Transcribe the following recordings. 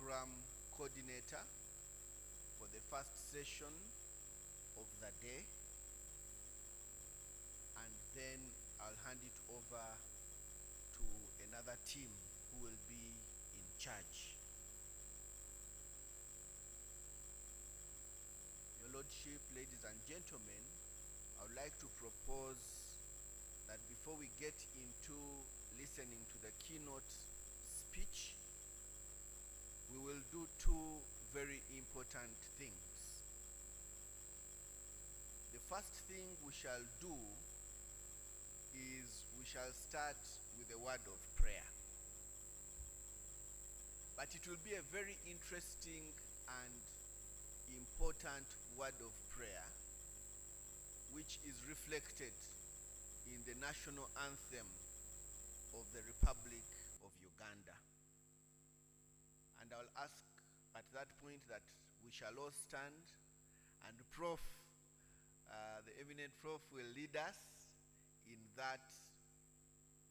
program coordinator for the first session of the day, and then I'll hand it over to another team who will be in charge. Your Lordship, ladies and gentlemen, I would like to propose that before we get into listening to the keynote speech, we will do two very important things. The first thing we shall do is we shall start with a word of prayer. But it will be a very interesting and important word of prayer which is reflected in the national anthem of the Republic of Uganda. And I'll ask at that point that we shall all stand, and the eminent Prof will lead us in that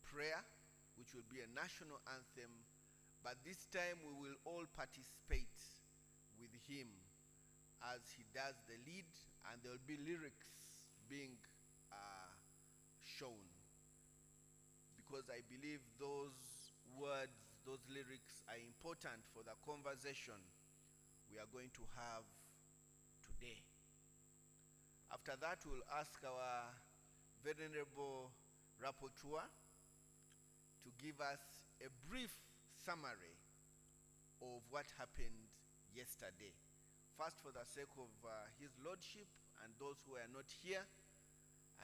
prayer, which will be a national anthem, but this time we will all participate with him as he does the lead, and there will be lyrics being shown, because I believe those words, those lyrics are important for the conversation we are going to have today. After that, we'll ask our venerable rapporteur to give us a brief summary of what happened yesterday. First, for the sake of His Lordship and those who are not here,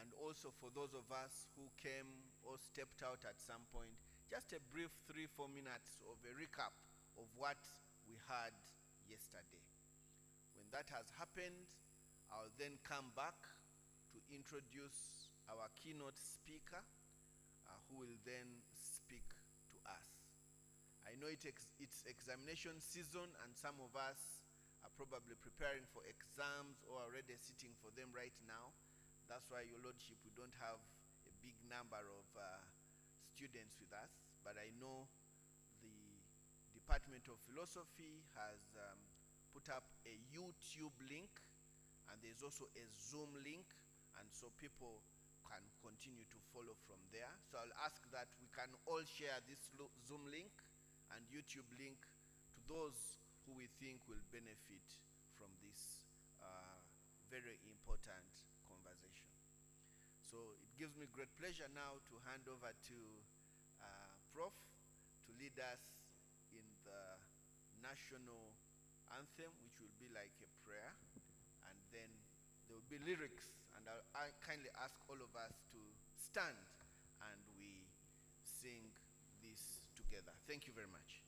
and also for those of us who came or stepped out at some point, just a brief 3-4 minutes of a recap of what we had yesterday. When that has happened, I'll then come back to introduce our keynote speaker, who will then speak to us. I know it's examination season, and some of us are probably preparing for exams or already sitting for them right now. That's why, Your Lordship, we don't have a big number of students with us, but I know the Department of Philosophy has put up a YouTube link, and there's also a Zoom link, and so people can continue to follow from there. So I'll ask that we can all share this Zoom link and YouTube link to those who we think will benefit from this very important conversation. So it gives me great pleasure now to hand over to Prof to lead us in the national anthem, which will be like a prayer, and then there will be lyrics, and I kindly ask all of us to stand and we sing this together. Thank you very much.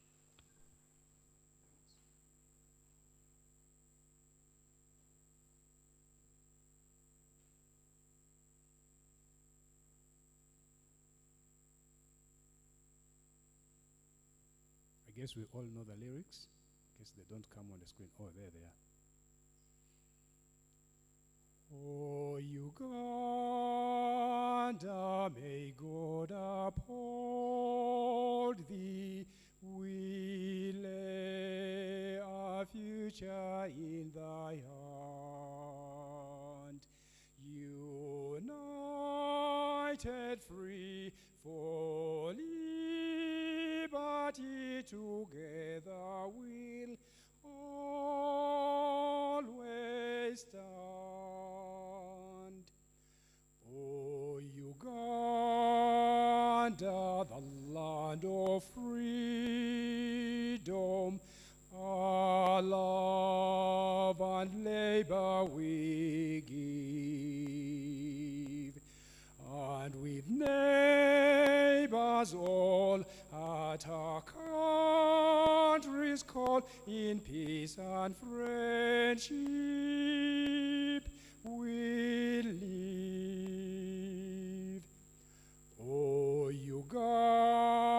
I guess we all know the lyrics, in case they don't come on the screen. Oh, there they are. Oh, Uganda, may God uphold thee. We lay our future in thy hand. United, free, for liberty, together we'll always stand. O Uganda, the land of freedom, our love and labor we give, and with neighbors all at our country's call, in peace and friendship we live. O Uganda,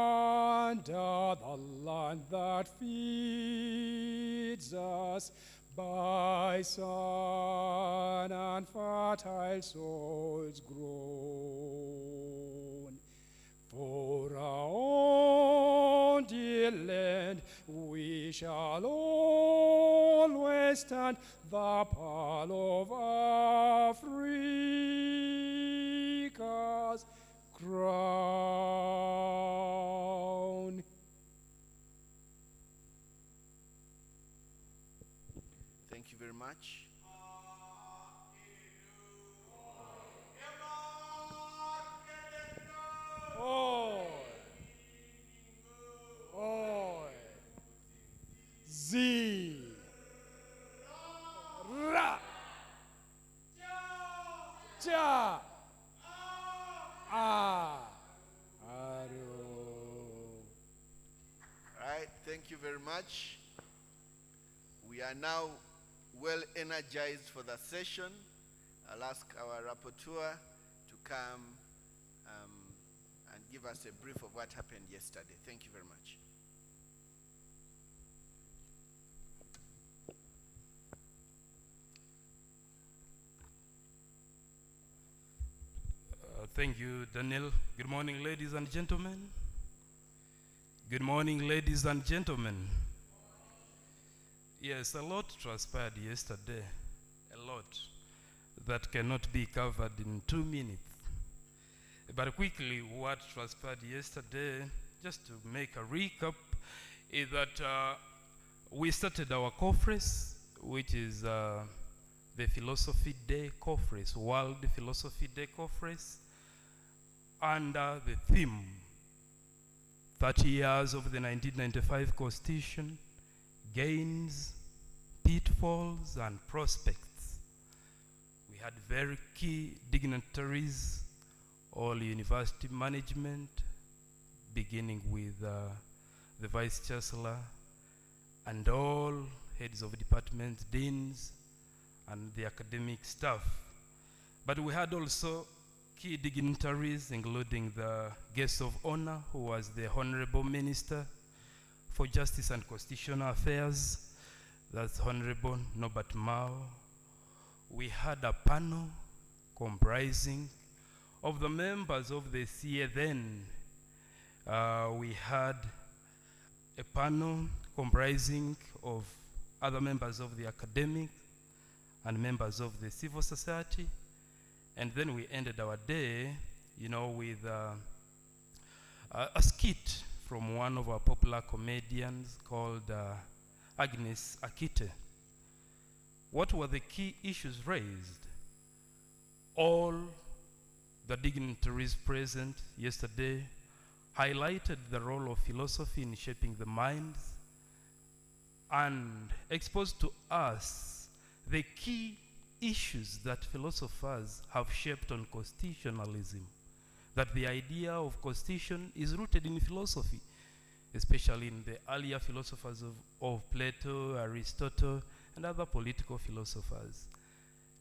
the land that feeds us by sun and fertile soils grown, for our own dear land, we shall always stand the pearl of Africa's crown. Thank you very much. Oi! Oi! Z! Ra! Ja! Ah! Aru! All right, thank you very much. We are now well energized for the session. I'll ask our rapporteur to come and give us a brief of what happened yesterday. Thank you very much. Thank you, Daniel. Good morning, ladies and gentlemen. Good morning, ladies and gentlemen. Yes, a lot transpired yesterday. A lot that cannot be covered in 2 minutes. But quickly, what transpired yesterday, just to make a recap, is that we started our conference, which is the Philosophy Day Conference, World Philosophy Day Conference, under the theme 30 years of the 1995 Constitution, gains, pitfalls, and prospects. We had very key dignitaries, all university management, beginning with the Vice Chancellor, and all heads of departments, deans, and the academic staff. But we had also key dignitaries, including the guest of honor, who was the Honorable Minister for Justice and Constitutional Affairs, that's Honorable Norbert Mao. We had a panel comprising of the members of the CA then. We had a panel comprising of other members of the academic and members of the civil society. And then we ended our day, with a skit from one of our popular comedians called Agnes Akite. What were the key issues raised? All the dignitaries present yesterday highlighted the role of philosophy in shaping the minds and exposed to us the key issues that philosophers have shaped on constitutionalism, that the idea of constitution is rooted in philosophy, especially in the earlier philosophers of Plato, Aristotle, and other political philosophers.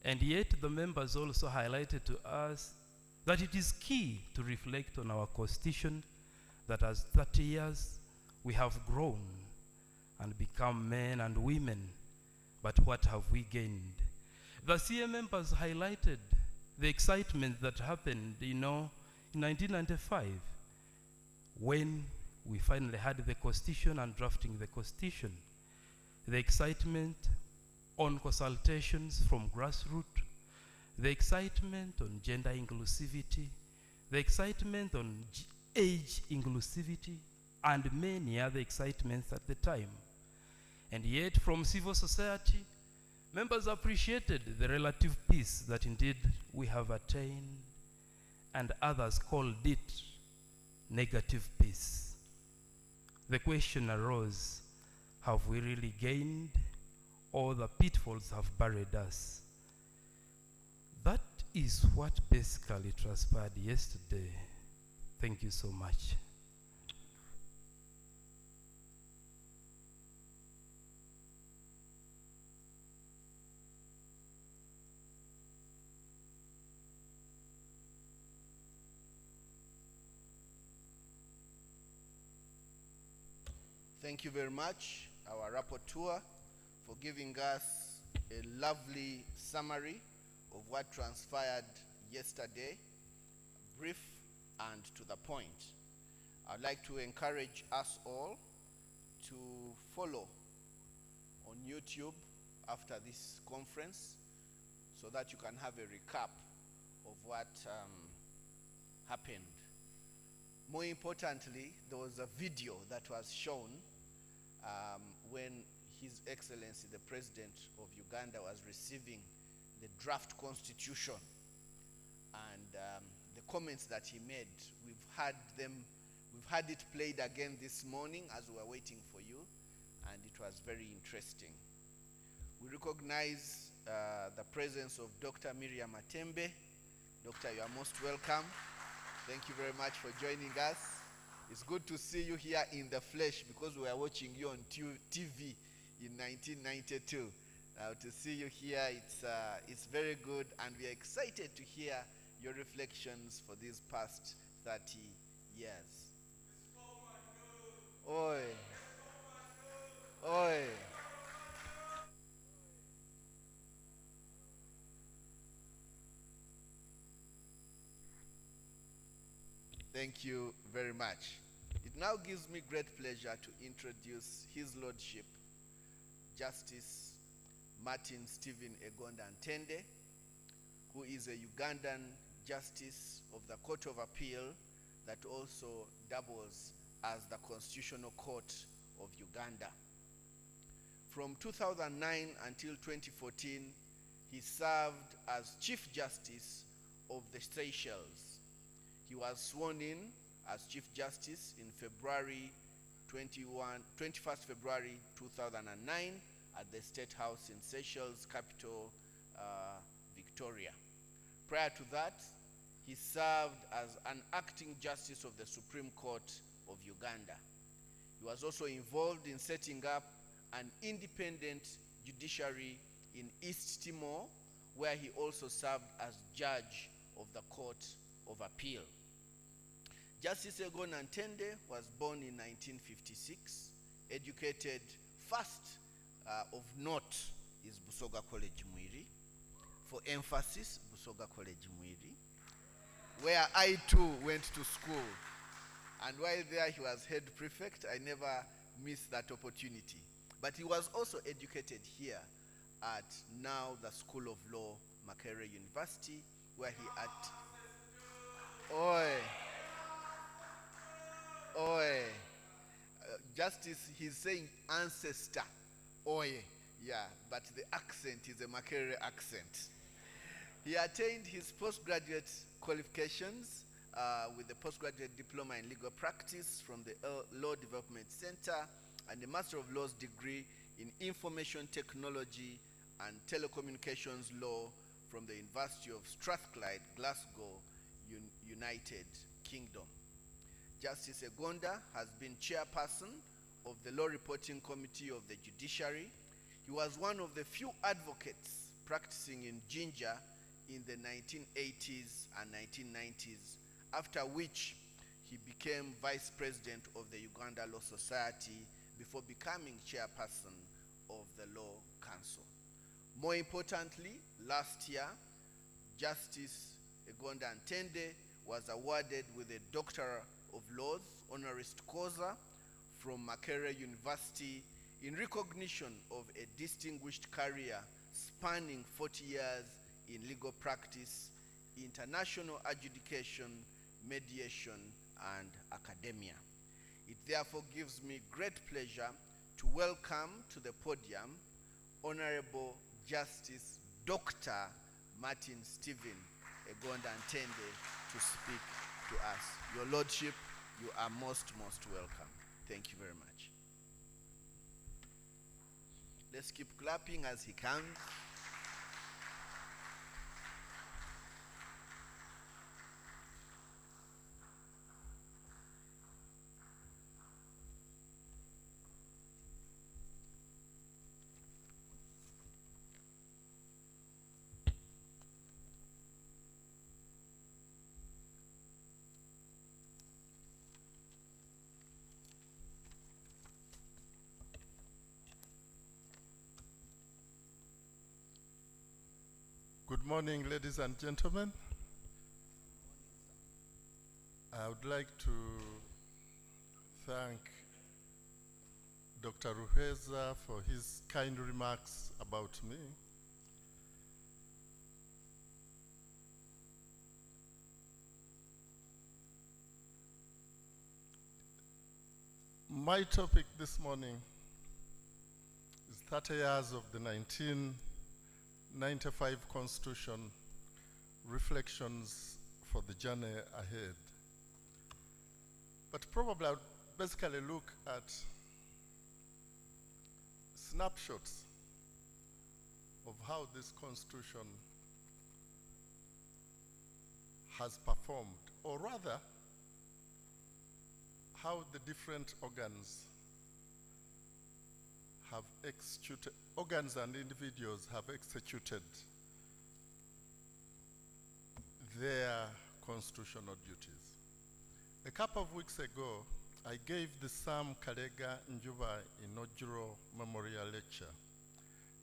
And yet the members also highlighted to us that it is key to reflect on our constitution, that as 30 years we have grown and become men and women, but what have we gained? The CA members highlighted the excitement that happened, in 1995, when we finally had the Constitution and drafting the Constitution. The excitement on consultations from grassroots, the excitement on gender inclusivity, the excitement on age inclusivity, and many other excitements at the time. And yet, from civil society, members appreciated the relative peace that indeed we have attained, and others called it negative peace. The question arose, have we really gained, or the pitfalls have buried us? That is what basically transpired yesterday. Thank you so much. Thank you very much, our rapporteur, for giving us a lovely summary of what transpired yesterday, brief and to the point. I'd like to encourage us all to follow on YouTube after this conference so that you can have a recap of what happened. More importantly, there was a video that was shown when His Excellency the President of Uganda was receiving the draft constitution, and the comments that he made, we've had it played again this morning as we were waiting for you, and it was very interesting. We recognize the presence of Dr. Miriam Atembe. Doctor, you are most welcome. Thank you very much for joining us. It's good to see you here in the flesh, because we were watching you on TV in 1992. To see you here, it's very good, and we are excited to hear your reflections for these past 30 years. Oi. Oi. Thank you very much. It now gives me great pleasure to introduce His Lordship, Justice Martin Stephen Egonda Ntende, who is a Ugandan Justice of the Court of Appeal that also doubles as the Constitutional Court of Uganda. From 2009 until 2014, he served as Chief Justice of the Seychelles. He was sworn in as Chief Justice in 21st February 2009 at the State House in Seychelles, capital Victoria. Prior to that, he served as an acting Justice of the Supreme Court of Uganda. He was also involved in setting up an independent judiciary in East Timor, where he also served as judge of the Court of Appeal. Justice Egonda Ntende was born in 1956, educated first of note is Busoga College Mwiri. For emphasis, Busoga College Mwiri, where I too went to school. And while there he was head prefect, I never missed that opportunity. But he was also educated here at now the School of Law, Makerere University, where he Justice, he's saying ancestor. Yeah, but the accent is a Makerere accent. He attained his postgraduate qualifications with a postgraduate diploma in legal practice from the Law Development Center and a Master of Laws degree in Information Technology and Telecommunications Law from the University of Strathclyde, Glasgow, United Kingdom. Justice Egonda has been chairperson of the Law Reporting Committee of the Judiciary. He was one of the few advocates practicing in Jinja in the 1980s and 1990s, after which he became vice president of the Uganda Law Society before becoming chairperson of the Law Council. More importantly, last year, Justice Egonda Ntende was awarded with a Doctor of Laws honoris causa from Makerere University in recognition of a distinguished career spanning 40 years in legal practice, international adjudication, mediation, and academia. It therefore gives me great pleasure to welcome to the podium Honorable Justice Dr. Martin Stephen Egonda Ntende to speak to us. Your Lordship, you are most welcome. Thank you very much. Let's keep clapping as he comes. Good morning, ladies and gentlemen. I would like to thank Dr. Ruheza for his kind remarks about me. My topic this morning is 30 years of the 1995 Constitution, reflections for the journey ahead. But probably I would basically look at snapshots of how this Constitution has performed, or rather, how the different organs have executed, organs and individuals have executed their constitutional duties. A couple of weeks ago, I gave the Sam Karega Njuba inaugural memorial lecture.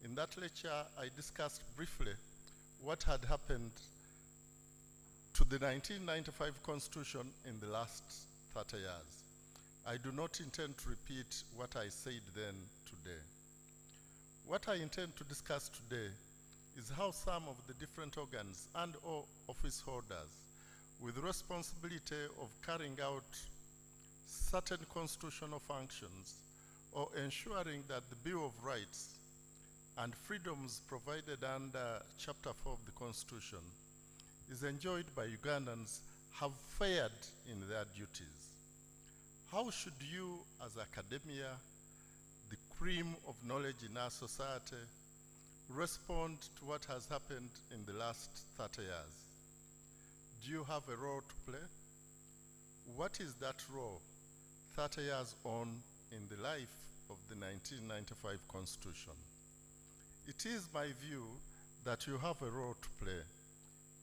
In that lecture, I discussed briefly what had happened to the 1995 Constitution in the last 30 years. I do not intend to repeat what I said then today. What I intend to discuss today is how some of the different organs and or office holders with responsibility of carrying out certain constitutional functions or ensuring that the Bill of Rights and freedoms provided under Chapter 4 of the Constitution is enjoyed by Ugandans have fared in their duties. How should you, as academia, the cream of knowledge in our society, respond to what has happened in the last 30 years? Do you have a role to play? What is that role 30 years on in the life of the 1995 Constitution? It is my view that you have a role to play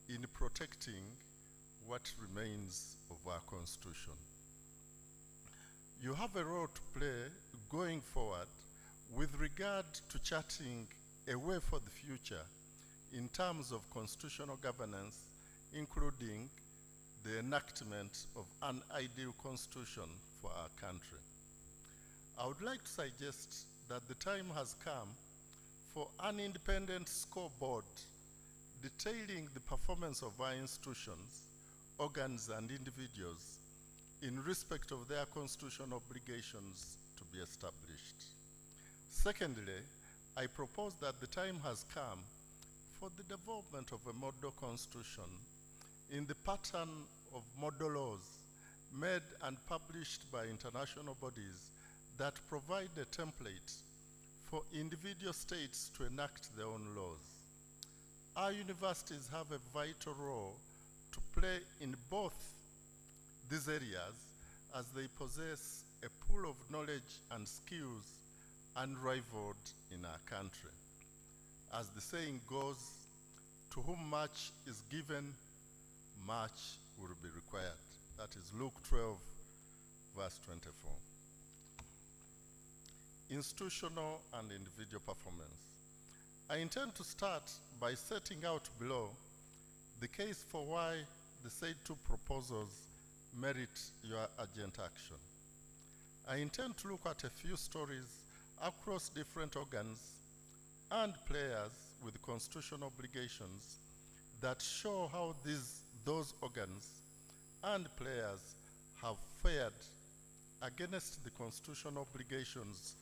in protecting what remains of our Constitution. You have a role to play going forward with regard to charting a way for the future in terms of constitutional governance, including the enactment of an ideal constitution for our country. I would like to suggest that the time has come for an independent scoreboard detailing the performance of our institutions, organs, and individuals in respect of their constitutional obligations to be established. Secondly, I propose that the time has come for the development of a model constitution in the pattern of model laws made and published by international bodies that provide a template for individual states to enact their own laws. Our universities have a vital role to play in both these areas as they possess a pool of knowledge and skills unrivaled in our country. As the saying goes, to whom much is given, much will be required. That is Luke 12, verse 24. Institutional and individual performance. I intend to start by setting out below the case for why the said two proposals merit your urgent action. I intend to look at a few stories across different organs and players with constitutional obligations that show how those organs and players have fared against the constitutional obligations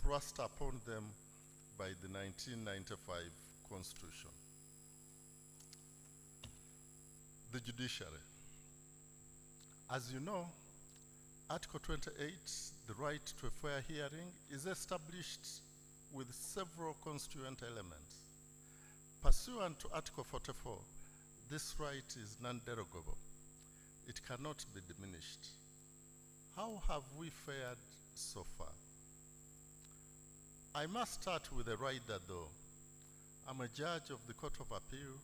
thrust upon them by the 1995 Constitution. The judiciary. As you know, Article 28, the right to a fair hearing, is established with several constituent elements. Pursuant to Article 44, this right is non-derogable. It cannot be diminished. How have we fared so far? I must start with a rider though. I'm a judge of the Court of Appeal,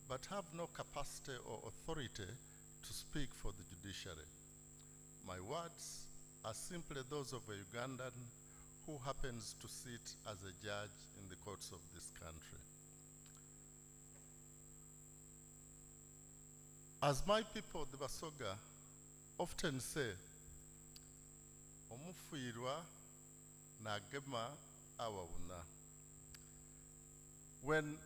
but have no capacity or authority to speak for the judiciary. My words are simply those of a Ugandan who happens to sit as a judge in the courts of this country. As my people, the Basoga, often say, omufuirwa nagema awawuna. When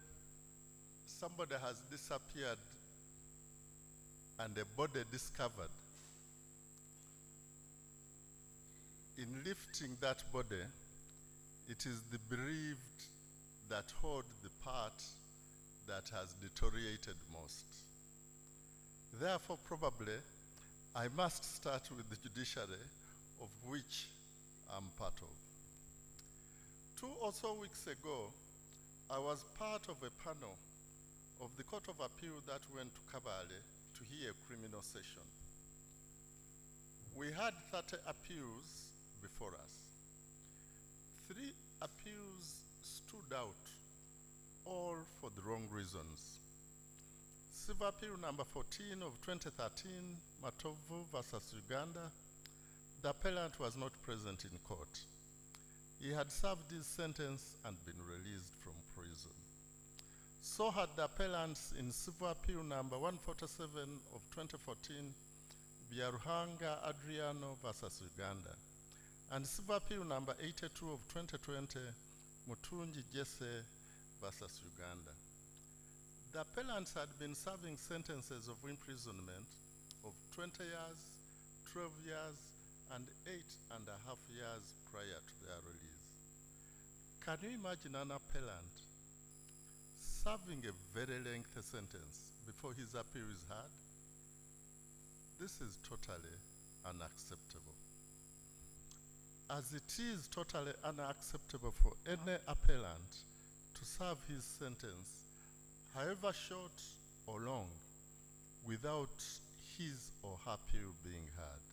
somebody has disappeared and a body discovered, in lifting that body, it is the bereaved that hold the part that has deteriorated most. Therefore, probably, I must start with the judiciary, of which I'm part of. 2 or so weeks ago, I was part of a panel of the Court of Appeal that went to Kabale to hear a criminal session. We had 30 appeals before us. 3 appeals stood out, all for the wrong reasons. Civil Appeal number 14 of 2013, Matovu versus Uganda, the appellant was not present in court. He had served his sentence and been released from prison. So had the appellants in Civil Appeal number 147 of 2014, Byaruhanga Adriano versus Uganda, and Civil Appeal number 82 of 2020, Mutunji Jesse versus Uganda. The appellants had been serving sentences of imprisonment of 20 years, 12 years, and 8.5 years prior to their release. Can you imagine an appellant serving a very lengthy sentence before his appeal is heard? This is totally unacceptable. As it is totally unacceptable for any appellant to serve his sentence, however short or long, without his or her appeal being heard.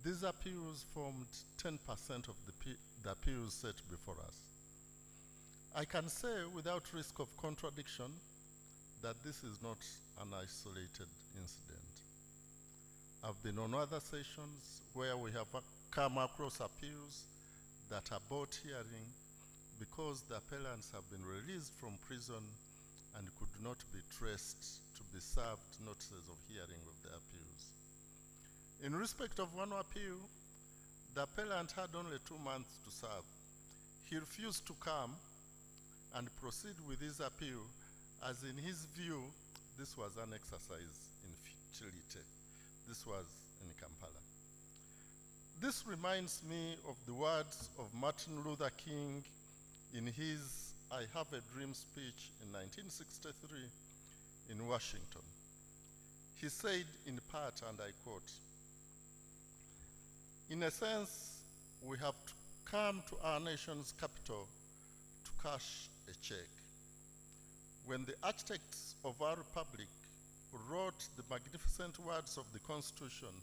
These appeals formed 10% of the appeals set before us. I can say without risk of contradiction that this is not an isolated incident. I've been on other sessions where we have come across appeals that are brought hearing because the appellants have been released from prison and could not be traced to be served notices of hearing of the appeals. In respect of one appeal, the appellant had only 2 months to serve. He refused to come and proceed with his appeal, as in his view, this was an exercise in futility. This was in Kampala. This reminds me of the words of Martin Luther King in his I Have a Dream speech in 1963 in Washington. He said in part, and I quote, "In a sense, we have come to our nation's capital to cash a check. When the architects of our republic wrote the magnificent words of the Constitution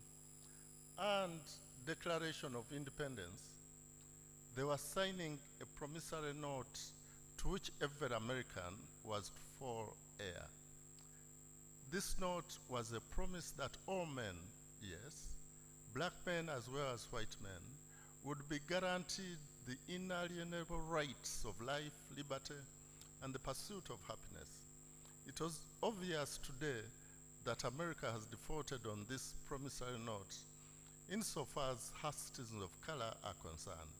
and Declaration of Independence, they were signing a promissory note to which every American was to fall heir. This note was a promise that all men, yes, black men as well as white men, would be guaranteed the inalienable rights of life, liberty, and the pursuit of happiness. It was obvious today that America has defaulted on this promissory note insofar as her citizens of color are concerned.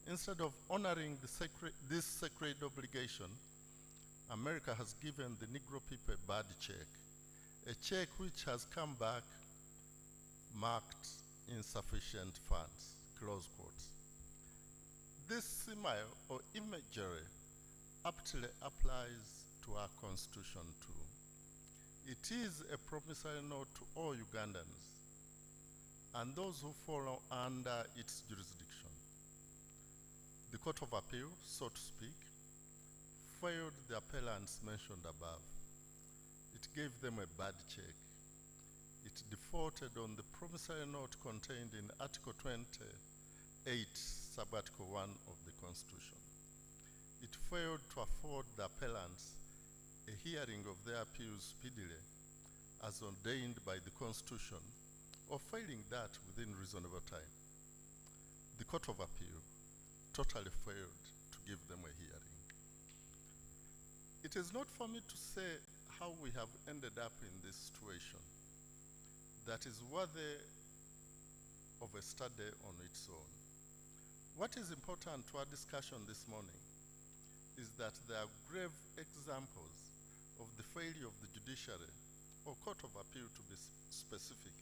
Instead of honoring this sacred obligation, America has given the Negro people a bad check, a check which has come back marked insufficient funds," close quotes. This simile or imagery aptly applies to our Constitution too. It is a promissory note to all Ugandans and those who fall under its jurisdiction. The Court of Appeal, so to speak, failed the appellants mentioned above. It gave them a bad check. It defaulted on the promissory note contained in Article 28, Subarticle 1 of the Constitution. It failed to afford the appellants a hearing of their appeals speedily, as ordained by the Constitution, or failing that within reasonable time. The Court of Appeal totally failed to give them a hearing. It is not for me to say how we have ended up in this situation. That is worthy of a study on its own. What is important to our discussion this morning is that there are grave examples of the failure of the judiciary, or Court of Appeal to be specific,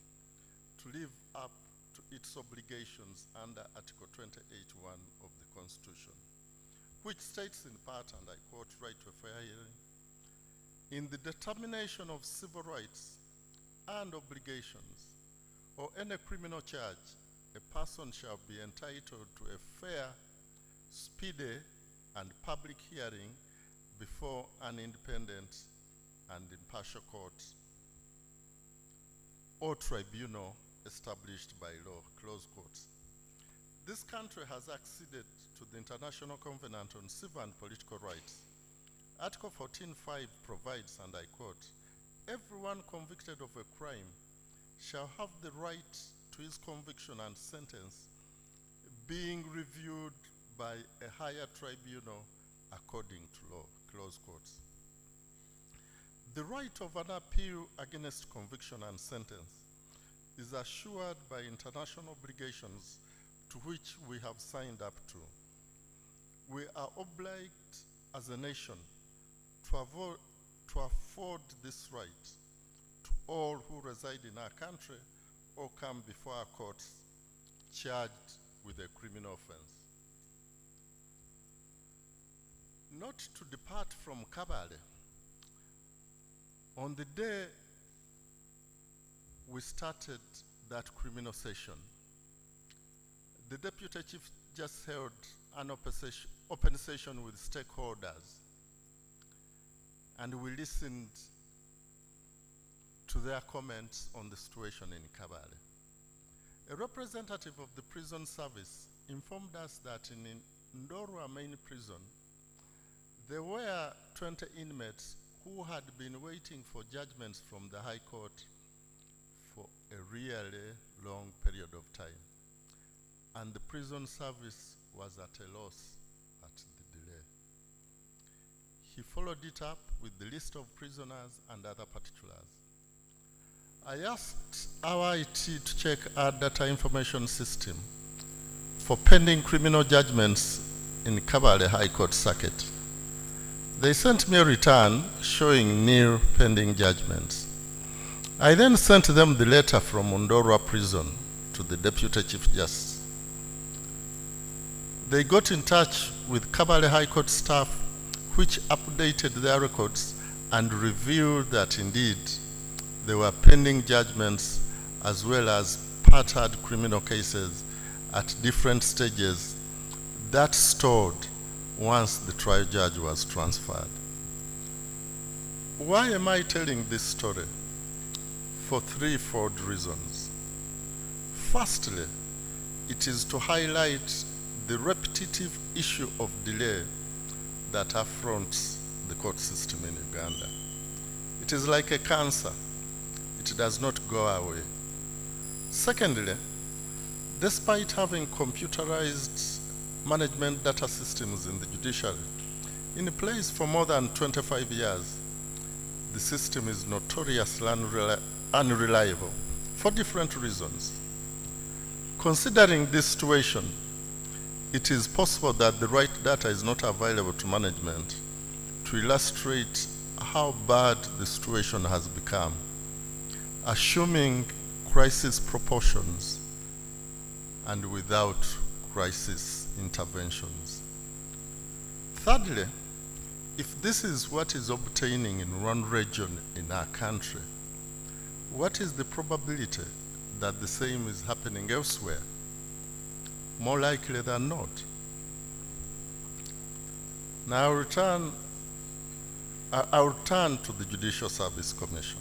to live up to its obligations under Article 28(1) of the Constitution, which states in part, and I quote, right to a fair hearing, in the determination of civil rights and obligations, or any criminal charge, a person shall be entitled to a fair, speedy, and public hearing before an independent and impartial court or tribunal established by law, close quotes. This country has acceded to the International Covenant on Civil and Political Rights. Article 14(5) provides, and I quote, everyone convicted of a crime shall have the right to his conviction and sentence being reviewed by a higher tribunal according to law, close quotes. The right of an appeal against conviction and sentence is assured by international obligations to which we have signed up to. We are obliged as a nation to afford this right to all who reside in our country or come before our courts charged with a criminal offense. Not to depart from Kabale, on the day we started that criminal session, the Deputy Chief just held an open session with stakeholders, and we listened to their comments on the situation in Kabale. A representative of the prison service informed us that in Ndorwa main prison, there were 20 inmates who had been waiting for judgments from the High Court for a really long period of time. And the prison service was at a loss at the delay. He followed it up with the list of prisoners and other particulars. I asked our IT to check our data information system for pending criminal judgments in Kabale High Court circuit. They sent me a return showing nil pending judgments. I then sent them the letter from Ndorwa prison to the Deputy Chief Justice. They got in touch with Kabale High Court staff, which updated their records and revealed that indeed there were pending judgments as well as parted criminal cases at different stages that stalled once the trial judge was transferred. Why am I telling this story? For threefold reasons. Firstly, it is to highlight the repetitive issue of delay that affronts the court system in Uganda. It is like a cancer. It does not go away. Secondly, despite having computerized management data systems in the judiciary in place for more than 25 years, the system is notoriously unreliable for different reasons. Considering this situation, it is possible that the right data is not available to management to illustrate how bad the situation has become, assuming crisis proportions and without crisis interventions. Thirdly, if this is what is obtaining in one region in our country, what is the probability that the same is happening elsewhere? More likely than not. Now I'll return to the Judicial Service Commission.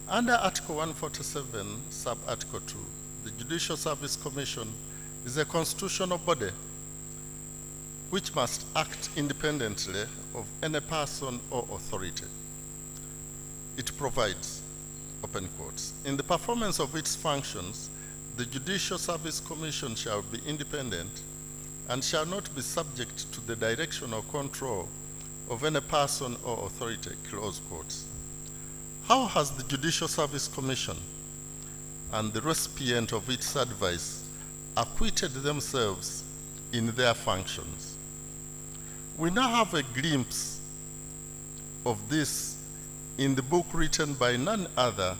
Under Article 147, Sub-Article 2, the Judicial Service Commission is a constitutional body which must act independently of any person or authority. It provides, open quotes, in the performance of its functions, the Judicial Service Commission shall be independent and shall not be subject to the direction or control of any person or authority, close quotes. How has the Judicial Service Commission and the recipient of its advice acquitted themselves in their functions. We now have a glimpse of this in the book written by none other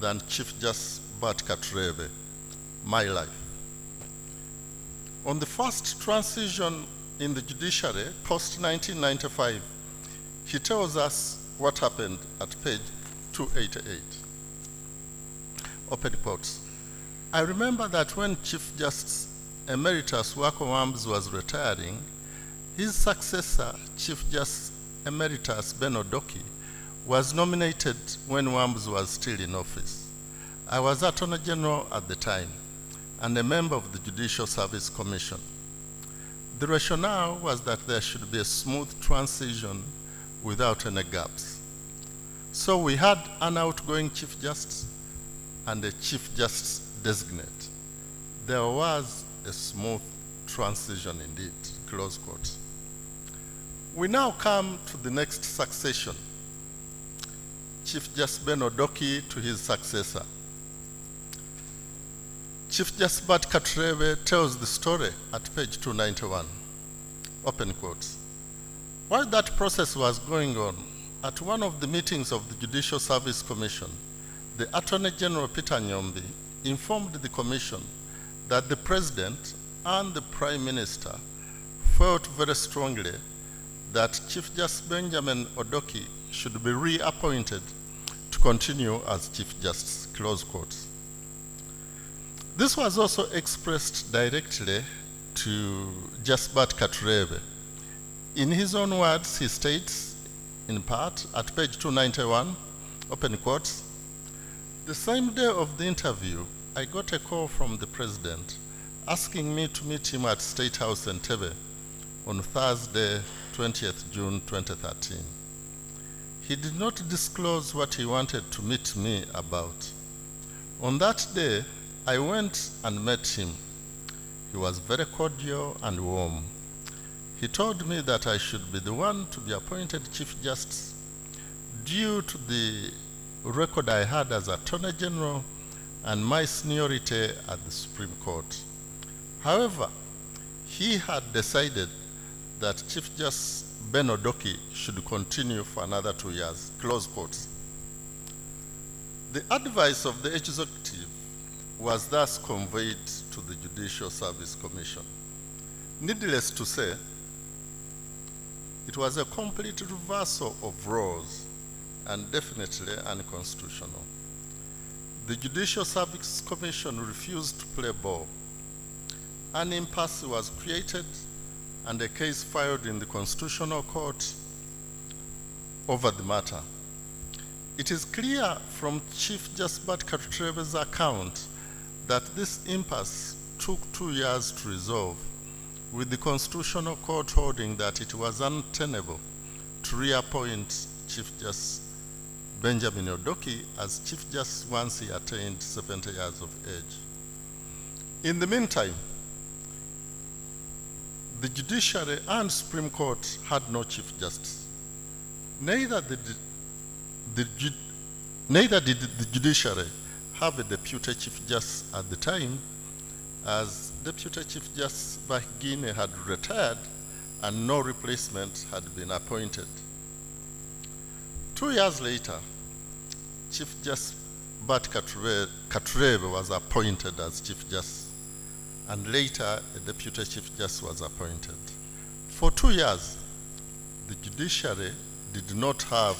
than Chief Justice Bart Katurebe, My Life. On the first transition in the judiciary, post-1995, he tells us what happened at page 288. Open quotes. I remember that when Chief Justice Emeritus Wako Wambs was retiring, his successor, Chief Justice Emeritus Ben Odoki, was nominated when Wambs was still in office. I was Attorney General at the time and a member of the Judicial Service Commission. The rationale was that there should be a smooth transition without any gaps. So we had an outgoing Chief Justice and a Chief Justice designate. There was a smooth transition indeed, close quotes. We now come to the next succession. Chief Justice Ben Odoki to his successor. Chief Justice Bart Katurebe tells the story at page 291. Open quotes. While that process was going on, at one of the meetings of the Judicial Service Commission, the Attorney General Peter Nyombi informed the Commission that the President and the Prime Minister felt very strongly that Chief Justice Benjamin Odoki should be reappointed to continue as Chief Justice, close quotes. This was also expressed directly to Justice Bart Katurebe. In his own words, he states, in part, at page 291, open quotes, the same day of the interview, I got a call from the President asking me to meet him at State House Entebbe on Thursday, 20th June 2013. He did not disclose what he wanted to meet me about. On that day, I went and met him. He was very cordial and warm. He told me that I should be the one to be appointed Chief Justice due to the record I had as Attorney General and my seniority at the Supreme Court. However, he had decided that Chief Justice Ben Odoki should continue for another 2 years, close quotes. The advice of the executive was thus conveyed to the Judicial Service Commission. Needless to say, it was a complete reversal of roles and definitely unconstitutional. The Judicial Service Commission refused to play ball. An impasse was created and a case filed in the Constitutional Court over the matter. It is clear from Chief Justice Bart Katurebe's account that this impasse took 2 years to resolve, with the Constitutional Court holding that it was untenable to reappoint Chief Justice Benjamin Odoki as Chief Justice once he attained 70 years of age. In the meantime, the Judiciary and Supreme Court had no Chief Justice. Neither did the Judiciary have a Deputy Chief Justice at the time, as Deputy Chief Justice Bahigine had retired and no replacement had been appointed. 2 years later, Chief Justice Bart Katurebe was appointed as Chief Justice, and later a Deputy Chief Justice was appointed. For 2 years, the judiciary did not have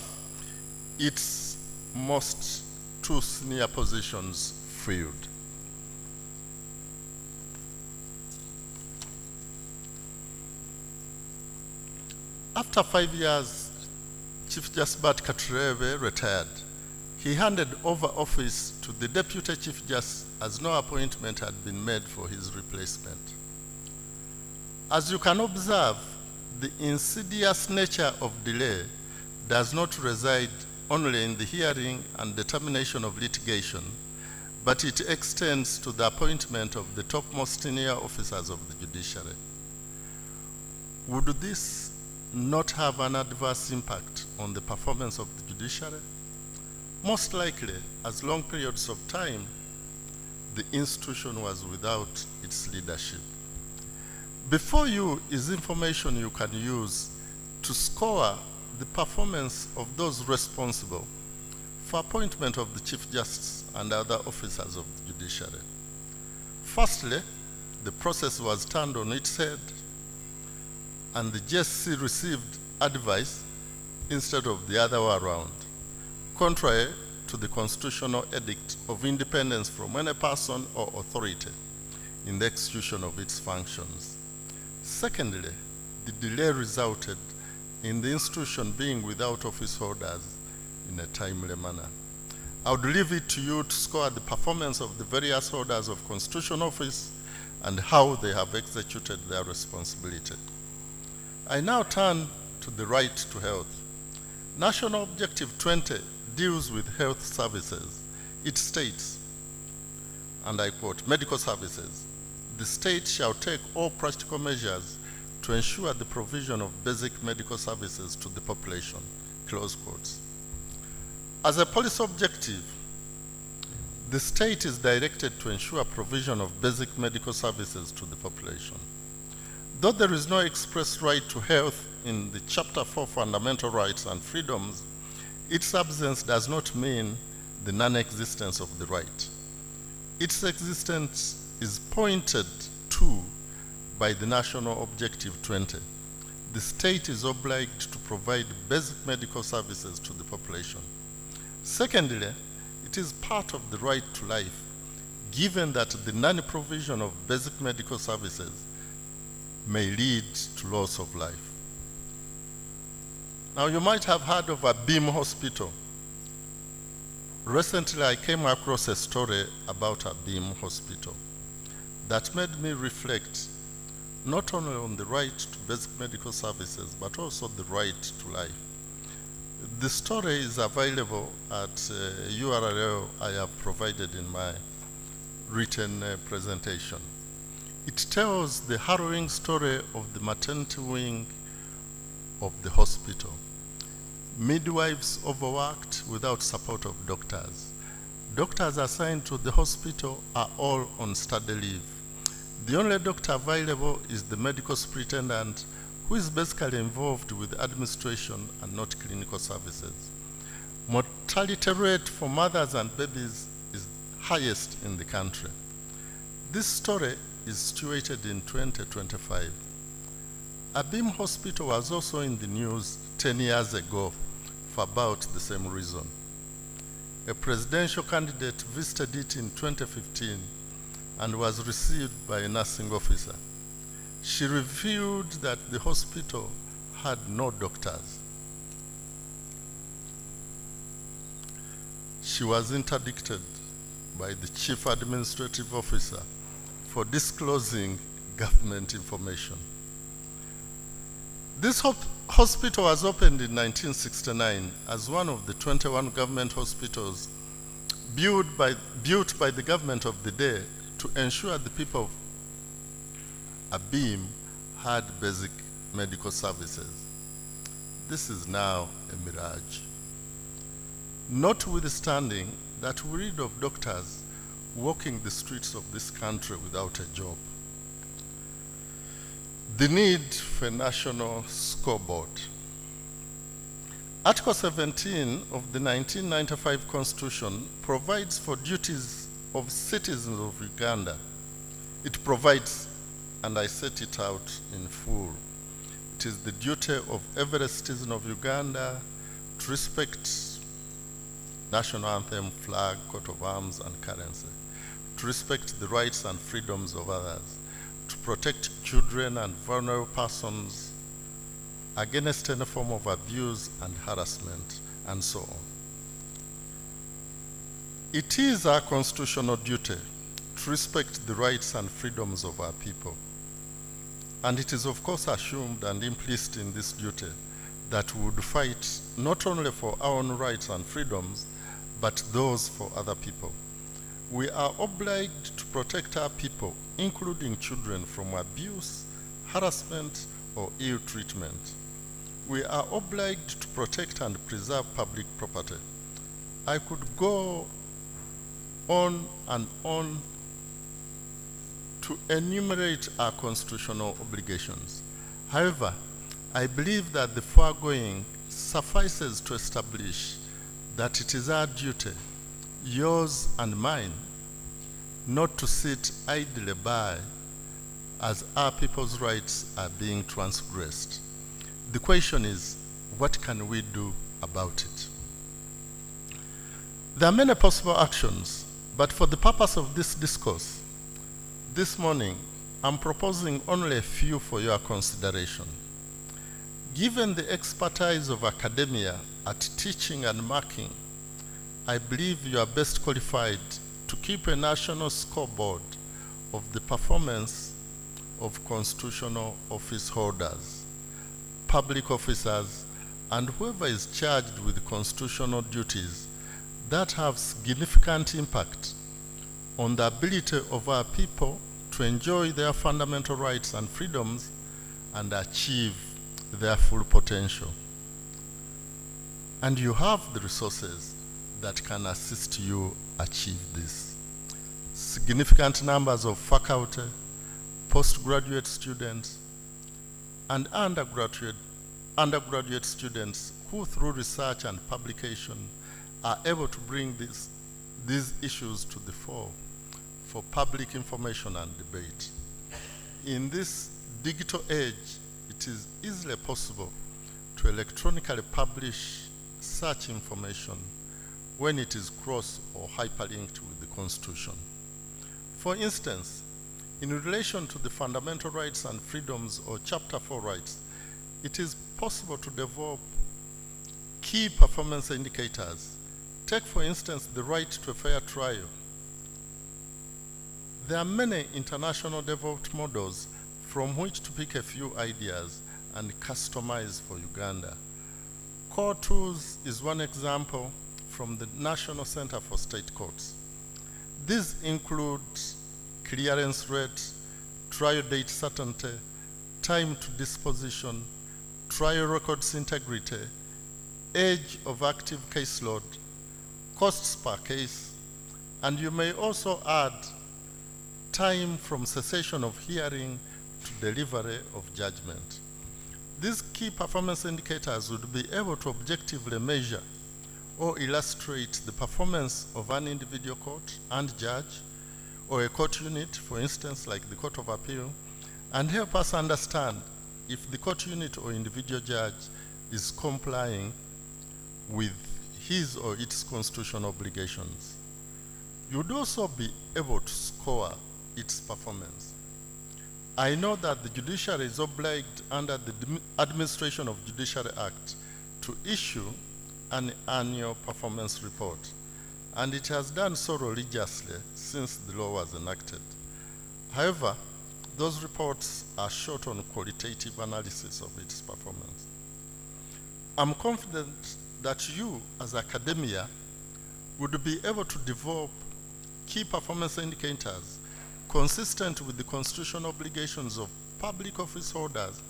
its most 2 senior positions filled. After 5 years, Chief Justice Bart Katurebe retired. He handed over office to the Deputy Chief Justice as no appointment had been made for his replacement. As you can observe, the insidious nature of delay does not reside only in the hearing and determination of litigation, but it extends to the appointment of the topmost senior officers of the judiciary. Would this not have an adverse impact on the performance of the judiciary? Most likely, as long periods of time, the institution was without its leadership. Before you is information you can use to score the performance of those responsible for appointment of the Chief Justice and other officers of the judiciary. Firstly, the process was turned on its head, and the JSC received advice instead of the other way around, contrary to the constitutional edict of independence from any person or authority in the execution of its functions. Secondly, the delay resulted in the institution being without office holders in a timely manner. I would leave it to you to score the performance of the various holders of constitutional office and how they have executed their responsibility. I now turn to the right to health. National Objective 20 deals with health services. It states, and I quote, medical services. The state shall take all practical measures to ensure the provision of basic medical services to the population, close quotes. As a policy objective, the state is directed to ensure provision of basic medical services to the population. Though there is no express right to health in the Chapter 4 Fundamental Rights and Freedoms, its absence does not mean the non-existence of the right. Its existence is pointed to by the National Objective 20. The state is obliged to provide basic medical services to the population. Secondly, it is part of the right to life, given that the non-provision of basic medical services may lead to loss of life. Now, you might have heard of a beam hospital. Recently, I came across a story about a beam hospital that made me reflect not only on the right to basic medical services, but also the right to life. The story is available at URL I have provided in my written presentation. It tells the harrowing story of the maternity wing of the hospital. Midwives overworked without support of doctors. Doctors assigned to the hospital are all on study leave. The only doctor available is the medical superintendent, who is basically involved with administration and not clinical services. Mortality rate for mothers and babies is highest in the country. This story is situated in 2025. A beam hospital was also in the news 10 years ago for about the same reason. A presidential candidate visited it in 2015 and was received by a nursing officer. She revealed that the hospital had no doctors. She was interdicted by the chief administrative officer for disclosing government information. This hospital was opened in 1969 as one of the 21 government hospitals built by the government of the day to ensure the people of Abim had basic medical services. This is now a mirage. Notwithstanding that we read of doctors walking the streets of this country without a job. The need for a national scoreboard. Article 17 of the 1995 Constitution provides for duties of citizens of Uganda. It provides, and I set it out in full, it is the duty of every citizen of Uganda to respect national anthem, flag, coat of arms, and currency, to respect the rights and freedoms of others, to protect children and vulnerable persons against any form of abuse and harassment, and so on. It is our constitutional duty to respect the rights and freedoms of our people. And it is of course assumed and implicit in this duty that we would fight not only for our own rights and freedoms, but those for other people. We are obliged to protect our people, including children, from abuse, harassment, or ill treatment. We are obliged to protect and preserve public property. I could go on and on to enumerate our constitutional obligations. However, I believe that the foregoing suffices to establish that it is our duty, yours and mine, not to sit idly by as our people's rights are being transgressed. The question is, what can we do about it? There are many possible actions, but for the purpose of this discourse, this morning, I'm proposing only a few for your consideration. Given the expertise of academia at teaching and marking, I believe you are best qualified to keep a national scoreboard of the performance of constitutional office holders, public officers, and whoever is charged with constitutional duties that have significant impact on the ability of our people to enjoy their fundamental rights and freedoms and achieve their full potential. And you have the resources that can assist you achieve this. Significant numbers of faculty, postgraduate students, and undergraduate students who through research and publication are able to bring these issues to the fore for public information and debate. In this digital age, it is easily possible to electronically publish such information when it is cross or hyperlinked with the Constitution. For instance, in relation to the fundamental rights and freedoms or Chapter 4 rights, it is possible to develop key performance indicators. Take, for instance, the right to a fair trial. There are many international developed models from which to pick a few ideas and customize for Uganda. Core Tools is one example from the National Center for State Courts. These include clearance rate, trial date certainty, time to disposition, trial records integrity, age of active caseload, costs per case, and you may also add time from cessation of hearing to delivery of judgment. These key performance indicators would be able to objectively measure or illustrate the performance of an individual court and judge, or a court unit, for instance, like the Court of Appeal, and help us understand if the court unit or individual judge is complying with his or its constitutional obligations. You would also be able to score its performance. I know that the judiciary is obliged under the Administration of Judiciary Act to issue an annual performance report, and it has done so religiously since the law was enacted. However, those reports are short on qualitative analysis of its performance. I'm confident that you, as academia, would be able to develop key performance indicators consistent with the constitutional obligations of public office holders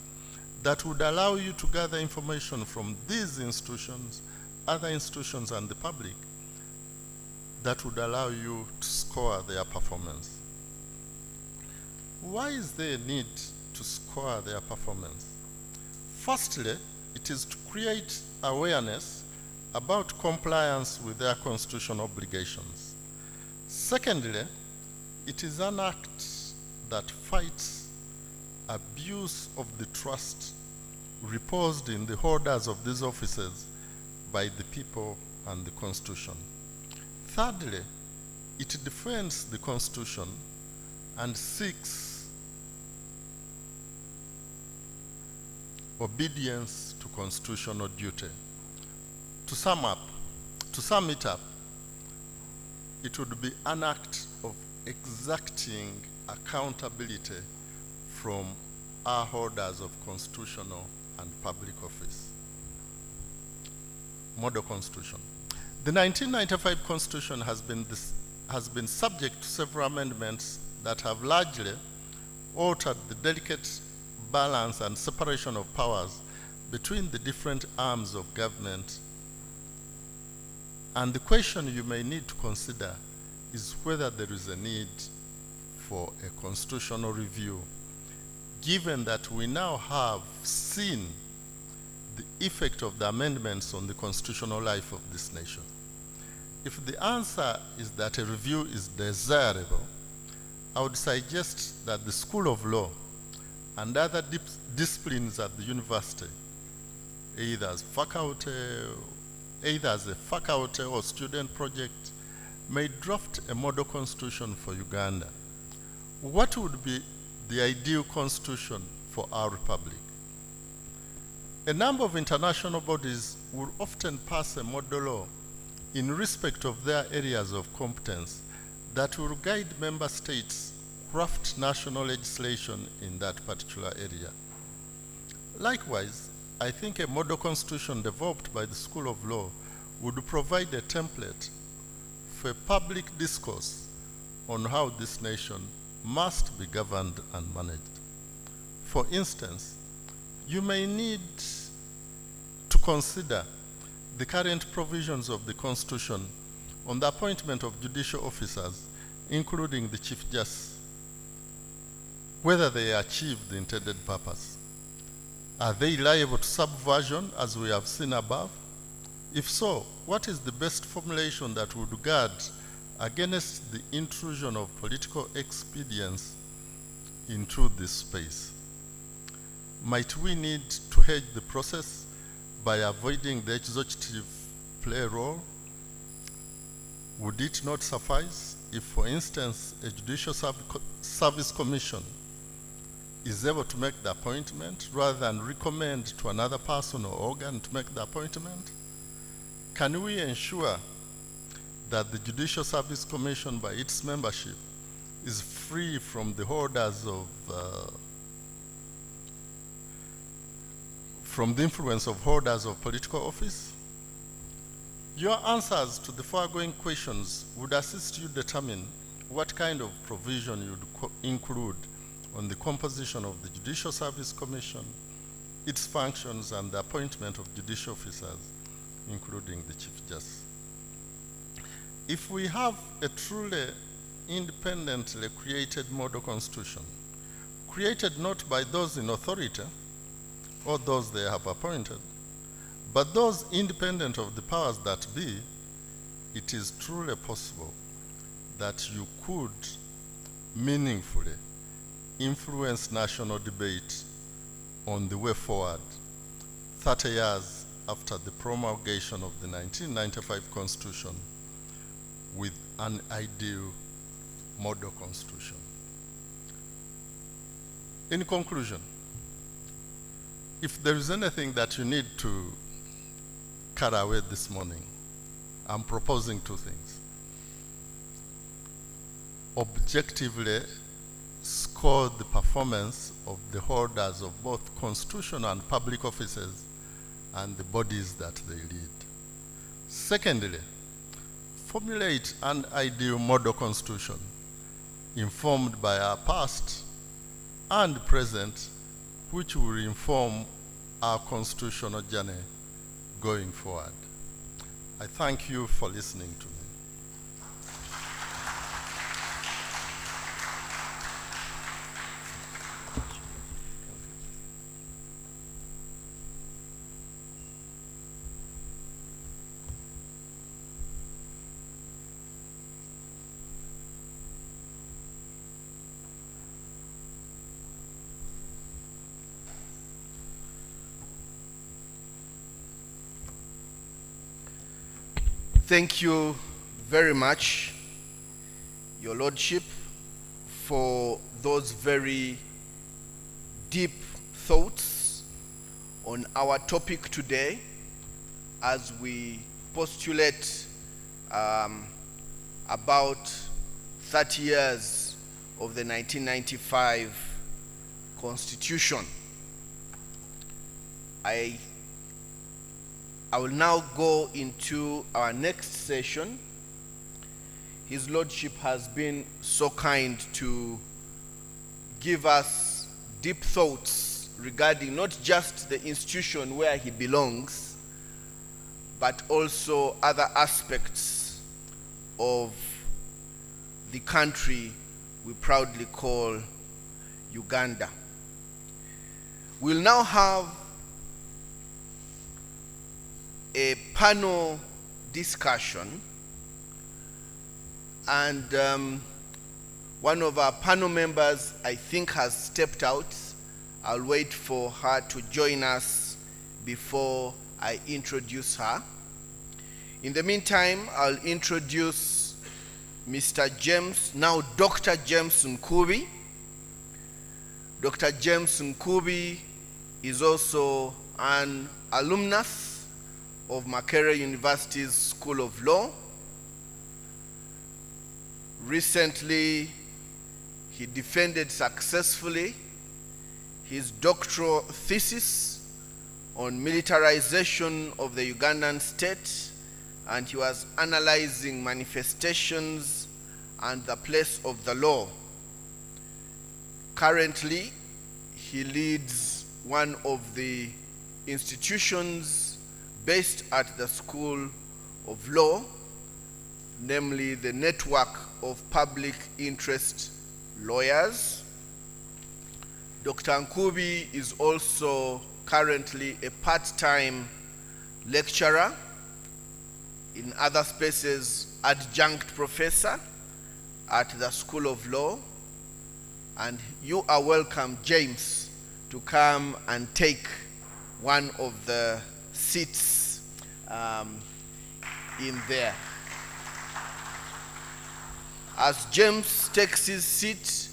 that would allow you to gather information from these institutions, other institutions, and the public that would allow you to score their performance. Why is there a need to score their performance? Firstly, it is to create awareness about compliance with their constitutional obligations. Secondly, it is an act that fights abuse of the trust reposed in the holders of these offices by the people and the Constitution. Thirdly, it defends the Constitution and seeks obedience to constitutional duty. To sum it up, it would be an act of exacting accountability from our holders of constitutional and public office. Model Constitution. The 1995 Constitution has been subject to several amendments that have largely altered the delicate balance and separation of powers between the different arms of government. And the question you may need to consider is whether there is a need for a constitutional review, given that we now have seen the effect of the amendments on the constitutional life of this nation? If the answer is that a review is desirable, I would suggest that the School of Law and other disciplines at the university, either as a faculty or student project, may draft a model constitution for Uganda. What would be the ideal constitution for our republic? A number of international bodies will often pass a model law in respect of their areas of competence that will guide member states craft national legislation in that particular area. Likewise, I think a model constitution developed by the School of Law would provide a template for public discourse on how this nation must be governed and managed. For instance, you may need to consider the current provisions of the Constitution on the appointment of judicial officers, including the Chief Justice, whether they achieve the intended purpose. Are they liable to subversion, as we have seen above? If so, what is the best formulation that would guard against the intrusion of political expedience into this space? Might we need to hedge the process by avoiding the executive play role? Would it not suffice if, for instance, a judicial service commission is able to make the appointment rather than recommend to another person or organ to make the appointment? Can we ensure that the Judicial Service Commission, by its membership, is free from the holders of from the influence of holders of political office? Your answers to the foregoing questions would assist you determine what kind of provision you'd include on the composition of the Judicial Service Commission, its functions, and the appointment of judicial officers, including the Chief Justice. If we have a truly independently created model constitution, created not by those in authority or those they have appointed, but those independent of the powers that be, it is truly possible that you could meaningfully influence national debate on the way forward 30 years after the promulgation of the 1995 Constitution with an ideal model constitution. In conclusion, if there is anything that you need to carry away this morning, I'm proposing two things. Objectively score the performance of the holders of both constitutional and public offices and the bodies that they lead. Secondly, formulate an ideal model constitution informed by our past and present, which will inform our constitutional journey going forward. I thank you for listening to me. Thank you very much, Your Lordship, for those very deep thoughts on our topic today as we postulate about 30 years of the 1995 Constitution. I will now go into our next session. His Lordship has been so kind to give us deep thoughts regarding not just the institution where he belongs, but also other aspects of the country we proudly call Uganda. We'll now have a panel discussion, and one of our panel members, I think, has stepped out. I'll wait for her to join us before I introduce her. In the meantime, I'll introduce Mr. James, now Dr. James Nkubi. Dr. James Nkubi is also an alumnus of Makerere University's School of Law. Recently, he defended successfully his doctoral thesis on militarization of the Ugandan state, and he was analyzing manifestations and the place of the law. Currently, he leads one of the institutions based at the School of Law, namely the Network of Public Interest Lawyers. Dr. Nkubi is also currently a part-time lecturer, in other spaces adjunct professor at the School of Law. And you are welcome, James, to come and take one of the seats in there. As James takes his seat,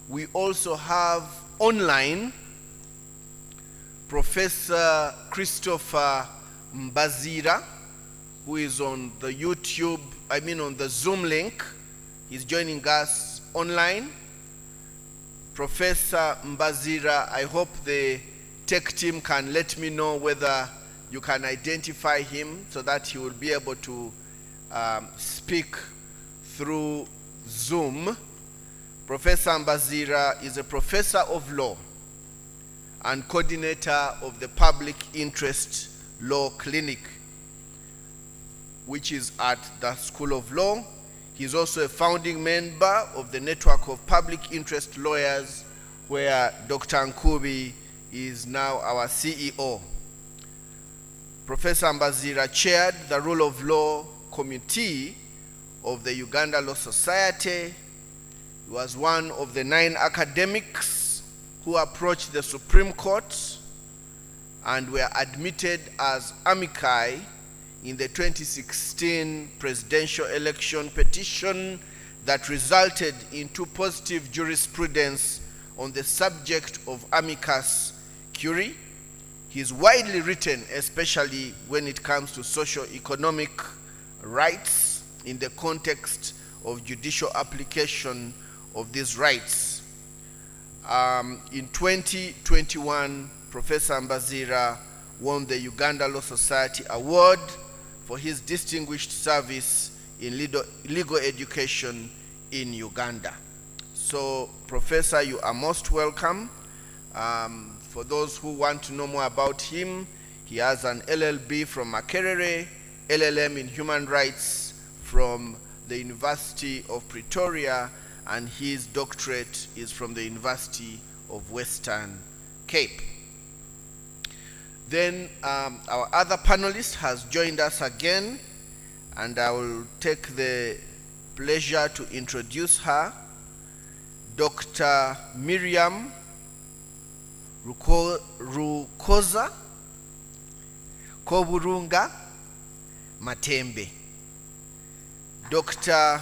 we also have online Professor Christopher Mbazira, who is on the YouTube, on the Zoom link. He's joining us online. Professor Mbazira, I hope the tech team can let me know whether you can identify him so that he will be able to speak through Zoom. Professor Mbazira is a professor of law and coordinator of the Public Interest Law Clinic, which is at the School of Law. He's also a founding member of the Network of Public Interest Lawyers, where Dr. Nkubi is now our CEO. Professor Mbazira chaired the Rule of Law Committee of the Uganda Law Society. He was one of the 9 academics who approached the Supreme Court and were admitted as amici in the 2016 presidential election petition that resulted in 2 positive jurisprudence on the subject of amicus curiae. He is widely written, especially when it comes to socio-economic rights in the context of judicial application of these rights. In 2021, Professor Mbazira won the Uganda Law Society Award for his distinguished service in legal education in Uganda. So, Professor, you are most welcome. For those who want to know more about him, he has an LLB from Makerere, LLM in Human Rights from the University of Pretoria, and his doctorate is from the University of Western Cape. Then our other panelist has joined us again, and I will take the pleasure to introduce her, Dr. Miriam Rukoza Koburunga Matembe. Dr.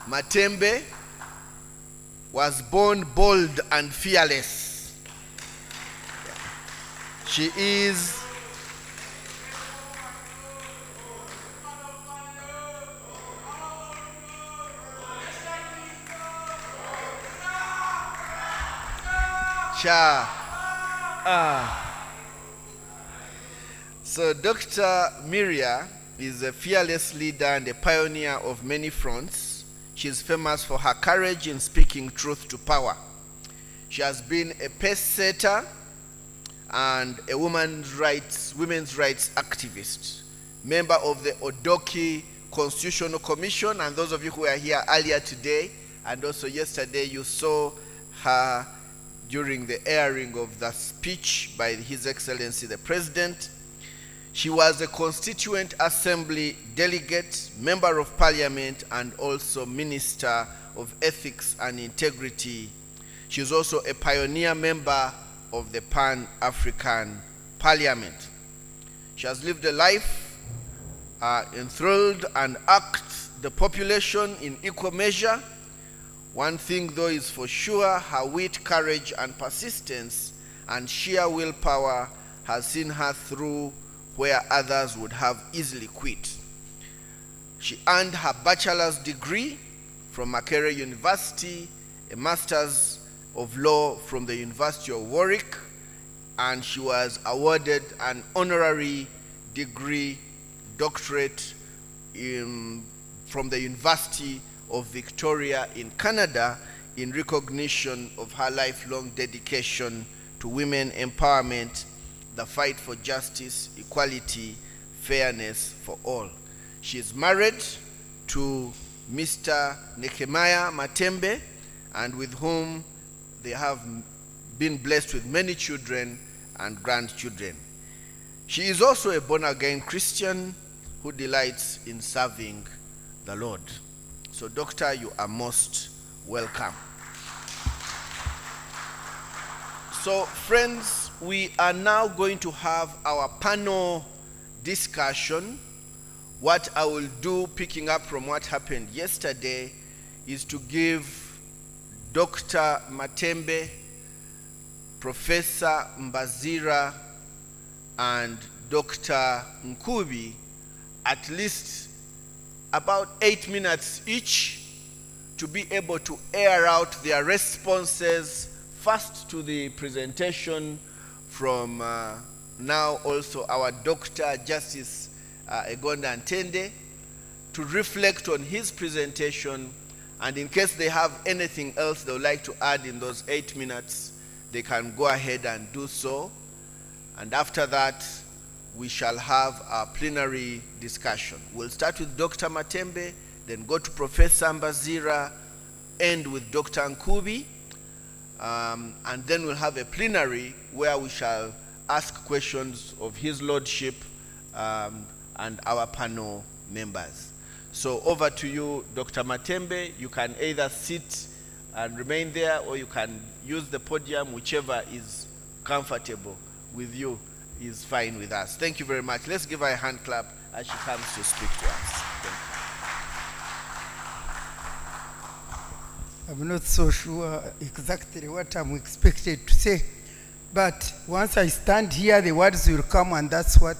Matembe was born bold and fearless. She is So Dr. Miria is a fearless leader and a pioneer of many fronts. She is famous for her courage in speaking truth to power. She has been a pace setter and a women's rights activist, member of the Odoki Constitutional Commission, and those of you who are here earlier today, And also yesterday you saw her during the airing of the speech by His Excellency the President. She was a Constituent Assembly delegate, Member of Parliament, and also Minister of Ethics and Integrity. She is also a pioneer member of the Pan-African Parliament. She has lived a life enthralled and act the population in equal measure. One thing though is for sure, her wit, courage, and persistence and sheer willpower has seen her through where others would have easily quit. She earned her bachelor's degree from Makerere University, a master's of law from the University of Warwick, and she was awarded an honorary degree, doctorate from the University of Victoria in Canada in recognition of her lifelong dedication to women empowerment, the fight for justice, equality, fairness for all. She is married to Mr. Nehemiah Matembe, and with whom they have been blessed with many children and grandchildren. She is also a born-again Christian who delights in serving the Lord. So, Doctor, you are most welcome. So, friends, we are now going to have our panel discussion. What I will do, picking up from what happened yesterday, is to give Dr. Matembe, Professor Mbazira, and Dr. Nkubi at least about 8 minutes each to be able to air out their responses first to the presentation from now also our Dr. Justice Egonda Ntende, to reflect on his presentation, and in case they have anything else they would like to add in those 8 minutes, they can go ahead and do so. And after that, we shall have a plenary discussion. We'll start with Dr. Matembe, then go to Professor Mbazira, end with Dr. Nkubi, and then we'll have a plenary where we shall ask questions of His Lordship and our panel members. So over to you, Dr. Matembe. You can either sit and remain there, or you can use the podium, whichever is comfortable with you is fine with us. Thank you very much. Let's give her a hand clap as she comes to speak to us. Thank you. I'm not so sure exactly what I'm expected to say, but once I stand here, the words will come, and that's what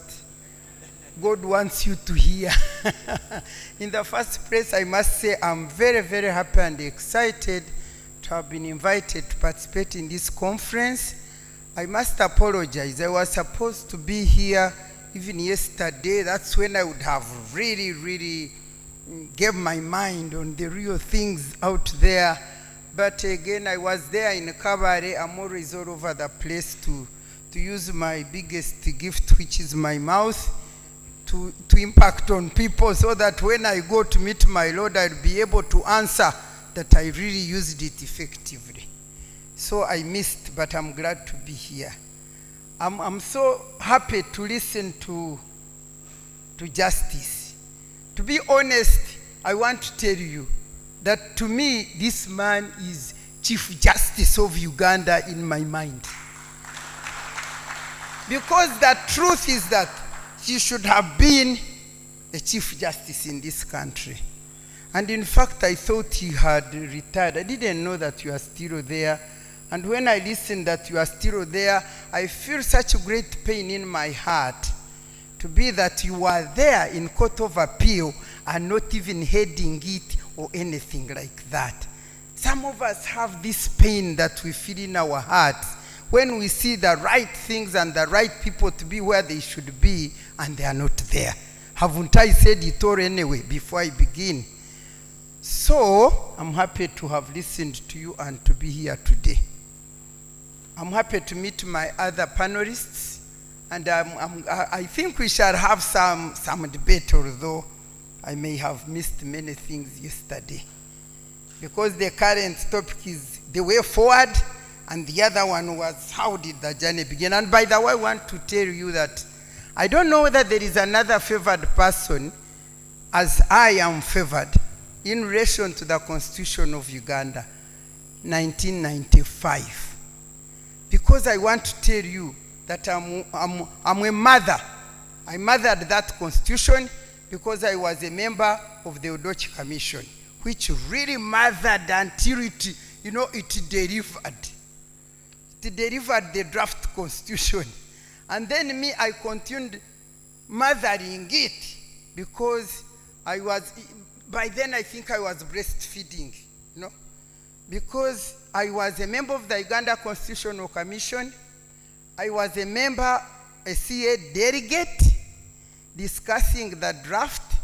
God wants you to hear. In the first place, I must say I'm very, very happy and excited to have been invited to participate in this conference. I must apologize. I was supposed to be here even yesterday. That's when I would have really, really gave my mind on the real things out there. But again, I was there in Kabare. I'm always all over the place to use my biggest gift, which is my mouth, to impact on people, so that when I go to meet my Lord, I'll be able to answer that I really used it effectively. So I missed, but I'm glad to be here. I'm so happy to listen to Justice. To be honest, I want to tell you that to me, this man is Chief Justice of Uganda in my mind. Because the truth is that he should have been a Chief Justice in this country. And in fact, I thought he had retired. I didn't know that you are still there. And when I listen that you are still there, I feel such a great pain in my heart to be that you are there in Court of Appeal and not even heading it or anything like that. Some of us have this pain that we feel in our hearts when we see the right things and the right people to be where they should be, and they are not there. Haven't I said it all anyway before I begin? So, I'm happy to have listened to you and to be here today. I'm happy to meet my other panelists, and I think we shall have some debate, although I may have missed many things yesterday. because the current topic is the way forward, and the other one was how did the journey begin. And by the way, I want to tell you that I don't know whether there is another favored person as I am favored in relation to the Constitution of Uganda, 1995. Because I want to tell you that I'm a mother. I mothered that Constitution because I was a member of the Odochi Commission, which really mothered until it delivered. It delivered the draft Constitution. And then me, I continued mothering it because by then I think I was breastfeeding, because I was a member of the Uganda Constitutional Commission. I was a member, a CA delegate, discussing the draft.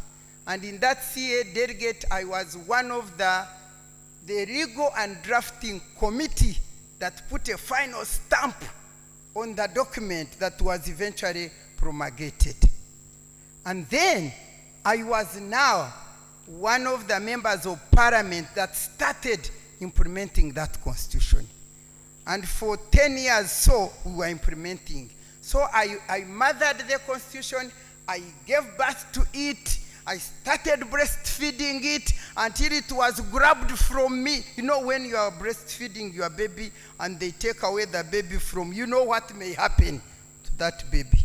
And in that CA delegate, I was one of the legal and drafting committee that put a final stamp on the document that was eventually promulgated. And then I was now one of the members of parliament that started implementing that constitution. And for 10 years so, we were implementing. So I mothered the constitution, I gave birth to it, I started breastfeeding it until it was grabbed from me. When you are breastfeeding your baby and they take away the baby from you, know what may happen to that baby.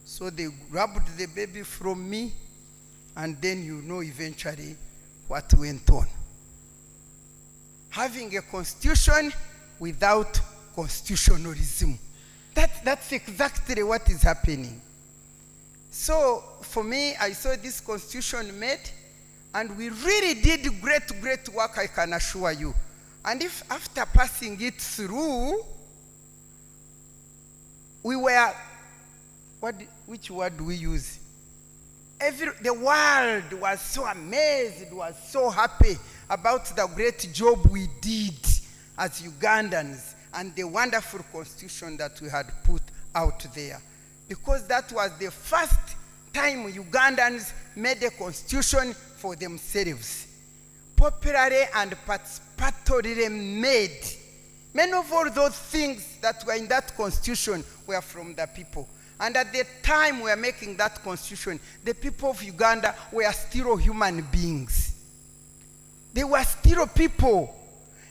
So they grabbed the baby from me, and then eventually what went on. Having a constitution without constitutionalism. That's exactly what is happening. So for me, I saw this constitution made, and we really did great work, I can assure you. And if after passing it through, we were, which word do we use? The world was so amazed, was so happy about the great job we did as Ugandans and the wonderful constitution that we had put out there. Because that was the first time Ugandans made a constitution for themselves. Popularly and participatorily made. Many of all those things that were in that constitution were from the people. And at the time we were making that constitution, the people of Uganda were still human beings. They were still people.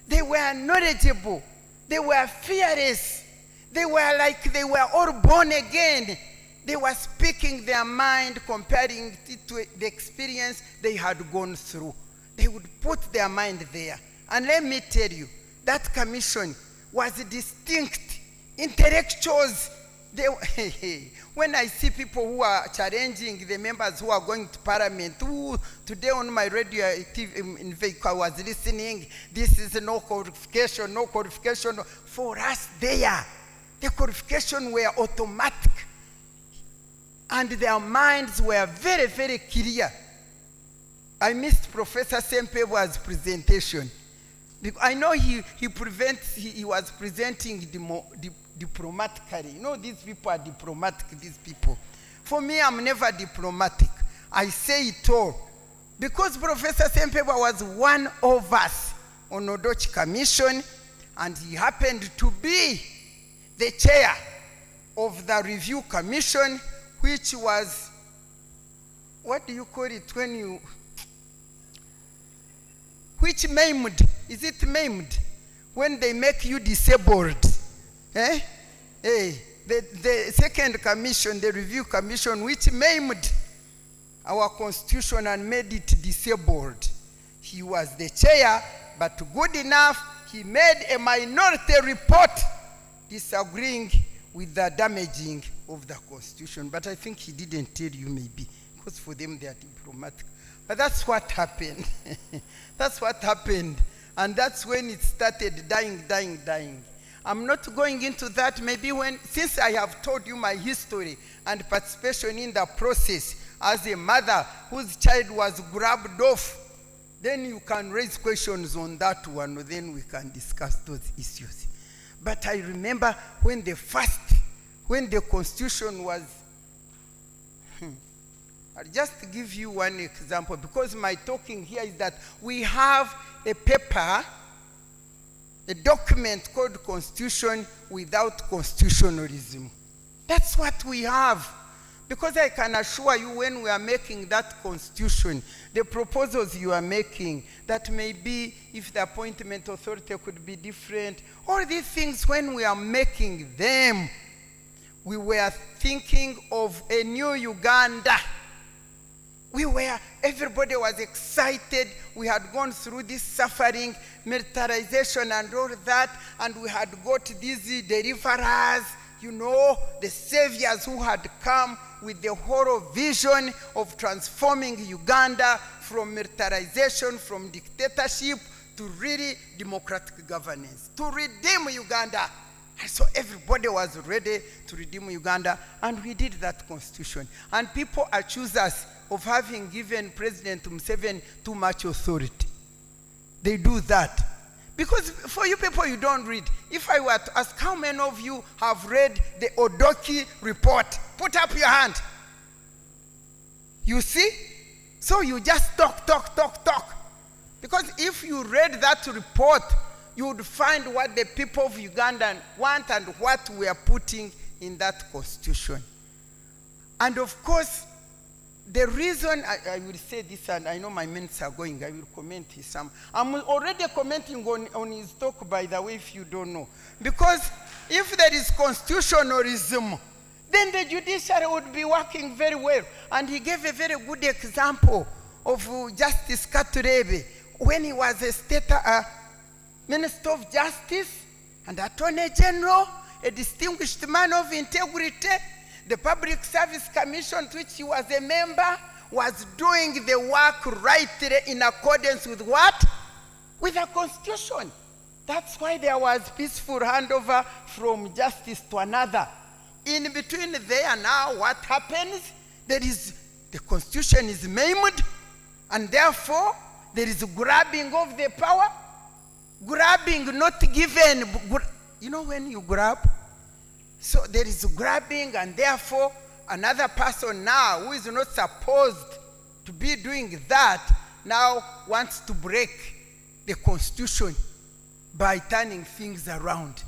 They were knowledgeable. They were fearless. They were all born again. They were speaking their mind, comparing it to the experience they had gone through. They would put their mind there. And let me tell you, that commission was distinct. Intellectuals, when I see people who are challenging the members who are going to parliament, today on my radio in vehicle I was listening, this is no qualification. For us there, the qualification were automatic. And their minds were very clear. I missed Professor Sempewa's presentation. I know he was presenting diplomatically. These people are diplomatic, these people. For me, I'm never diplomatic. I say it all. Because Professor Sempewa was one of us on Odochi Commission, and he happened to be the chair of the review commission, which was, what do you call it when you, which maimed, is it maimed? When they make you disabled. The second commission, the review commission, which maimed our constitution and made it disabled. He was the chair, but good enough, he made a minority report disagreeing with the damaging of the constitution. But I think he didn't tell you, maybe, because for them they are diplomatic. But that's what happened. That's what happened. And that's when it started dying. I'm not going into that. Maybe since I have told you my history and participation in the process as a mother whose child was grabbed off, then you can raise questions on that one, then we can discuss those issues. But I remember when the constitution was, I'll just give you one example, because my talking here is that we have a paper, a document called Constitution without constitutionalism. That's what we have. Because I can assure you, when we are making that constitution, the proposals you are making, that maybe if the appointment authority could be different, all these things, when we are making them, we were thinking of a new Uganda. Everybody was excited. We had gone through this suffering, militarization and all that, and we had got these deliverers, the saviors who had come with the whole vision of transforming Uganda from militarization, from dictatorship to really democratic governance, to redeem Uganda. And so everybody was ready to redeem Uganda, and we did that constitution. And people accuse us of having given President Museveni too much authority. They do that. Because for you people, you don't read. If I were to ask how many of you have read the Odoki report, put up your hand. You see? So you just talk. Because if you read that report, you would find what the people of Uganda want and what we are putting in that constitution. And of course, the reason I will say this, and I know my minutes are going, I will comment some. I'm already commenting on his talk, by the way, if you don't know. Because if there is constitutionalism, then the judiciary would be working very well. And he gave a very good example of Justice Katurebe when he was a state Minister of Justice and Attorney General, a distinguished man of integrity. The Public Service Commission, to which he was a member, was doing the work rightly in accordance with what? With the Constitution. That's why there was peaceful handover from justice to another. In between there now, what happens? The Constitution is maimed, and therefore there is grabbing of the power. Grabbing, not given. When you grab? So there is grabbing, and therefore another person now who is not supposed to be doing that now wants to break the Constitution by turning things around.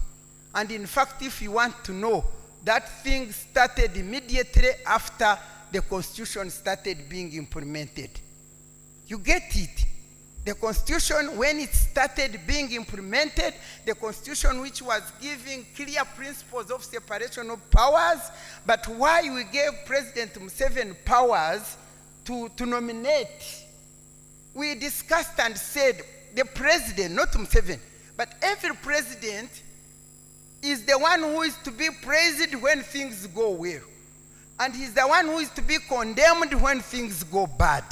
And in fact, if you want to know, that thing started immediately after the Constitution started being implemented. You get it? The Constitution, when it started being implemented, the Constitution which was giving clear principles of separation of powers, but why we gave President Museveni powers to nominate, we discussed and said the president, not Museveni, but every president is the one who is to be praised when things go well. And he's the one who is to be condemned when things go bad.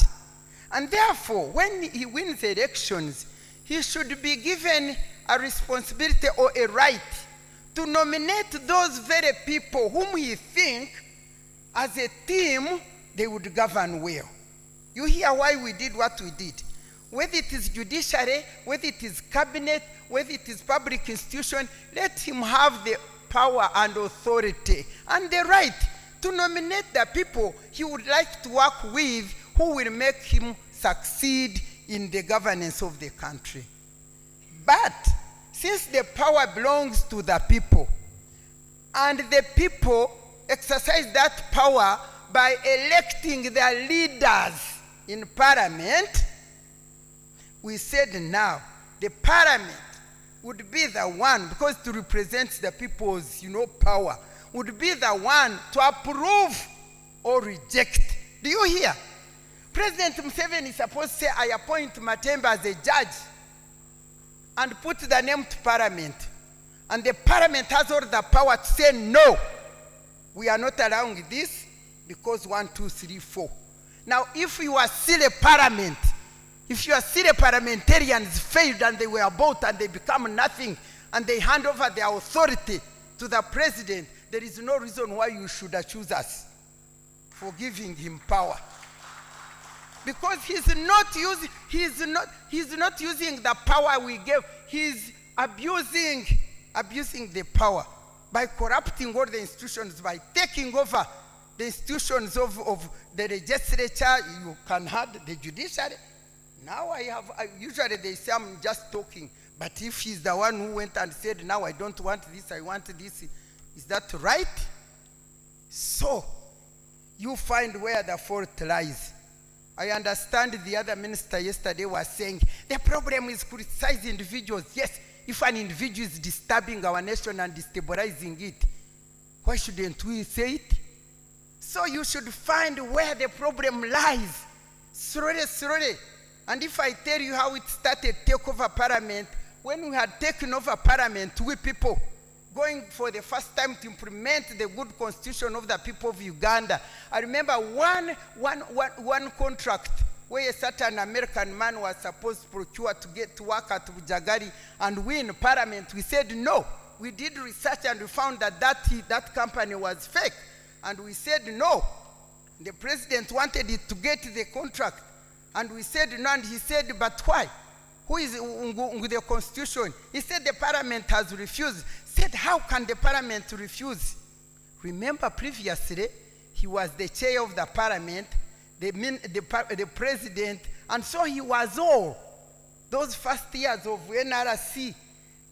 And therefore, when he wins elections, he should be given a responsibility or a right to nominate those very people whom he thinks, as a team, they would govern well. You hear why we did what we did. Whether it is judiciary, whether it is cabinet, whether it is public institution, let him have the power and authority and the right to nominate the people he would like to work with, who will make him succeed in the governance of the country. But since the power belongs to the people, and the people exercise that power by electing their leaders in parliament, we said now the parliament would be the one, because it represents the people's power, would be the one to approve or reject. Do you hear? President Museveni is supposed to say, I appoint Matemba as a judge, and put the name to parliament. And the parliament has all the power to say, no, we are not allowing this because 1, 2, 3, 4. Now, if you are still a parliament, if you are still a parliamentarians failed and they were bought and they become nothing and they hand over their authority to the president, there is no reason why you should accuse us for giving him power. Because he's not using the power we gave. He's abusing the power by corrupting all the institutions, by taking over the institutions of the legislature, you can have the judiciary. Now usually they say I'm just talking, but if he's the one who went and said, now I don't want this, I want this, is that right? So, you find where the fault lies. I understand the other minister yesterday was saying, the problem is criticizing individuals. Yes, if an individual is disturbing our nation and destabilizing it, why shouldn't we say it? So you should find where the problem lies. Slowly. And if I tell you how it started, take over parliament, when we had taken over parliament, we people going for the first time to implement the good constitution of the people of Uganda. I remember one contract where a certain American man was supposed to procure to get to work at Bujagari, and we in parliament, we said no. We did research and we found that company was fake. And we said no. The president wanted it to get the contract. And we said no, and he said, but why? Who is with the constitution? He said the parliament has refused. Said, how can the parliament refuse? Remember previously, he was the chair of the parliament, the president, and so he was all those first years of NRC.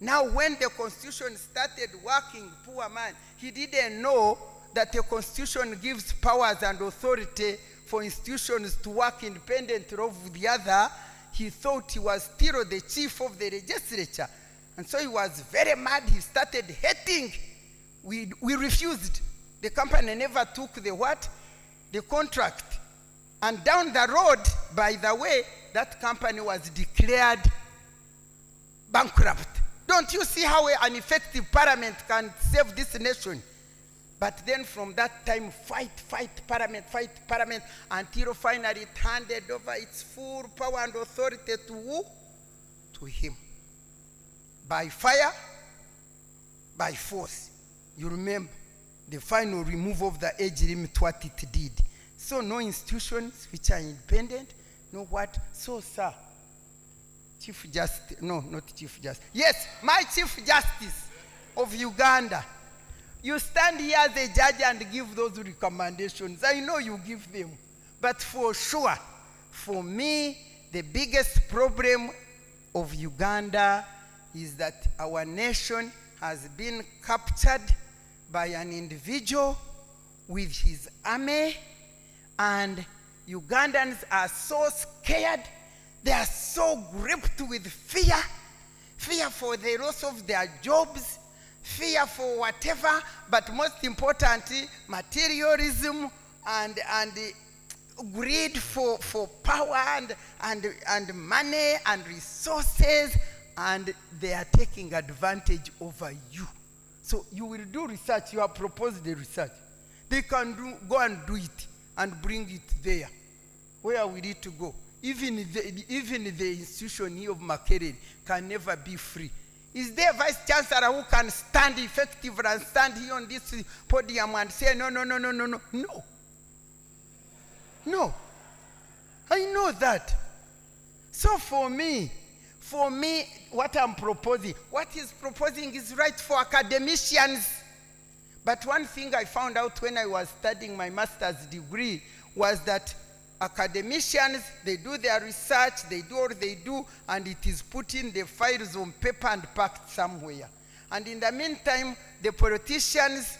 Now when the constitution started working, poor man, he didn't know that the constitution gives powers and authority for institutions to work independently of the other. He thought he was still the chief of the legislature. And so he was very mad. He started hating. We refused. The company never took the contract. And down the road, by the way, that company was declared bankrupt. Don't you see how an effective parliament can save this nation? But then from that time, fight parliament, until finally it handed over its full power and authority to who? To him. By fire, by force. You remember the final removal of the age limit, what it did. So no institutions which are independent, no what? So sir, Chief Justice, no, not Chief Justice. Yes, my Chief Justice of Uganda. You stand here as a judge and give those recommendations. I know you give them. But for sure, for me, the biggest problem of Uganda is that our nation has been captured by an individual with his army, and Ugandans are so scared. They are so gripped with fear for the loss of their jobs, fear for whatever, but most importantly, materialism and greed for power and money and resources, and they are taking advantage over you. So you will do research. You have proposed the research. They can go and do it and bring it there. Where will it go? Even the institution here of Makerere can never be free. Is there a vice chancellor who can stand effectively and stand here on this podium and say, no? No. I know that. So for me, what I'm proposing, what he's proposing is right for academicians. But one thing I found out when I was studying my master's degree was that academicians, they do their research, they do what they do, and it is put in the files on paper and packed somewhere. And in the meantime, the politicians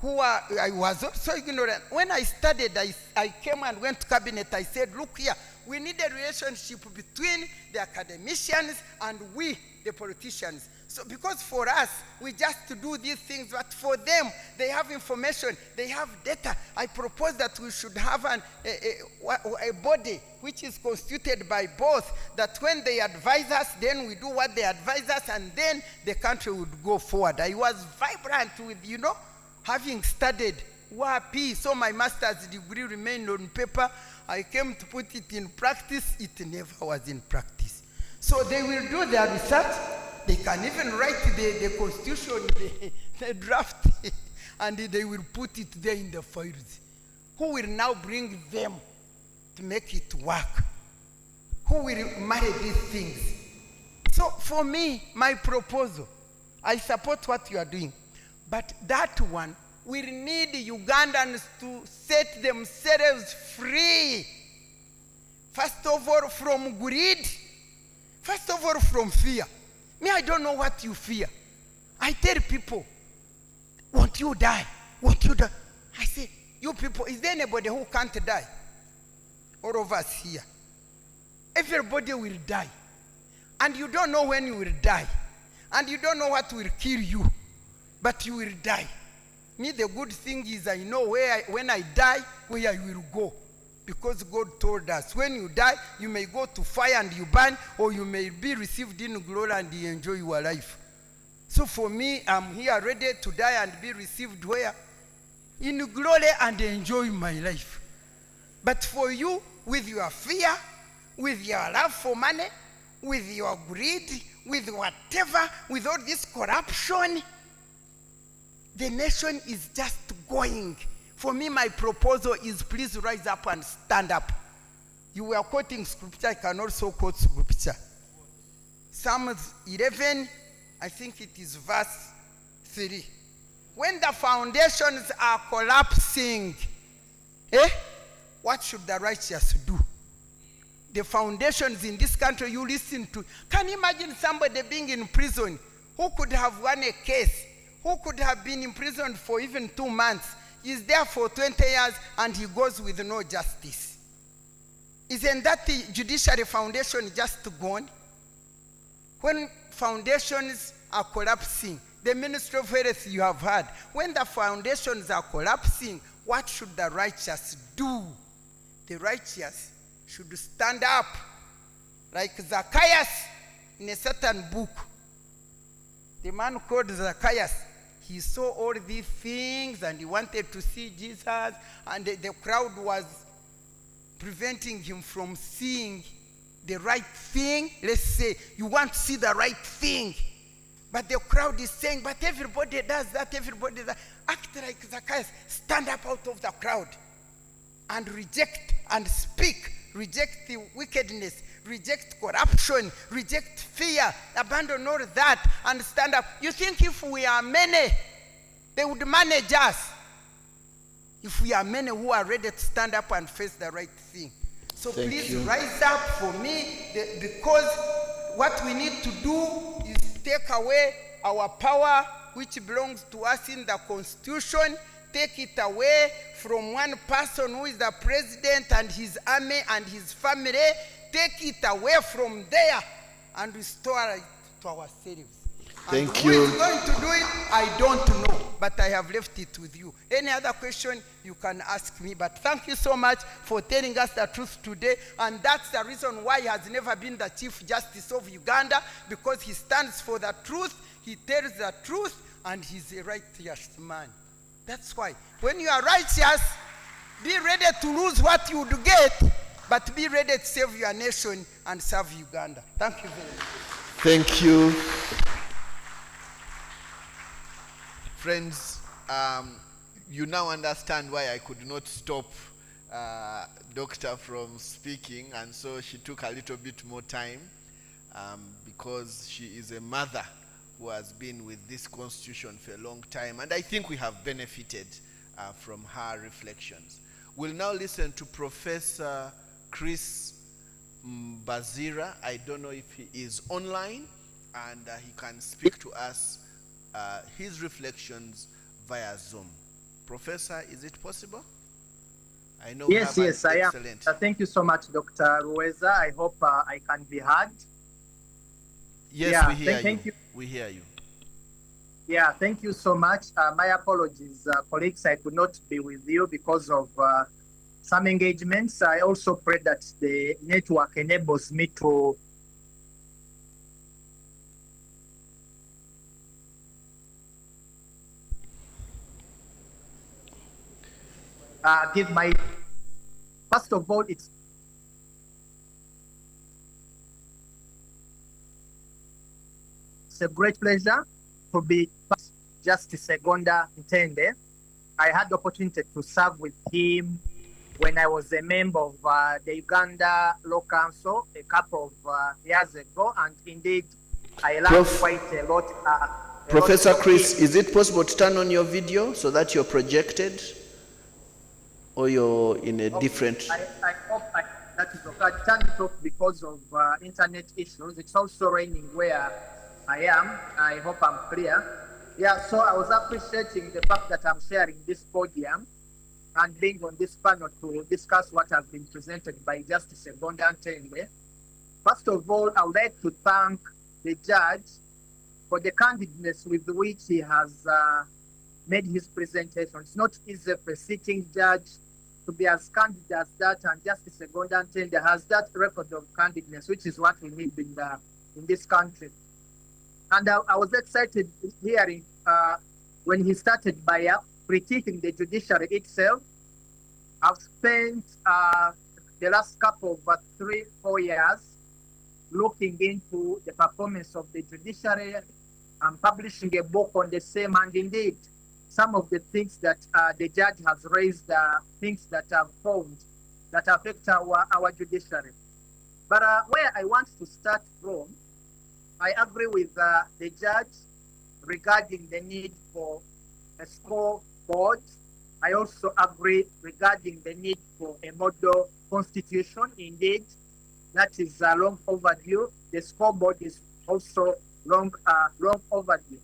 I was also ignorant. When I studied, I came and went to cabinet. I said, look here, we need a relationship between the academicians and we, the politicians. So because for us, we just do these things, but for them, they have information, they have data. I propose that we should have a body which is constituted by both, that when they advise us, then we do what they advise us, and then the country would go forward. I was vibrant with, having studied WAP, so my master's degree remained on paper. I came to put it in practice. It never was in practice. So they will do their research. They can even write the constitution, the draft, and they will put it there in the files. Who will now bring them to make it work? Who will marry these things? So for me, my proposal, I support what you are doing. But that one, will need Ugandans to set themselves free. First of all, from greed. First of all, from fear. Me, I don't know what you fear. I tell people, won't you die? Won't you die? I say, you people, is there anybody who can't die? All of us here. Everybody will die. And you don't know when you will die. And you don't know what will kill you. But you will die. Me, the good thing is I know when I die, where I will go. Because God told us, when you die, you may go to fire and you burn, or you may be received in glory and you enjoy your life. So for me, I'm here ready to die and be received where? In glory and enjoy my life. But for you, with your fear, with your love for money, with your greed, with whatever, with all this corruption, the nation is just going. For me, my proposal is please rise up and stand up. You were quoting scripture, I can also quote scripture. Psalms 11, I think it is verse 3. When the foundations are collapsing, what should the righteous do? The foundations in this country you listen to. Can you imagine somebody being in prison who could have won a case, who could have been in prison for even 2 months? He's there for 20 years and he goes with no justice. Isn't that the judiciary foundation just gone? When foundations are collapsing, the Ministry of Health you have heard, when the foundations are collapsing, what should the righteous do? The righteous should stand up like Zacchaeus in a certain book. The man called Zacchaeus, he saw all these things and he wanted to see Jesus, and the crowd was preventing him from seeing the right thing. Let's say you want to see the right thing, but the crowd is saying, but everybody does that, everybody does that. Act like Zacchaeus, stand up out of the crowd and reject and speak. Reject the wickedness, reject corruption, reject fear, abandon all that and stand up. You think if we are many, they would manage us? If we are many who are ready to stand up and face the right thing. So please rise up for me, because what we need to do is take away our power which belongs to us in the Constitution. Take it away from one person who is the president and his army and his family. Take it away from there and restore it to ourselves. Thank you. Who is going to do it? I don't know, but I have left it with you. Any other question, you can ask me. But thank you so much for telling us the truth today. And that's the reason why he has never been the Chief Justice of Uganda, because he stands for the truth, he tells the truth, and he's a righteous man. That's why when you are righteous, be ready to lose what you would get, but be ready to save your nation and serve Uganda. Thank you very much. Thank you. Friends, you now understand why I could not stop Doctor from speaking, and so she took a little bit more time because she is a mother who has been with this constitution for a long time, and I think we have benefited from her reflections. We'll now listen to Professor Chris Mbazira. I don't know if he is online, and he can speak to us his reflections via Zoom. Professor, is it possible? I know. Yes, I am. Thank you so much, Dr. Rueza. I hope I can be heard. Yes, yeah, we hear you. Thank you. We hear you. Yeah, thank you so much. My apologies, colleagues. I could not be with you because of some engagements. I also pray that the network enables me to give my, first of all, it's a great pleasure to be Justice Segonda Ntende. I had the opportunity to serve with him when I was a member of the Uganda Law Council a couple of years ago, and indeed I learned quite a lot Professor Chris, is it possible to turn on your video so that you're projected, or you're in a different? I hope that is okay. I turned it off because of internet issues. It's also raining where I am. I hope I'm clear. Yeah, so I was appreciating the fact that I'm sharing this podium and being on this panel to discuss what has been presented by Justice Segonda Ntende. First of all, I would like to thank the judge for the candidness with which he has made his presentation. It's not easy for a sitting judge to be as candid as that, and Justice Segonda Ntende has that record of candidness, which is what we need in this country. And I was excited hearing when he started by critiquing the judiciary itself. I've spent the last couple of 3-4 years looking into the performance of the judiciary and publishing a book on the same. And indeed, some of the things that the judge has raised are things that I've found that affect our judiciary. But where I want to start from, I agree with the judge regarding the need for a scoreboard. I also agree regarding the need for a model constitution. Indeed, that is long overdue. The scoreboard is also long overdue.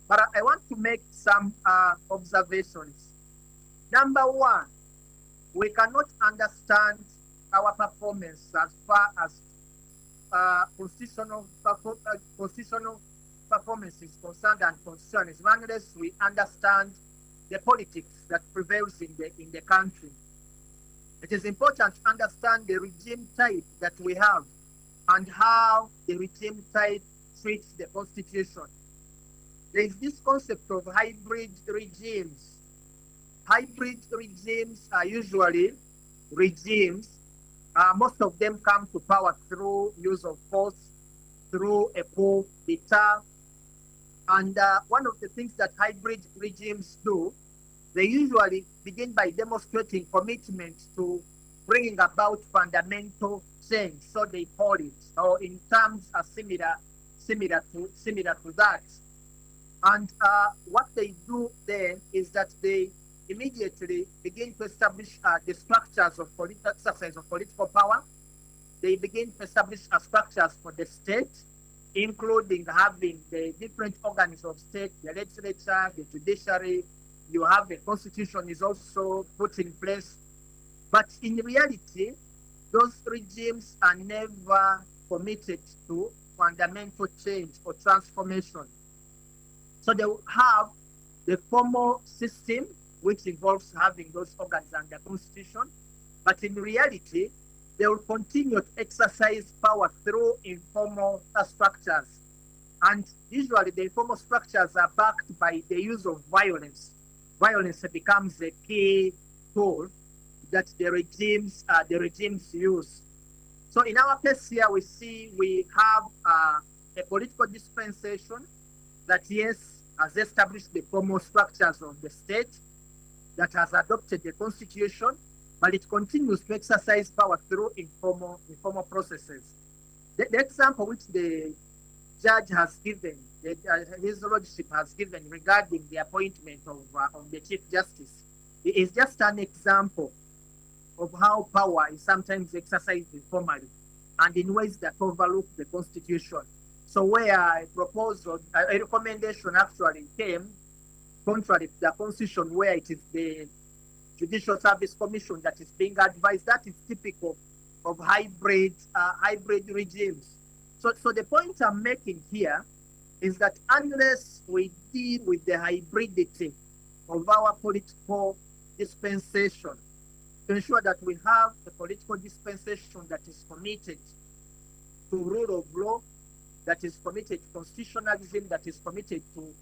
But I want to make some observations. Number one, we cannot understand our performance as far as constitutional performance is concerned and concerns unless we understand the politics that prevails in the country. It is important to understand the regime type that we have and how the regime type treats the constitution. There is this concept of hybrid regimes. Hybrid regimes are usually regimes. Most of them come to power through use of force, through a coup d'etat. And one of the things that hybrid regimes do, they usually begin by demonstrating commitment to bringing about fundamental change, so they call it, or in terms are similar to that. And what they do then is that they immediately begin to establish the structures of exercise of political power. They begin to establish structures for the state, including having the different organs of state, the legislature, the judiciary. You have a constitution is also put in place. But in reality, those regimes are never committed to fundamental change or transformation. So they will have the formal system, which involves having those organs and the constitution. But in reality, they will continue to exercise power through informal structures. And usually the informal structures are backed by the use of violence. Violence becomes a key tool that the regimes use. So in our case here, we have a political dispensation that, yes, has established the formal structures of the state, that has adopted the constitution, but it continues to exercise power through informal processes. The example which the judge has given, his lordship has given regarding the appointment of the Chief Justice, is just an example of how power is sometimes exercised informally and in ways that overlook the constitution. So where a proposal, a recommendation actually came contrary to the constitution, where it is the Judicial Service Commission that is being advised, that is typical of hybrid regimes. So the point I'm making here is that unless we deal with the hybridity of our political dispensation, to ensure that we have a political dispensation that is committed to rule of law, that is committed to constitutionalism, that is committed to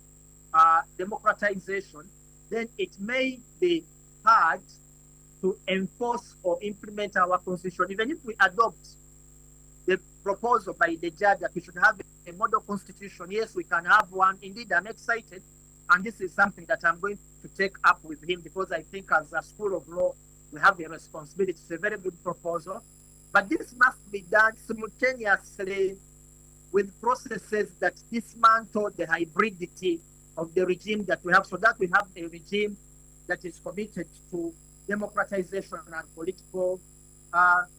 democratization, then it may be hard to enforce or implement our constitution. Even if we adopt the proposal by the judge that we should have a model constitution, yes, we can have one. Indeed, I'm excited, and this is something that I'm going to take up with him, because I think as a school of law, we have a responsibility. It's a very good proposal, but this must be done simultaneously with processes that dismantle the hybridity of the regime that we have, so that we have a regime that is committed to democratization and political,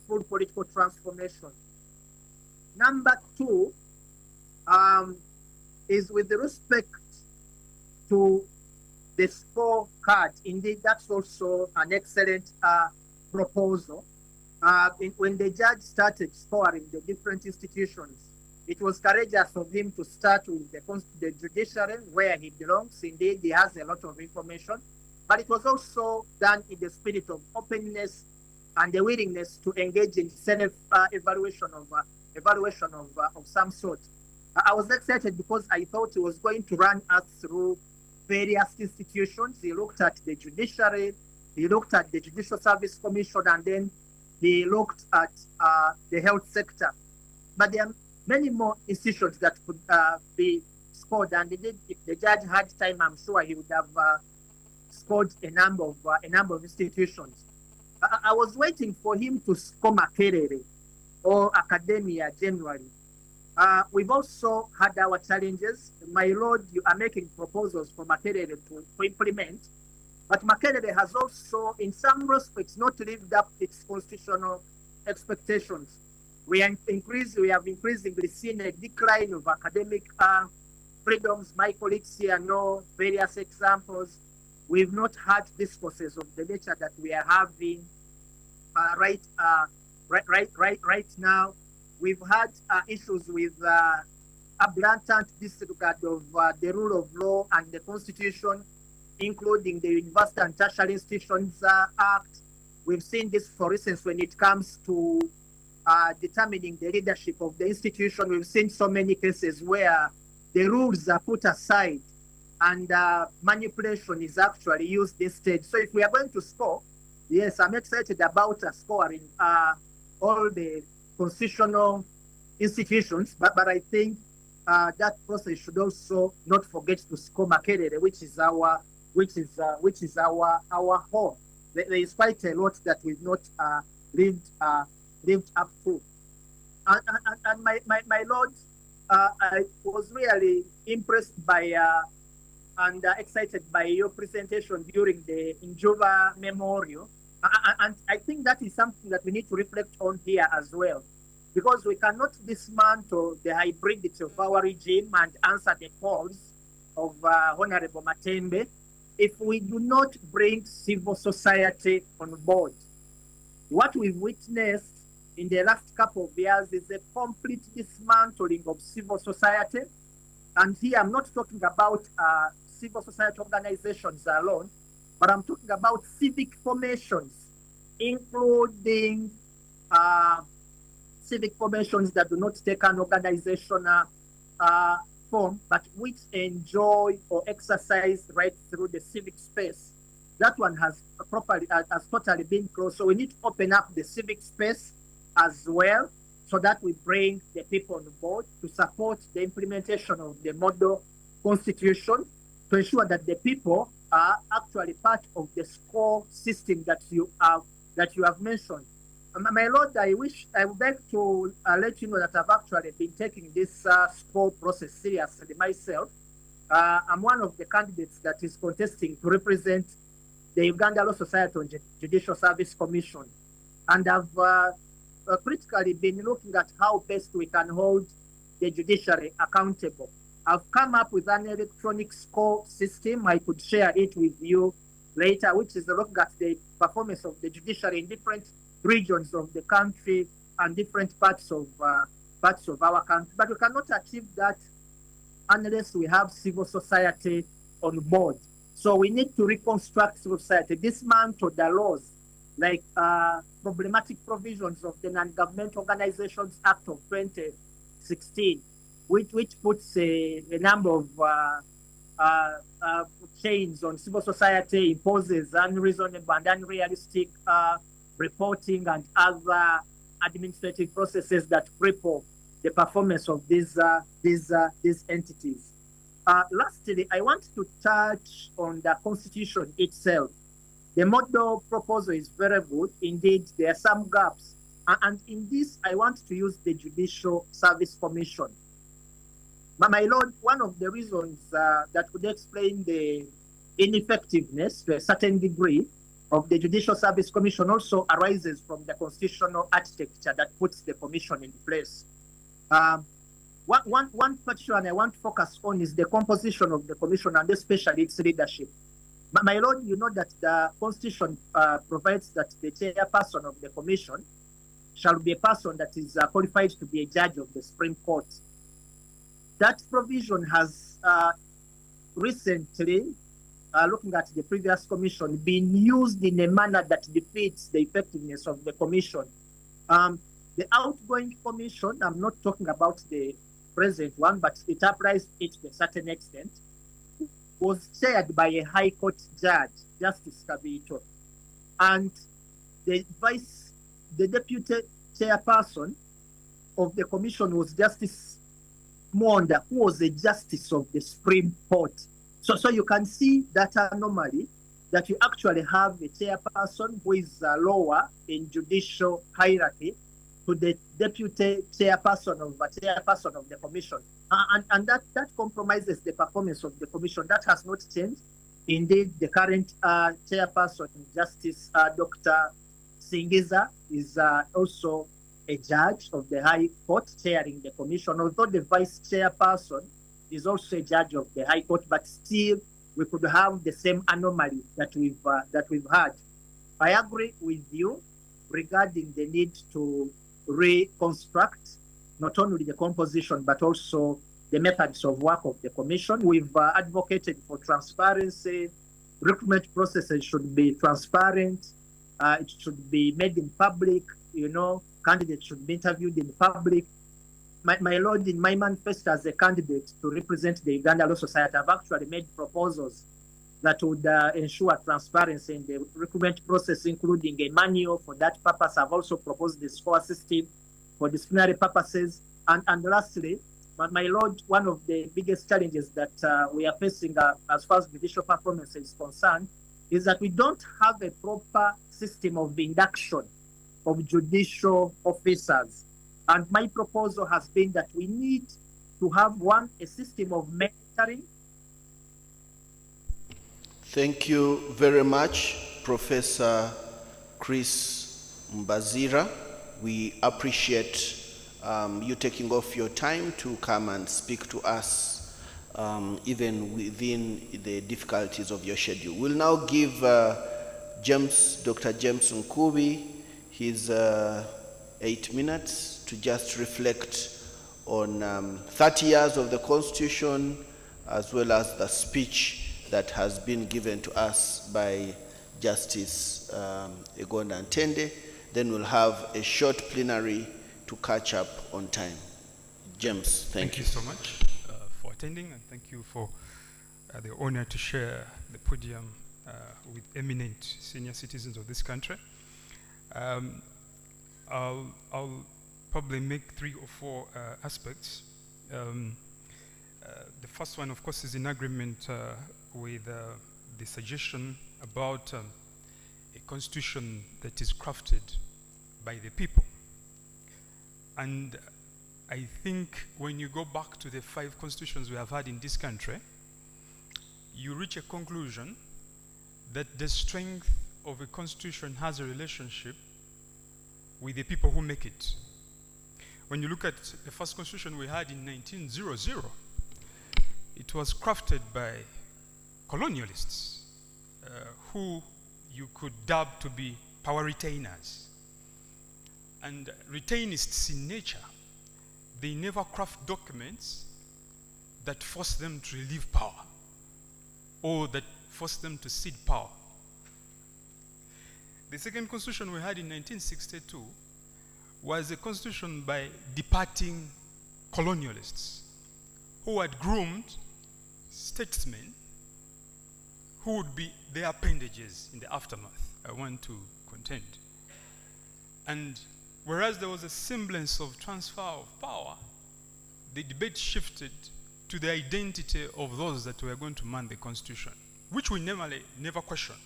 full political transformation. Number two is with respect to the scorecard. Indeed, that's also an excellent proposal. When the judge started scoring the different institutions, it was courageous of him to start with the judiciary, where he belongs. Indeed, he has a lot of information, but it was also done in the spirit of openness and the willingness to engage in self-evaluation of some sort. I was excited because I thought he was going to run us through various institutions. He looked at the judiciary, he looked at the Judicial Service Commission, and then he looked at the health sector. But there are many more institutions that could be scored, and indeed, if the judge had time, I'm sure he would have scored a number of institutions. I was waiting for him to score Makerere or academia generally. We've also had our challenges. My Lord, you are making proposals for Makerere to implement, but Makerere has also, in some respects, not lived up its constitutional expectations. We have increasingly seen a decline of academic freedoms. My colleagues here know various examples. We've not had discourses of the nature that we are having right now. We've had issues with a blatant disregard of the rule of law and the Constitution, including the University and Tertiary Institutions Act. We've seen this, for instance, when it comes to determining the leadership of the institution. We've seen so many cases where the rules are put aside and manipulation is actually used instead. So if we are going to score, yes, I'm excited about scoring all the constitutional institutions, but I think that process should also not forget to score Makerere, which is our home. There is quite a lot that we've not lived up to. And my Lord, I was really impressed by and excited by your presentation during the Njuba Memorial. And I think that is something that we need to reflect on here as well, because we cannot dismantle the hybridity of our regime and answer the calls of Honorable Matembe if we do not bring civil society on board. What we've witnessed in the last couple of years is a complete dismantling of civil society. And here I'm not talking about civil society organizations alone, but I'm talking about civic formations, including civic formations that do not take an organizational form, but which enjoy or exercise right through the civic space. That one has totally been closed. So we need to open up the civic space as well, so that we bring the people on board to support the implementation of the model constitution, to ensure that the people are actually part of the score system that you have mentioned. My Lord, I would like to let you know that I've actually been taking this score process seriously myself. I'm one of the candidates that is contesting to represent the Uganda Law Society on Judicial Service Commission. And I've critically been looking at how best we can hold the judiciary accountable. I've come up with an electronic score system. I could share it with you later, which is looking at the performance of the judiciary in different regions of the country and different parts of our country. But we cannot achieve that unless we have civil society on board. So we need to reconstruct civil society, dismantle the laws like problematic provisions of the Non-Governmental Organizations Act of 2016, which puts a number of chains on civil society, imposes unreasonable and unrealistic reporting and other administrative processes that cripple the performance of these entities. Lastly, I want to touch on the Constitution itself. The model proposal is very good. Indeed, there are some gaps. And in this, I want to use the Judicial Service Commission. My Lord, one of the reasons that would explain the ineffectiveness to a certain degree of the Judicial Service Commission also arises from the constitutional architecture that puts the commission in place. One question I want to focus on is the composition of the commission and especially its leadership. My Lord, you know that the Constitution provides that the chairperson of the commission shall be a person that is qualified to be a judge of the Supreme Court. That provision has recently, looking at the previous commission, been used in a manner that defeats the effectiveness of the commission. The outgoing commission, I'm not talking about the present one, but it applies it to a certain extent, was chaired by a High Court judge, Justice Kabito. And the deputy chairperson of the commission was Justice Monda, who was a justice of the Supreme Court. So you can see that anomaly, that you actually have a chairperson who is lower in judicial hierarchy to the deputy chairperson of the commission. And that compromises the performance of the commission. That has not changed. Indeed, the current chairperson, Justice Dr. Singiza, is also a judge of the High Court chairing the commission, although the vice chairperson is also a judge of the High Court, but still we could have the same anomaly that we've had. I agree with you regarding the need to reconstruct not only the composition but also the methods of work of the commission. We've advocated for transparency. Recruitment processes should be transparent. It should be made in public. Candidates should be interviewed in public. My Lord, in my manifesto as a candidate to represent the Uganda Law Society, I've actually made proposals that would ensure transparency in the recruitment process, including a manual for that purpose. I've also proposed the score system for disciplinary purposes. And lastly, my Lord, one of the biggest challenges that we are facing as far as judicial performance is concerned is that we don't have a proper system of induction of judicial officers. And my proposal has been that we need to have a system of mentoring. Thank you very much, Professor Chris Mbazira. We appreciate you taking off your time to come and speak to us, even within the difficulties of your schedule. We'll now give Dr. James Nkubi his 8 minutes to just reflect on 30 years of the Constitution, as well as the speech that has been given to us by Justice Egonda Ntende. Then we'll have a short plenary to catch up on time. James, thank you. Thank you so much for attending, and thank you for the honor to share the podium with eminent senior citizens of this country. I'll probably make 3 or 4 aspects. The first one, of course, is in agreement with the suggestion about a constitution that is crafted by the people. And I think when you go back to the 5 constitutions we have had in this country, you reach a conclusion that the strength of a constitution has a relationship with the people who make it. When you look at the first constitution we had in 1900, it was crafted by colonialists who you could dub to be power retainers. And retainists in nature, they never craft documents that force them to relieve power or that force them to cede power. The second constitution we had in 1962 was a constitution by departing colonialists who had groomed statesmen who would be their appendages in the aftermath, I want to contend. And whereas there was a semblance of transfer of power, the debate shifted to the identity of those that were going to man the constitution, which we never questioned.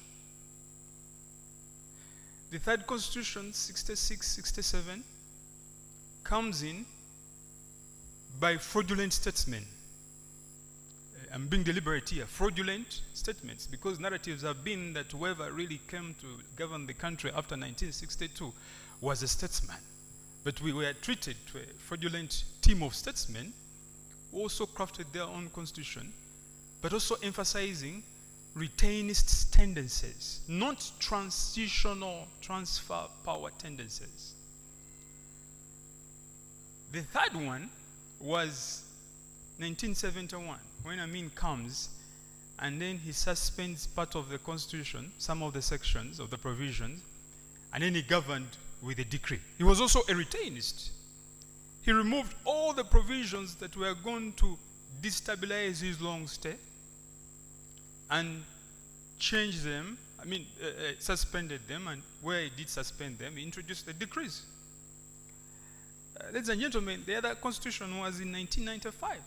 The third constitution, 66, 67, comes in by fraudulent statesmen I'm being deliberate here, fraudulent statements, because narratives have been that whoever really came to govern the country after 1962 was a statesman. But we were treated to a fraudulent team of statesmen who also crafted their own constitution, but also emphasizing retainist tendencies, not transitional transfer power tendencies. The third one was 1971, when Amin comes and then he suspends part of the constitution, some of the sections of the provisions, and then he governed with a decree. He was also a retainist. He removed all the provisions that were going to destabilize his long stay and changed them, suspended them, and where he did suspend them, he introduced the decrees. Ladies and gentlemen, the other constitution was in 1995.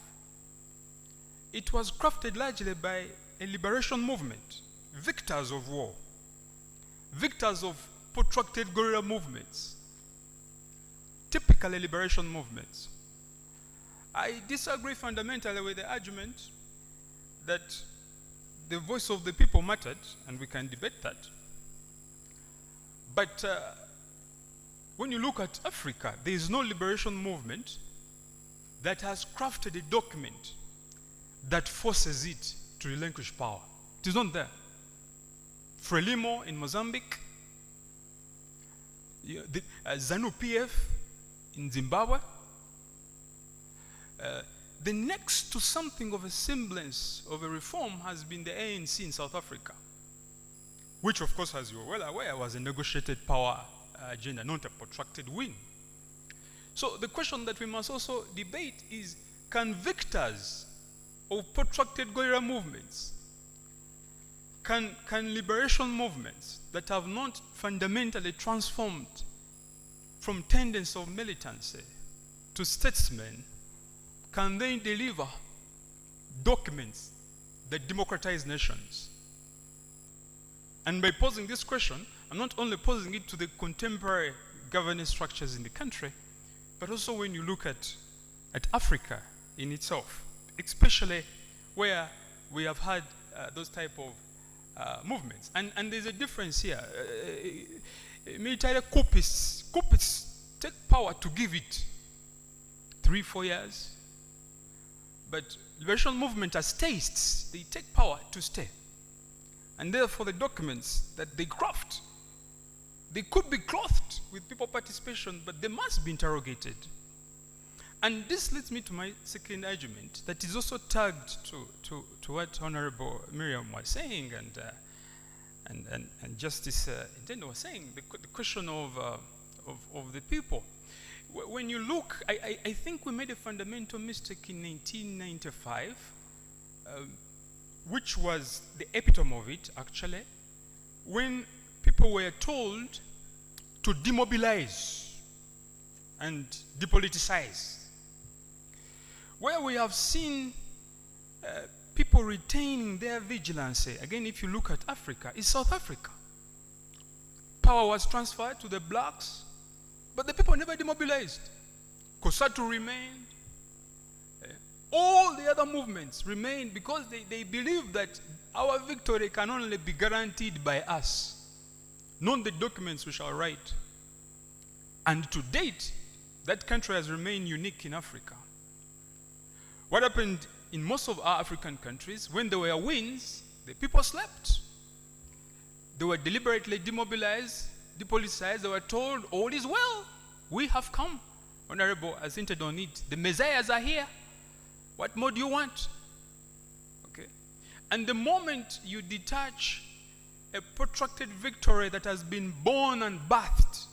It was crafted largely by a liberation movement, victors of war, victors of protracted guerrilla movements, typically liberation movements. I disagree fundamentally with the argument that the voice of the people mattered, and we can debate that. But when you look at Africa, there is no liberation movement that has crafted a document that forces it to relinquish power. It is not there. Frelimo in Mozambique, ZANU-PF in Zimbabwe. The next to something of a semblance of a reform has been the ANC in South Africa, which of course, as you are well aware, was a negotiated power agenda, not a protracted win. So the question that we must also debate is, can victors of protracted guerrilla movements, can liberation movements that have not fundamentally transformed from tendencies of militancy to statesmen, can they deliver documents that democratize nations? And by posing this question, I'm not only posing it to the contemporary governance structures in the country, but also when you look at Africa in itself, especially where we have had those type of movements. And there's a difference here. Military coupists take power to give it 3-4 years. But liberation movement as tastes, they take power to stay. And therefore the documents that they craft, they could be clothed with people participation, but they must be interrogated. And this leads me to my second argument that is also tagged to what Honorable Miriam was saying and Justice Intendo was saying, the question of the people. When you look, I think we made a fundamental mistake in 1995, which was the epitome of it, actually, when people were told to demobilize and depoliticize. Where we have seen people retaining their vigilance, again, if you look at Africa, is South Africa. Power was transferred to the blacks, but the people never demobilized. COSATU remained. All the other movements remained because they believe that our victory can only be guaranteed by us, not the documents we shall write. And to date, that country has remained unique in Africa. What happened in most of our African countries, when there were wins, the people slept. They were deliberately demobilized, depoliticized. They were told, all is well. We have come. Honorable has hinted on it. The messiahs are here. What more do you want? Okay. And the moment you detach a protracted victory that has been born and birthed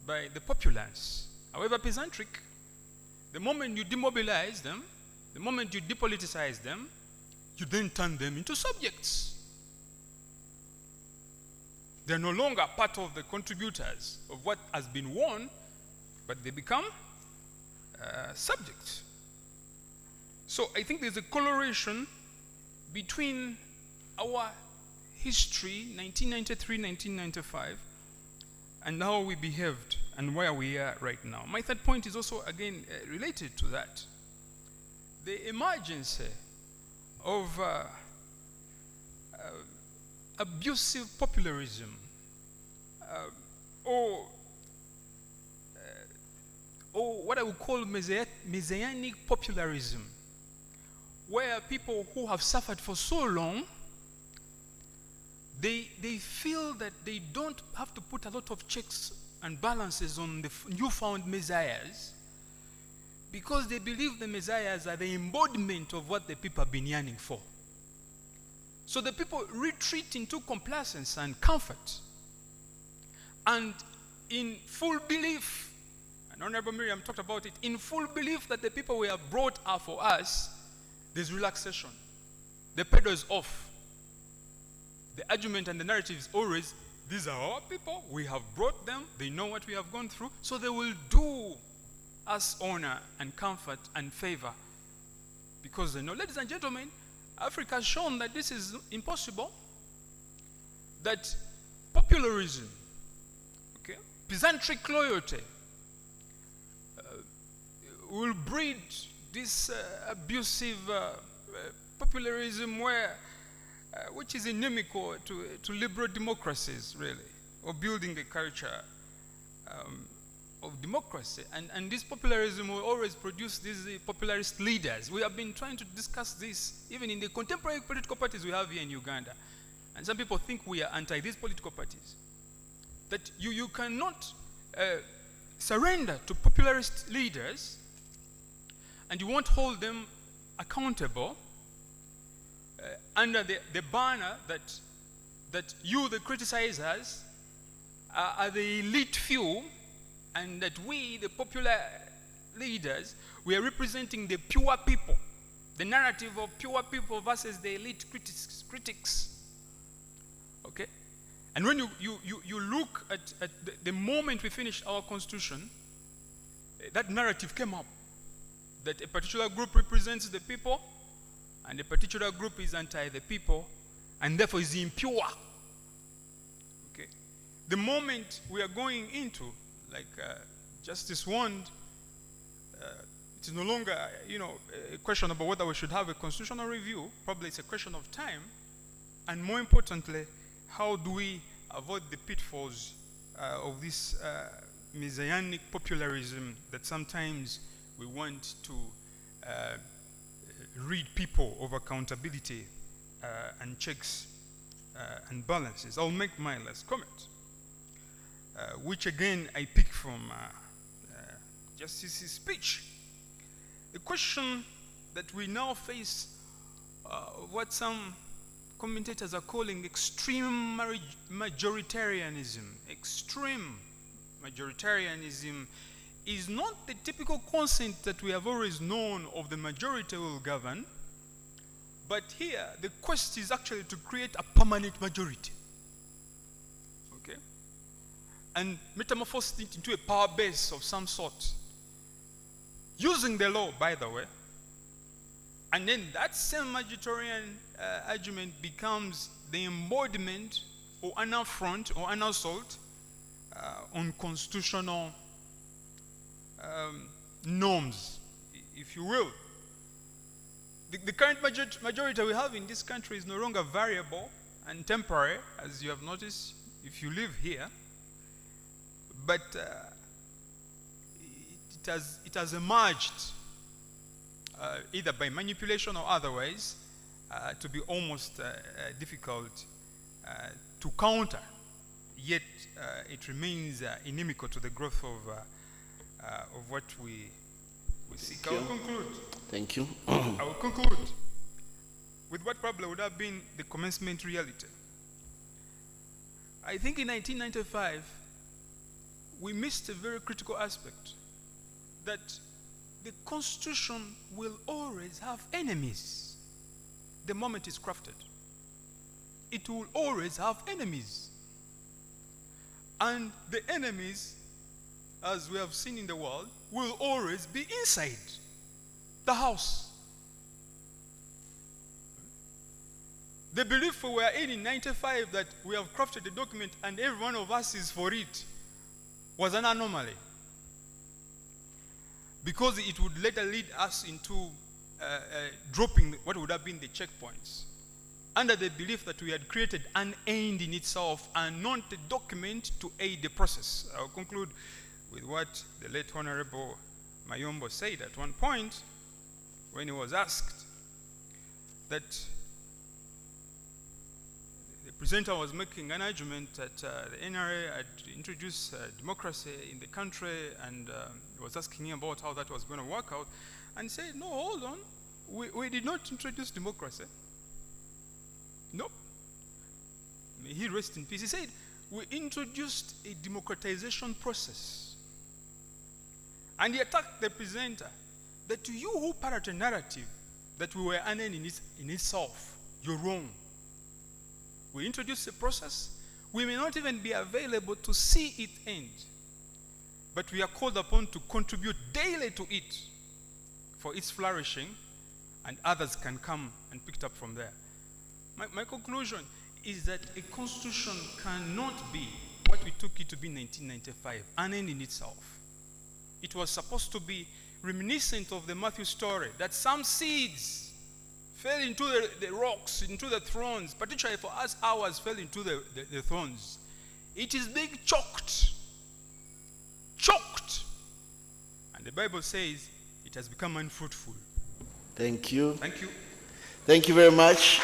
by the populace, however peasantric, the moment you demobilize them, the moment you depoliticize them, you then turn them into subjects. They're no longer part of the contributors of what has been won, but they become subjects. So I think there's a correlation between our history, 1993, 1995, and how we behaved and where we are right now. My third point is also, again, related to that. The emergence of abusive popularism, or what I would call messianic popularism, where people who have suffered for so long, they feel that they don't have to put a lot of checks and balances on the newfound messiahs, because they believe the messiahs are the embodiment of what the people have been yearning for. So the people retreat into complacence and comfort, and in full belief, and Honorable Miriam talked about it, in full belief that the people we have brought are for us, there's relaxation. The pedal is off. The argument and the narrative is always, these are our people, we have brought them, they know what we have gone through, so they will do us honor and comfort and favor, because they know. Ladies and gentlemen, Africa has shown that this is impossible, that popularism, okay, peasantry loyalty will breed this abusive popularism which is inimical to liberal democracies, really, or building the culture of democracy. And this popularism will always produce these popularist leaders. We have been trying to discuss this even in the contemporary political parties we have here in Uganda. And some people think we are anti these political parties. That you cannot surrender to popularist leaders, and you won't hold them accountable under the banner that you, the criticizers, are the elite few, and that we, the popular leaders, we are representing the pure people, the narrative of pure people versus the elite critics. Okay? And when you look at the moment we finished our constitution, that narrative came up, that a particular group represents the people, and a particular group is anti the people, and therefore is impure. Okay? The moment we are going into, like Justice warned, it is no longer, a question about whether we should have a constitutional review. Probably it's a question of time, and more importantly, how do we avoid the pitfalls of this messianic popularism that sometimes we want to rid people of accountability and checks and balances. I'll make my last comment, which again I pick from Justice's speech. The question that we now face, what some commentators are calling extreme majoritarianism. Extreme majoritarianism is not the typical consent that we have always known of the majority will govern, but here the quest is actually to create a permanent majority. Okay? And metamorphose it into a power base of some sort, using the law, by the way. And then that same majoritarian argument becomes the embodiment or an affront or an assault on constitutional norms, if you will. The current majority we have in this country is no longer variable and temporary, as you have noticed if you live here, but it has emerged either by manipulation or otherwise to be almost difficult to counter, yet it remains inimical to the growth of what we seek. I will conclude. Thank you. I will conclude with what probably would have been the commencement reality. I think in 1995, we missed a very critical aspect, that the Constitution will always have enemies the moment it's crafted. It will always have enemies. And the enemies, as we have seen in the world, will always be inside the house. The belief we were in 95 that we have crafted a document and every one of us is for it was an anomaly, because it would later lead us into dropping what would have been the checkpoints, under the belief that we had created an end in itself and not a document to aid the process. I'll conclude with what the late Honorable Mayombo said at one point when he was asked that the presenter was making an argument that the NRA had introduced democracy in the country, and he was asking him about how that was going to work out, and he said, no, hold on, we did not introduce democracy. Nope. May he rest in peace. He said, we introduced a democratization process. And he attacked the presenter that to you who parrot a narrative that we were an end in itself, you're wrong. We introduced a process. We may not even be available to see it end, but we are called upon to contribute daily to it for its flourishing, and others can come and pick it up from there. My conclusion is that a constitution cannot be what we took it to be in 1995, an end in itself. It was supposed to be reminiscent of the Matthew story, that some seeds fell into the rocks, into the thorns, particularly for us, ours fell into the thorns. It is being choked. And the Bible says it has become unfruitful. Thank you. Thank you. Thank you very much,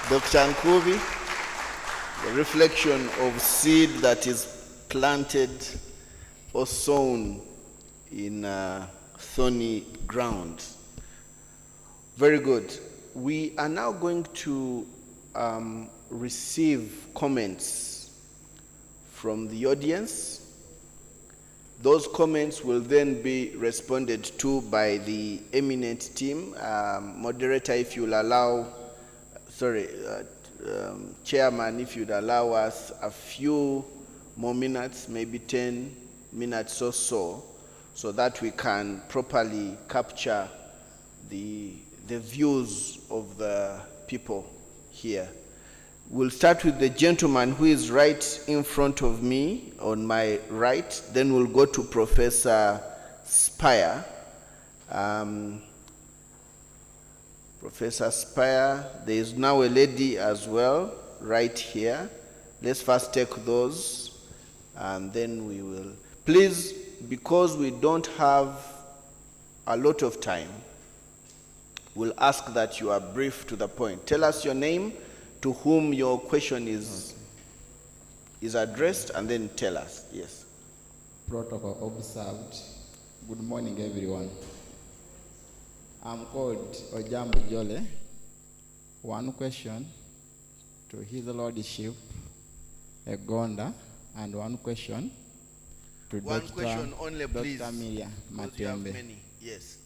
Dr. Nkubi. The reflection of seed that is planted or sown in thorny ground. Very good. We are now going to receive comments from the audience. Those comments will then be responded to by the eminent team. Moderator, if you'll allow, Chairman, if you'd allow us a few more minutes, maybe 10 minutes or so that we can properly capture the views of the people here. We'll start with the gentleman who is right in front of me, on my right. Then we'll go to Professor Spire. Professor Spire, there is now a lady as well, right here. Let's first take those, and then we will. Please, because we don't have a lot of time, we'll ask that you are brief to the point. Tell us your name, to whom your question is addressed, and then tell us. Yes. Protocol observed. Good morning, everyone. I'm called Ojambo Jole. One question to His Lordship Egonda, and one question to One Dr. question only, please. Dr. Milia Because you have Matembe. many. Yes.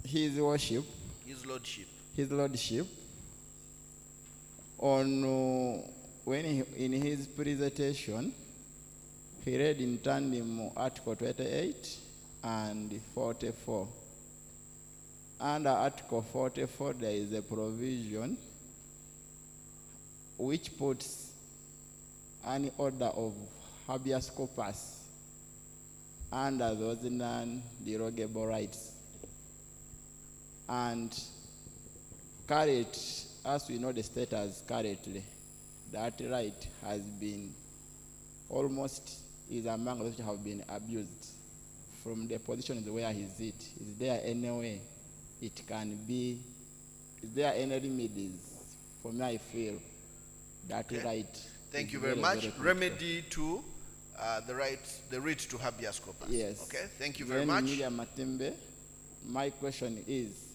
His Worship, His Lordship. His Lordship, when in his presentation, he read in tandem Article 28 and 44. Under Article 44, there is a provision which puts any order of habeas corpus under those non-derogable rights. And as we know the status currently, that right has been is among those which have been abused from the position where he is. Is there any way it can be? Is there any remedies? For me, I feel that right. Thank you very much. Remedy to the right to habeas corpus. Yes. Okay. Thank you very much. Emilia Matembe, my question is,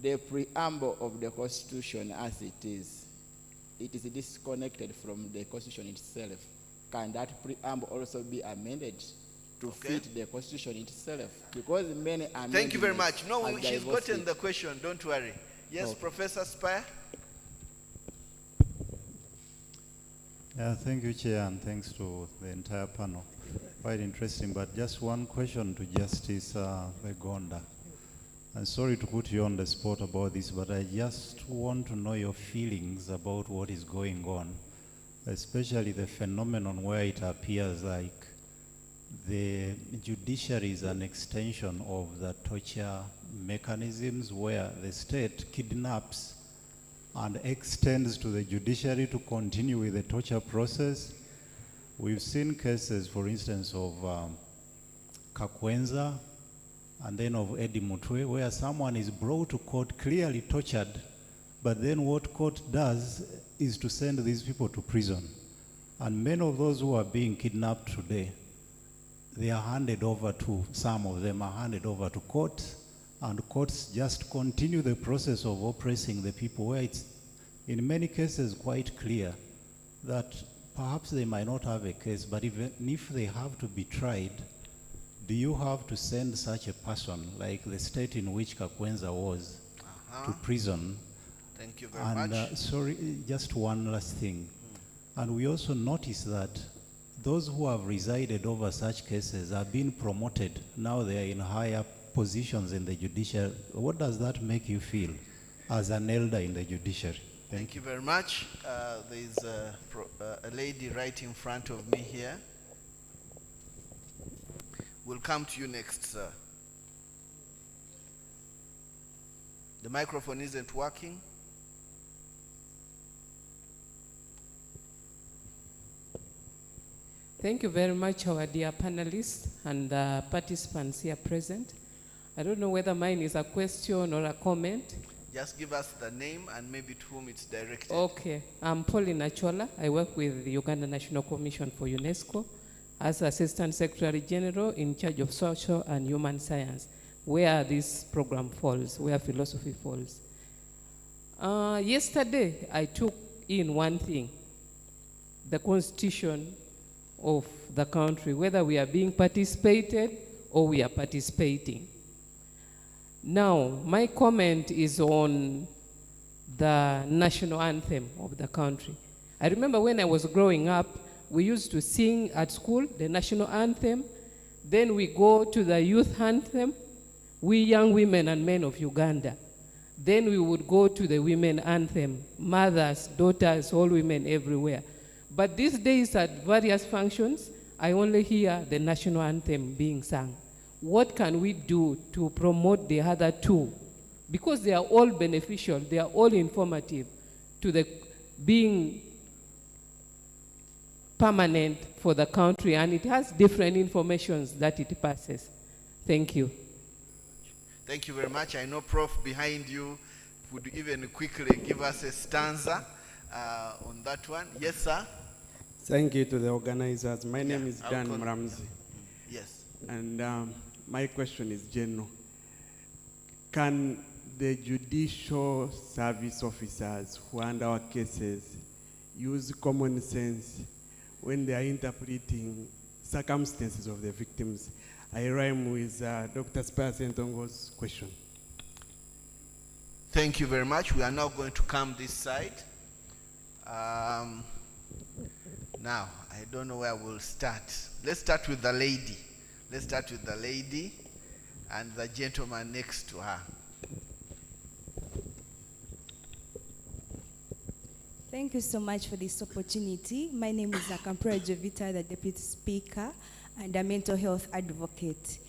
the preamble of the Constitution as it is disconnected from the Constitution itself. Can that preamble also be amended to fit the Constitution itself? Because many amendments. Thank you very much. No, have she's divorced gotten it. the question. Don't worry. Yes, Okay. Professor Spire. Yeah, thank you, Chair, and thanks to the entire panel. Quite interesting, but just one question to Justice Begonda. I'm sorry to put you on the spot about this, but I just want to know your feelings about what is going on. especially the phenomenon where it appears like the judiciary is an extension of the torture mechanisms where the state kidnaps and extends to the judiciary to continue with the torture process. We've seen cases, for instance, of Kakwenza and then of Eddie Mutwe, where someone is brought to court clearly tortured, but then what court does is to send these people to prison. And many of those who are being kidnapped today, they are handed over to, some of them are handed over to courts, and courts just continue the process of oppressing the people, where it's in many cases quite clear that perhaps they might not have a case, but even if they have to be tried, do you have to send such a person, like the state in which Kakwenza was, to prison? Thank you very much. Sorry, just one last thing. And we also notice that those who have resided over such cases are being promoted. Now they are in higher positions in the judiciary. What does that make you feel as an elder in the judiciary? Thank you very much. There is a lady right in front of me here. We'll come to you next, sir. The microphone isn't working. Thank you very much, our dear panelists and participants here present. I don't know whether mine is a question or a comment. Just give us the name and maybe to whom it's directed. Okay, I'm Pauline Achola. I work with the Uganda National Commission for UNESCO as Assistant Secretary General in charge of social and human science, where this program falls, where philosophy falls. Yesterday, I took in one thing, the constitution of the country, whether we are being participated or we are participating. Now, my comment is on the national anthem of the country. I remember when I was growing up, we used to sing at school the national anthem, then we go to the youth anthem, we young women and men of Uganda. Then we would go to the women anthem, mothers, daughters, all women everywhere. But these days at various functions, I only hear the national anthem being sung. What can we do to promote the other two? Because they are all beneficial, they are all informative to the being permanent for the country, and it has different informations that it passes. Thank you. Thank you very much. I know Prof behind you would even quickly give us a stanza on that one. Yes, sir. Thank you to the organizers. My name is Dan call Mramzi. Yes. And my question is general. Can the judicial service officers who handle our cases use common sense when they are interpreting circumstances of the victims? I rhyme with Dr. Spias Ntongo's question. Thank you very much. We are now going to come this side. Now, I don't know where we'll start. Let's start with the lady. Let's start with the lady and the gentleman next to her. Thank you so much for this opportunity. My name is Akampura Jovita, the Deputy Speaker and a mental health advocate.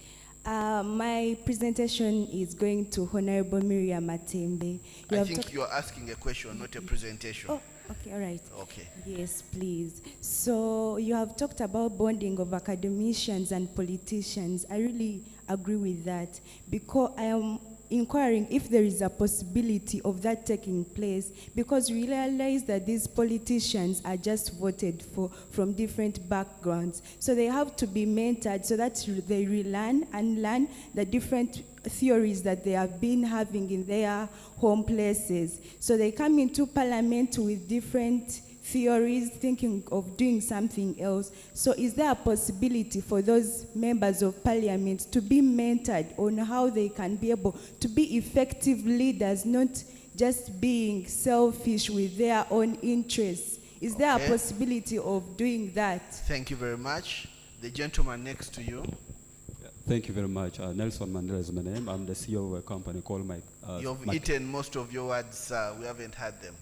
My presentation is going to Honorable Miriam Matembe. I think you're asking a question, not a presentation. Oh, okay, all right. Okay. Yes, please. So you have talked about bonding of academicians and politicians. I really agree with that because I am inquiring if there is a possibility of that taking place, because we realize that these politicians are just voted for from different backgrounds. So they have to be mentored so that they relearn and learn the different theories that they have been having in their home places. So they come into parliament with different theories, thinking of doing something else. So is there a possibility for those members of parliament to be mentored on how they can be able to be effective leaders, not just being selfish with their own interests? Is there a possibility of doing that? Thank you very much. The gentleman next to you. Thank you very much. Nelson Mandela is my name. I'm the CEO of a company called Mike. You've eaten most of your words, sir. We haven't had them.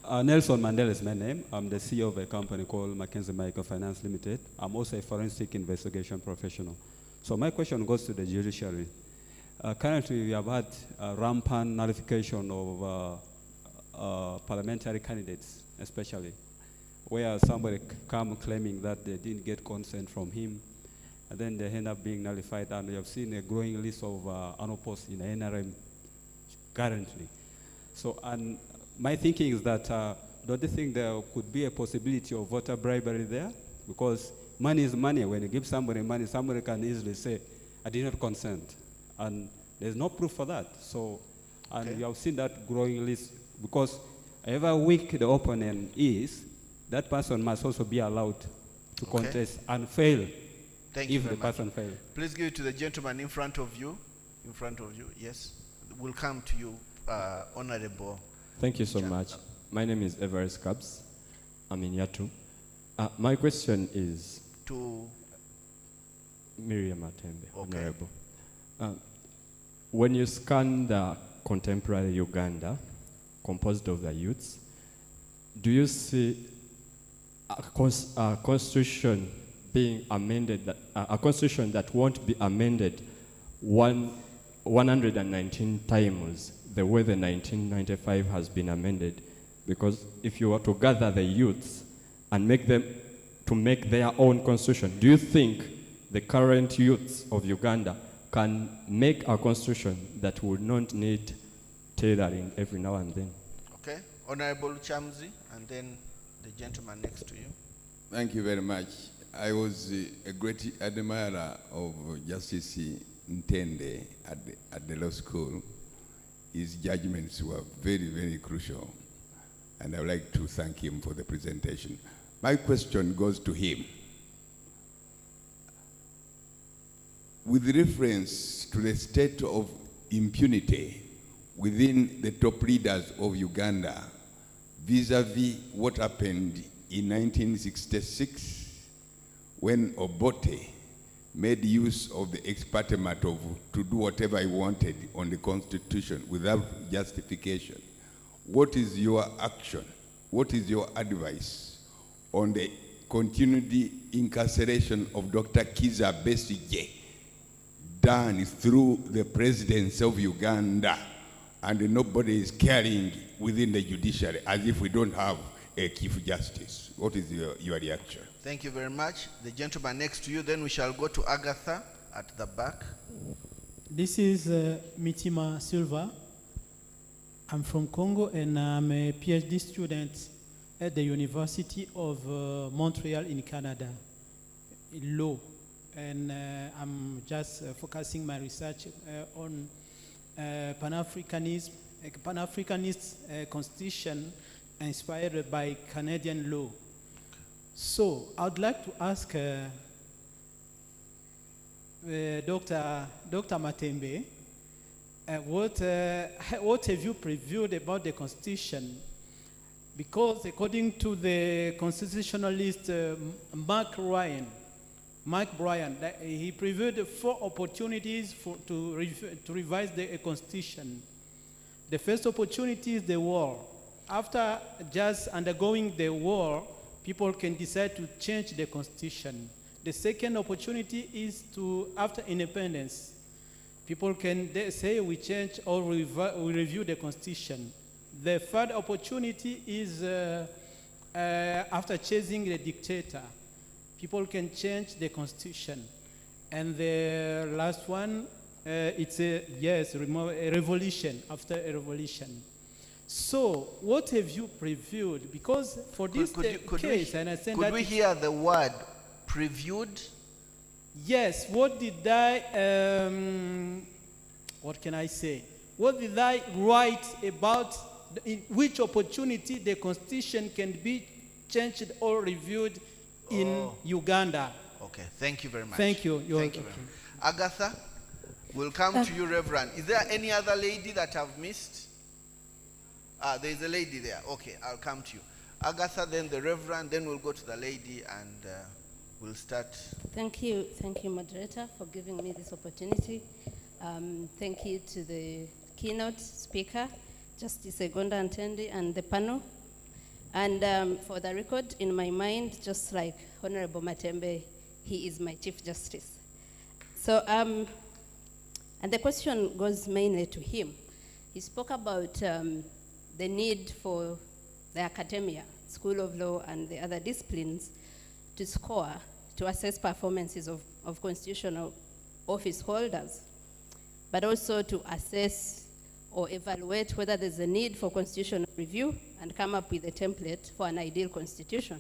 Nelson Mandela is my name. I'm the CEO of a company called Mackenzie Microfinance Limited. I'm also a forensic investigation professional. So my question goes to the judiciary. Currently, we have had rampant nullification of parliamentary candidates, especially, where somebody come claiming that they didn't get consent from him, and then they end up being nullified. And we have seen a growing list of unopposed in the NRM currently. So, and my thinking is that, don't you think there could be a possibility of voter bribery there? Because money is money. When you give somebody money, somebody can easily say, I did not consent. And there's no proof for that. So, and we have seen that growing list, because however weak the opponent is, that person must also be allowed to contest and fail. Thank you if very the much. person fails. Please give it to the gentleman in front of you. In front of you, yes. We'll come to you, Honorable. Thank you so much. My name is Everest Kabs. I'm in Yatu. My question is to Miriam Matembe, Okay. Honorable. When you scan the contemporary Uganda, composed of the youths, do you see a constitution being amended, a constitution that won't be amended 119 times the way the 1995 has been amended? Because if you were to gather the youths and make them to make their own constitution, do you think the current youths of Uganda can make a constitution that would not need tailoring every now and then? Okay. Honorable Chamzi, and then the gentleman next to you. Thank you very much. I was a great admirer of Justice Ntende at the law school. His judgments were very, very crucial, and I would like to thank him for the presentation. My question goes to him. With reference to the state of impunity within the top leaders of Uganda, vis-a-vis what happened in 1966, when Obote made use of the ex parte matter to do whatever he wanted on the Constitution without justification. What is your action? What is your advice on the continued incarceration of Dr. Kiza Besigye done through the presidency of Uganda, and nobody is caring within the judiciary, as if we don't have a Chief Justice? What is your reaction? Thank you very much. The gentleman next to you, then we shall go to Agatha at the back. This is Mitima Silva. I'm from Congo, and I'm a PhD student at the University of Montreal in Canada, in law. And I'm just focusing my research on Pan-Africanism, a Pan-Africanist constitution inspired by Canadian law. So I'd like to ask Dr. Matembe, what have you previewed about the constitution? Because according to the constitutionalist Mark Bryan, he previewed 4 opportunities to revise the constitution. The first opportunity is the war. After just undergoing the war, people can decide to change the constitution. The second opportunity is after independence, people can say we change or we review the constitution. The third opportunity is after chasing the dictator, people can change the constitution. And the last one, it's a revolution, after a revolution. So, what have you previewed? Because for this case, I understand that... Could we hear the word previewed? Yes, what did I, what can I say? What did I write about in which opportunity the constitution can be changed or reviewed in Uganda? Okay, thank you very much. Thank you. Thank you very much. Agatha, we'll come to you, Reverend. Is there any other lady that I've missed? There's a lady there. Okay, I'll come to you. Agatha, then the Reverend, then we'll go to the lady, and we'll start. Thank you, moderator, for giving me this opportunity. Thank you to the keynote speaker, Justice Egonda Ntende, and the panel. And for the record, in my mind, just like Honorable Matembe, he is my Chief Justice. So, and the question goes mainly to him. He spoke about the need for the academia, School of Law, and the other disciplines to score, to assess performances of constitutional office holders, but also to assess or evaluate whether there's a need for constitutional review and come up with a template for an ideal constitution.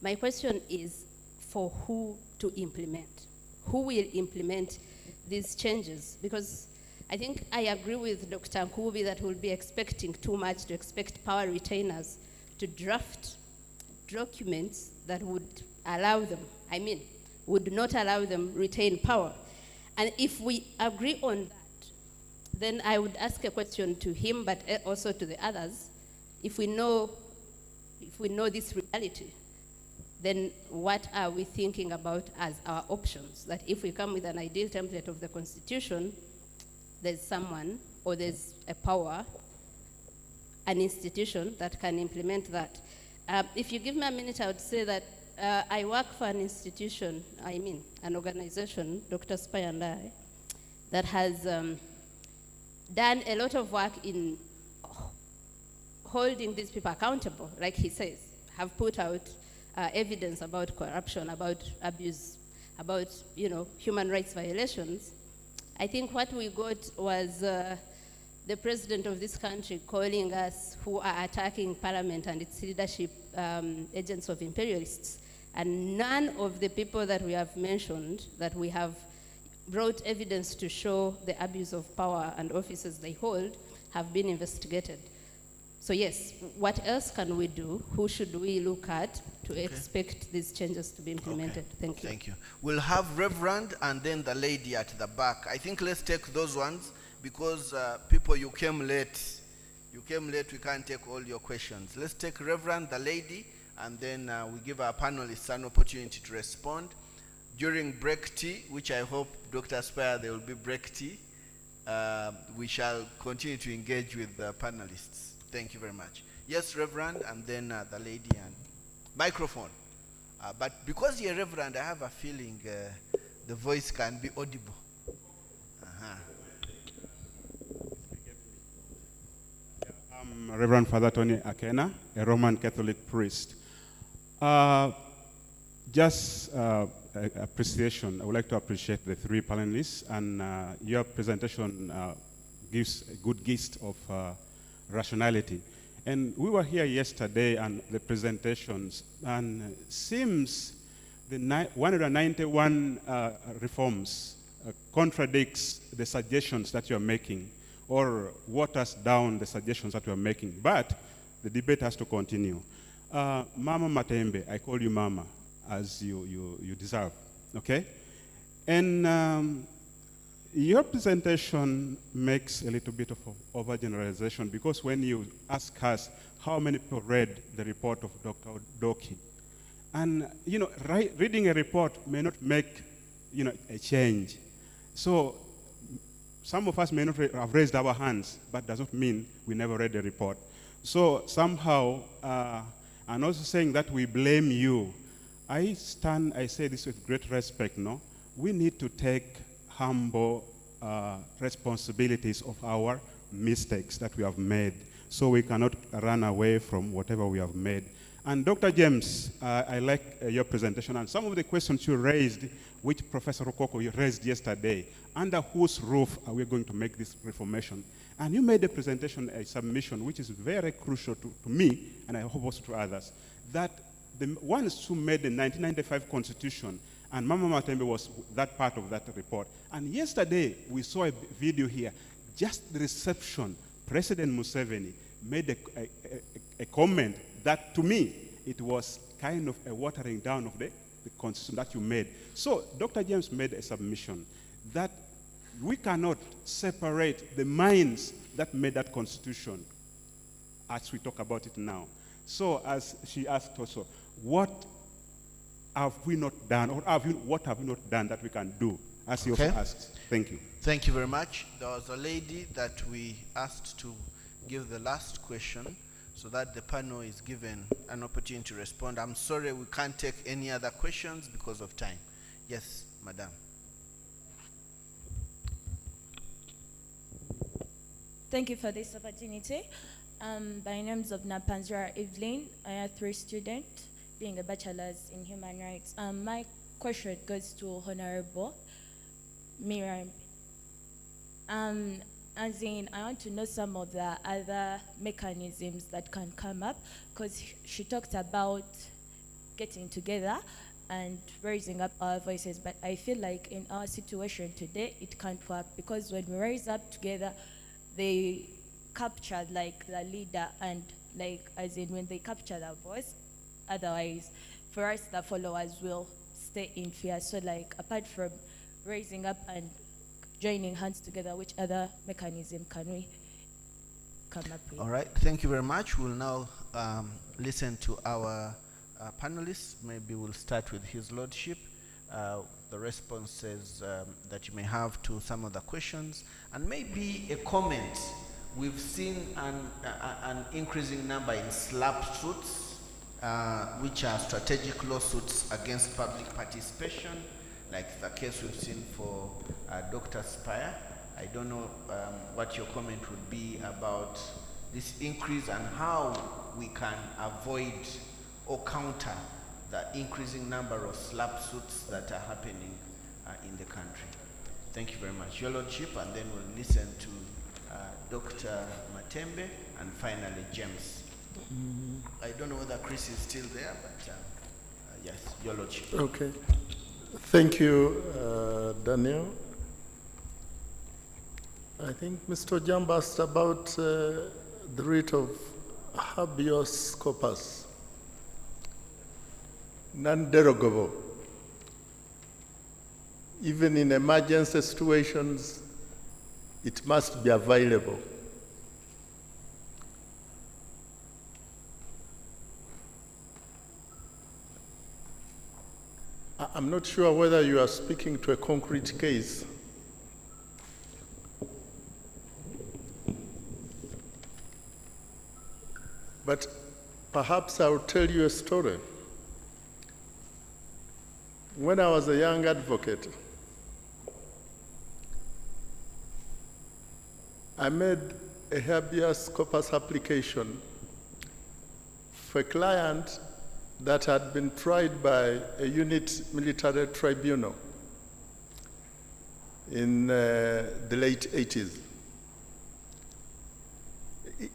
My question is for who to implement? Who will implement these changes? Because I think I agree with Dr. Nkubi that we'll be expecting too much to expect power retainers to draft documents that would allow them, would not allow them retain power. And if we agree on that, then I would ask a question to him, but also to the others. If we know this reality, then what are we thinking about as our options? That if we come with an ideal template of the Constitution, there's someone or there's a power, an institution that can implement that. If you give me a minute, I would say that I work for an institution, an organization, Dr. Spy and I, that has done a lot of work in holding these people accountable, like he says, have put out evidence about corruption, about abuse, about human rights violations. I think what we got was the president of this country calling us who are attacking Parliament and its leadership agents of imperialists. And none of the people that we have mentioned, that we have brought evidence to show the abuse of power and offices they hold, have been investigated. So yes, what else can we do? Who should we look at to expect these changes to be implemented? Thank you. Thank you. We'll have Reverend and then the lady at the back. I think let's take those ones because people, you came late. We can't take all your questions. Let's take Reverend, the lady, and then we give our panelists an opportunity to respond. During break tea, which I hope, Dr. Spire, there will be break tea, we shall continue to engage with the panelists. Thank you very much. Yes, Reverend, and then the lady and microphone. But because you're Reverend, I have a feeling the voice can be audible. I'm Reverend Father Tony Akena, a Roman Catholic priest. Just appreciation. I would like to appreciate the three panelists, and your presentation gives a good gist of rationality. And we were here yesterday and the presentations, and seems the 191 reforms contradicts the suggestions that you're making, or waters down the suggestions that you're making. But the debate has to continue. Mama Matembe, I call you Mama, as you deserve, okay? And your presentation makes a little bit of overgeneralization, because when you ask us how many people read the report of Dr. Doki, and reading a report may not make a change. So some of us may not have raised our hands, but does not mean we never read the report. So somehow, and also saying that we blame you, I say this with great respect, no? We need to take humble responsibilities of our mistakes that we have made, so we cannot run away from whatever we have made. And Dr. James, I like your presentation, and some of the questions you raised, which Professor Okoko you raised yesterday, under whose roof are we going to make this reformation? And you made a presentation, a submission, which is very crucial to me, and I hope also to others, that the ones who made the 1995 Constitution, and Mama Matembe was that part of that report. And yesterday, we saw a video here, just the reception. President Museveni made a comment that, to me, it was kind of a watering down of the Constitution that you made. So Dr. James made a submission that we cannot separate the minds that made that Constitution as we talk about it now. So as she asked also, what have we not done, or what have we not done that we can do, as he also asked? Thank you. Thank you very much. There was a lady that we asked to give the last question. so that the panel is given an opportunity to respond. I'm sorry we can't take any other questions because of time. Yes, Madam. Thank you for this opportunity. My name is Napanzra Evelyn. I have 3 students, being a bachelor's in human rights. My question goes to Honorable Miriam. As in, I want to know some of the other mechanisms that can come up, because she talked about getting together and raising up our voices, but I feel like in our situation today, it can't work, because when we raise up together, they capture like the leader, and like as in when they capture the boss, otherwise for us the followers will stay in fear. So like apart from raising up and joining hands together, which other mechanism can we come up with? All right, thank you very much. We'll now listen to our panelists. Maybe we'll start with His Lordship. The responses that you may have to some of the questions, and maybe a comment. We've seen an increasing number in SLAP suits, which are strategic lawsuits against public participation, like the case we've seen for Dr. Spire. I don't know what your comment would be about this increase and how we can avoid or counter the increasing number of SLAP suits that are happening in the country. Thank you very much, Your Lordship, and then we'll listen to Dr. Matembe and finally James. I don't know whether Chris is still there, but yes, Your Lordship. Okay. Thank you, Daniel. I think Mr. Jamba asked about the writ of habeas corpus, non-derogable. Even in emergency situations, it must be available. I'm not sure whether you are speaking to a concrete case. But perhaps I'll tell you a story. When I was a young advocate, I made a habeas corpus application for a client that had been tried by a unit military tribunal in the late 80s.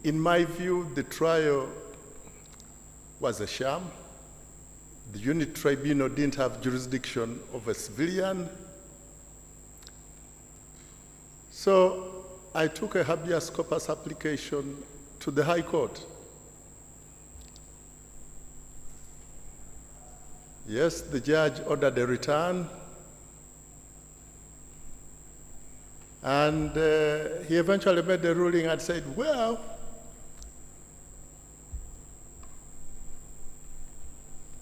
In my view, the trial was a sham. The unit tribunal didn't have jurisdiction over a civilian. So I took a habeas corpus application to the High Court. Yes, the judge ordered a return, and he eventually made a ruling and said, well,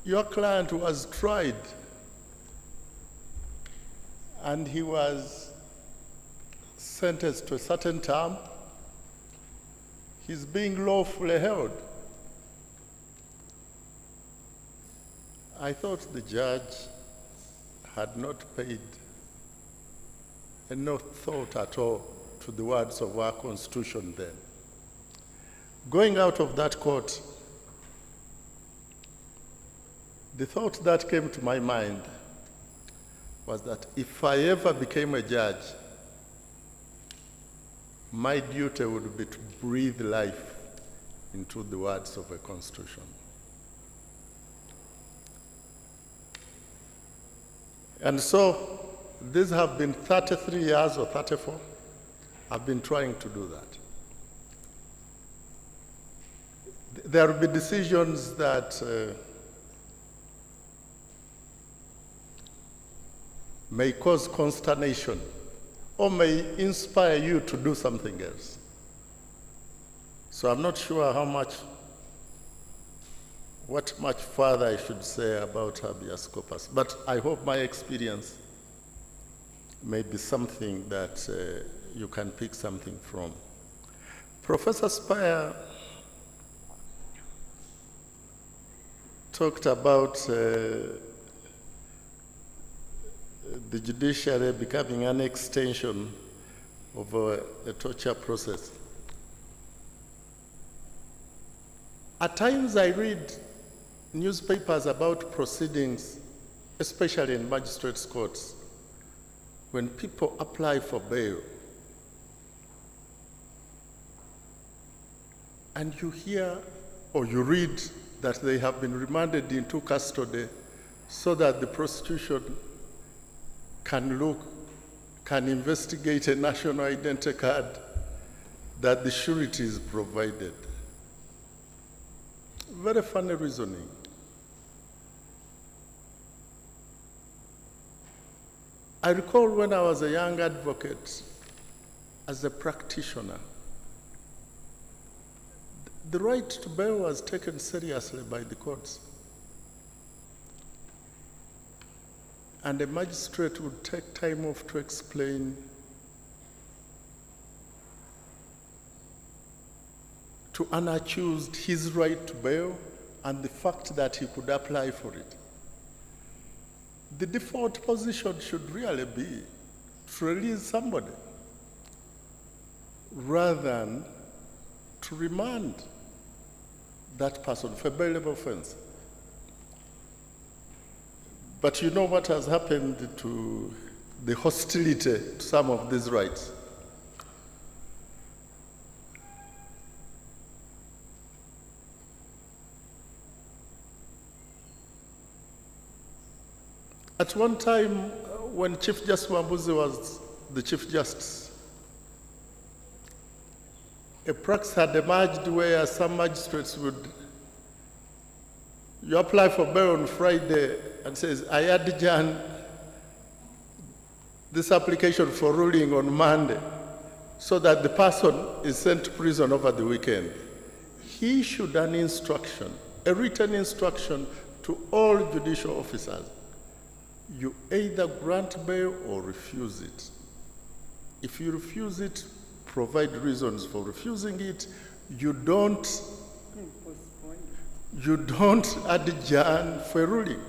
your client was tried and he was sentenced to a certain term. He's being lawfully held. I thought the judge had not paid no thought at all to the words of our Constitution then. Going out of that court, the thought that came to my mind was that if I ever became a judge, my duty would be to breathe life into the words of a Constitution. And so, these have been 33 years or 34. I've been trying to do that. There will be decisions that may cause consternation or may inspire you to do something else. So I'm not sure what much further I should say about habeas corpus, but I hope my experience may be something that you can pick something from. Professor Spire talked about the judiciary becoming an extension of a torture process. At times I read newspapers about proceedings, especially in magistrates' courts, when people apply for bail. And you hear or you read that they have been remanded into custody so that the prosecution can investigate a national identity card that the surety is provided. Very funny reasoning. I recall when I was a young advocate, as a practitioner, the right to bail was taken seriously by the courts. And a magistrate would take time off to explain to an accused his right to bail and the fact that he could apply for it. The default position should really be to release somebody rather than to remand that person for bailable offense. But you know what has happened to the hostility to some of these rights? At one time, when Chief Justice Wambuzi was the Chief Justice, a practice had emerged where some magistrates would, you apply for bail on Friday and says, I adjourn this application for ruling on Monday so that the person is sent to prison over the weekend. He issued an instruction, a written instruction to all judicial officers. You either grant bail or refuse it. If you refuse it, provide reasons for refusing it. You don't adjourn for ruling.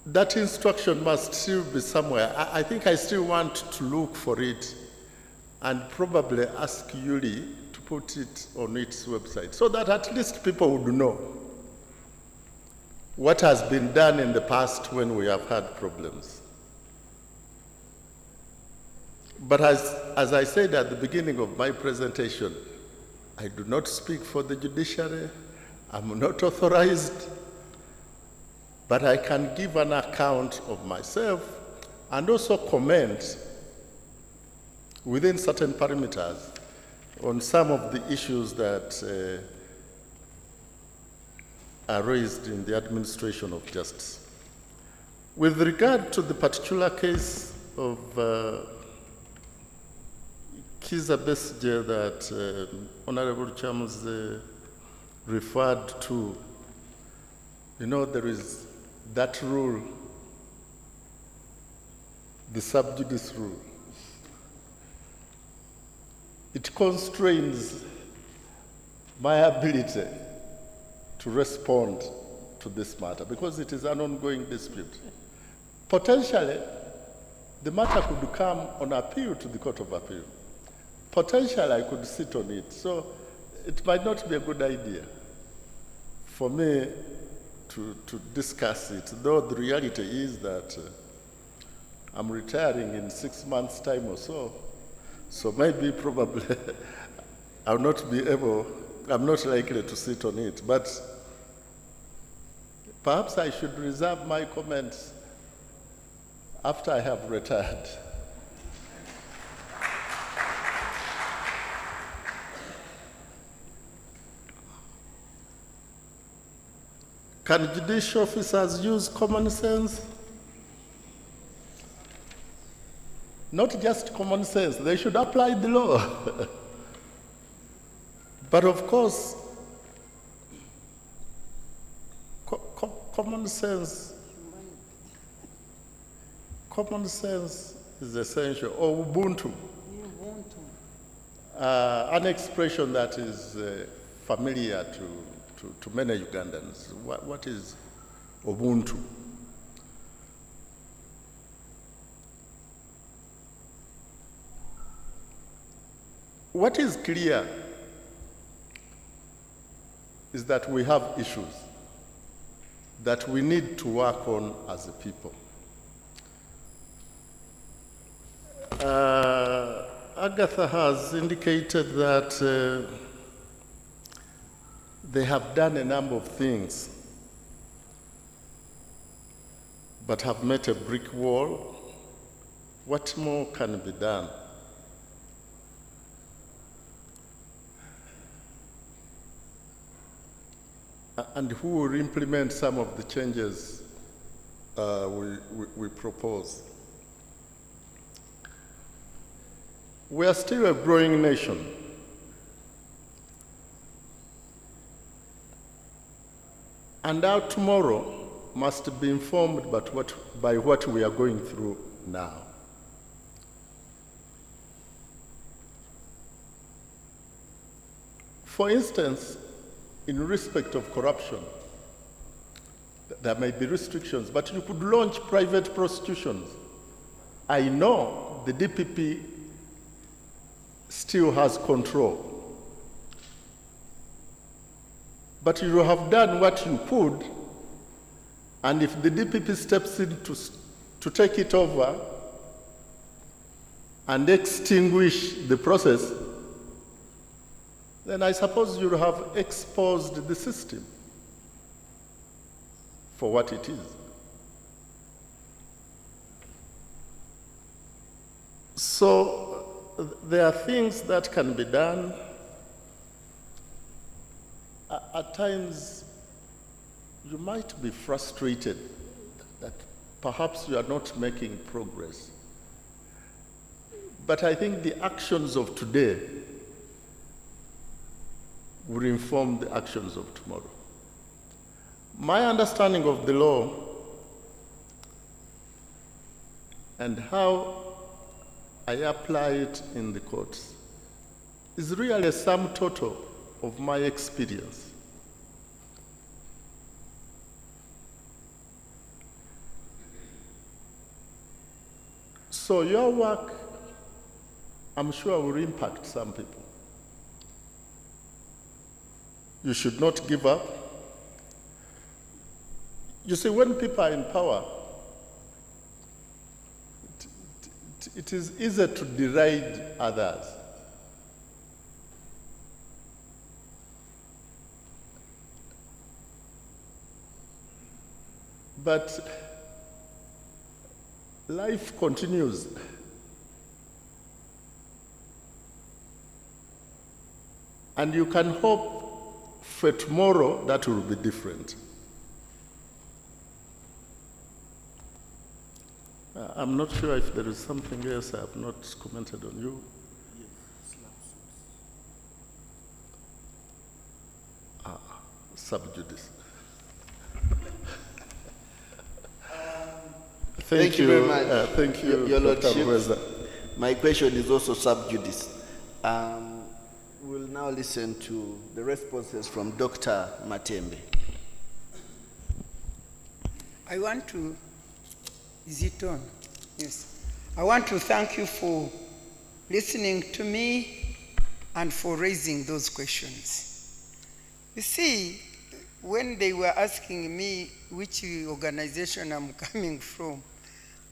That instruction must still be somewhere. I think I still want to look for it and probably ask Yuri to put it on its website so that at least people would know what has been done in the past when we have had problems. But as I said at the beginning of my presentation, I do not speak for the judiciary. I'm not authorized, but I can give an account of myself and also comment within certain parameters on some of the issues that are raised in the administration of justice. With regard to the particular case of Kiza Besje that Honorable Chams referred to, you know, there is that rule, the sub judice rule. It constrains my ability to respond to this matter because it is an ongoing dispute. Potentially, the matter could come on appeal to the Court of Appeal. Potentially, I could sit on it. So it might not be a good idea for me to discuss it, though the reality is that I'm retiring in 6 months' time or so. So maybe, probably, I'm not likely to sit on it. But perhaps I should reserve my comments after I have retired. Can judicial officers use common sense? Not just common sense, they should apply the law. But of course, common sense is essential. Or Ubuntu. an expression that is familiar to many Ugandans. What is Ubuntu? What is clear is that we have issues that we need to work on as a people. Agatha has indicated that they have done a number of things, but have met a brick wall. What more can be done? And who will implement some of the changes we propose? We are still a growing nation. And our tomorrow must be informed by what we are going through now. For instance, in respect of corruption, there may be restrictions, but you could launch private prostitutions. I know the DPP still has control, but you have done what you could, and if the DPP steps in to take it over and extinguish the process, then I suppose you have exposed the system for what it is. So there are things that can be done. At times, you might be frustrated that perhaps you are not making progress. But I think the actions of today will inform the actions of tomorrow. My understanding of the law and how I apply it in the courts is really a sum total of my experience. So your work, I'm sure, will impact some people. You should not give up. You see, when people are in power, it is easier to deride others. But life continues. And you can hope for tomorrow that will be different. I'm not sure if there is something else I have not commented on. You? Sub judice. Thank you very much. Thank you, Your Dr. Lordship. Mweza. My question is also sub judice. We'll now listen to the responses from Dr. Matembe. I want to, is it on? Yes. I want to thank you for listening to me and for raising those questions. You see, when they were asking me which organization I'm coming from,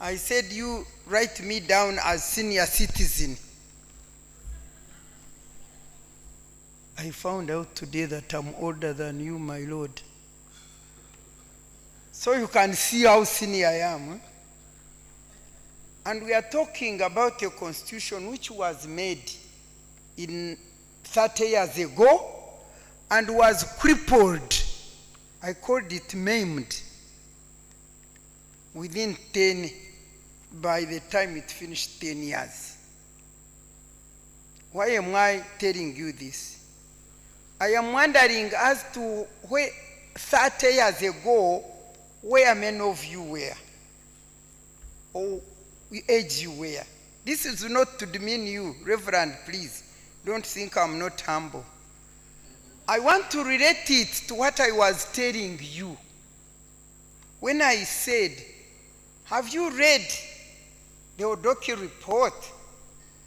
I said, you write me down as senior citizen. I found out today that I'm older than you, my Lord. So you can see how senior I am. Huh? And we are talking about a constitution which was made in 30 years ago and was crippled. I called it maimed. Within 10, by the time it finished 10 years. Why am I telling you this? I am wondering as to where 30 years ago, where many of you were, or age you were. This is not to demean you, Reverend, please. Don't think I'm not humble. I want to relate it to what I was telling you. When I said, have you read the Odoki report?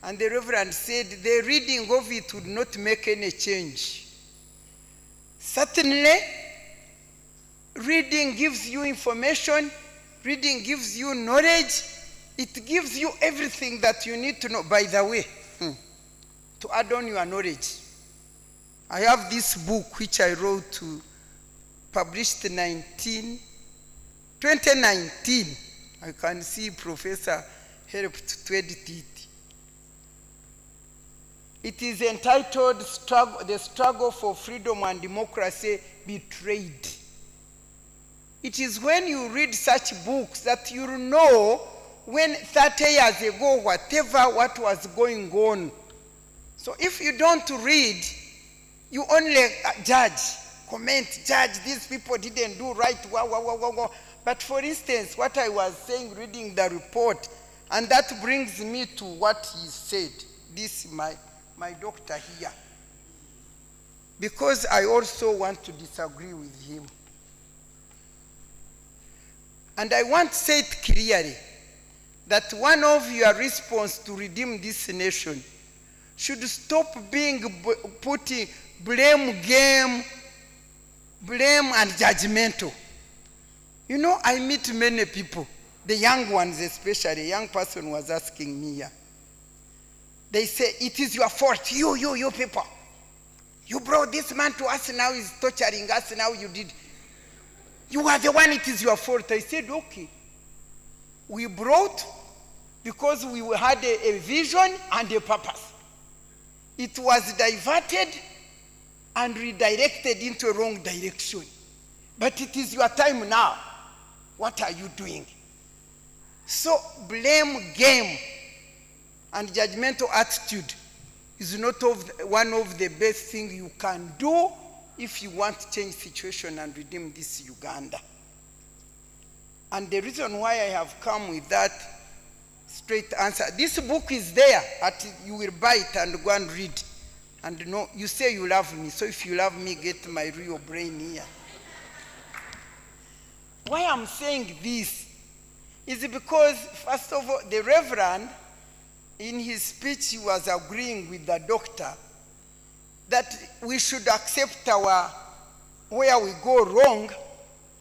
And the Reverend said, the reading of it would not make any change. Certainly, reading gives you information, reading gives you knowledge, it gives you everything that you need to know. By the way, to add on your knowledge, I have this book which I wrote, published in 2019. I can see Professor helped to edit it. It is entitled The Struggle for Freedom and Democracy Betrayed. It is when you read such books that you know when 30 years ago, what was going on. So if you don't read, you only judge, comment, judge, these people didn't do right, But for instance, what I was saying, reading the report, and that brings me to what he said. This is my doctor here. Because I also want to disagree with him. And I want to say it clearly, that one of your response to redeem this nation should stop being putting blame game, blame and judgmental. You know, I meet many people, the young ones especially. A young person was asking me here. They say, it is your fault, you people. You brought this man to us, now he's torturing us, now you did. You are the one, it is your fault. I said, okay. We brought because we had a vision and a purpose. It was diverted and redirected into a wrong direction. But it is your time now. What are you doing? So blame game and judgmental attitude is not one of the best things you can do if you want to change situation and redeem this Uganda. And the reason why I have come with that straight answer, this book is there, you will buy it and go and read. And no, you say you love me, so if you love me, get my real brain here. Why I'm saying this is because, first of all, the Reverend, in his speech, he was agreeing with the doctor that we should accept where we go wrong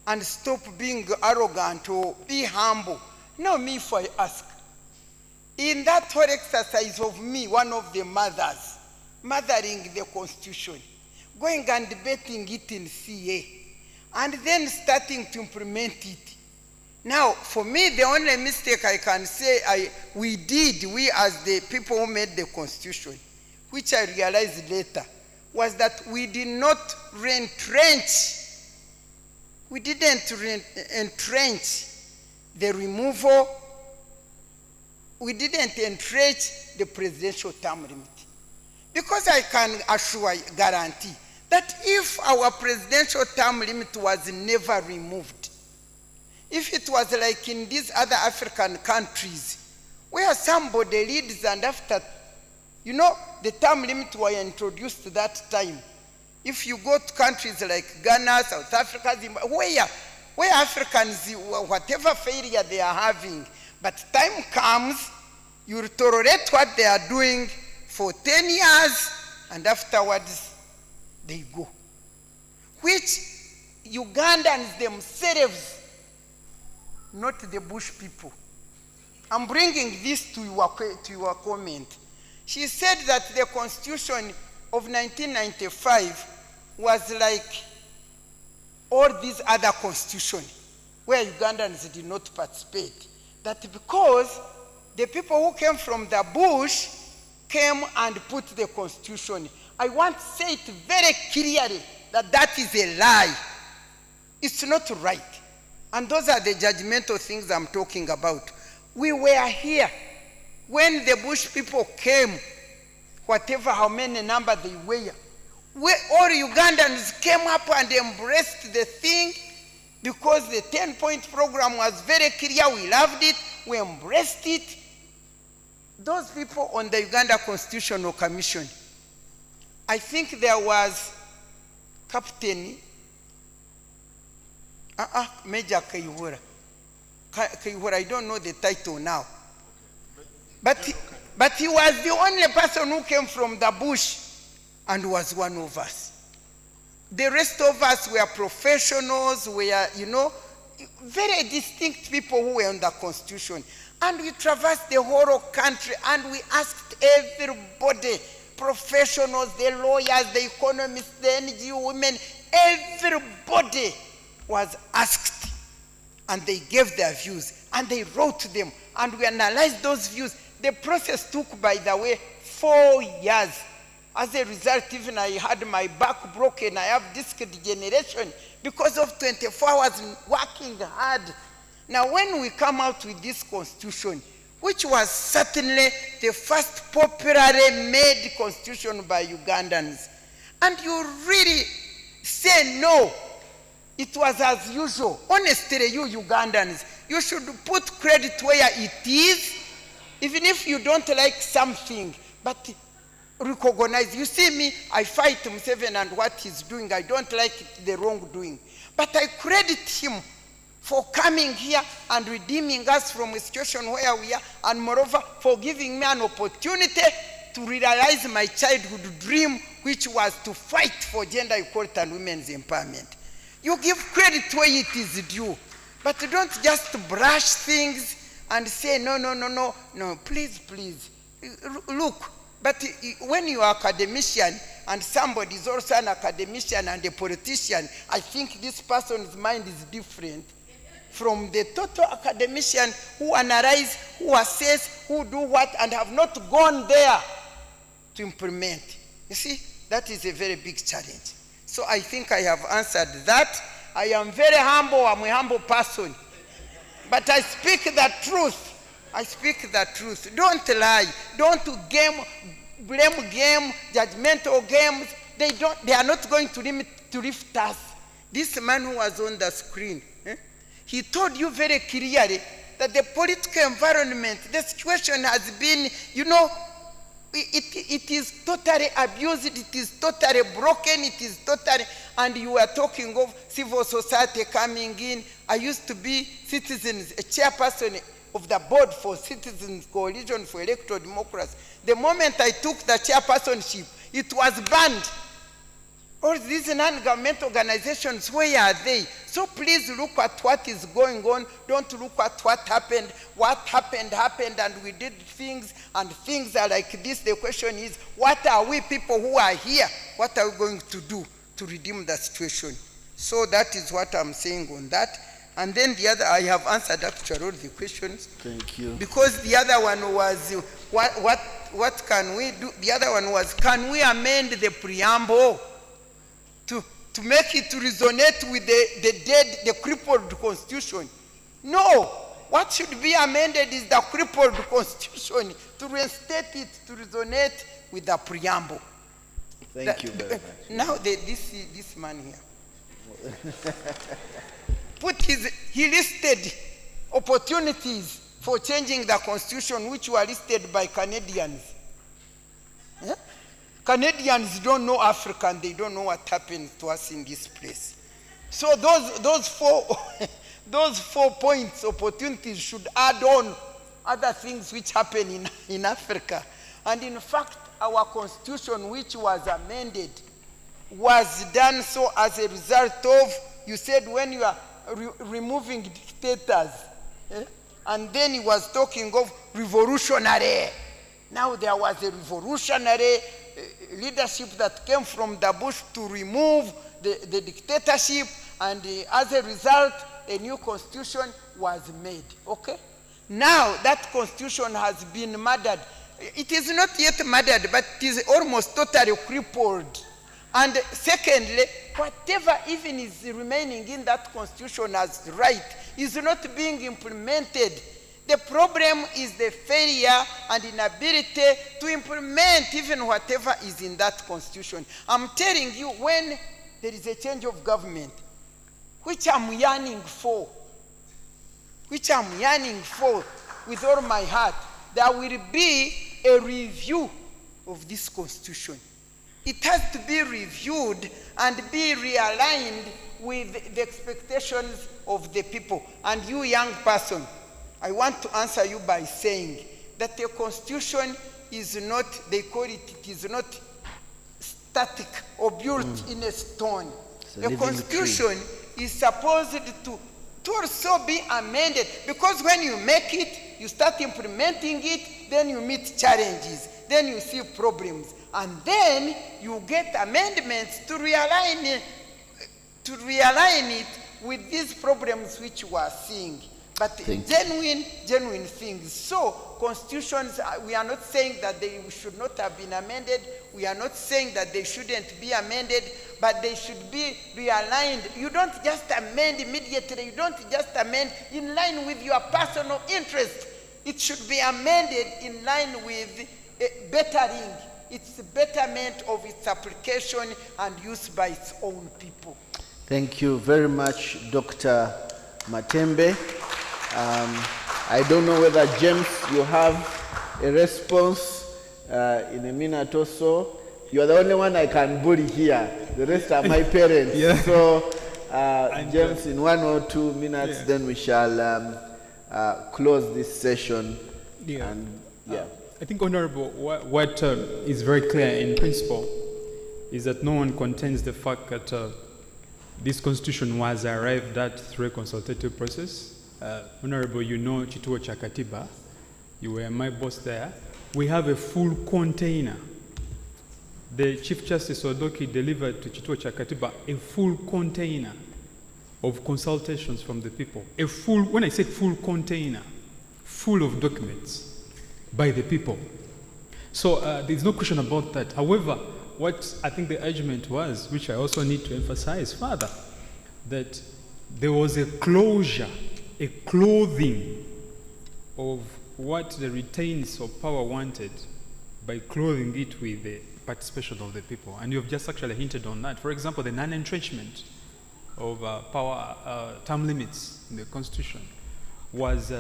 and stop being arrogant or be humble. Now me, if I ask, in that whole exercise of me, one of the mothers, mothering the Constitution, going and debating it in CA, and then starting to implement it. Now, for me, the only mistake I can say we as the people who made the Constitution, which I realized later, was that we did not entrench. We didn't entrench the removal. We didn't entrench the presidential term limit. Because I can guarantee that if our presidential term limit was never removed, if it was like in these other African countries, where somebody leads and after, you know, the term limit was introduced that time. If you go to countries like Ghana, South Africa, Zimbabwe, where Africans, whatever failure they are having, but time comes, you tolerate what they are doing for 10 years, and afterwards, they go. Which Ugandans themselves, not the bush people. I'm bringing this to your comment. She said that the Constitution of 1995 was like all these other constitutions where Ugandans did not participate. That because the people who came from the bush came and put the Constitution. I want to say it very clearly that that is a lie. It's not right. And those are the judgmental things I'm talking about. We were here when the bush people came, whatever, how many number they were. All Ugandans came up and embraced the thing because the 10-point program was very clear. We loved it. We embraced it. Those people on the Uganda Constitutional Commission, I think there was Captain Major Kayihura. Kayihura, I don't know the title now. But he was the only person who came from the bush and was one of us. The rest of us were professionals, very distinct people who were on the Constitution. And we traversed the whole country and we asked everybody, professionals, the lawyers, the economists, the NGO women, everybody was asked. And they gave their views and they wrote them and we analyzed those views. The process took, by the way, 4 years. As a result, even I had my back broken. I have disc degeneration because of 24 hours working hard. Now, when we come out with this constitution, which was certainly the first popularly made constitution by Ugandans, and you really say no, it was as usual. Honestly, you Ugandans, you should put credit where it is, even if you don't like something, but recognize. You see me, I fight Museveni and what he's doing. I don't like the wrongdoing. But I credit him for coming here and redeeming us from a situation where we are, and moreover, for giving me an opportunity to realize my childhood dream, which was to fight for gender equality and women's empowerment. You give credit where it is due, but don't just brush things and say, no, please. Look, but when you are academician and somebody is also an academician and a politician, I think this person's mind is different from the total academician who analyze, who assess, who do what, and have not gone there to implement. You see, that is a very big challenge. So I think I have answered that. I am very humble. I'm a humble person. But I speak the truth. I speak the truth. Don't lie. Don't blame game, judgmental games. They are not going to lift us. This man who was on the screen, he told you very clearly that the political environment, the situation has been, it is totally abused, it is totally broken, it is totally, and you were talking of civil society coming in. I used to be Citizens, a chairperson of the board for Citizens Coalition for Electoral Democracy. The moment I took the chairpersonship, it was banned. All these non-government organizations, where are they? So please look at what is going on. Don't look at what happened. What happened, and we did things, and things are like this. The question is, what are we people who are here? What are we going to do to redeem the situation? So that is what I'm saying on that. And then the other, I have answered actually all the questions. Thank you. Because the other one was, what can we do? The other one was, can we amend the preamble to make it resonate with the crippled constitution? No. What should be amended is the crippled constitution, to reinstate it, to resonate with the preamble. Thank you very much. Now this man here he listed opportunities for changing the constitution which were listed by Canadians. Yeah? Canadians don't know Africa, and they don't know what happened to us in this place. So those four points, opportunities, should add on other things which happen in Africa. And in fact, our constitution, which was amended, was done so as a result of, you said, when you are removing dictators, and then he was talking of revolutionary. Now there was a revolutionary leadership that came from the bush to remove the dictatorship, and as a result, a new constitution was made. Okay? Now that constitution has been murdered. It is not yet murdered, but it is almost totally crippled. And secondly, whatever even is remaining in that constitution as right is not being implemented. The problem is the failure and inability to implement even whatever is in that constitution. I'm telling you, when there is a change of government, which I'm yearning for with all my heart, there will be a review of this constitution. It has to be reviewed and be realigned with the expectations of the people. And you, young person, I want to answer you by saying that the constitution is not, they call it, it is not static or built in a stone. The constitution is supposed to also be amended, because when you make it, you start implementing it, then you meet challenges, then you see problems, and then you get amendments to realign it with these problems which we are seeing. But genuine things. So constitutions, we are not saying that they should not have been amended. We are not saying that they shouldn't be amended, but they should be realigned. You don't just amend immediately. You don't just amend in line with your personal interest. It should be amended in line with bettering its betterment of its application and use by its own people. Thank you very much, Dr. Matembe. I don't know whether, James, you have a response in a minute or so. You are the only one I can bully here. The rest are my parents. Yeah. So, James, in 1 or 2 minutes, then we shall close this session. Yeah. And, I think, Honorable, what is very clear in principle is that no one contends the fact that this constitution was arrived at through a consultative process. Honorable, you know Chituo cha Katiba. You were my boss there. We have a full container. The Chief Justice Odoki delivered to Chituo cha Katiba a full container of consultations from the people. A full, when I say full container, full of documents by the people. So there's no question about that. However, what I think the argument was, which I also need to emphasize further, that there was a closure, a clothing of what the retainers of power wanted by clothing it with the participation of the people. And you've just actually hinted on that. For example, the non-entrenchment of power term limits in the Constitution was,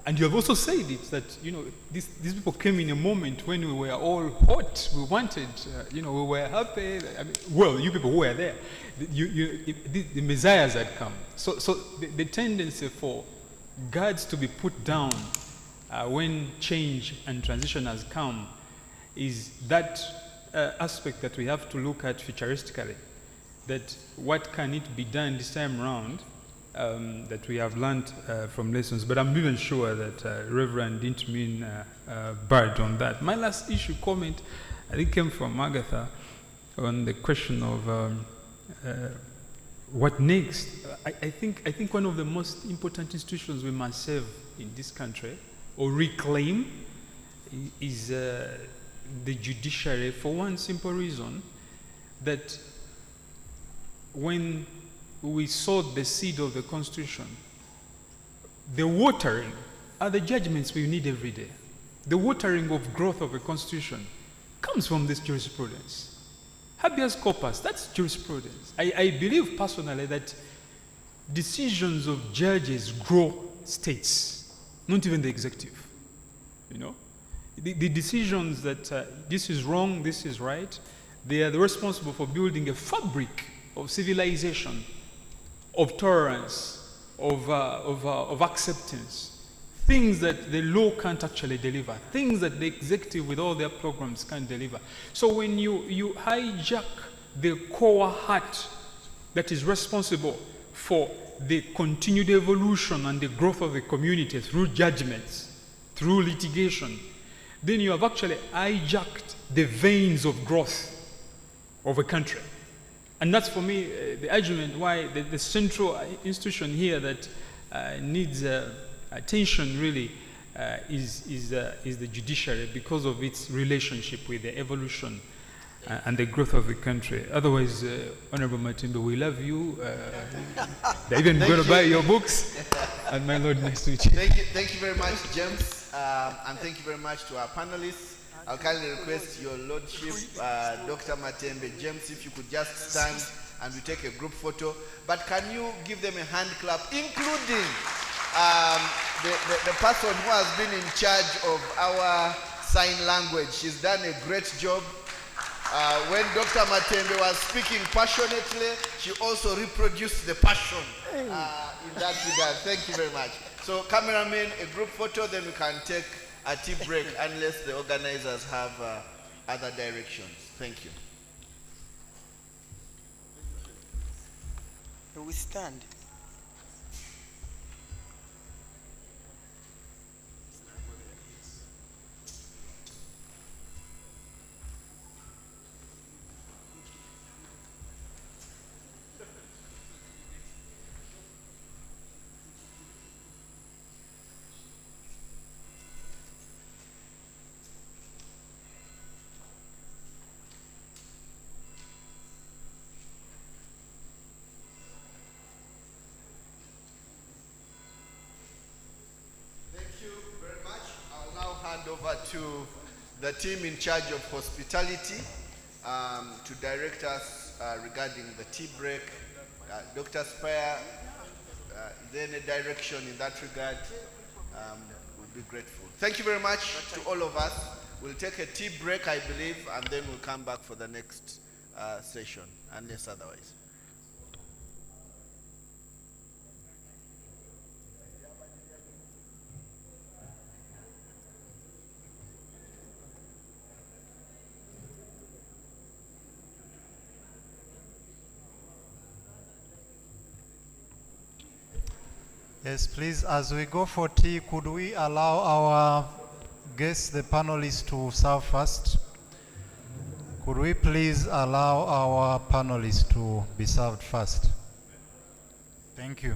and you have also said it, that, you know, these people came in a moment when we were all hot. We wanted, you know, we were happy. I mean, well, you people who were there, the messiahs had come. So the tendency for guards to be put down when change and transition has come is that aspect that we have to look at futuristically. That what can it be done this time around, that we have learned from lessons. But I'm even sure that Reverend didn't mean bad on that. My last issue comment, I think, came from Agatha on the question of what next. I think one of the most important institutions we must save in this country or reclaim is the judiciary, for one simple reason, that when we sowed the seed of the Constitution, the watering are the judgments we need every day. The watering of growth of a Constitution comes from this jurisprudence. Habeas corpus, that's jurisprudence. I believe personally that decisions of judges grow states, not even the executive. You know, the decisions that this is wrong, this is right, they are responsible for building a fabric of civilization, of tolerance, of acceptance, things that the law can't actually deliver, things that the executive with all their programs can't deliver. So when you hijack the core heart that is responsible for the continued evolution and the growth of the community through judgments, through litigation, then you have actually hijacked the veins of growth of a country. And that's, for me, the argument why the central institution here that needs attention really is the judiciary, because of its relationship with the evolution and the growth of the country. Otherwise, Honorable Matembe, we love you. They're even going to buy your books. And my Lord, nice to meet you. Thank you very much, James. And thank you very much to our panelists. I'll kindly request your Lordship, Dr. Matembe, James, if you could just stand and we take a group photo. But can you give them a hand clap, including the person who has been in charge of our sign language? She's done a great job. When Dr. Matembe was speaking passionately, she also reproduced the passion in that regard. Thank you very much. So, cameraman, a group photo, then we can take a tea break unless the organizers have other directions. Thank you. We stand. Hand over to the team in charge of hospitality to direct us regarding the tea break. Dr. Spire, is there any direction in that regard? We'll be grateful. Thank you very much to all of us. We'll take a tea break, I believe, and then we'll come back for the next session, unless otherwise. Yes, please, as we go for tea, could we allow our guests, the panelists, to serve first? Could we please allow our panelists to be served first? Thank you.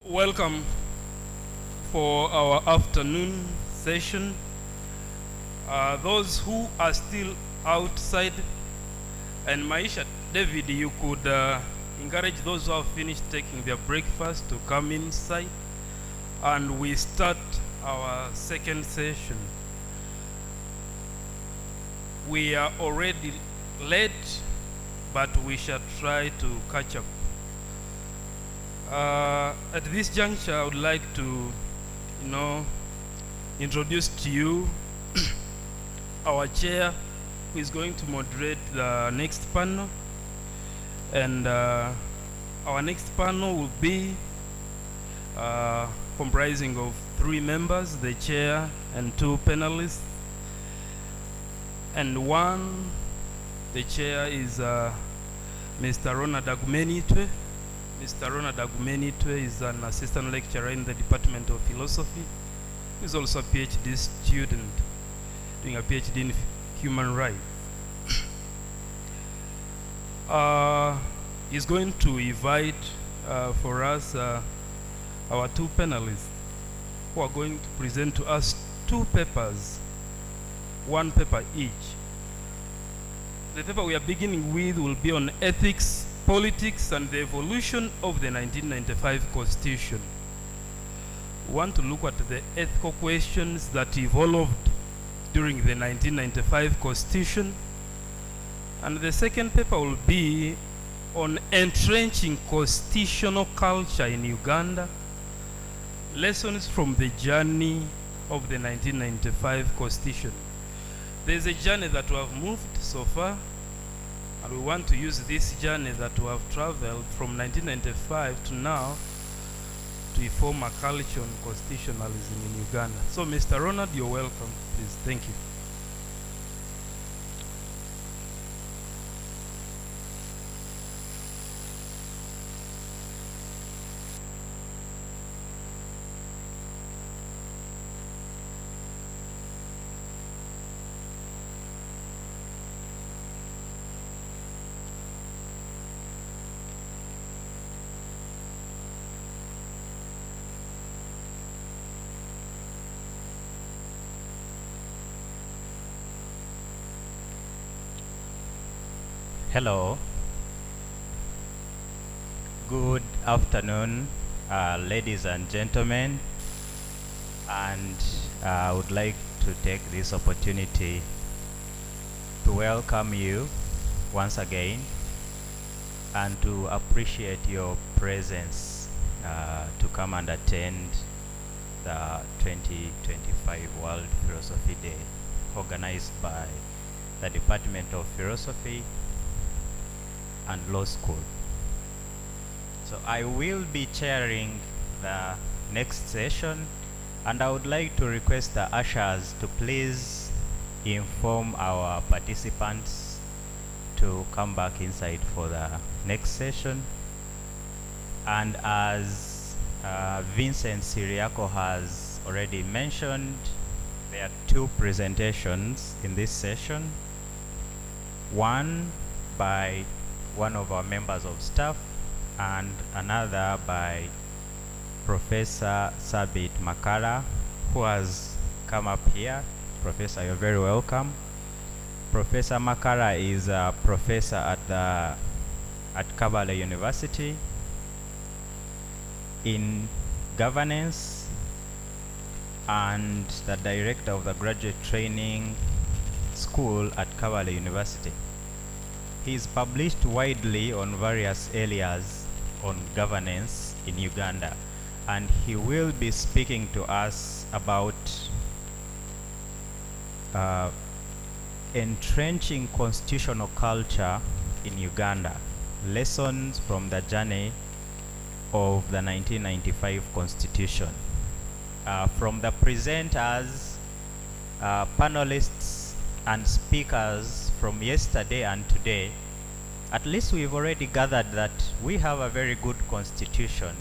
Welcome for our afternoon session. Those who are still outside, and Maisha, David, you could encourage those who have finished taking their breakfast to come inside, and we start our second session. We are already late, but we shall try to catch up. At this juncture, I would like to, introduce to you our chair, who is going to moderate the next panel. And our next panel will be comprising of 3 members, the chair and 2 panelists. And the chair is Mr. Ronald Agumenitwe. Mr. Ronald Agumenitwe is an assistant lecturer in the Department of Philosophy. He's also a PhD student doing a PhD in human rights. He's going to invite for us our 2 panelists who are going to present to us 2 papers, 1 paper each. The paper we are beginning with will be on ethics, politics, and the evolution of the 1995 Constitution. We want to look at the ethical questions that evolved during the 1995 Constitution. And the second paper will be on entrenching constitutional culture in Uganda, lessons from the journey of the 1995 Constitution. There's a journey that we have moved so far, and we want to use this journey that we have traveled from 1995 to now to inform a culture on constitutionalism in Uganda. So, Mr. Ronald, you're welcome. Please, thank you. Hello. Good afternoon, ladies and gentlemen. And I would like to take this opportunity to welcome you once again and to appreciate your presence to come and attend the 2025 World Philosophy Day organized by the Department of Philosophy and Law School. So I will be chairing the next session, and I would like to request the ushers to please inform our participants to come back inside for the next session. And as Vincent Siriaco has already mentioned, there are 2 presentations in this session. One by one of our members of staff, and another by Professor Sabit Makara, who has come up here. Professor, you're very welcome. Professor Makara is a professor at Kabale University in governance and the director of the graduate training school at Kabale University. He's published widely on various areas on governance in Uganda, and he will be speaking to us about entrenching constitutional culture in Uganda, lessons from the journey of the 1995 Constitution. From the presenters, panelists, and speakers from yesterday and today, at least we've already gathered that we have a very good constitution,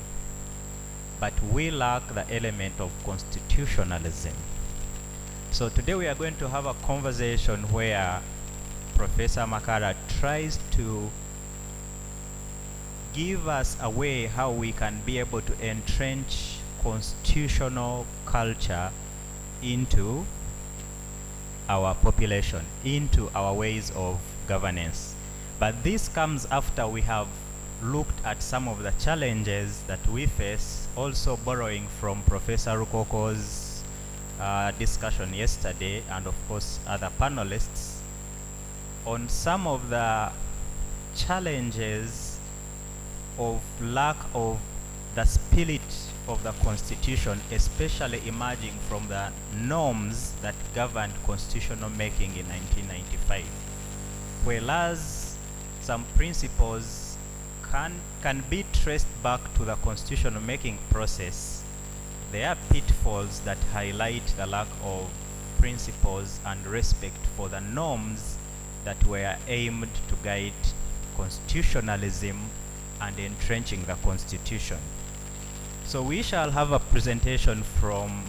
but we lack the element of constitutionalism. So today we are going to have a conversation where Professor Makara tries to give us a way how we can be able to entrench constitutional culture into our population, into our ways of governance. But this comes after we have looked at some of the challenges that we face, also borrowing from Professor Rukoko's discussion yesterday, and of course other panelists, on some of the challenges of lack of the spirit of the Constitution, especially emerging from the norms that governed constitutional making in 1995. Whereas some principles can be traced back to the constitutional making process, there are pitfalls that highlight the lack of principles and respect for the norms that were aimed to guide constitutionalism and entrenching the Constitution. So we shall have a presentation from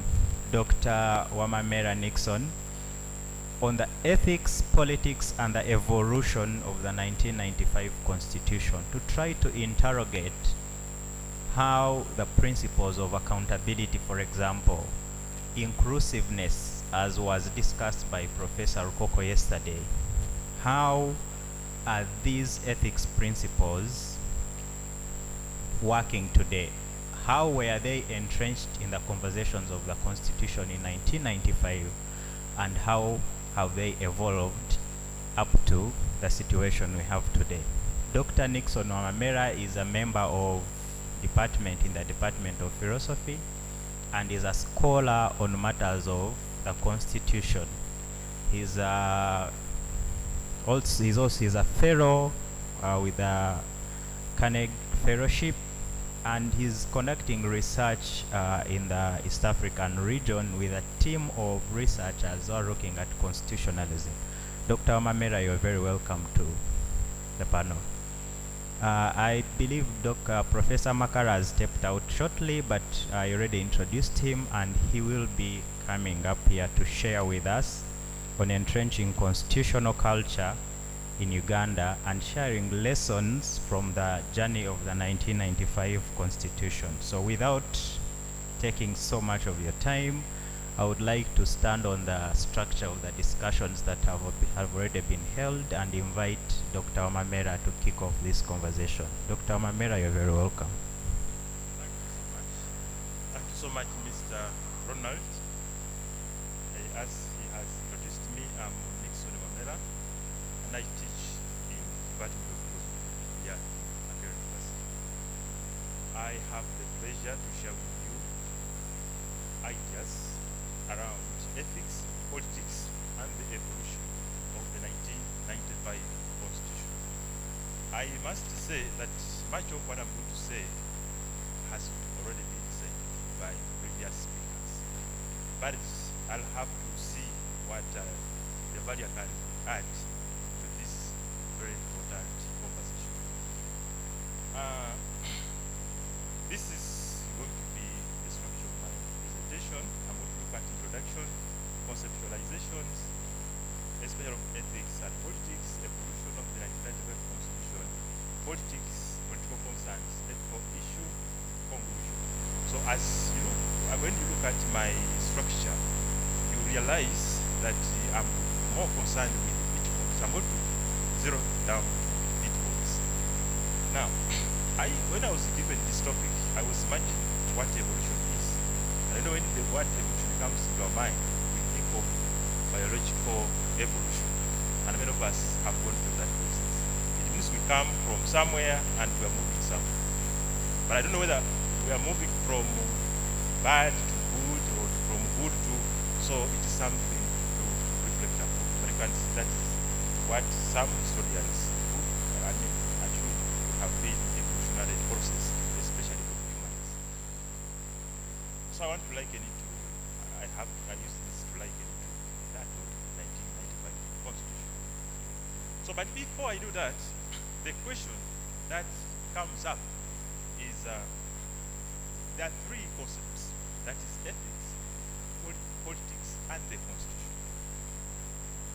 Dr. Wamamera Nixon on the ethics, politics, and the evolution of the 1995 Constitution, to try to interrogate how the principles of accountability, for example, inclusiveness, as was discussed by Professor Rukoko yesterday, how are these ethics principles working today? How were they entrenched in the conversations of the Constitution in 1995, and how have they evolved up to the situation we have today? Dr. Nixon Wamamera is a member of department in the Department of Philosophy and is a scholar on matters of the Constitution. He's a fellow with the Carnegie Fellowship, and he's conducting research in the East African region with a team of researchers who are looking at constitutionalism. Dr. Wamamera, you're very welcome to the panel. I believe Professor Makara has stepped out shortly, but I already introduced him, and he will be coming up here to share with us on entrenching constitutional culture in Uganda and sharing lessons from the journey of the 1995 Constitution. So without taking so much of your time, I would like to stand on the structure of the discussions that have already been held and invite Dr. Wamamera to kick off this conversation. Dr. Wamamera, you're very welcome. Thank you so much, Mr. Ronald. As he has introduced me, I'm Nixon Wamamera, and I teach in Department of Philosophy here at Accra University. I have the pleasure to share with you ideas around ethics, politics, and the evolution of the 1995 Constitution. I must say that much of what I'm going to say has already been said by previous speakers, but I'll have to see what the value can add to this very important conversation. This is going to be the structure of my presentation. I'm going to look at introduction, conceptualizations, especially of ethics and politics, evolution of the 1995 Constitution, politics, political concerns, ethical issue, conclusion. So as you know, when you look at my structure, you realize that I'm more concerned with pitfalls. I'm going to zero down pitfalls. Now, when I was given this topic, I was imagining what evolution is. And I know when the word evolution comes into our mind, we think of biological evolution. And many of us have gone through that process. It means we come from somewhere and we are moving somewhere. But I don't know whether we are moving from bad to good or from good to, so it is something to reflect upon. But you can see that is what some historians have been evolutionary process, especially for humans. So I want to liken it to, I use this to liken it to that of 1995 Constitution. So, but before I do that, the question that comes up is there are three concepts, that is ethics, politics, and the Constitution.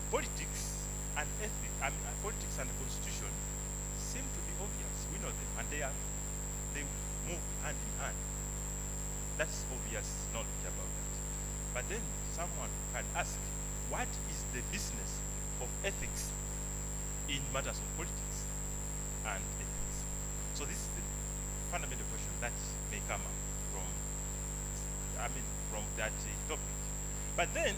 Politics and ethics, politics and the Constitution seem to be obvious. We know them, and they are ethics in matters of politics and ethics. So this is the fundamental question that may come up from that topic. But then,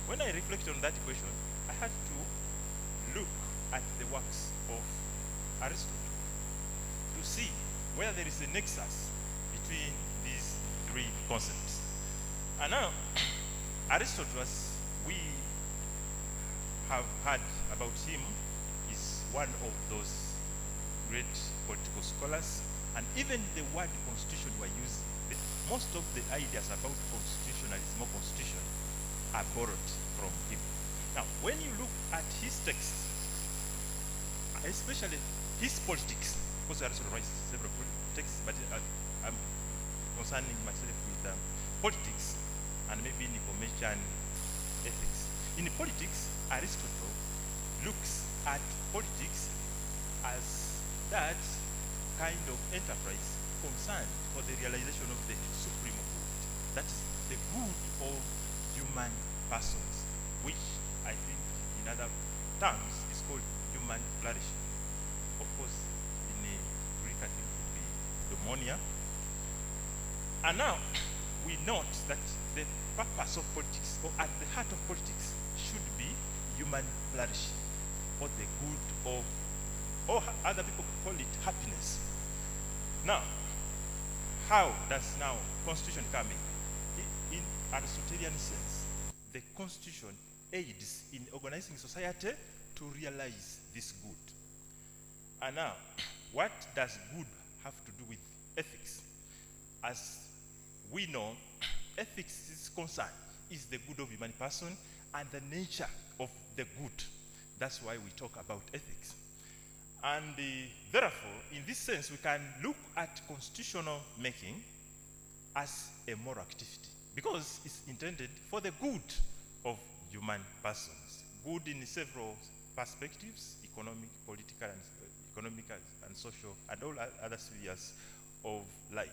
when I reflect on that question, I had to look at the works of Aristotle to see whether there is a nexus between these three concepts. And now, Aristotle, as we have heard about him, is one of those great political scholars, and even the word constitution we're using, most of the ideas about constitutionalism or constitution are borrowed from him. Now, when you look at his texts, especially his politics, because Aristotle writes several texts, but I'm concerning myself with politics and maybe in information ethics. In politics, Aristotle looks at politics as that kind of enterprise concerned for the realization of the supreme good. That is the good of human persons, which I think in other terms is called human flourishing. Of course, in a Greek I think it would be eudaimonia. And now we note that the purpose of politics, or at the heart of politics, should be human flourishing, or the good of, or other people call it happiness. Now, how does now constitution come in? In Aristotelian sense, the constitution aids in organizing society to realize this good. And now, what does good have to do with ethics? As we know, ethics is concerned is the good of human person and the nature of the good. That's why we talk about ethics. And therefore, in this sense, we can look at constitutional making as a moral activity, because it's intended for the good of human persons. Good in several perspectives: economic, political, and social, and all other spheres of life.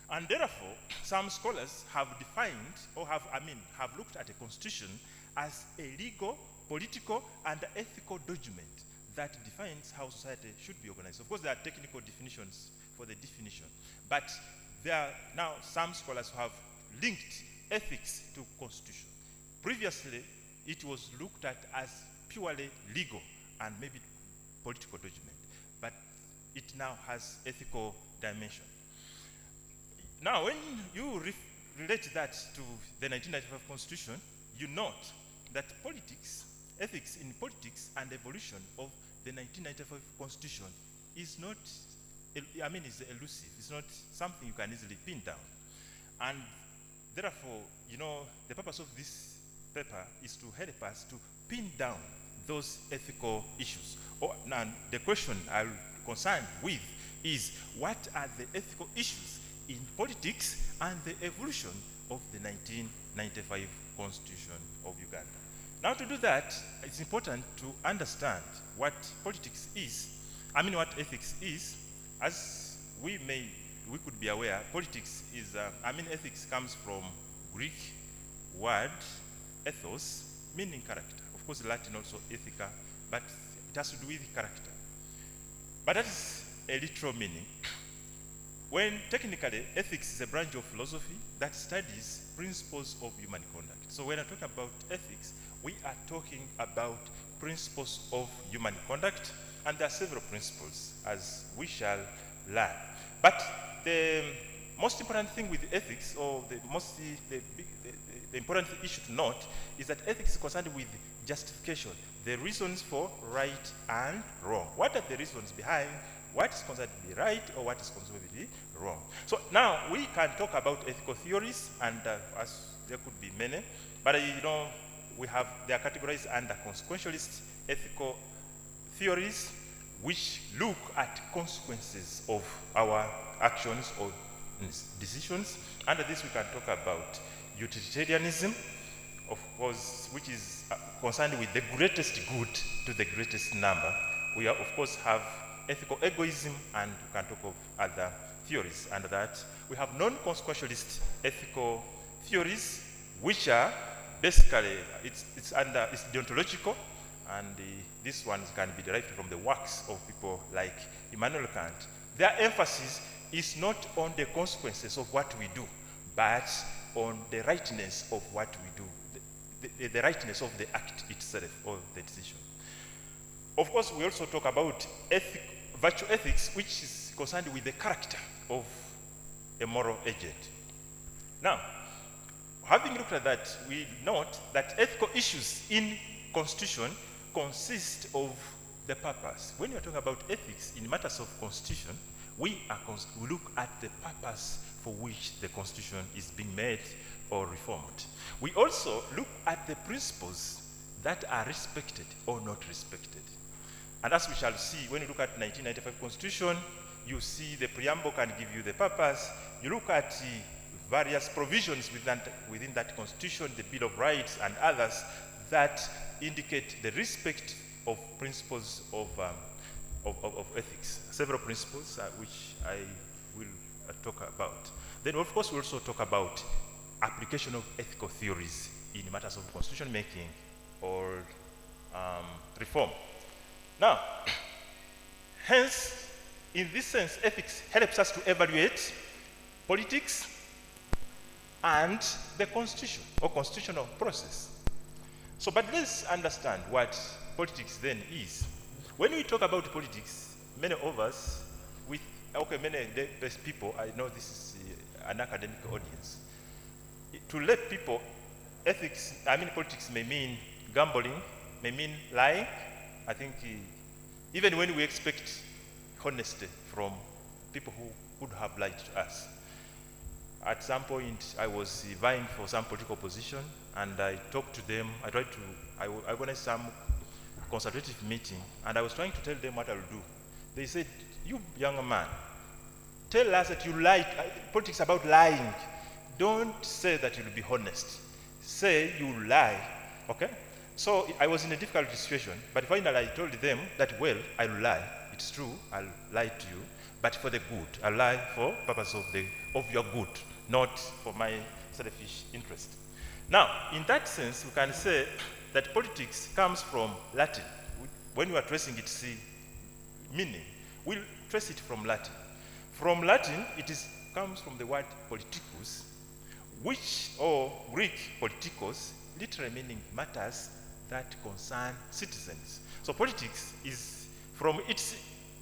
And therefore, some scholars have defined, or have looked at a constitution as a legal, political, and ethical document that defines how society should be organized. Of course, there are technical definitions for the definition, but there are now some scholars who have linked ethics to constitution. Previously, it was looked at as purely legal and maybe political document, but it now has ethical dimension. Now, when you relate that to the 1995 Constitution, you note that politics, ethics in politics and evolution of the 1995 Constitution is not, is elusive. It's not something you can easily pin down. And therefore, the purpose of this paper is to help us to pin down those ethical issues. Now, the question I'm concerned with is, what are the ethical issues in politics and the evolution of the 1995 Constitution of Uganda? Now, to do that, it's important to understand what politics is. What ethics is. As we could be aware, politics is, ethics comes from Greek word ethos, meaning character. Of course, Latin also ethica, but it has to do with character. But that is a literal meaning. When technically ethics is a branch of philosophy that studies principles of human conduct. So when I talk about ethics, we are talking about principles of human conduct, and there are several principles, as we shall learn. But the most important thing with ethics, or the important issue to note, is that ethics is concerned with justification, the reasons for right and wrong. What are the reasons behind what is considered to be right or what is considered to be wrong? So now we can talk about ethical theories, and as there could be many, but they are categorized under consequentialist ethical theories, which look at consequences of our actions or decisions. Under this, we can talk about utilitarianism, of course, which is concerned with the greatest good to the greatest number. We of course have ethical egoism, and we can talk of other theories under that. We have non-consequentialist ethical theories, which are basically, it's deontological, and these ones can be derived from the works of people like Immanuel Kant, their emphasis is not on the consequences of what we do, but on the rightness of what we do, the rightness of the act itself or the decision. Of course, we also talk about virtue ethics, which is concerned with the character of a moral agent. Now, having looked at that, we note that ethical issues in constitution consist of the purpose. When you're talking about ethics in matters of constitution, we look at the purpose for which the constitution is being made or reformed. We also look at the principles that are respected or not respected. And as we shall see, when you look at 1995 Constitution, you see the preamble can give you the purpose. You look at the various provisions within that Constitution, the Bill of Rights and others that indicate the respect of principles of ethics. Several principles which I will talk about. Then, of course, we also talk about application of ethical theories in matters of constitution making or reform. Now, hence, in this sense, ethics helps us to evaluate politics and the constitution or constitutional process. So, but let's understand what politics then is. When we talk about politics, many of us, many best people, I know this is an academic audience. To let people, politics may mean gambling, may mean lying. I think even when we expect honesty from people who would have lied to us. At some point, I was vying for some political position, and I talked to them. I organized some consultative meeting, and I was trying to tell them what I will do. They said, "You young man, tell us that you lied. Politics about lying. Don't say that you'll be honest. Say you lie." Okay? So I was in a difficult situation, but finally I told them that, well, I'll lie. It's true, I'll lie to you, but for the good. I'll lie for purpose of your good, not for my selfish interest. Now, in that sense, we can say that politics comes from Latin. When you are tracing its meaning, we'll trace it from Latin. From Latin, comes from the word politicus, or Greek politikos, literally meaning matters that concern citizens. So politics is, from its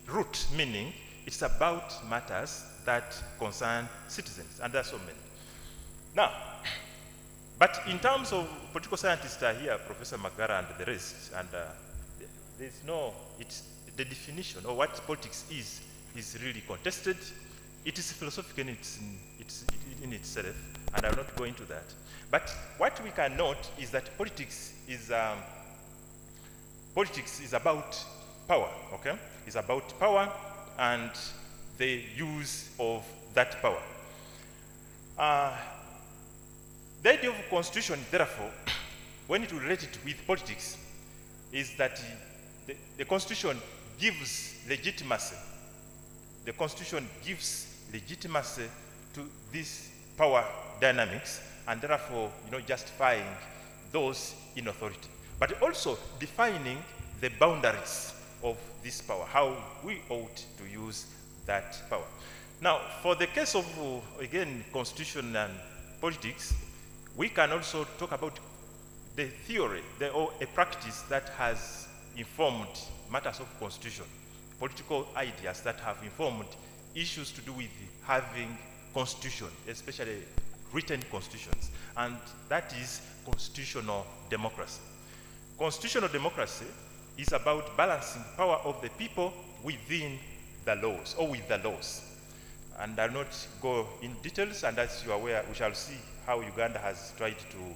root meaning, it's about matters that concern citizens, and there are so many. Now, but in terms of political scientists are here, Professor Magara and the rest, and the definition of what politics is really contested. It is philosophical in itself, and I will not go into that. But what we can note is that politics is about power, okay? It's about power and the use of that power. The idea of constitution, therefore, when it related with politics, is that the constitution gives legitimacy. The constitution gives legitimacy to this power dynamics, and therefore, justifying those in authority, but also defining the boundaries of this power, how we ought to use that power. Now, for the case of, again, constitution and politics, we can also talk about the theory, or a practice that has informed matters of constitution, political ideas that have informed issues to do with having constitution, especially written constitutions, and that is constitutional democracy. Constitutional democracy is about balancing power of the people within the laws, or with the laws. And I'll not go in details, and as you are aware, we shall see how Uganda has tried to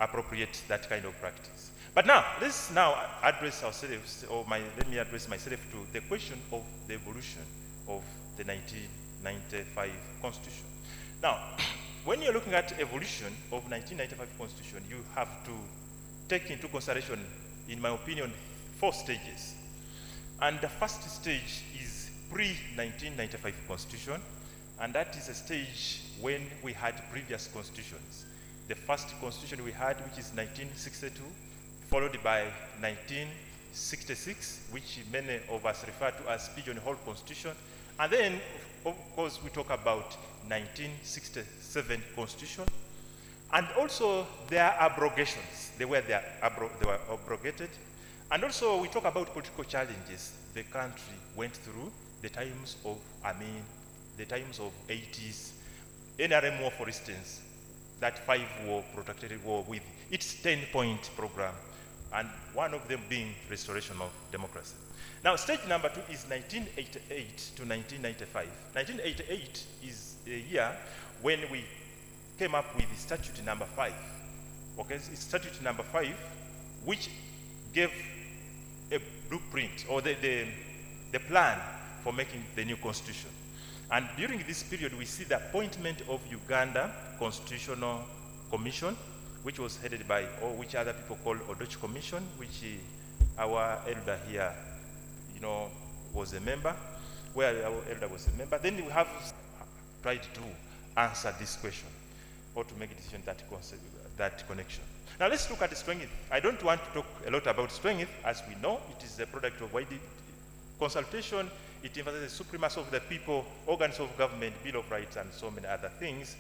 appropriate that kind of practice. But now, let's now address ourselves, let me address myself to the question of the evolution of the 1995 Constitution. Now, when you're looking at evolution of 1995 Constitution, you have to take into consideration, in my opinion, 4 stages. And the first stage is pre-1995 Constitution, and that is a stage when we had previous constitutions. The first constitution we had, which is 1962, followed by 1966, which many of us refer to as Pigeonhole Constitution. And then, of course, we talk about 1967 Constitution. And also, there are abrogations. They were abrogated. And also, we talk about political challenges the country went through, the times of 80s. NRM war, for instance, that 5-war protracted war with its 10-point program, and one of them being restoration of democracy. Now, stage number 2 is 1988 to 1995. 1988 is a year when we came up with statute number 5. Okay, it's statute number 5, which gave a blueprint or the plan for making the new constitution. And during this period, we see the appointment of Uganda Constitutional Commission, which was headed by, or which other people call Odoch Commission, which our elder here, was a member, where our elder was a member. Then we have tried to answer this question, or to make a decision that connection. Now let's look at the strength. I don't want to talk a lot about strength. As we know, it is a product of wide consultation. It emphasizes the supremacy of the people, organs of government, Bill of Rights, and so many other things.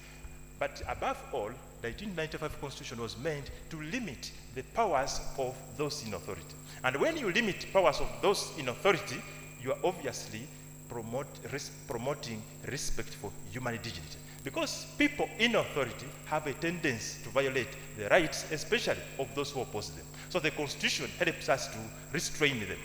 But above all, the 1995 Constitution was meant to limit the powers of those in authority. And when you limit powers of those in authority, you are obviously promoting respect for human dignity. Because people in authority have a tendency to violate the rights, especially of those who oppose them. So the Constitution helps us to restrain them.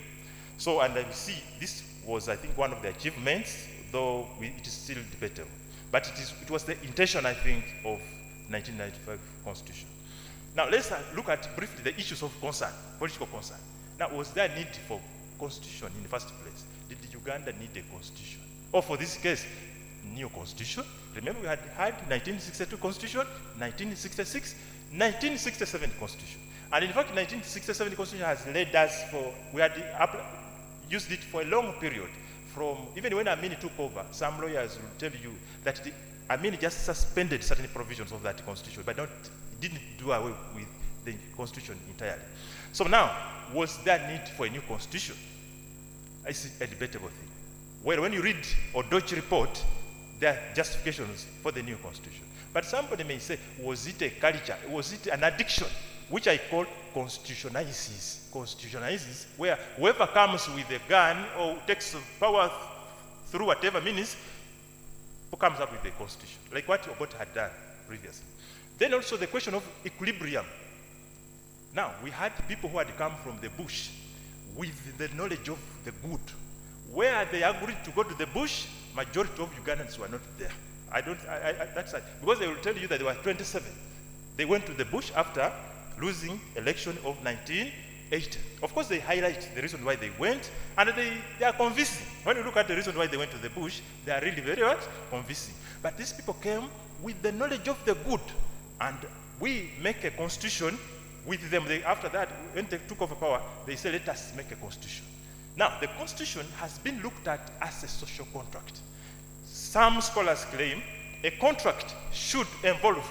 So, and I see this was, I think, one of the achievements, though it is still debatable. But it was the intention, I think, of 1995 Constitution. Now, let's look at briefly the issues of concern, political concern. Now, was there a need for constitution in the first place? Did Uganda need a constitution? Or for this case, new constitution? Remember, we had 1962 Constitution, 1966, 1967 Constitution. And in fact, 1967 Constitution has led us we had used it for a long period. Even when Amin took over, some lawyers will tell you that Amin just suspended certain provisions of that constitution, but didn't do away with the constitution entirely. So now, was there need for a new constitution? It's a debatable thing. Well, when you read Odoch report, there are justifications for the new constitution. But somebody may say, was it a culture? Was it an addiction? Which I call constitutionizes. Constitutionizes, where whoever comes with a gun or takes power through whatever means, who comes up with a constitution, like what Obote had done previously. Then also the question of equilibrium. Now, we had people who had come from the bush with the knowledge of the good. Where they agreed to go to the bush, majority of Ugandans were not there. That's right. Because they will tell you that there were 27. They went to the bush after losing election of 1980. Of course, they highlight the reason why they went, and they are convincing. When you look at the reason why they went to the bush, they are really very convincing. But these people came with the knowledge of the good, and we make a constitution with them. After that, when they took over power, they said, let us make a constitution. Now, the constitution has been looked at as a social contract. Some scholars claim a contract should involve,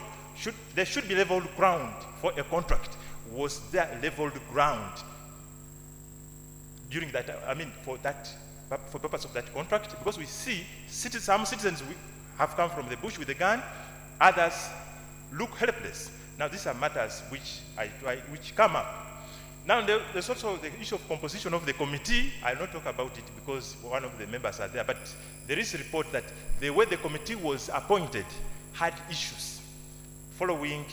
there should be level ground for a contract. Was there level ground during that, for purpose of that contract? Because we see some citizens have come from the bush with a gun, others look helpless. Now, these are matters which come up. Now, there's also the issue of composition of the committee. I'll not talk about it because one of the members are there, but there is a report that the way the committee was appointed had issues following,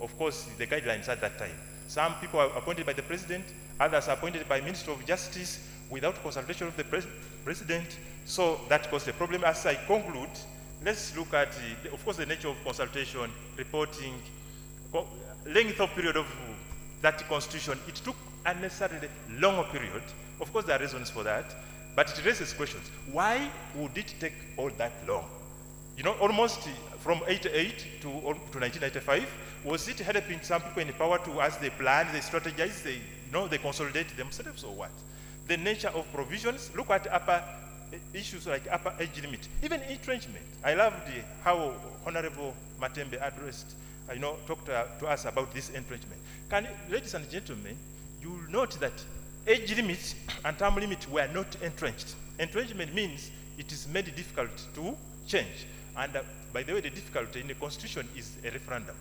of course, the guidelines at that time. Some people are appointed by the president, others are appointed by Minister of Justice without consultation of the president. So that caused a problem. As I conclude, let's look at, of course, the nature of consultation, reporting, length of period of that constitution. It took unnecessarily long period. Of course, there are reasons for that, but it raises questions. Why would it take all that long? Almost from 88 to 1995, was it helping some people in power to, as they plan, they strategize, they consolidate themselves, or what? The nature of provisions. Look at upper issues like upper age limit, even entrenchment. I loved how Honorable Matembe addressed, talked to us about this entrenchment. Ladies and gentlemen, you will note that age limit and term limit were not entrenched. Entrenchment means it is made difficult to change. And by the way, the difficulty in the Constitution is a referendum.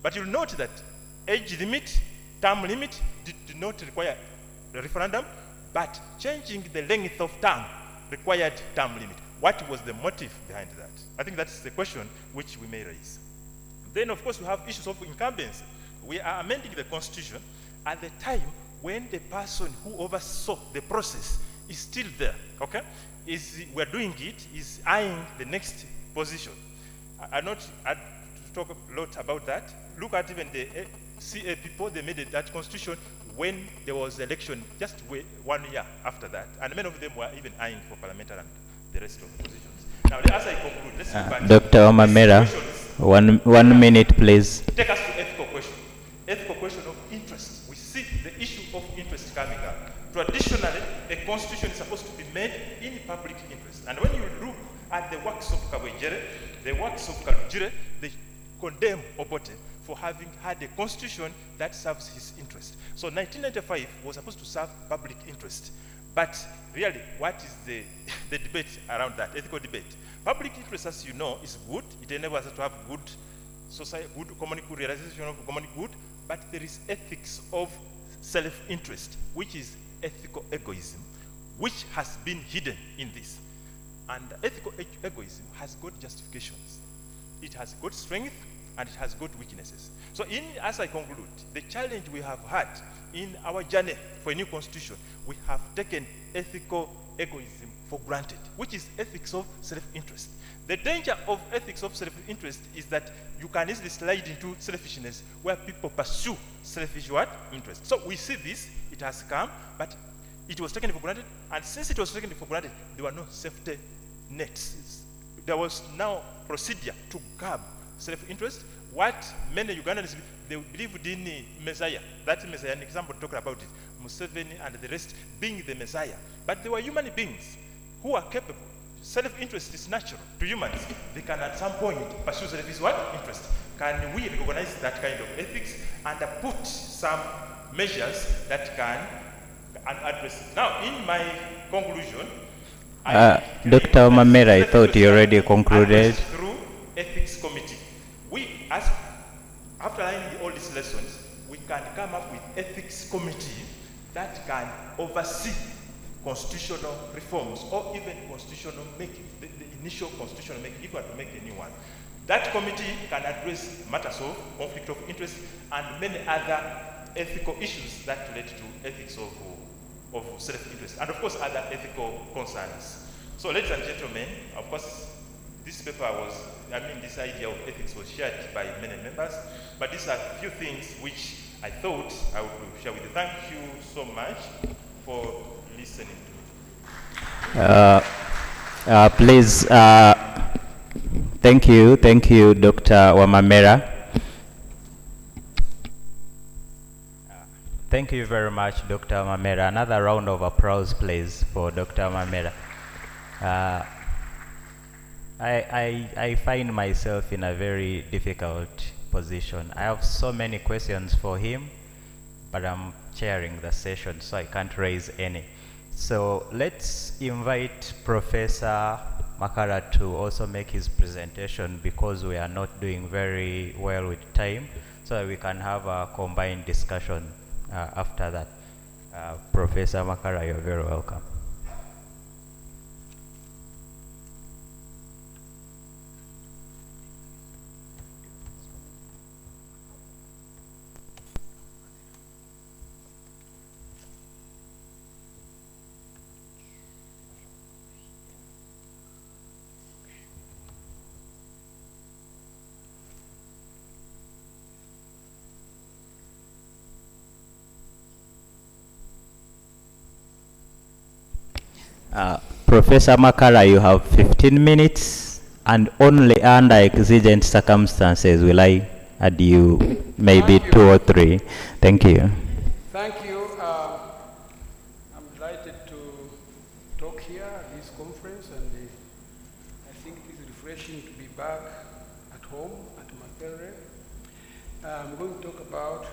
But you'll note that age limit, term limit did not require a referendum, but changing the length of term required term limit. What was the motive behind that? I think that's the question which we may raise. Then, of course, we have issues of incumbency. We are amending the Constitution at the time when the person who oversaw the process is still there, okay? We're doing it, is eyeing the next position. I to talk a lot about that. Look at even the CA people, they made that Constitution when there was election just 1 year after that. And many of them were even eyeing for parliamentary and the rest of the positions. Now, as I conclude, let's look at Dr. Omamera, one minute, please. Take us to ethical question. Ethical question of interest. We see the issue of interest coming up. Traditionally, a constitution is supposed to be made in public interest. And when you look at the works of Kabwejere, the works of Kalujire, they condemn Obote for having had a constitution that serves his interest. So 1995 was supposed to serve public interest. But really, what is the debate around that, ethical debate? Public interest, as you know, is good. It enables us to have good society, good common good, realization of common good, but there is ethics of self-interest, which is ethical egoism, which has been hidden in this. And ethical egoism has got justifications. It has got strength and it has got weaknesses. So as I conclude, the challenge we have had in our journey for a new constitution, we have taken ethical egoism for granted, which is ethics of self-interest. The danger of ethics of self-interest is that you can easily slide into selfishness where people pursue selfish interest. So we see this, it has come, but it was taken for granted, and since it was taken for granted, there were no safety nets. There was now procedure to curb self-interest. What many Ugandans, they believed in Messiah. That Messiah, an example talked about it, Museveni and the rest being the Messiah. But they were human beings who are capable. Self-interest is natural to humans. They can at some point pursue self-interest. Can we recognize that kind of ethics and put some measures that can address it? Now, in my conclusion, Dr. Omamera, I thought you already concluded. Through ethics committee, after learning all these lessons, we can come up with ethics committee that can oversee constitutional reforms or even constitutional making, the initial constitutional making, if we are to make a new one. That committee can address matters of conflict of interest and many other ethical issues that relate to ethics of self-interest, and of course other ethical concerns. So ladies and gentlemen, of course this paper this idea of ethics was shared by many members, but these are a few things which I thought I would share with you. Thank you so much for listening to me. Please, thank you, Dr. Omamera. Thank you very much, Dr. Omamera. Another round of applause, please, for Dr. Omamera. I find myself in a very difficult position. I have so many questions for him, but I'm chairing the session, so I can't raise any. So let's invite Professor Makara to also make his presentation, because we are not doing very well with time, so that we can have a combined discussion after that. Professor Makara, you're very welcome. Professor Makara, you have 15 minutes, and only under exigent circumstances will I add you maybe 2 or 3. Thank you. Thank you. I'm delighted to talk here at this conference, and I think it is refreshing to be back at home at Makerere. I'm going to talk about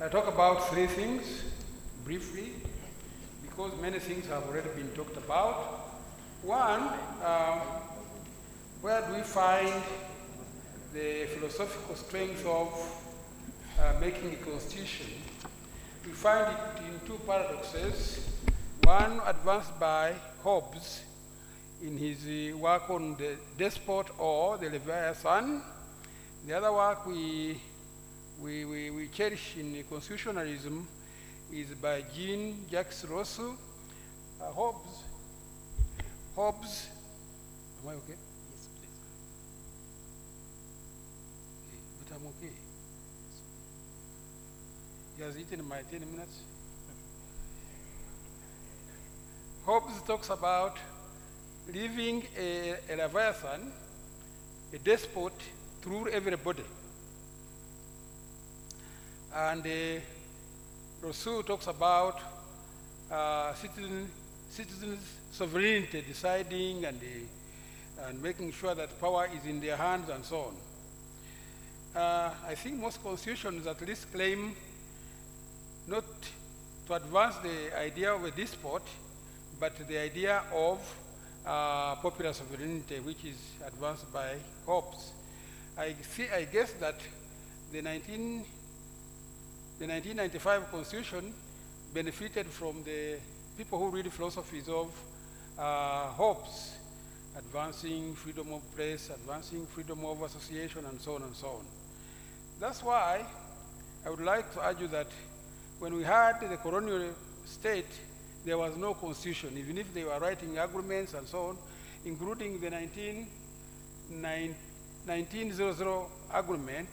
I talk about three things briefly, because many things have already been talked about. One, where do we find the philosophical strength of making a constitution? We find it in two paradoxes. One advanced by Hobbes in his work on the despot or the Leviathan. The other work we cherish in constitutionalism is by Jean-Jacques Rousseau. Hobbes, am I okay? Yes, please. But I'm okay. He has eaten my 10 minutes. Hobbes talks about leaving a Leviathan, a despot, to rule everybody. And Rousseau talks about citizens' sovereignty, deciding and making sure that power is in their hands and so on. I think most constitutions at least claim not to advance the idea of a despot, but the idea of popular sovereignty, which is advanced by Hobbes. I guess that the 1995 Constitution benefited from the people who read philosophies of Hobbes, advancing freedom of press, advancing freedom of association, and so on and so on. That's why I would like to argue that when we had the colonial state, there was no constitution, even if they were writing agreements and so on, including the 1900 agreement,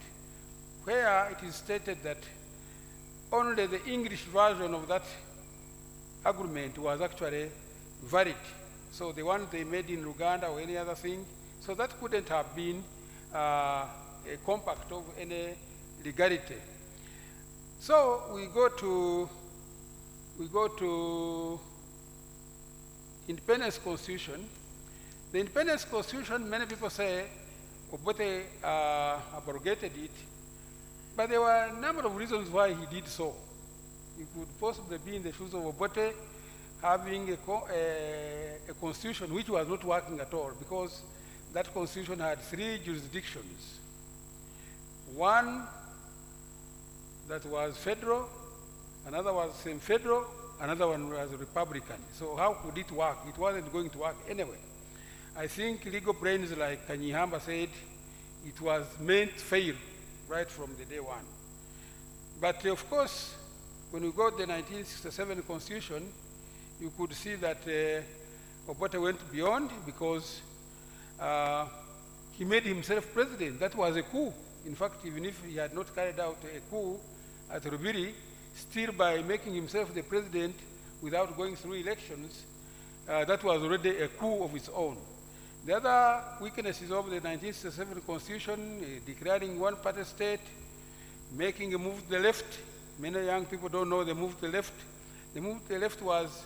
where it is stated that only the English version of that agreement was actually valid. So the one they made in Uganda or any other thing, so that couldn't have been a compact of any legality. So we go to Independence Constitution. The Independence Constitution, many people say Obote abrogated it, but there were a number of reasons why he did so. He could possibly be in the shoes of Obote, having a constitution which was not working at all, because that constitution had three jurisdictions. One that was federal, another was semi-federal, another one was Republican. So how could it work? It wasn't going to work anyway. I think legal brains like Kanyihamba said it was meant to fail right from the day one. But of course, when we got the 1967 Constitution, you could see that Obote went beyond, because he made himself president. That was a coup. In fact, even if he had not carried out a coup at Rubiri, still by making himself the president without going through elections, that was already a coup of its own. The other weaknesses of the 1967 Constitution, declaring one-party state, making a move to the left. Many young people don't know the move to the left. The move to the left was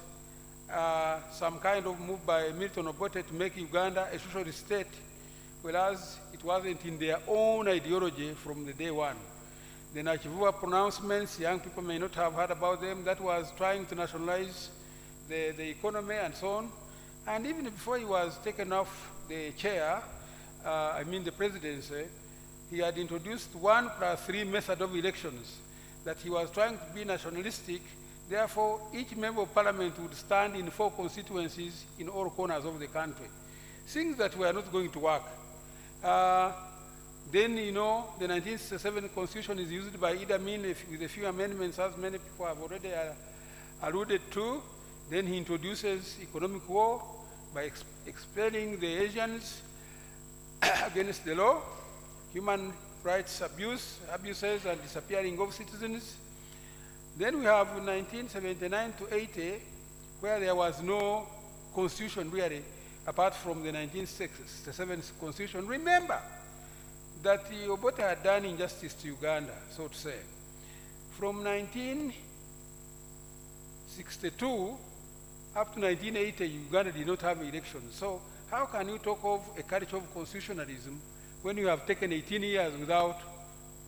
some kind of move by Milton Obote to make Uganda a socialist state, whereas it wasn't in their own ideology from the day one. The Nachivua pronouncements, young people may not have heard about them. That was trying to nationalize the economy and so on. And even before he was taken off the chair, the presidency, he had introduced 1+3 method of elections, that he was trying to be nationalistic. Therefore, each member of parliament would stand in 4 constituencies in all corners of the country. Things that were not going to work. Then, the 1967 Constitution is used by Idi Amin with a few amendments, as many people have already alluded to. Then he introduces economic war by expelling the Asians against the law, human rights abuses and disappearing of citizens. Then we have 1979 to 80, where there was no constitution really, apart from the 1967 Constitution. Remember that Obote had done injustice to Uganda, so to say. From 1962 up to 1980, Uganda did not have elections. So how can you talk of a culture of constitutionalism when you have taken 18 years without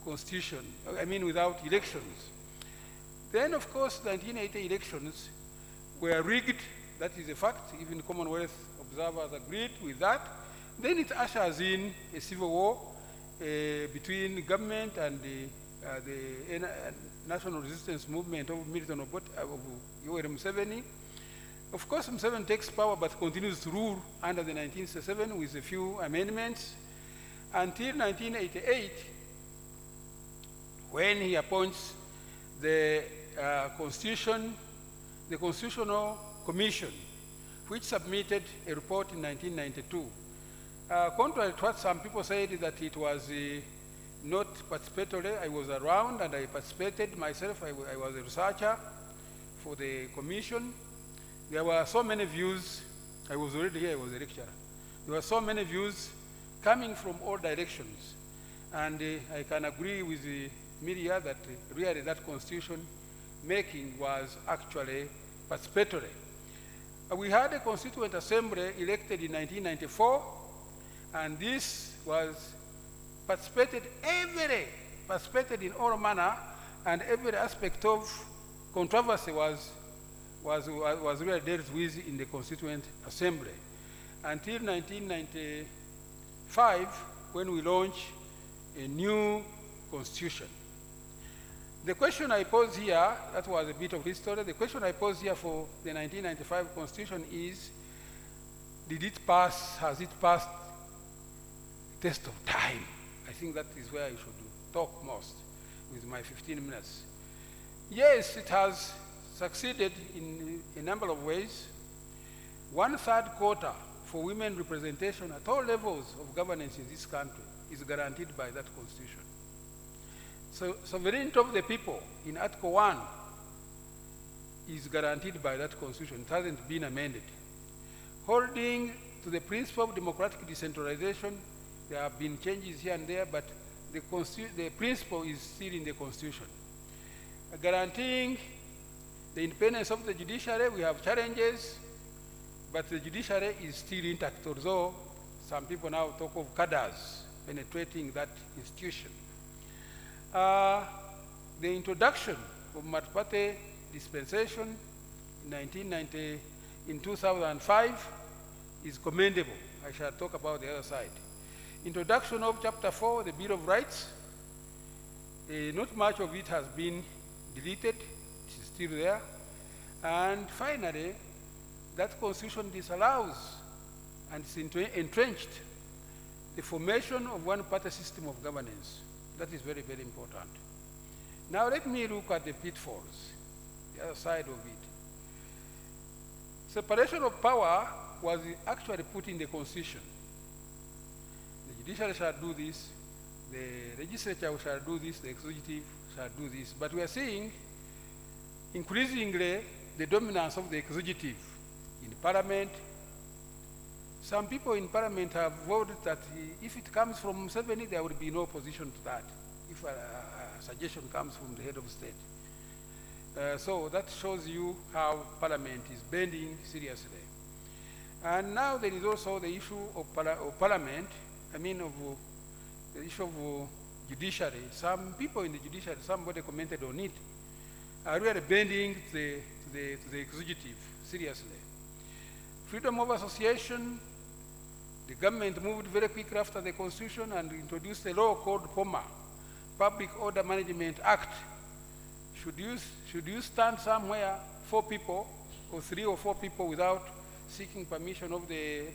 constitution, without elections? Then, of course, the 1980 elections were rigged. That is a fact. Even Commonwealth observers agreed with that. Then it ushers in a civil war between government and the National Resistance Movement of Milton Yoweri Museveni. Of course, Museveni takes power but continues to rule under the 1967 with a few amendments until 1988, when he appoints the Constitutional Commission, which submitted a report in 1992. Contrary to what some people said, that it was not participatory. I was around and I participated myself. I was a researcher for the commission. There were so many views. I was already here, I was a lecturer. There were so many views coming from all directions. And I can agree with the media that really that constitution making was actually participatory. We had a Constituent Assembly elected in 1994, and this was participated in all manner, and every aspect of controversy was really dealt with in the Constituent Assembly. Until 1995, when we launched a new constitution. The question I pose here, that was a bit of history, the question I pose here for the 1995 Constitution is, did it pass, has it passed the test of time? I think that is where I should talk most with my 15 minutes. Yes, it has succeeded in a number of ways. 1/3 quota for women representation at all levels of governance in this country is guaranteed by that Constitution. So sovereignty of the people in Article 1 is guaranteed by that Constitution. It hasn't been amended. Holding to the principle of democratic decentralization, there have been changes here and there, but the principle is still in the Constitution. Guaranteeing the independence of the judiciary, we have challenges, but the judiciary is still intact, although some people now talk of cadres penetrating that institution. The introduction of multi-party dispensation in 2005 is commendable. I shall talk about the other side. Introduction of Chapter 4, the Bill of Rights. Not much of it has been deleted. It is still there. And finally, that Constitution disallows and is entrenched the formation of one-party system of governance. That is very, very important. Now let me look at the pitfalls, the other side of it. Separation of power was actually put in the Constitution. The judiciary shall do this, the legislature shall do this, the executive shall do this. But we are seeing increasingly the dominance of the executive in Parliament. Some people in Parliament have voted that if it comes from Museveni, there will be no opposition to that, if a suggestion comes from the head of state. So that shows you how Parliament is bending seriously. And now there is also the issue of Parliament, of the issue of judiciary. Some people in the judiciary, somebody commented on it, are really bending to the executive seriously. Freedom of association, the government moved very quickly after the Constitution and introduced a law called POMA, Public Order Management Act. Should you stand somewhere, 4 people, or 3 or 4 people without seeking permission of the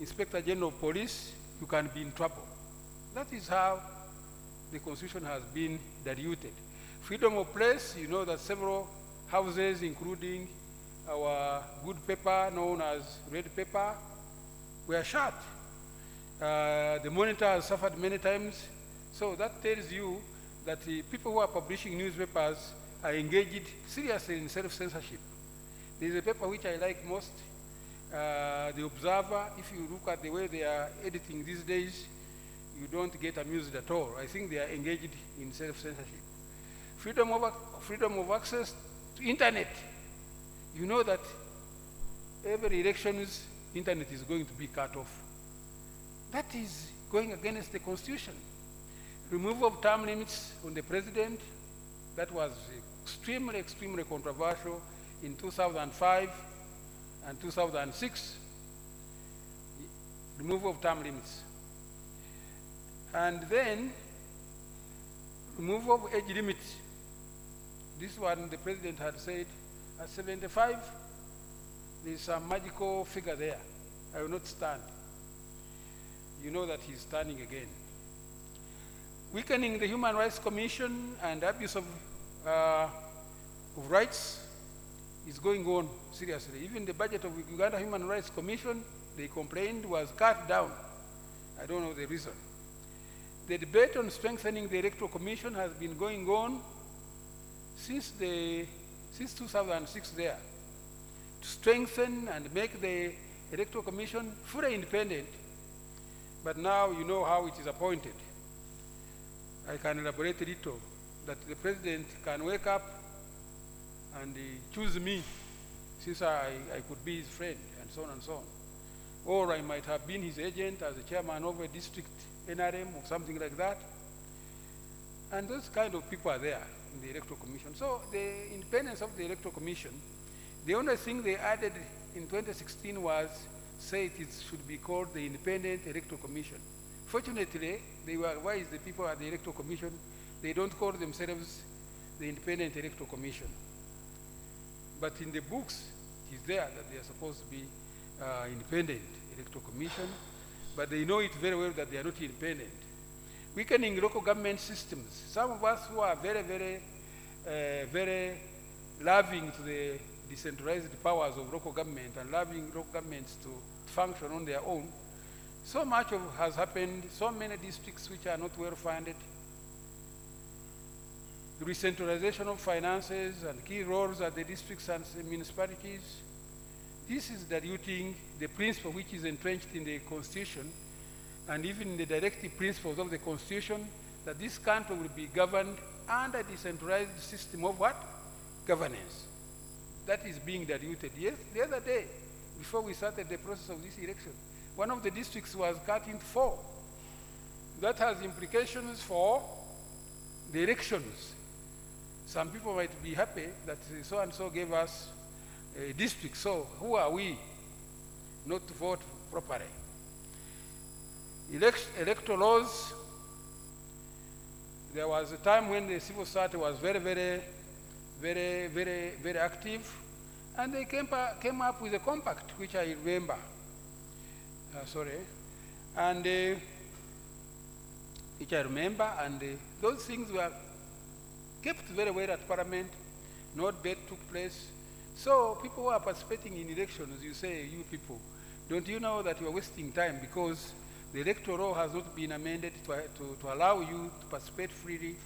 Inspector General of Police, you can be in trouble. That is how the Constitution has been diluted. Freedom of press, you know that several houses, including our good paper known as red paper, were shut. The Monitor has suffered many times. So that tells you that the people who are publishing newspapers are engaged seriously in self-censorship. There is a paper which I like most, The Observer. If you look at the way they are editing these days, you don't get amused at all. I think they are engaged in self-censorship. Freedom of access to internet. You know that every election's internet is going to be cut off. That is going against the Constitution. Removal of term limits on the president, that was extremely, extremely controversial in 2005 and 2006. Removal of term limits. And then, removal of age limit. This one the president had said, at 75, there's some magical figure there. I will not stand. You know that he's standing again. Weakening the Human Rights Commission and abuse of rights is going on seriously. Even the budget of Uganda Human Rights Commission, they complained, was cut down. I don't know the reason. The debate on strengthening the Electoral Commission has been going on since 2006 there, to strengthen and make the Electoral Commission fully independent. But now you know how it is appointed. I can elaborate a little, that the president can wake up and choose me, since I could be his friend, and so on and so on. Or I might have been his agent as a chairman of a district NRM or something like that. And those kind of people are there in the Electoral Commission. So the independence of the Electoral Commission, the only thing they added in 2016 was say it should be called the Independent Electoral Commission. Fortunately, they were wise, the people at the Electoral Commission, they don't call themselves the Independent Electoral Commission. But in the books, it is there that they are supposed to be Independent Electoral Commission, but they know it very well that they are not independent. Weakening local government systems. Some of us who are very, very, very loving to the decentralized powers of local government and loving local governments to function on their own, so much has happened, so many districts which are not well funded. The recentralization of finances and key roles at the districts and municipalities. This is diluting the principle which is entrenched in the Constitution and even in the directive principles of the Constitution, that this country will be governed under a decentralized system of what? Governance. That is being diluted. Yes, the other day, before we started the process of this election, one of the districts was cut into 4. That has implications for the elections. Some people might be happy that so-and-so gave us a district, so who are we not to vote properly? Electoral laws, there was a time when the civil society was very, very, very, very, very active, and they came up with a compact, which I remember. Which I remember, and those things were kept very well at Parliament. No debate took place. So people who are participating in elections, you say, you people, don't you know that you are wasting time because the electoral law has not been amended to allow you to participate freely.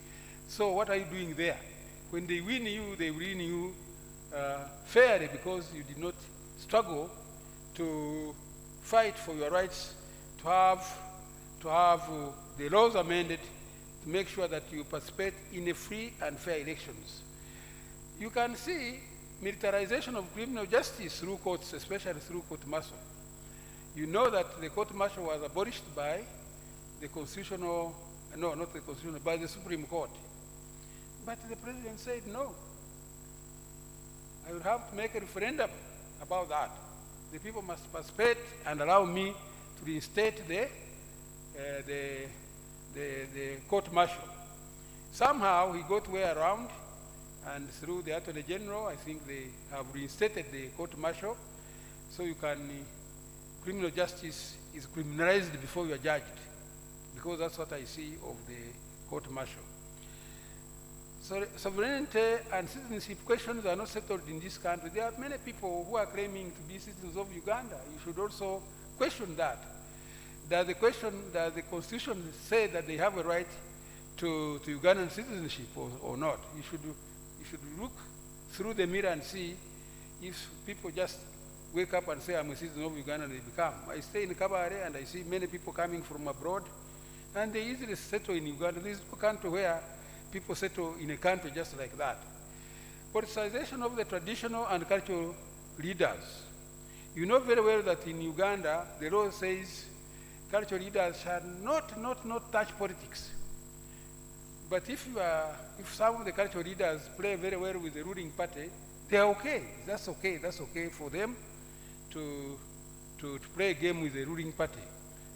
So what are you doing there? When they win you fairly because you did not struggle to fight for your rights to have the laws amended to make sure that you participate in a free and fair elections. You can see militarization of criminal justice through courts, especially through court martial. You know that the court martial was abolished by the constitutional, no, not the constitutional, by the Supreme Court. But the president said, no, I will have to make a referendum about that. The people must participate and allow me to reinstate the court martial. Somehow he got way around, and through the Attorney General, I think they have reinstated the court martial, so you can, criminal justice is criminalized before you are judged, because that's what I see of the court martial. So sovereignty and citizenship questions are not settled in this country. There are many people who are claiming to be citizens of Uganda. You should also question that. Does the Constitution say that they have a right to Ugandan citizenship or not? You should look through the mirror and see if people just wake up and say, I'm a citizen of Uganda, and they become. I stay in Kabare and I see many people coming from abroad, and they easily settle in Uganda. There is no country where people settle in a country just like that. Politicization of the traditional and cultural leaders. You know very well that in Uganda, the law says cultural leaders shall not touch politics. But if some of the cultural leaders play very well with the ruling party, they are okay. That's okay. That's okay for them to play a game with the ruling party.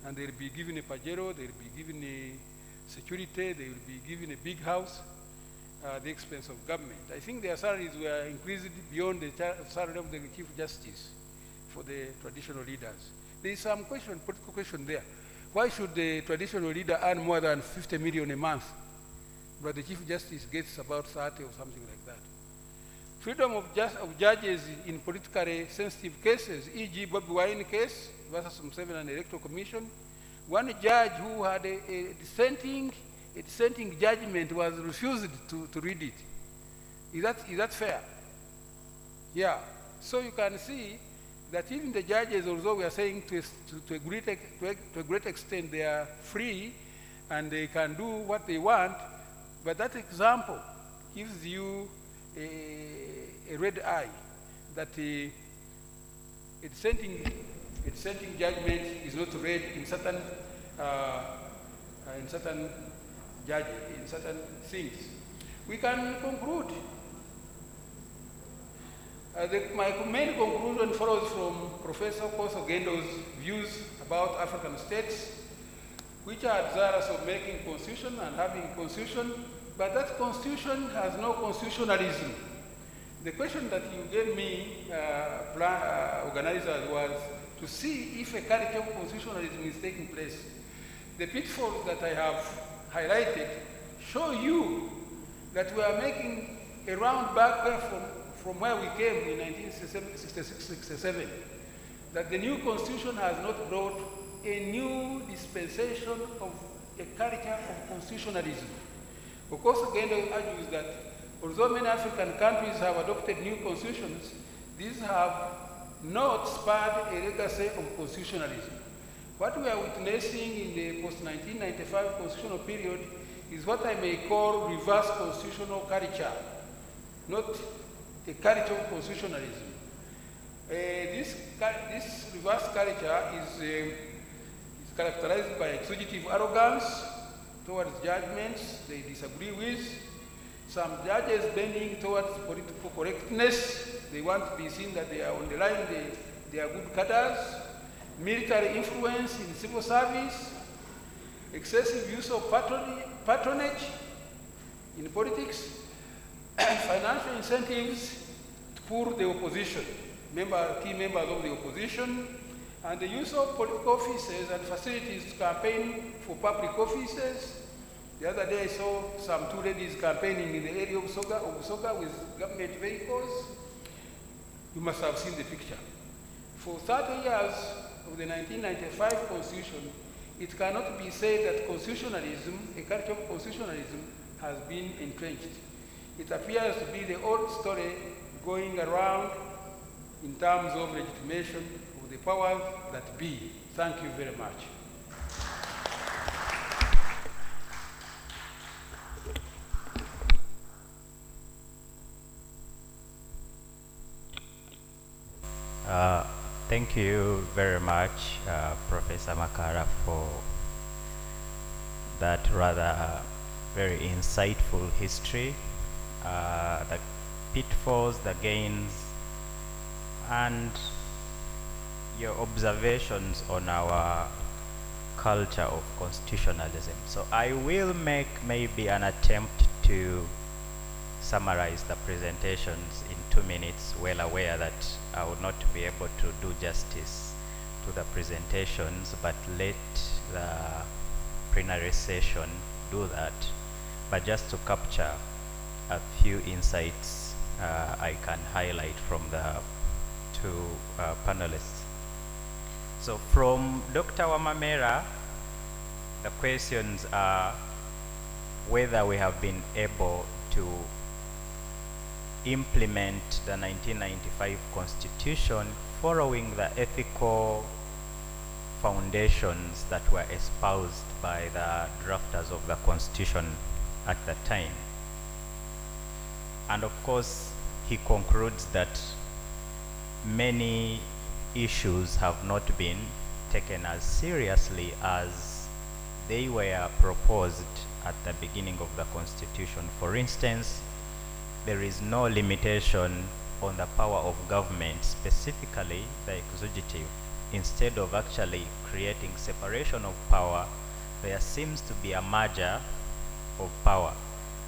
And they'll be given a Pajero, they'll be given a security, they will be given a big house at the expense of government. I think their salaries were increased beyond the salary of the Chief Justice for the traditional leaders. There is some political question there. Why should the traditional leader earn more than 50 million a month, but the Chief Justice gets about 30 or something like that? Freedom of judges in politically sensitive cases, e.g. Bobi Wine case versus Museveni and Electoral Commission. One judge who had a dissenting judgment was refused to read it. Is that fair? Yeah. So you can see that even the judges, although we are saying to a great extent they are free and they can do what they want, but that example gives you a red eye that a dissenting judgment is not read in certain things. We can conclude. My main conclusion follows from Professor Koso Gendo's views about African states, which are desirous of making constitution and having constitution, but that constitution has no constitutionalism. The question that you gave me, organizers, was to see if a culture of constitutionalism is taking place. The pitfalls that I have highlighted show you that we are making a round back from where we came in 1966-67, that the new constitution has not brought a new dispensation of a culture of constitutionalism. Of course, Gendo argues that although many African countries have adopted new constitutions, these have not spurred a legacy of constitutionalism. What we are witnessing in the post-1995 constitutional period is what I may call reverse constitutional culture, not a culture of constitutionalism. This reverse culture is characterized by executive arrogance towards judgments they disagree with, some judges bending towards political correctness. They want to be seen that they are on the line, they are good cadres, military influence in civil service, excessive use of patronage in politics, financial incentives to pull the opposition, key members of the opposition, and the use of political offices and facilities to campaign for public offices. The other day I saw some two ladies campaigning in the area of Busoga with government vehicles. You must have seen the picture. For 30 years of the 1995 Constitution, it cannot be said that constitutionalism, a culture of constitutionalism, has been entrenched. It appears to be the old story going around in terms of legitimation of the powers that be. Thank you very much. Thank you very much, Professor Makara, for that rather very insightful history, the pitfalls, the gains, and your observations on our culture of constitutionalism. So I will make maybe an attempt to summarize the presentations in 2 minutes, well aware that I would not be able to do justice to the presentations, but let the plenary session do that. But just to capture a few insights I can highlight from the two panelists. So from Dr. Wamamera, the questions are whether we have been able to implement the 1995 Constitution following the ethical foundations that were espoused by the drafters of the Constitution at the time. And of course, he concludes that many issues have not been taken as seriously as they were proposed at the beginning of the Constitution. For instance, there is no limitation on the power of government, specifically the executive. Instead of actually creating separation of power, there seems to be a merger of power.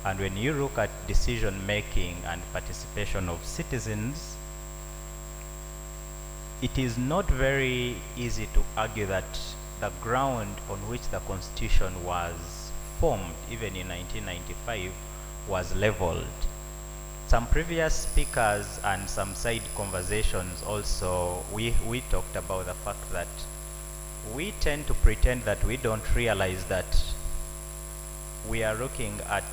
And when you look at decision making and participation of citizens, it is not very easy to argue that the ground on which the Constitution was formed, even in 1995, was leveled. Some previous speakers and some side conversations also, we talked about the fact that we tend to pretend that we don't realize that we are looking at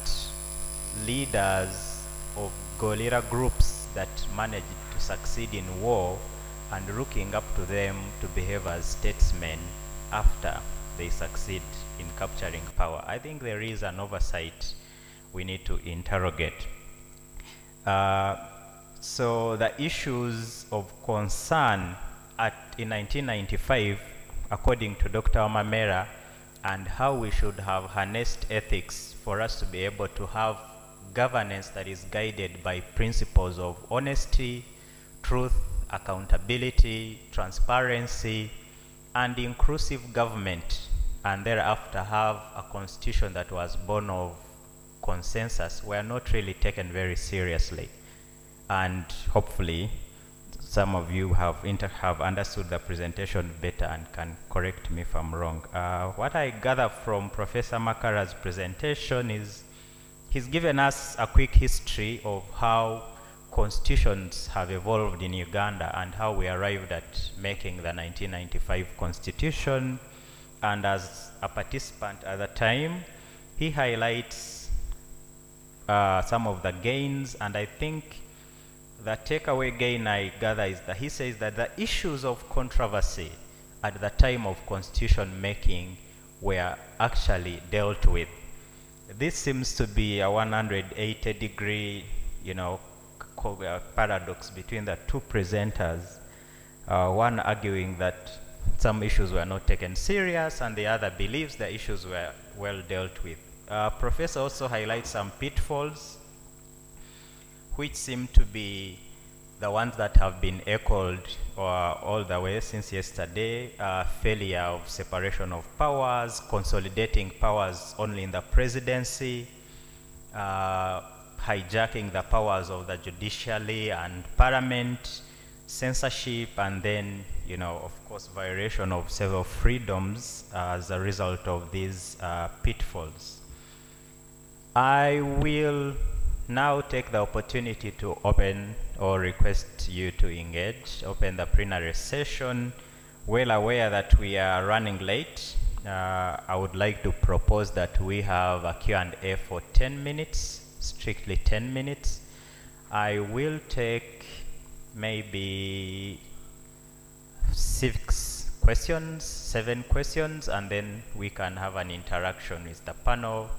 leaders of guerrilla groups that managed to succeed in war and looking up to them to behave as statesmen after they succeed in capturing power. I think there is an oversight we need to interrogate. So the issues of concern in 1995, according to Dr. Omamera, and how we should have harnessed ethics for us to be able to have governance that is guided by principles of honesty, truth, accountability, transparency, and inclusive government, and thereafter have a constitution that was born of consensus, were not really taken very seriously. And hopefully some of you have understood the presentation better and can correct me if I'm wrong. What I gather from Professor Makara's presentation is he's given us a quick history of how constitutions have evolved in Uganda and how we arrived at making the 1995 constitution. And as a participant at the time, he highlights some of the gains, and I think the takeaway gain I gather is that he says that the issues of controversy at the time of constitution making were actually dealt with. This seems to be a 180-degree, paradox between the two presenters, one arguing that some issues were not taken serious and the other believes the issues were well dealt with. Professor also highlights some pitfalls which seem to be the ones that have been echoed all the way since yesterday. Failure of separation of powers, consolidating powers only in the presidency, hijacking the powers of the judiciary and parliament, censorship, and then, of course, violation of several freedoms as a result of these pitfalls. I will now take the opportunity to open or request you to engage, open the plenary session. Well aware that we are running late, I would like to propose that we have a Q&A for 10 minutes, strictly 10 minutes. I will take maybe 6 questions, 7 questions, and then we can have an interaction with the panel.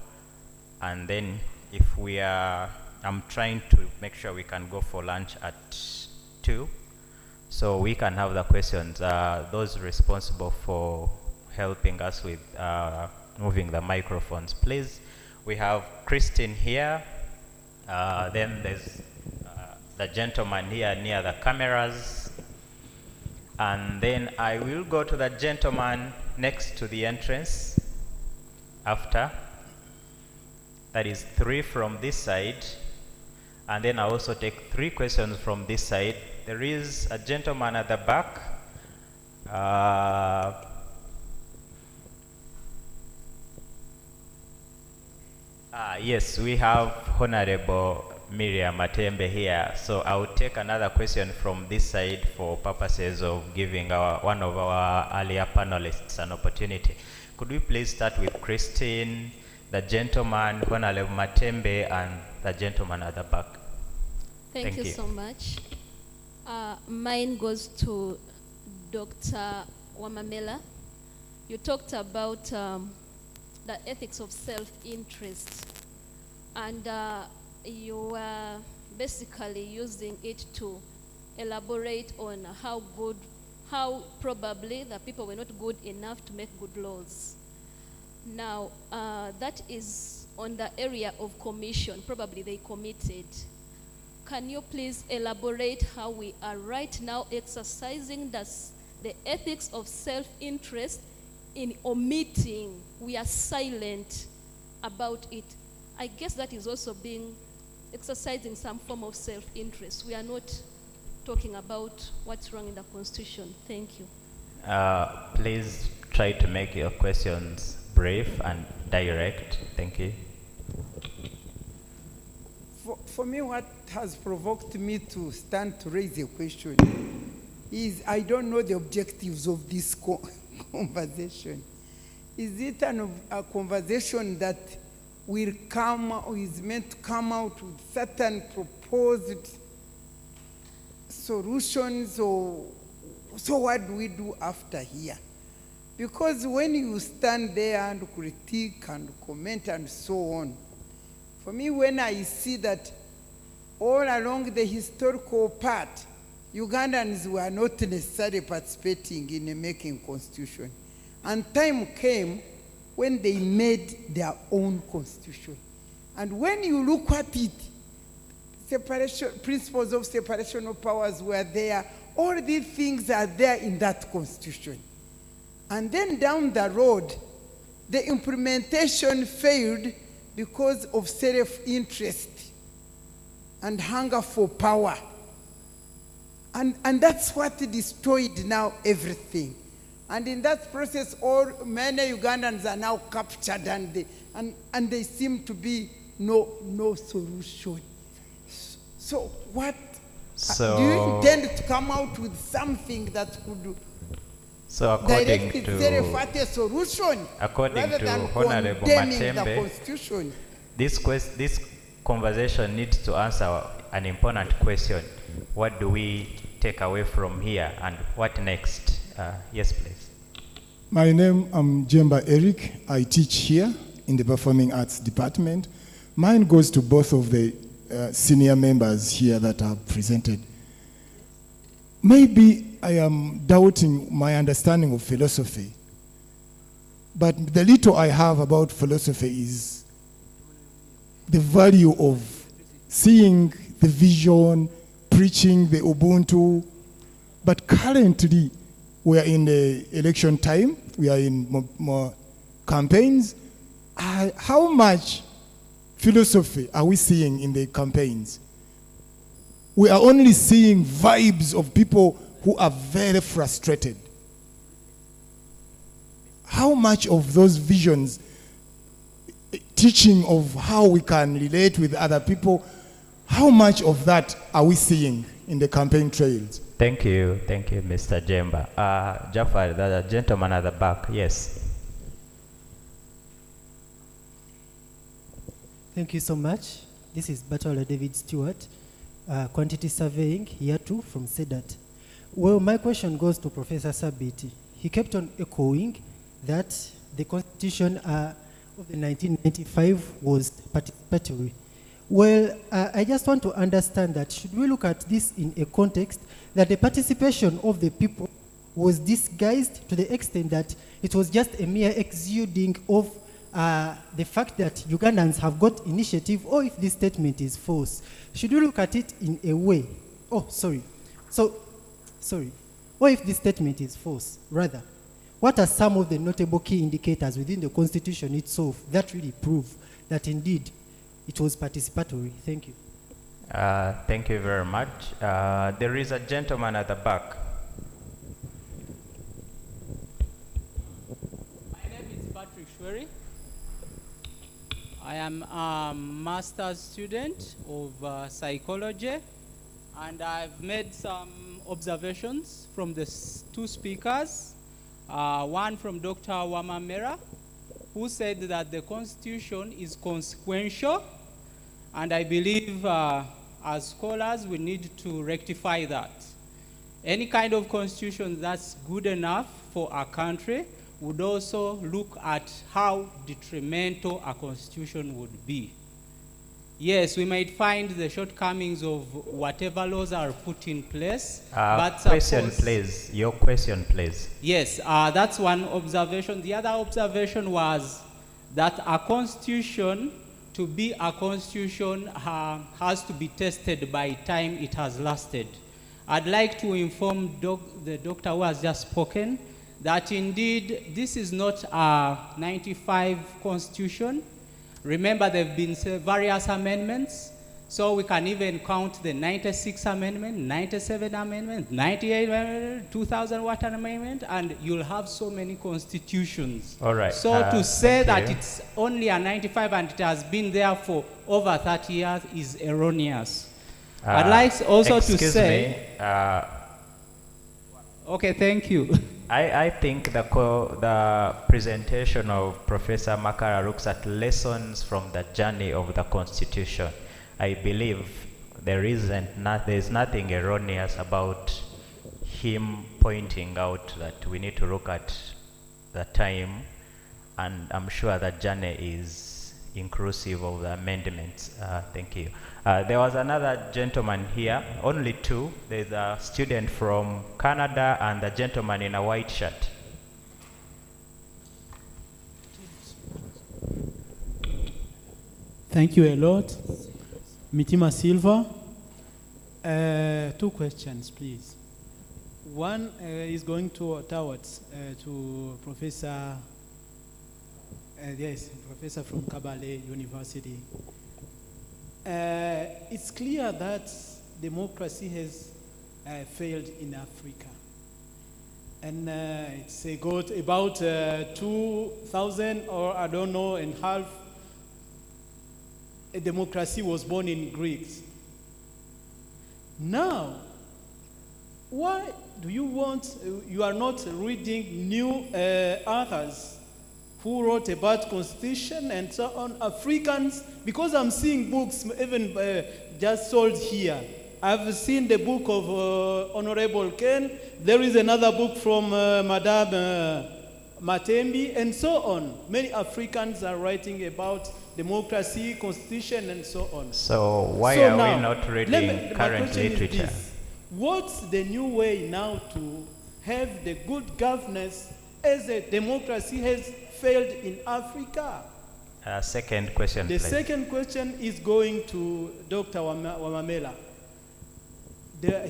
And then if we are, I'm trying to make sure we can go for lunch at 2, so we can have the questions. Those responsible for helping us with moving the microphones, please. We have Christine here, then there's the gentleman here near the cameras, and then I will go to the gentleman next to the entrance after. That is 3 from this side, and then I also take 3 questions from this side. There is a gentleman at the back. Yes, we have Honorable Miriam Matembe here. So I will take another question from this side for purposes of giving one of our earlier panelists an opportunity. Could we please start with Christine, the gentleman, Honorable Matembe, and the gentleman at the back? Thank you so much. Mine goes to Dr. Wamamela. You talked about the ethics of self-interest, and you were basically using it to elaborate on how probably the people were not good enough to make good laws. Now, that is on the area of commission. Probably they committed. Can you please elaborate how we are right now exercising the ethics of self-interest in omitting? We are silent about it. I guess that is also exercising some form of self-interest. We are not talking about what's wrong in the Constitution. Thank you. Please try to make your questions brief and direct. Thank you. For me, what has provoked me to stand to raise a question is I don't know the objectives of this conversation. Is it a conversation that will come or is meant to come out with certain proposed solutions, or so what do we do after here? Because when you stand there and critique and comment and so on, for me, when I see that all along the historical part, Ugandans were not necessarily participating in making constitution. And time came when they made their own constitution. And when you look at it, principles of separation of powers were there. All these things are there in that constitution. And then down the road, the implementation failed because of self-interest and hunger for power. And that's what destroyed now everything. And in that process, many Ugandans are now captured, and they seem to be no solution. So what, do you intend to come out with something that could according to a solution rather than Honorable condemning the Matembe, Constitution? this conversation needs to answer an important question. What do we take away from here, and what next? Yes, please. My name is Jemba Eric. I teach here in the Performing Arts Department. Mine goes to both of the senior members here that are presented. Maybe I am doubting my understanding of philosophy, but the little I have about philosophy is the value of seeing the vision, preaching the Ubuntu. But currently, we are in the election time. We are in more campaigns. How much philosophy are we seeing in the campaigns? We are only seeing vibes of people who are very frustrated. How much of those visions, teaching of how we can relate with other people, how much of that are we seeing in the campaign trails? Thank you, Mr. Jemba. Jafar, the gentleman at the back, yes. Thank you so much. This is Batola David Stewart, quantity surveying here too from SEDAT. Well, my question goes to Professor Sabiti. He kept on echoing that the Constitution of the 1995 was participatory. Well, I just want to understand that should we look at this in a context that the participation of the people was disguised to the extent that it was just a mere exuding of the fact that Ugandans have got initiative, or if this statement is false? Should we look at it in a way? Or if this statement is false, rather, what are some of the notable key indicators within the Constitution itself that really prove that indeed it was participatory? Thank you. Thank you very much. There is a gentleman at the back. My name is Patrick Shweri. I am a master's student of psychology, and I've made some observations from the two speakers. One from Dr. Wamamera, who said that the Constitution is consequential, and I believe as scholars we need to rectify that. Any kind of constitution that's good enough for a country would also look at how detrimental a constitution would be. Yes, we might find the shortcomings of whatever laws are put in place. But question, please. Your question, please. Yes, that's one observation. The other observation was that a constitution, to be a constitution, has to be tested by time it has lasted. I'd like to inform the doctor who has just spoken that indeed this is not a 95 constitution. Remember, there have been various amendments, so we can even count the 96 amendment, 97 amendment, 98 amendment, 2000 water amendment, and you'll have so many constitutions. All right. So to say thank that you. it's only a 95 and it has been there for over 30 years is erroneous. I'd like also to excuse say... me, okay, thank you. I think the presentation of Professor Makara looks at lessons from the journey of the Constitution. I believe there is nothing erroneous about him pointing out that we need to look at the time, and I'm sure the journey is inclusive of the amendments. Thank you. There was another gentleman here, only two. There's a student from Canada and the gentleman in a white shirt. Thank you a lot. Mitima Silva. Two questions, please. One is going towards to Professor, Professor from Kabale University. It's clear that democracy has failed in Africa. And it's got about 2,000 or I don't know and half a democracy was born in Greeks. Now, why do you want, you are not reading new authors who wrote about constitution and so on, Africans, because I'm seeing books even just sold here. I've seen the book of Honorable Ken. There is another book from Madame Matembi, and so on. Many Africans are writing about democracy, constitution, and so on. So why are we not reading current literature? What's the new way now to have the good governance as a democracy has failed in Africa? Second question, The please. second question is going to Dr. Wamamela.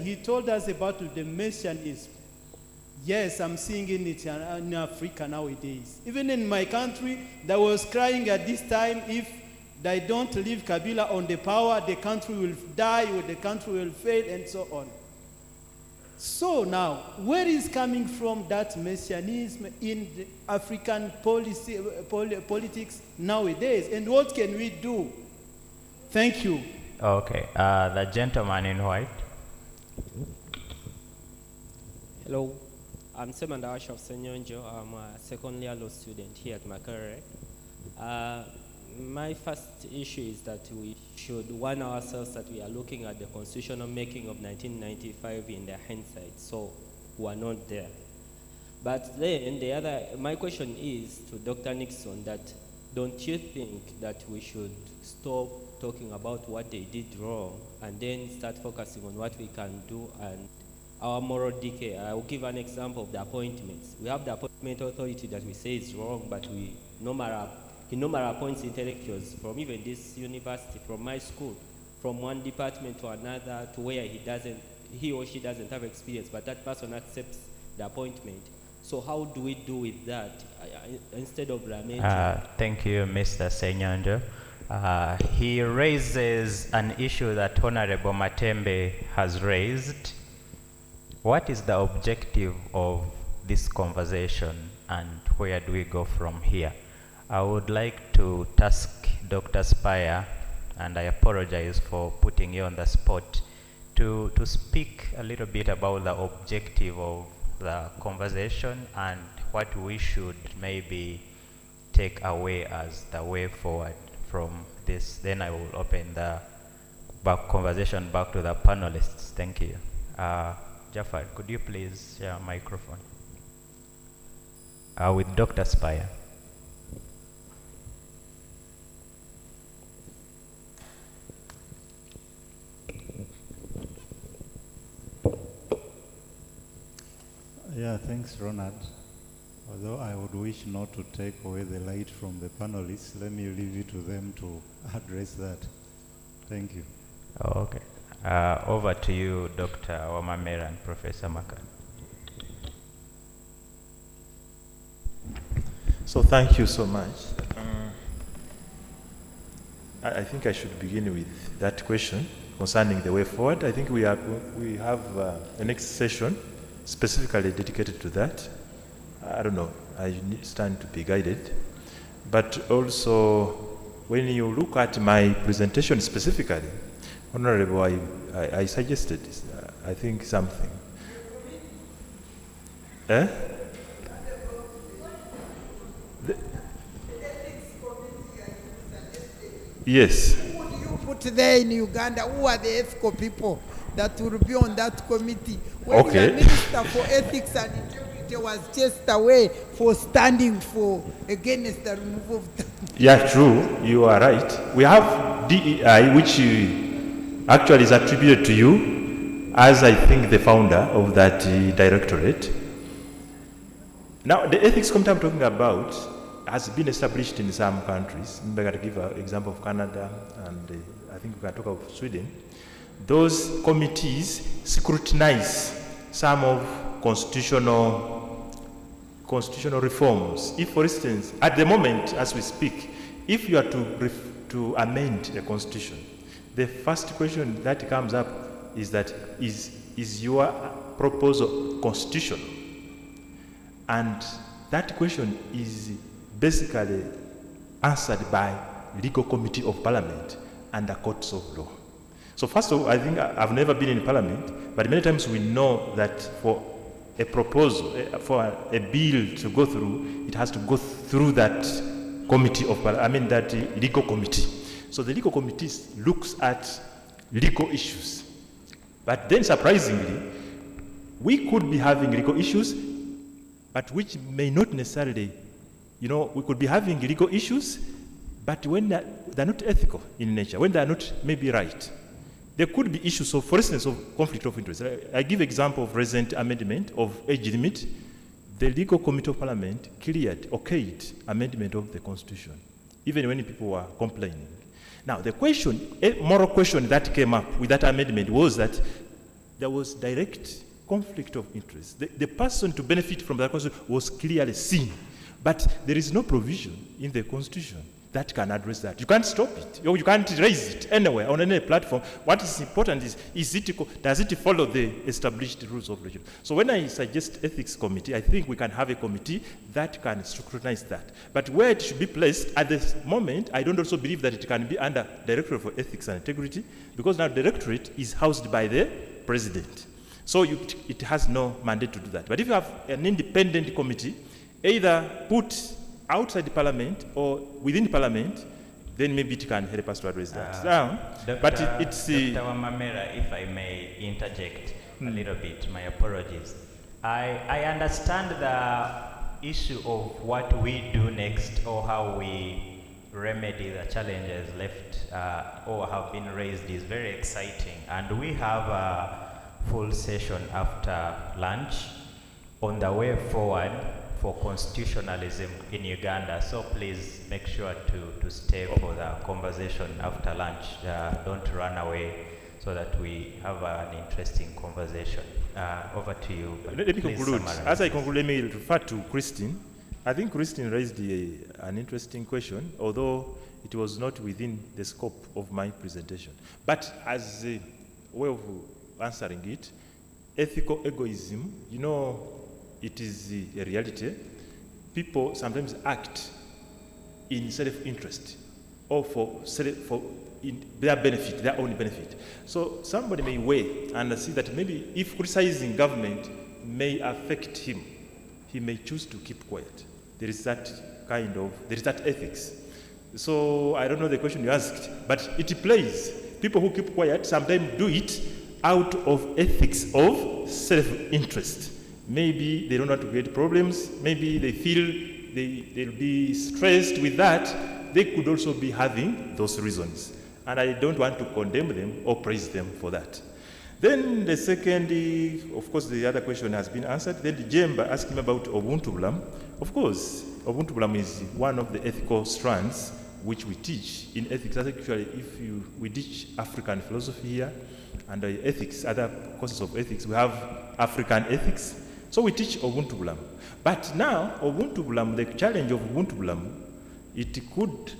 He told us about the Messianism. Yes, I'm seeing it in Africa nowadays. Even in my country, they was crying at this time, if they don't leave Kabila on the power, the country will die, or the country will fail, and so on. So now, where is coming from that messianism in the African policy, politics nowadays, and what can we do? Thank you. Okay, the gentleman in white. Hello, I'm Semanda Ash of Senyonjo. I'm a second year law student here at Makerere. My first issue is that we should warn ourselves that we are looking at the constitutional making of 1995 in the hindsight, so we are not there. But then my question is to Dr. Nixon that don't you think that we should stop talking about what they did wrong and then start focusing on what we can do and our moral decay? I will give an example of the appointments. We have the appointment authority that we say is wrong, but he normally appoints intellectuals from even this university, from my school, from one department to another, to where he or she doesn't have experience, but that person accepts the appointment. So how do we do with that instead of lamenting? Thank you, Mr. Senyonjo. He raises an issue that Honorable Matembe has raised. What is the objective of this conversation and where do we go from here? I would like to task Dr. Spire, and I apologize for putting you on the spot, to speak a little bit about the objective of the conversation and what we should maybe take away as the way forward from this. Then I will open the conversation back to the panelists. Thank you. Jafar, could you please share a microphone? With Dr. Spire. Yeah, thanks, Ronald. Although I would wish not to take away the light from the panelists, let me leave it to them to address that. Thank you. Okay. Over to you, Dr. Wamamera and Professor Makan. So thank you so much. I think I should begin with that question concerning the way forward. I think we have a next session specifically dedicated to that. I don't know, I stand to be guided. But also, when you look at my presentation specifically, Honorable, I suggested, I think something. Yes. Who do you put there in Uganda? Who are the ethical people that will be on that committee? When Okay. the Minister for Ethics and Integrity was chased away for standing for against the removal of the... Yeah, true. You are right. We have DEI, which actually is attributed to you as, I think, the founder of that directorate. Now, the ethics committee I'm talking about has been established in some countries. I'm going to give an example of Canada, and I think we can talk of Sweden. Those committees scrutinize some of constitutional reforms. If, for instance, at the moment, as we speak, if you are to amend the constitution, the first question that comes up is that is your proposal constitutional? And that question is basically answered by legal committee of parliament and the courts of law. So first of all, I think I've never been in parliament, but many times we know that for a proposal, for a bill to go through, it has to go through that committee of, that legal committee. So the legal committee looks at legal issues. But then surprisingly, we could be having legal issues, but which may not necessarily, we could be having legal issues, but when they're not ethical in nature, when they're not maybe right, there could be issues of, for instance, of conflict of interest. I give example of recent amendment of age limit. The legal committee of parliament okayed amendment of the constitution, even when people were complaining. Now, the question, a moral question that came up with that amendment was that there was direct conflict of interest. The person to benefit from that constitution was clearly seen, but there is no provision in the constitution that can address that. You can't stop it. You can't raise it anywhere on any platform. What is important does it follow the established rules of religion? So when I suggest ethics committee, I think we can have a committee that can scrutinize that. But where it should be placed at this moment, I don't also believe that it can be under Directorate for Ethics and Integrity, because now Directorate is housed by the President. So it has no mandate to do that. But if you have an independent committee, either put outside the parliament or within the parliament, then maybe it can help us to address that. But it's Dr. Wamamera, if I may interject a little bit, my apologies. I understand the issue of what we do next, or how we remedy the challenges left or have been raised is very exciting. And we have a full session after lunch on the way forward for constitutionalism in Uganda. So please make sure to stay for the conversation after lunch. Don't run away, so that we have an interesting conversation. Over to you. Let me conclude. As I conclude, let me refer to Christine. I think Christine raised an interesting question, although it was not within the scope of my presentation. But as a way of answering it, ethical egoism, it is a reality. People sometimes act in self-interest or for their benefit, their own benefit. So somebody may weigh and see that maybe if criticizing government may affect him, he may choose to keep quiet. There is that ethics. So I don't know the question you asked, but it plays. People who keep quiet sometimes do it out of ethics of self-interest. Maybe they don't want to create problems. Maybe they feel they'll be stressed with that. They could also be having those reasons. And I don't want to condemn them or praise them for that. Then the second, of course, the other question has been answered. Then the Jemba asked him about Ubuntu. Of course, Ubuntu is one of the ethical strands which we teach in ethics. Actually, we teach African philosophy here, and ethics, other courses of ethics, we have African ethics. So we teach Ubuntu. But now, Ubuntu, the challenge of Ubuntu,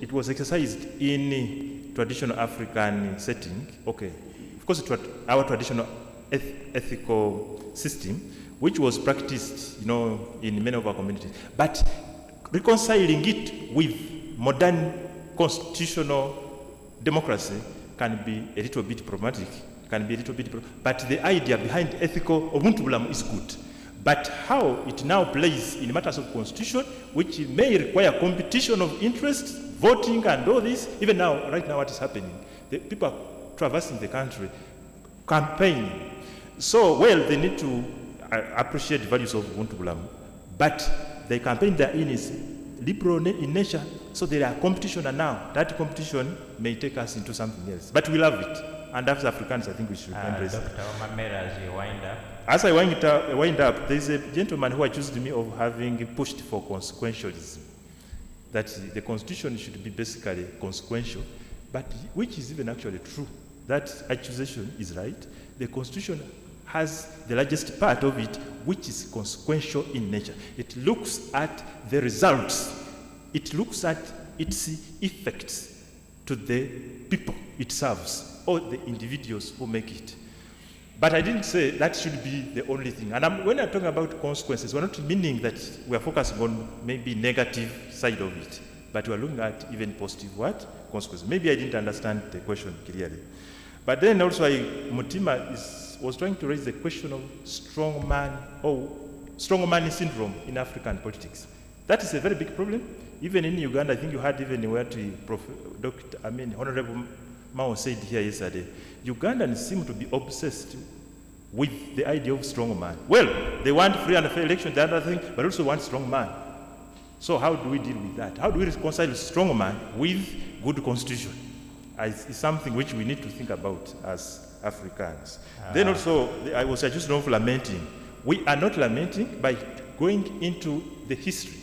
it was exercised in a traditional African setting. Okay, of course, our traditional ethical system, which was practiced, in many of our communities. But reconciling it with modern constitutional democracy can be a little bit problematic. But the idea behind ethical Ubuntu is good. But how it now plays in matters of constitution, which may require competition of interest, voting and all this, even now, right now what is happening, the people are traversing the country, campaigning. So, well, they need to appreciate the values of Ubuntu, but the campaign they're in is liberal in nature, so there are competition, and now that competition may take us into something else. But we love it, and as Africans, I think we should embrace it. Dr. Omamera, as you wind up. As I wind up, there's a gentleman who accused me of having pushed for consequentialism, that the constitution should be basically consequential, but which is even actually true. That accusation is right. The constitution has the largest part of it, which is consequential in nature. It looks at the results. It looks at its effects to the people it serves, or the individuals who make it. But I didn't say that should be the only thing. And when I'm talking about consequences, we're not meaning that we're focusing on maybe negative side of it, but we're looking at even positive consequences. Maybe I didn't understand the question clearly. But then also Mutima was trying to raise the question of strongman syndrome in African politics. That is a very big problem. Even in Uganda, I think you had even where Honorable Mao said here yesterday, Ugandans seem to be obsessed with the idea of strongman. Well, they want free and fair election, the other thing, but also want strongman. So how do we deal with that? How do we reconcile strongman with good constitution? It's something which we need to think about as Africans. Then also, I was just not lamenting. We are not lamenting by going into the history.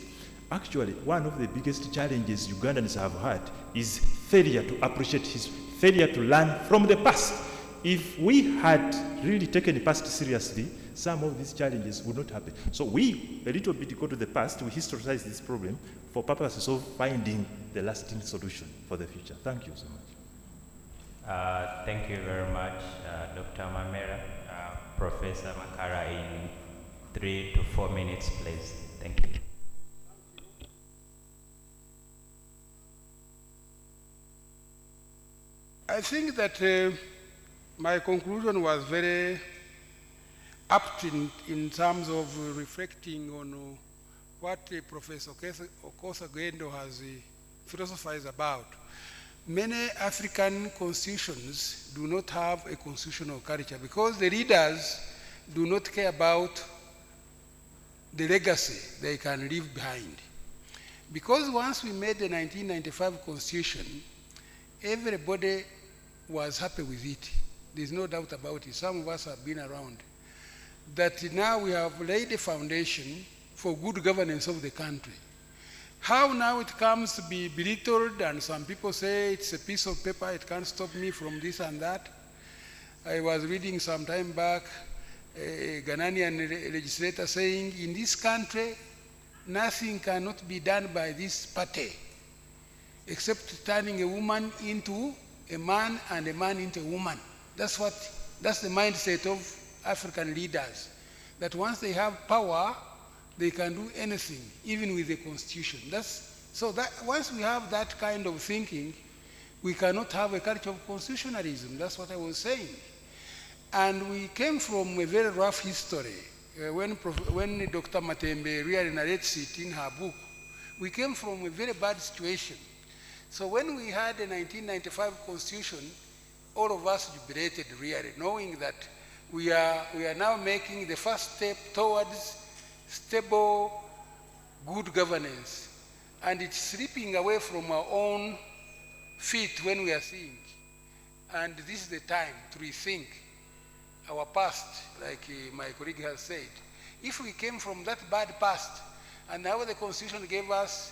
Actually, one of the biggest challenges Ugandans have had is failure to appreciate history, failure to learn from the past. If we had really taken the past seriously, some of these challenges would not happen. So we, a little bit, go to the past, we historicize this problem for purposes of finding the lasting solution for the future. Thank you so much. Thank you very much, Dr. Mamera. Professor Makara, in 3 to 4 minutes, please. Thank you. I think that my conclusion was very apt in terms of reflecting on what Professor Okosa-Gendo has philosophized about. Many African constitutions do not have a constitutional culture because the leaders do not care about the legacy they can leave behind. Because once we made the 1995 constitution, everybody was happy with it. There's no doubt about it. Some of us have been around. That now we have laid a foundation for good governance of the country. How now it comes to be belittled, and some people say it's a piece of paper, it can't stop me from this and that. I was reading some time back a Ghanaian legislator saying, in this country, nothing cannot be done by this party except turning a woman into a man and a man into a woman. That's the mindset of African leaders, that once they have power, they can do anything, even with the constitution. So once we have that kind of thinking, we cannot have a culture of constitutionalism. That's what I was saying. And we came from a very rough history. When Dr. Matembe really narrates it in her book, we came from a very bad situation. So when we had the 1995 constitution, all of us jubilated really, knowing that we are now making the first step towards stable, good governance. And it's slipping away from our own feet when we are seeing. And this is the time to rethink our past, like my colleague has said, if we came from that bad past, and now the Constitution gave us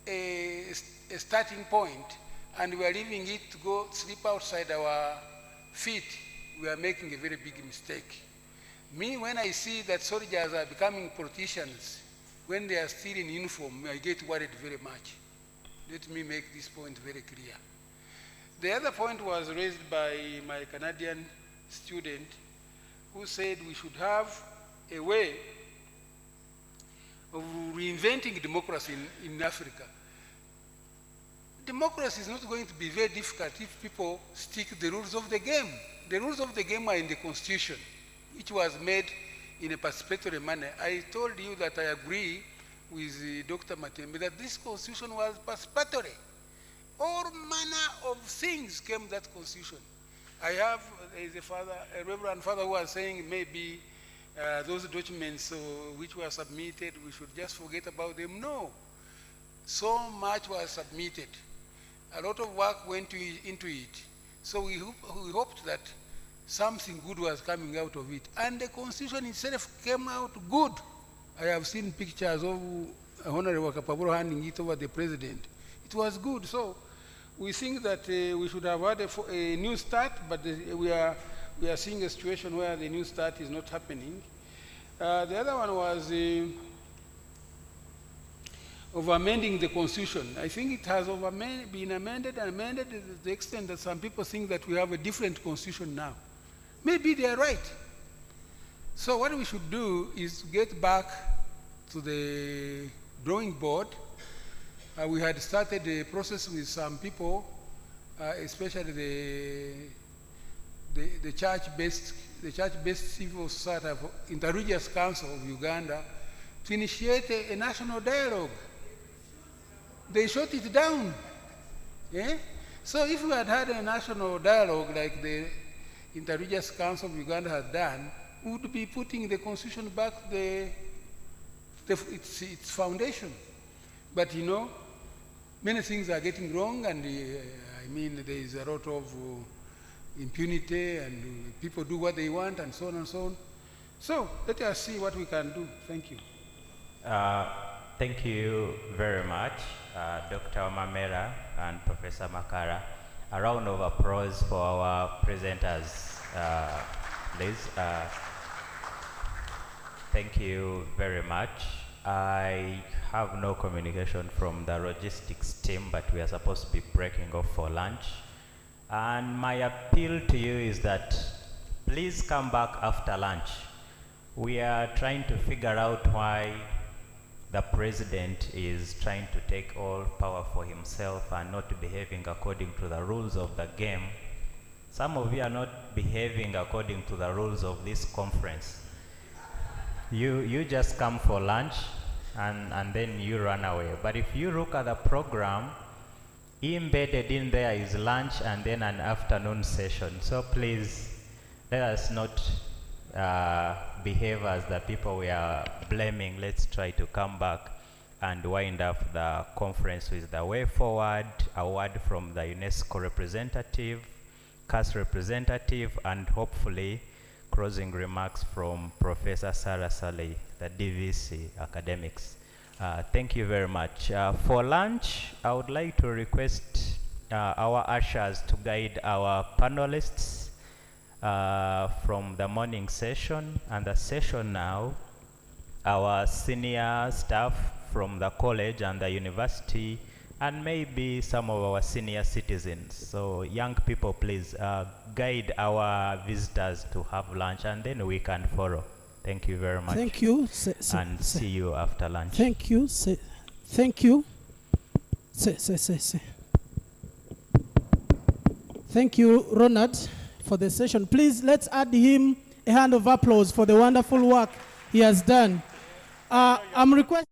a starting point, and we are leaving it to go sleep outside our feet, we are making a very big mistake. Me, when I see that soldiers are becoming politicians, when they are still in uniform, I get worried very much. Let me make this point very clear. The other point was raised by my Canadian student who said we should have a way of reinventing democracy in Africa. Democracy is not going to be very difficult if people stick to the rules of the game. The rules of the game are in the Constitution, which was made in a participatory manner. I told you that I agree with Dr. Matembe that this Constitution was participatory. All manner of things came that Constitution. I have a Reverend Father who was saying maybe those documents which were submitted, we should just forget about them. No. So much was submitted. A lot of work went into it. So we hoped that something good was coming out of it. And the Constitution itself came out good. I have seen pictures of Honorable Kapaburo handing it over the President. It was good. So we think that we should have had a new start, but we are seeing a situation where the new start is not happening. The other one was of amending the Constitution. I think it has been amended to the extent that some people think that we have a different Constitution now. Maybe they are right. So what we should do is get back to the drawing board. We had started a process with some people, especially the church-based civil society, Interreligious Council of Uganda, to initiate a national dialogue. They shut it down. Yeah? So if we had had a national dialogue like the Interreligious Council of Uganda has done, we would be putting the Constitution back its foundation. But you know, many things are getting wrong, and I mean, there is a lot of impunity, and people do what they want, and so on and so on. So let us see what we can do. Thank you. Thank you very much, Dr. Mamera and Professor Makara. A round of applause for our presenters, please. Thank you very much. I have no communication from the logistics team, but we are supposed to be breaking off for lunch. And my appeal to you is that please come back after lunch. We are trying to figure out why the president is trying to take all power for himself and not behaving according to the rules of the game. Some of you are not behaving according to the rules of this conference. You just come for lunch and then you run away. But if you look at the program, embedded in there is lunch and then an afternoon session. So please, let us not behave as the people we are blaming. Let's try to come back and wind up the conference with the way forward, a word from the UNESCO representative, CAS representative, and hopefully closing remarks from Professor Sarah Saleh, the DVC academics. Thank you very much. For lunch, I would like to request our ushers to guide our panelists from the morning session and the session now. Our senior staff from the college and the university, and maybe some of our senior citizens. So young people, please guide our visitors to have lunch, and then we can follow. Thank you very much. Thank you. And see you after lunch. Thank you. Thank you. Thank you, Ronald, for the session. Please, let's add him a hand of applause for the wonderful work he has done. I'm requesting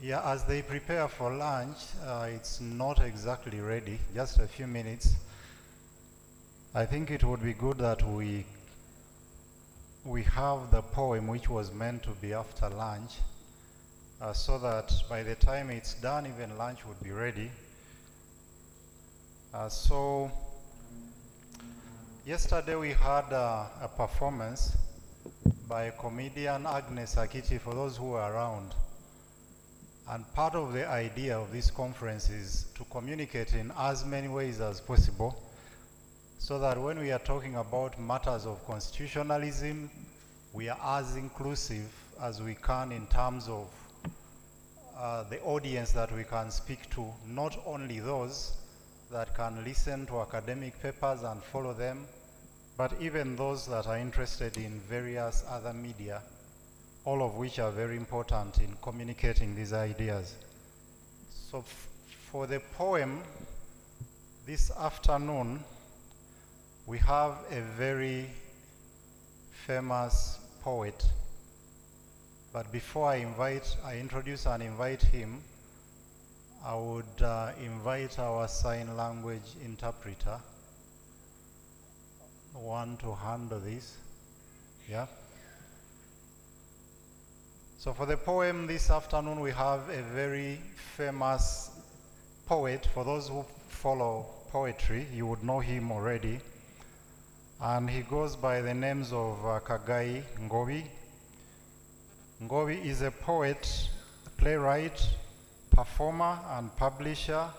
Yeah, as they prepare for lunch, it's not exactly ready, just a few minutes. I think it would be good that we have the poem which was meant to be after lunch, so that by the time it's done, even lunch would be ready. So yesterday we had a performance by comedian Agnes Akiti, for those who are around. And part of the idea of this conference is to communicate in as many ways as possible, so that when we are talking about matters of constitutionalism, we are as inclusive as we can in terms of the audience that we can speak to, not only those that can listen to academic papers and follow them, but even those that are interested in various other media, all of which are very important in communicating these ideas. So for the poem this afternoon, we have a very famous poet. But before I introduce and invite him, I would invite our sign language interpreter, one to handle this. Yeah. So for the poem this afternoon, we have a very famous poet. For those who follow poetry, you would know him already. And he goes by the names of Kagai Ngobi. Ngobi is a poet, playwright, performer, and publisher.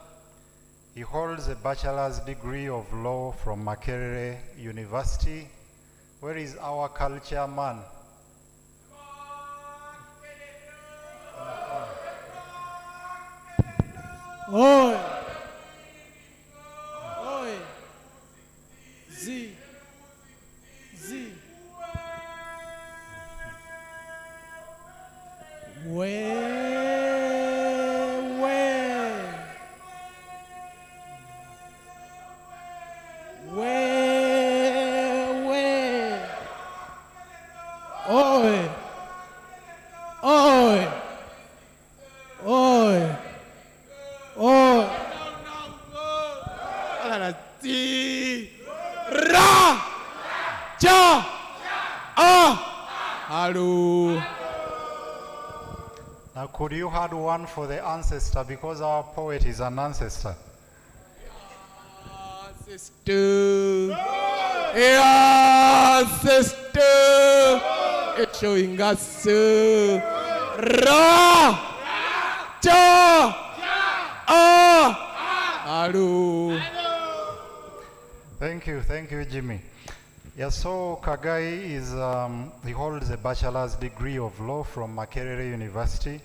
He holds a bachelor's degree of law from Makerere University. Where is our culture man? Oi! Oi! Z! Z! Oi! Oi! Oi! Oi! Ti! Ra! Cha! Ah! Hello! Now could you add one for the ancestor, because our poet is an ancestor? Sister! Yeah, sister! It's showing us Ra! Cha! Ah! Hello! Thank you, Jimmy. Yeah, so Kagai is, he holds a bachelor's degree of law from Makerere University.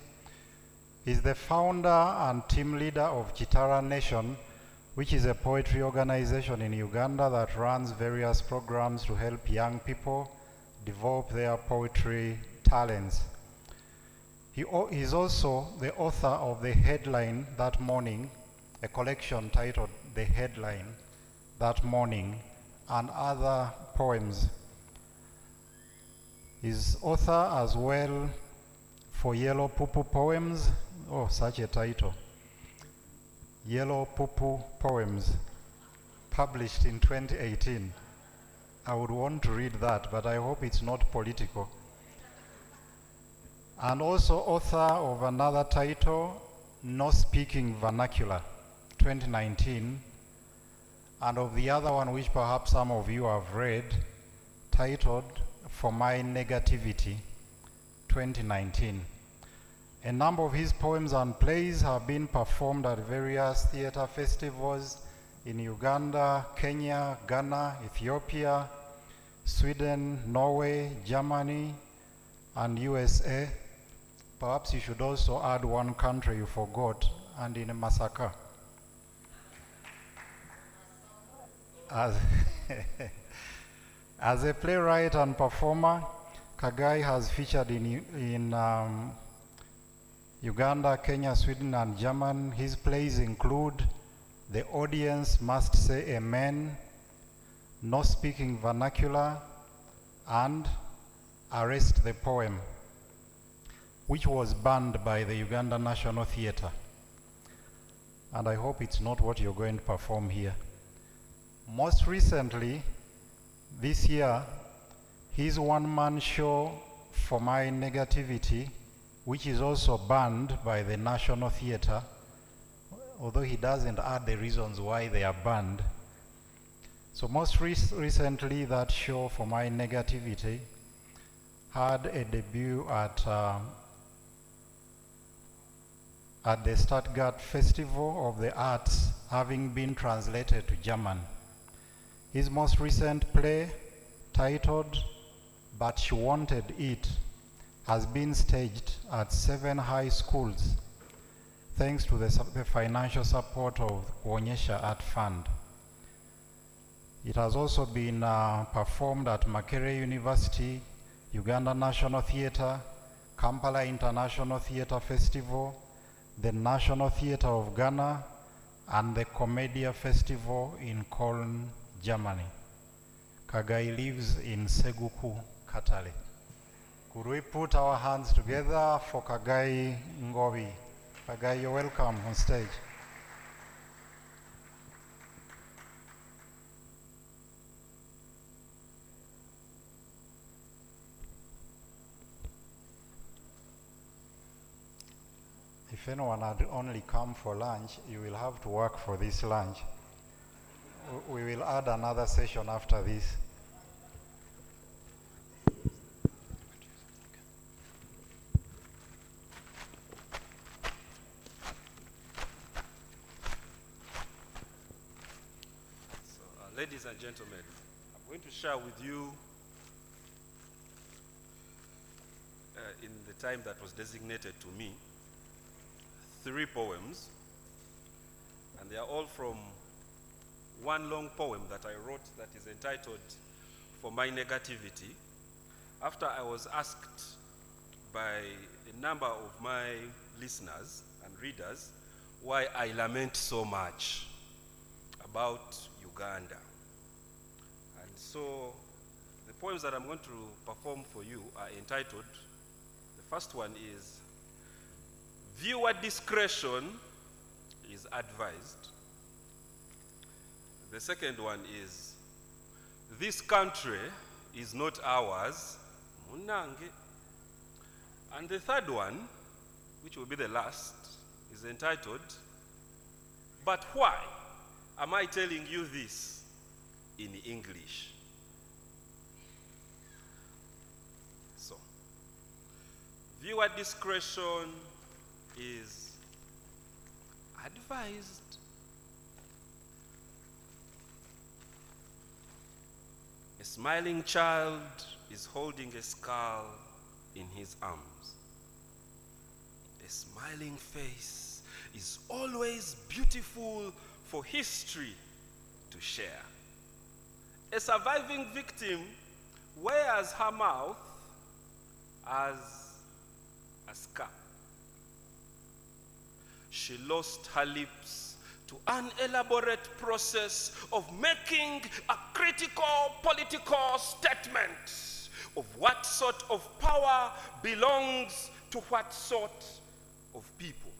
He's the founder and team leader of Chitara Nation, which is a poetry organization in Uganda that runs various programs to help young people develop their poetry talents. He is also the author of The Headline That Morning, a collection titled The Headline That Morning, and other poems. He's author as well for Yellow Pupu Poems. Oh, such a title. Yellow Pupu Poems, published in 2018. I would want to read that, but I hope it's not political. And also author of another title, No Speaking Vernacular, 2019, and of the other one which perhaps some of you have read, titled For My Negativity, 2019. A number of his poems and plays have been performed at various theater festivals in Uganda, Kenya, Ghana, Ethiopia, Sweden, Norway, Germany, and USA. Perhaps you should also add one country you forgot, and in Masaka. As a playwright and performer, Kagai has featured in Uganda, Kenya, Sweden, and Germany. His plays include The Audience Must Say Amen, No Speaking Vernacular, and Arrest the Poem. which was banned by the Uganda National Theatre. And I hope it's not what you're going to perform here. Most recently, this year, his one-man show For My Negativity, which is also banned by the National Theatre, although he doesn't add the reasons why they are banned. So most recently, that show For My Negativity had a debut at the Stuttgart Festival of the Arts, having been translated to German. His most recent play, titled But She Wanted It, has been staged at 7 high schools, thanks to the financial support of Kuonyesha Art Fund. It has also been performed at Makerere University, Uganda National Theatre, Kampala International Theatre Festival, the National Theatre of Ghana, and the Commedia Festival in Cologne, Germany. Kagai lives in Seguku, Katale. Could we put our hands together for Kagai Ngobi? Kagai, you're welcome on stage. If anyone had only come for lunch, you will have to work for this lunch. We will add another session after this. Ladies and gentlemen, I'm going to share with you in the time that was designated to me 3 poems, and they are all from one long poem that I wrote that is entitled For My Negativity, after I was asked by a number of my listeners and readers why I lament so much about Uganda. And so the poems that I'm going to perform for you are entitled, the first one is, Viewer Discretion is Advised. The second one is, This Country is Not Ours, Munange. And the third one, which will be the last, is entitled, But Why Am I Telling You This in English? So, viewer discretion is advised. A smiling child is holding a skull in his arms. A smiling face is always beautiful for history to share. A surviving victim wears her mouth as a scar. She lost her lips to an elaborate process of making a critical political statement of what sort of power belongs to what sort of people.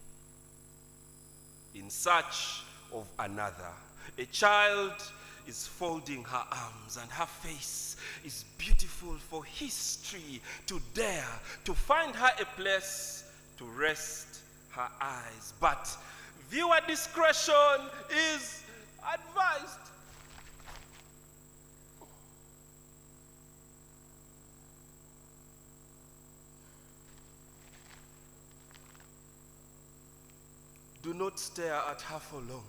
In search of another, a child is folding her arms and her face is beautiful for history to dare to find her a place to rest her eyes. But viewer discretion is advised. Do not stare at her for long.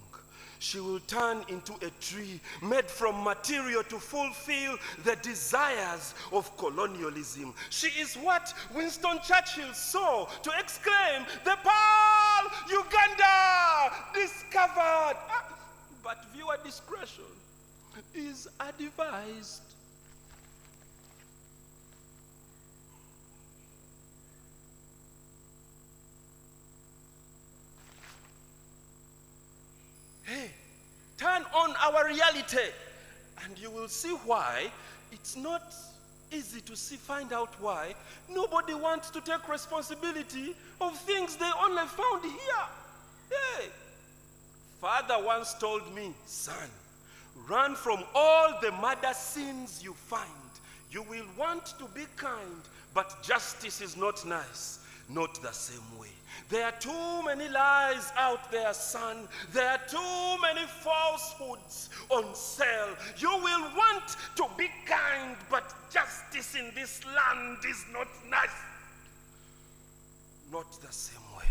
She will turn into a tree made from material to fulfill the desires of colonialism. She is what Winston Churchill saw to exclaim, "The Pearl Uganda discovered." But viewer discretion is advised. Hey, turn on our reality and you will see why it's not easy to see, find out why nobody wants to take responsibility of things they only found here. Hey, Father once told me, son, run from all the murder scenes you find. You will want to be kind, but justice is not nice, not the same way. There are too many lies out there, son. There are too many falsehoods on sale. You will want to be kind, but justice in this land is not nice. Not the same way.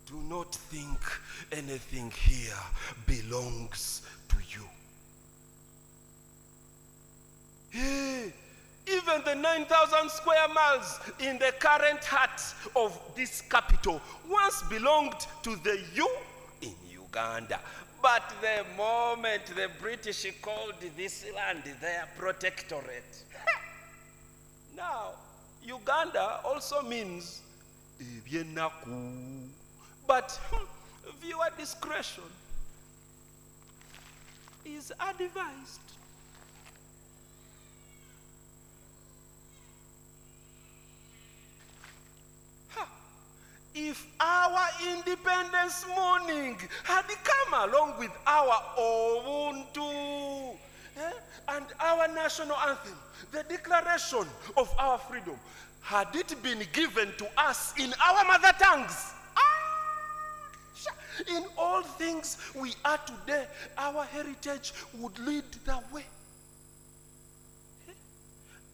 Do not think anything here belongs to you. Hey, even the 9,000 square miles in the current heart of this capital once belonged to the you in Uganda. But the moment the British called this land their protectorate, now Uganda also means Ebyenaku. But viewer discretion is advised. If our independence morning had come along with our Ubuntu and our national anthem, the declaration of our freedom, had it been given to us in our mother tongues, in all things we are today, our heritage would lead the way.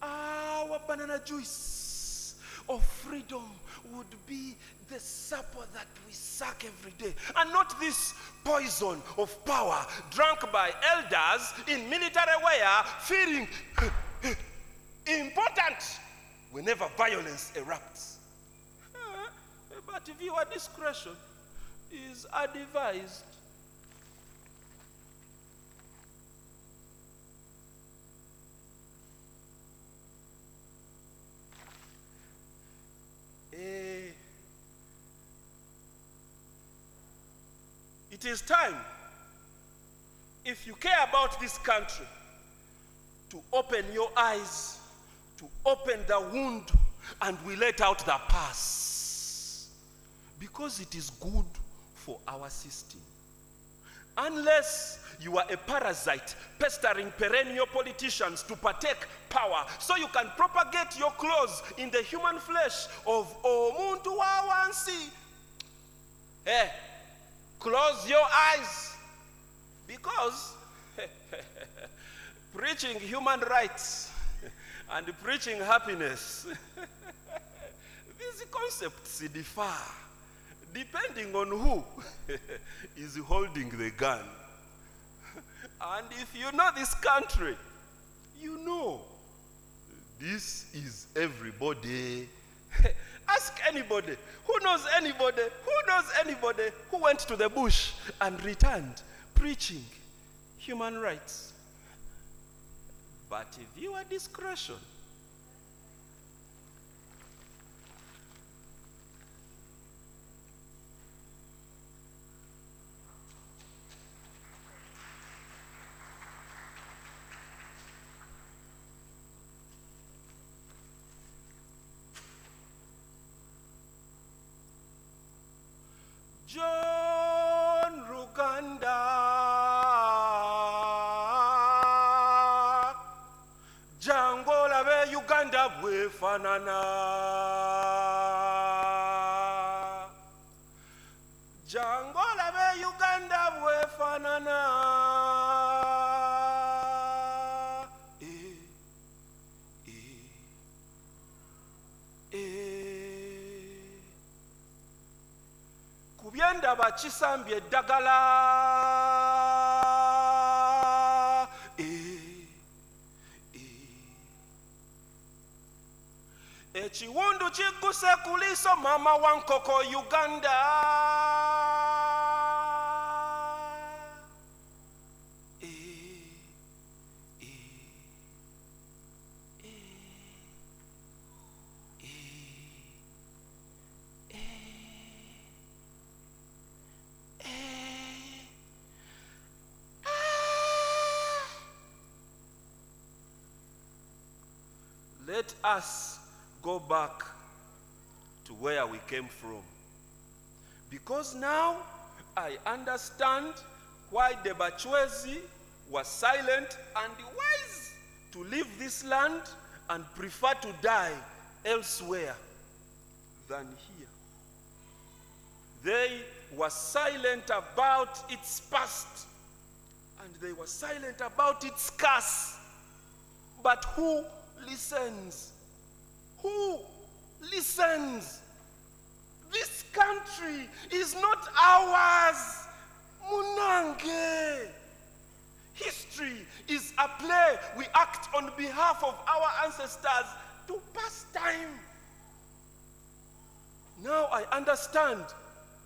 Our banana juice of freedom would be the supper that we suck every day, and not this poison of power drunk by elders in military wear, feeling important whenever violence erupts. But viewer discretion is advised. It is time, if you care about this country, to open your eyes, to open the wound, and we let out the pus, because it is good for our system. Unless you are a parasite pestering perennial politicians to partake power so you can propagate your claws in the human flesh of Omuntu Wawansi. Hey, close your eyes, because preaching human rights and preaching happiness, these concepts differ depending on who is holding the gun. And if you know this country, you know this is everybody. Ask anybody who knows anybody who went to the bush and returned preaching human rights. But if you are discretion, John Ruganda, Jangola be Uganda bwe fanana, Jangola be Uganda bwe fanana. Kubyenda bakisambye eddagala, ekiwundu kigguse ku liiso maama wa nkoko Uganda. let us go back to where we came from. Because now I understand why the Bachwezi was silent and wise to leave this land and prefer to die elsewhere than here. They were silent about its past, and they were silent about its curse. But who listens? Who listens? This country is not ours. Munange. History is a play we act on behalf of our ancestors to pass time. Now I understand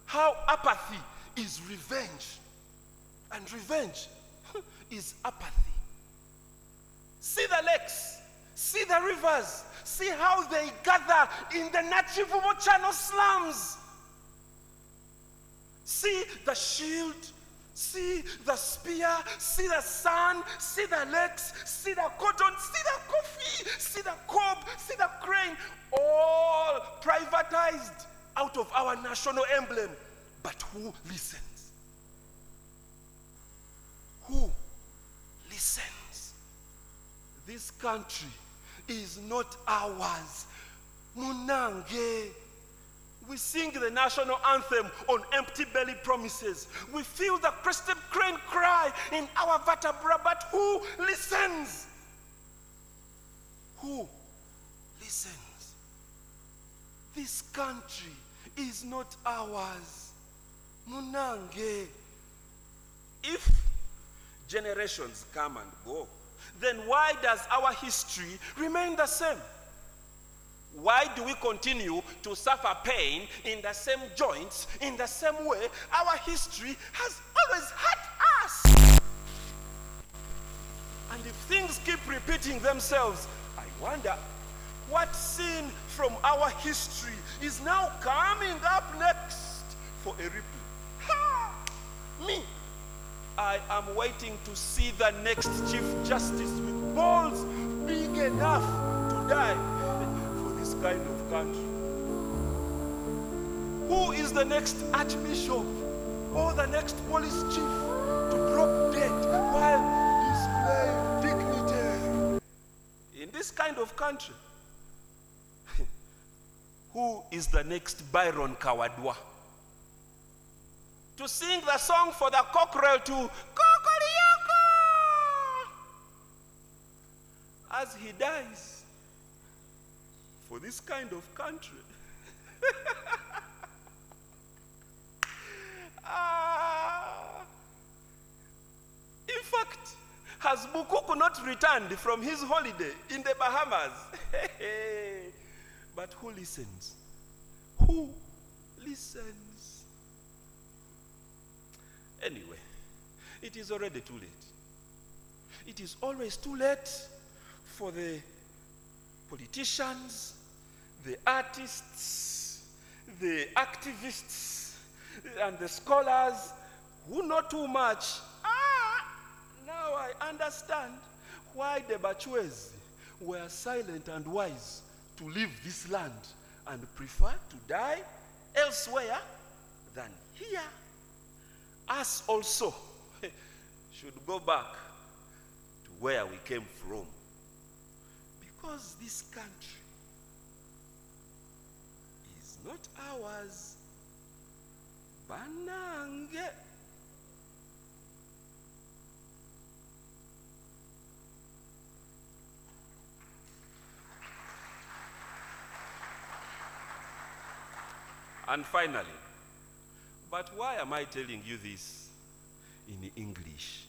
how apathy is revenge. And revenge is apathy. See the lakes, see the rivers, see how they gather in the Nachivubo Channel slums. See the shield, see the spear, see the sun, see the lakes, see the cotton, see the coffee, see the cob, see the crane, all privatized out of our national emblem. But who listens? Who listens? This country is not ours. Munange. We sing the national anthem on empty belly promises. We feel the crested crane cry in our vertebra, but who listens? Who listens? This country is not ours. Munange. If generations come and go, then why does our history remain the same? Why do we continue to suffer pain in the same joints, in the same way our history has always hurt us? And if things keep repeating themselves, I wonder what scene from our history is now coming up next for a replay. Ha! Me, I am waiting to see the next Chief Justice with balls big enough to die for this kind of country. Who is the next Archbishop or the next police chief to drop dead while displaying dignity? In this kind of country, who is the next Byron Kawadwa to sing the song for the cockerel to Kokoriyoko as he dies for this kind of country? In fact, has Bukuku not returned from his holiday in the Bahamas? But who listens? Who listens? Anyway, it is already too late. It is always too late for the politicians, the artists, the activists, and the scholars who know too much. Now I understand why the Bachwezi were silent and wise to leave this land and prefer to die elsewhere than here. Us also should go back to where we came from, because this country is not ours. Banange. And finally, but why am I telling you this in English?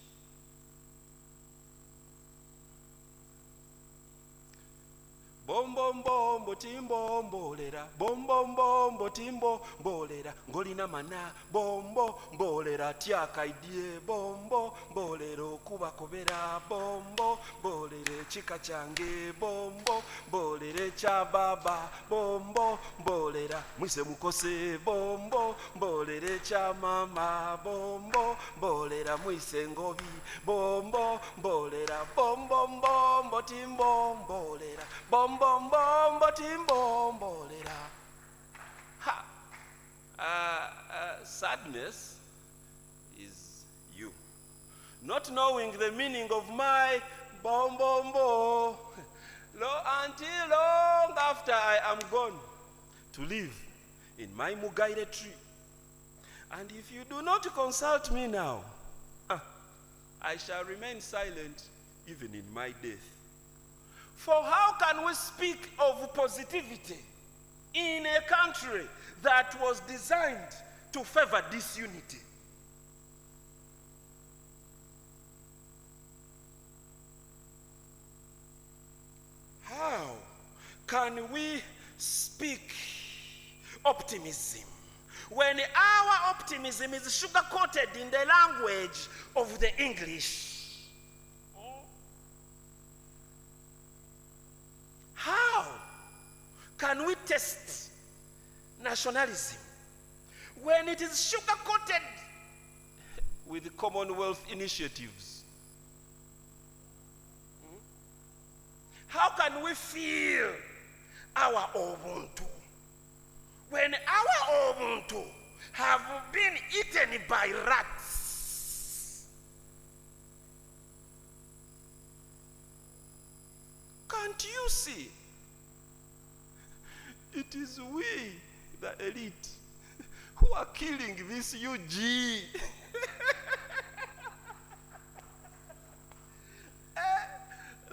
Bom bom bom mbombo timbo mbolera bombo mbombo timbo mbolera ngolina mana bombo mbolera tyakaidye bombo mbolera okubakobera bombo mbolere chika change bombo mbolere cha baba bombo mbolera mwise mukose bombo mbolere cha mama bombo mbolera mwise ngobi bombo mbolera bombo mbombo timbo mbolera bombo mbombo timbo mbolera. Ha. Sadness is you not knowing the meaning of my bombo until long after I am gone to live in my mugaire tree. And if you do not consult me now, I shall remain silent even in my death. For how can we speak of positivity in a country that was designed to favor disunity? How can we speak optimism when our optimism is sugar-coated in the language of the English? How can we test nationalism when it is sugar-coated with Commonwealth initiatives? How can we feel our Ubuntu when our Ubuntu have been eaten by rats? Can't you see? It is we, the elite, who are killing this UG.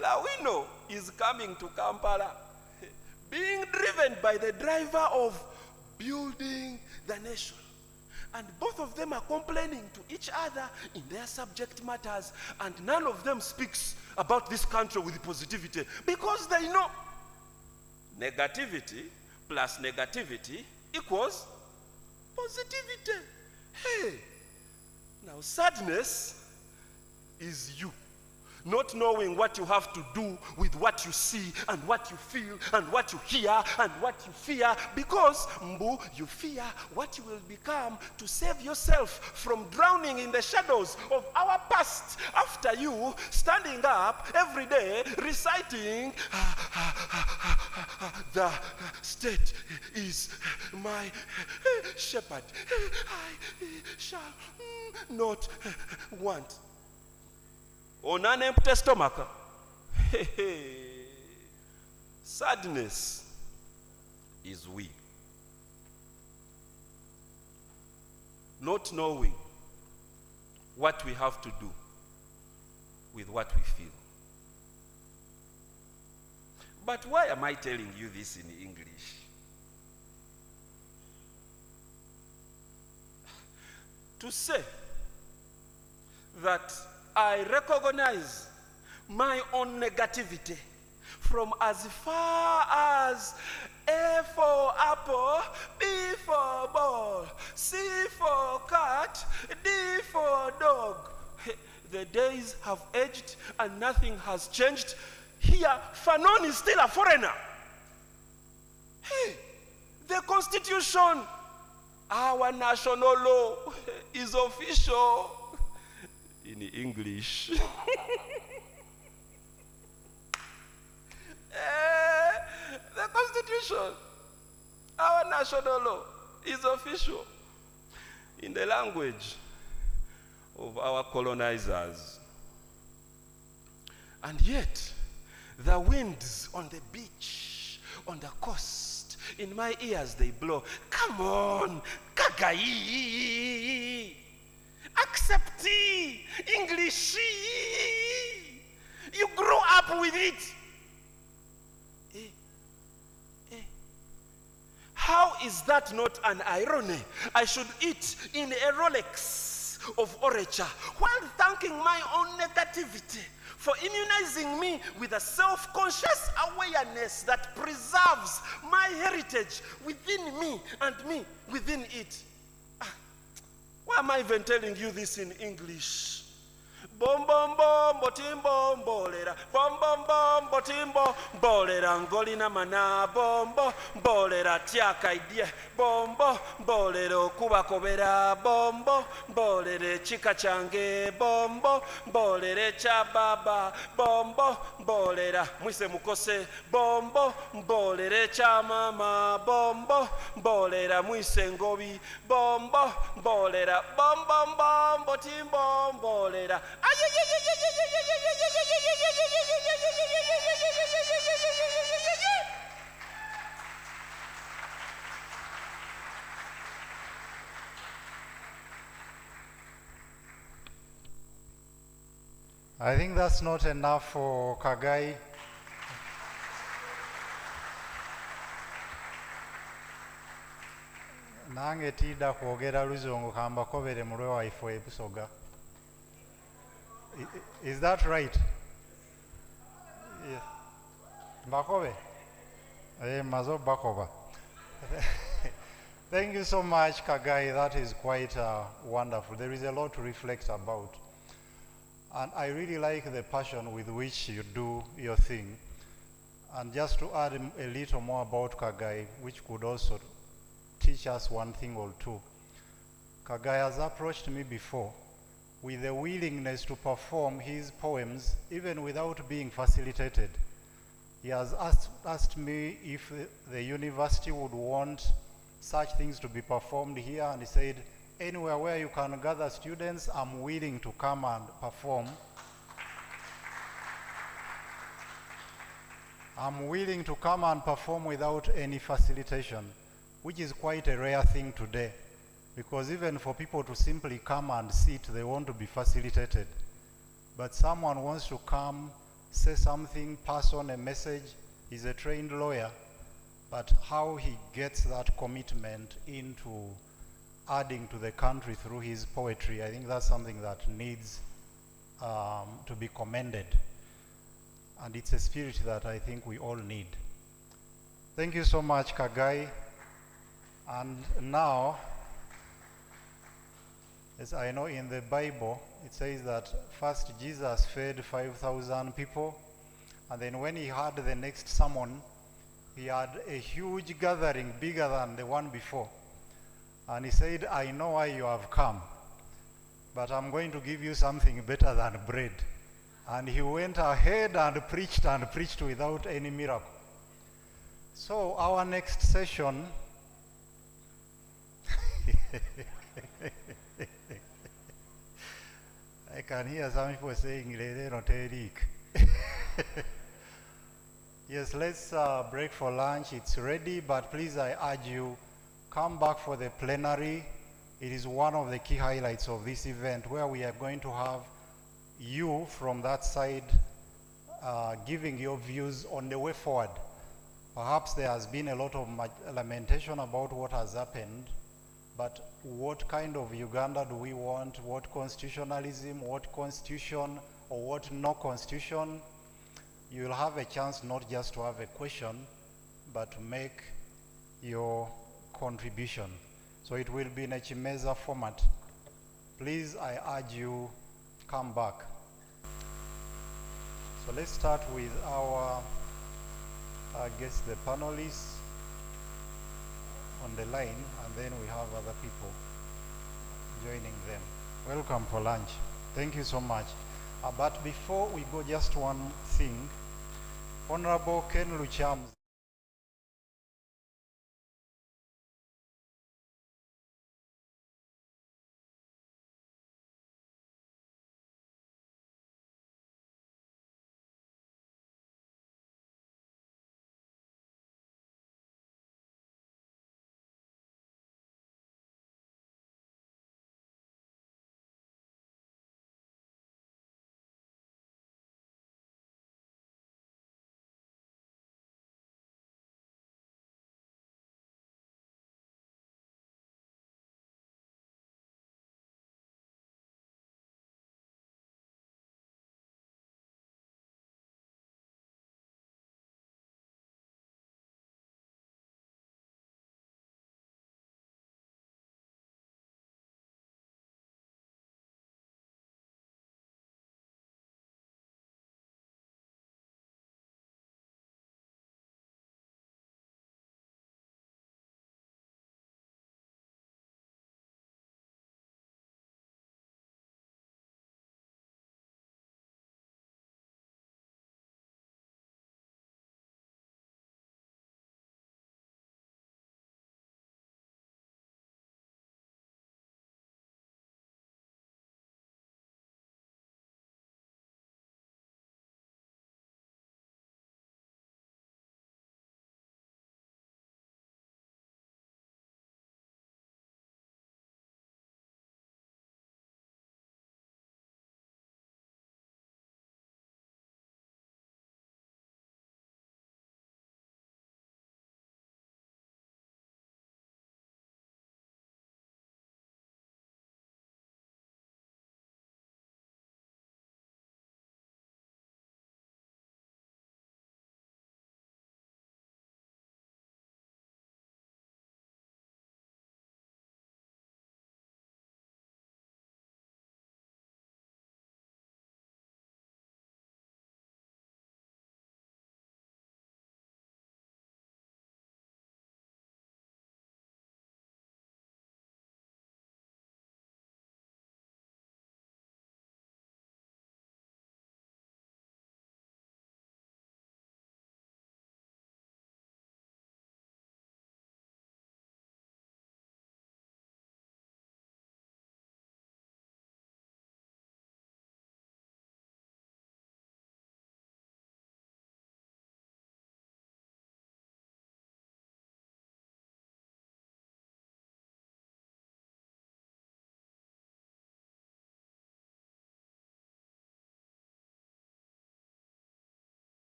Lawino is coming to Kampala, being driven by the driver of building the nation. And both of them are complaining to each other in their subject matters, and none of them speaks about this country with positivity, because they know negativity plus negativity equals positivity. Hey, now sadness is you not knowing what you have to do with what you see and what you feel and what you hear and what you fear, because mbu, you fear what you will become to save yourself from drowning in the shadows of our past, after you standing up every day reciting the state is my shepherd, I shall not want. On an empty stomach. Sadness is we. Not knowing what we have to do with what we feel. But why am I telling you this in English? To say that I recognize my own negativity from as far as A for apple, B for ball, C for cat, D for dog. The days have aged and nothing has changed. Here, Fanon is still a foreigner. Hey, the Constitution, our national law, is official in English. The Constitution, our national law, is official in the language of our colonizers. And yet, the winds on the beach, on the coast, in my ears they blow. Come on, kagai. Accept English. You grow up with it. How is that not an irony? I should eat in a Rolex of orature while thanking my own negativity for immunizing me with a self-conscious awareness that preserves my heritage within me and me within it. Why am I even telling you this in English? Bom bom bom botimbo mbolera bom bom bom botimbo mbolera ngolina mana bombo mbolera tyaka idye bombo mbolera okubakobera bombo mbolera chika change bombo mbolera cha baba bombo mbolera mwise mukose bombo mbolera cha mama bombo mbolera mwise ngobi bombo mbolera bom bom bom botimbo mbolera. I think that's not enough for Kagai. Nange tida kwogera luzungu kamba kobere mulwe waifu ebusoga. Is that right? Yes. Bakobe? Mazo Bakoba. Thank you so much, Kagai. That is quite wonderful. There is a lot to reflect about. And I really like the passion with which you do your thing. And just to add a little more about Kagai, which could also teach us one thing or two. Kagai has approached me before with the willingness to perform his poems even without being facilitated. He has asked me if the university would want such things to be performed here, and he said, anywhere where you can gather students, I'm willing to come and perform. I'm willing to come and perform without any facilitation, which is quite a rare thing today. Because even for people to simply come and sit, they want to be facilitated. But someone wants to come, say something, pass on a message. He's a trained lawyer, but how he gets that commitment into adding to the country through his poetry, I think that's something that needs to be commended. And it's a spirit that I think we all need. Thank you so much, Kagai. And now, as I know in the Bible, it says that first Jesus fed 5,000 people, and then when he had the next sermon, he had a huge gathering, bigger than the one before. And he said, I know why you have come, but I'm going to give you something better than bread. And he went ahead and preached without any miracle. So our next session I can hear some people saying, yes, let's break for lunch. It's ready, but please, I urge you, come back for the plenary. It is one of the key highlights of this event, where we are going to have you from that side giving your views on the way forward. Perhaps there has been a lot of lamentation about what has happened, but what kind of Uganda do we want? What constitutionalism, what constitution, or what no constitution? You will have a chance not just to have a question, but to make your contribution. So it will be in a Chimeza format. Please, I urge you, come back. So let's start with our, I guess, the panelists on the line, and then we have other people joining them. Welcome for lunch. Thank you so much. But before we go, just one thing. Honorable Ken Lucham.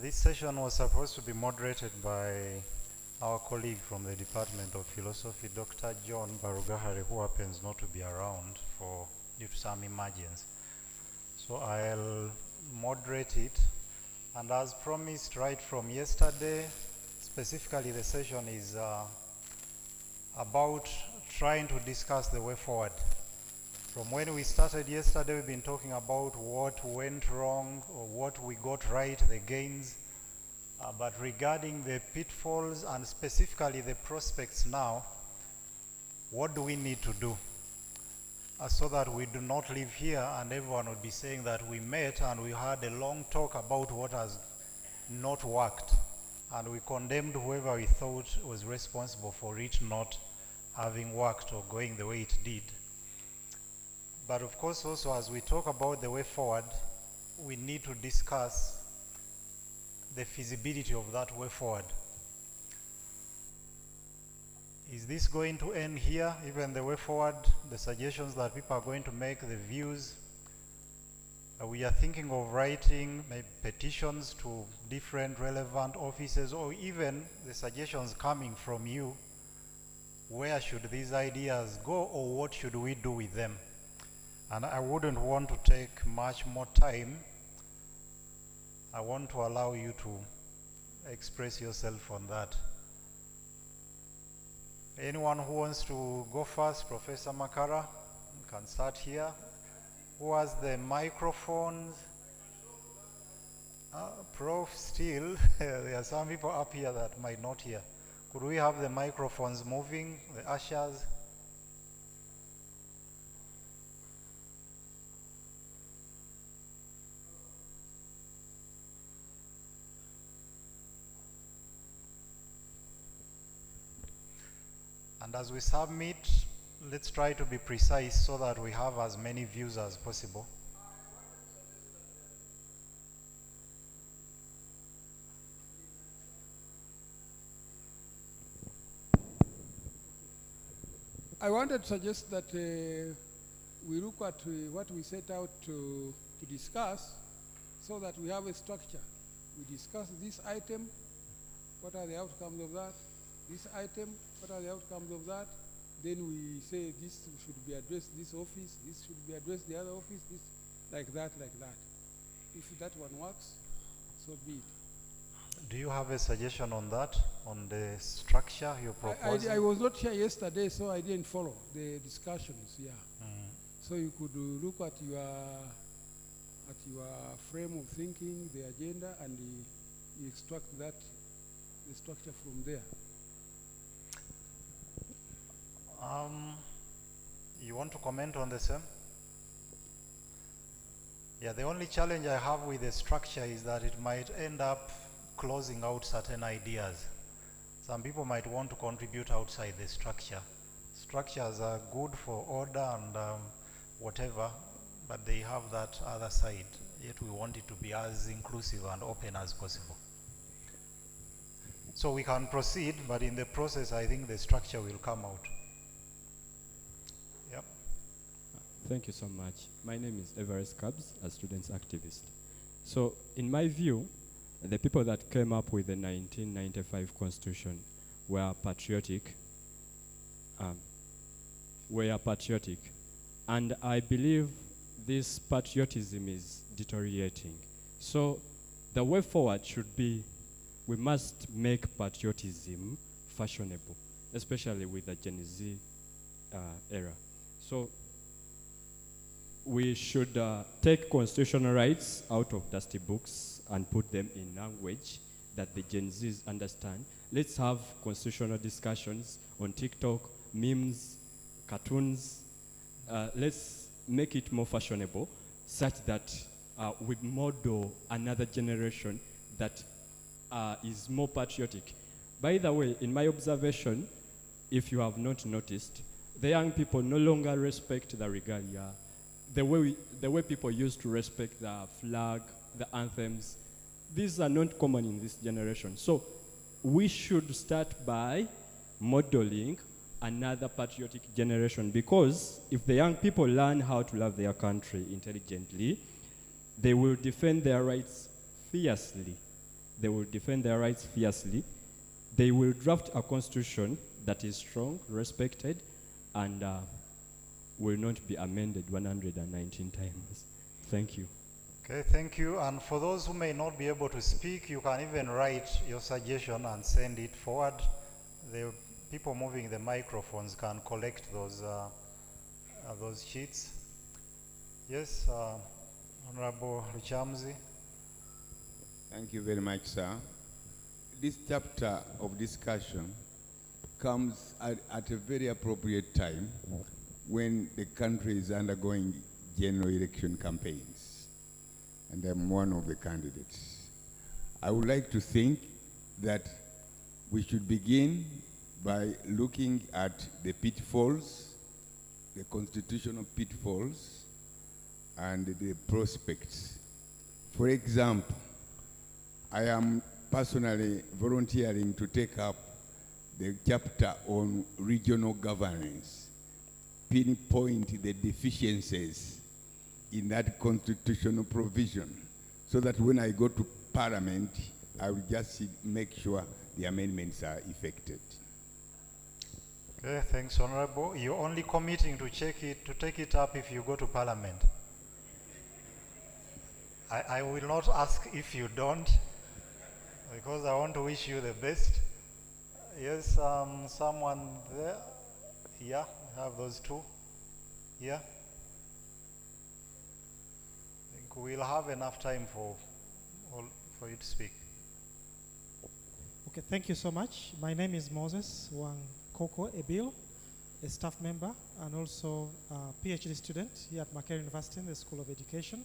This session was supposed to be moderated by our colleague from the Department of Philosophy, Dr. John Barugahari, who happens not to be around due to some emergency. So I'll moderate it. And as promised right from yesterday, specifically the session is about trying to discuss the way forward. From when we started yesterday, we've been talking about what went wrong or what we got right, the gains. But regarding the pitfalls and specifically the prospects now, what do we need to do? So that we do not live here and everyone would be saying that we met and we had a long talk about what has not worked. And we condemned whoever we thought was responsible for it not having worked or going the way it did. But of course also as we talk about the way forward, we need to discuss the feasibility of that way forward. Is this going to end here, even the way forward, the suggestions that people are going to make, the views? We are thinking of writing maybe petitions to different relevant offices, or even the suggestions coming from you. Where should these ideas go, or what should we do with them? And I wouldn't want to take much more time. I want to allow you to express yourself on that. Anyone who wants to go first? Professor Makara, you can start here. Who has the microphones? Prof, still, there are some people up here that might not hear. Could we have the microphones moving, the ushers? And as we submit, let's try to be precise so that we have as many views as possible. I wanted to suggest that we look at what we set out to discuss so that we have a structure. We discuss this item, what are the outcomes of that? This item, what are the outcomes of that? Then we say this should be addressed this office, this should be addressed the other office, this, like that. If that one works, so be it. Do you have a suggestion on that, on the structure you're proposing? I was not here yesterday, so I didn't follow the discussions, yeah. So you could look at your frame of thinking, the agenda, and you extract the structure from there. You want to comment on the same? Yeah, the only challenge I have with the structure is that it might end up closing out certain ideas. Some people might want to contribute outside the structure. Structures are good for order and whatever, but they have that other side. Yet we want it to be as inclusive and open as possible. So we can proceed, but in the process, I think the structure will come out. Yep. Thank you so much. My name is Everest Cubs, a students activist. So in my view, the people that came up with the 1995 Constitution were patriotic, and I believe this patriotism is deteriorating. So the way forward should be, we must make patriotism fashionable, especially with the Gen Z era. So we should take constitutional rights out of dusty books and put them in language that the Gen Zs understand. Let's have constitutional discussions on TikTok, memes, cartoons. Let's make it more fashionable such that we model another generation that is more patriotic. By the way, in my observation, if you have not noticed, the young people no longer respect the regalia. The way people used to respect the flag, the anthems, these are not common in this generation. So we should start by modeling another patriotic generation, because if the young people learn how to love their country intelligently, they will defend their rights fiercely. They will defend their rights fiercely. They will draft a constitution that is strong, respected, and will not be amended 119 times. Thank you. Okay, thank you. And for those who may not be able to speak, you can even write your suggestion and send it forward. The people moving the microphones can collect those sheets. Yes, Honorable Luchamzi. Thank you very much, sir. This chapter of discussion comes at a very appropriate time when the country is undergoing general election campaigns, and I'm one of the candidates. I would like to think that we should begin by looking at the pitfalls, the constitutional pitfalls, and the prospects. For example, I am personally volunteering to take up the chapter on regional governance, pinpoint the deficiencies in that constitutional provision, so that when I go to Parliament, I will just make sure the amendments are effected. Okay, thanks, Honorable. You're only committing to take it up if you go to Parliament. I will not ask if you don't, because I want to wish you the best. Yes, someone there? Yeah, I have those two. Yeah. I think we'll have enough time for you to speak. Okay, thank you so much. My name is Moses Wankoko Ebil, a staff member and also a PhD student here at Makerere University in the School of Education.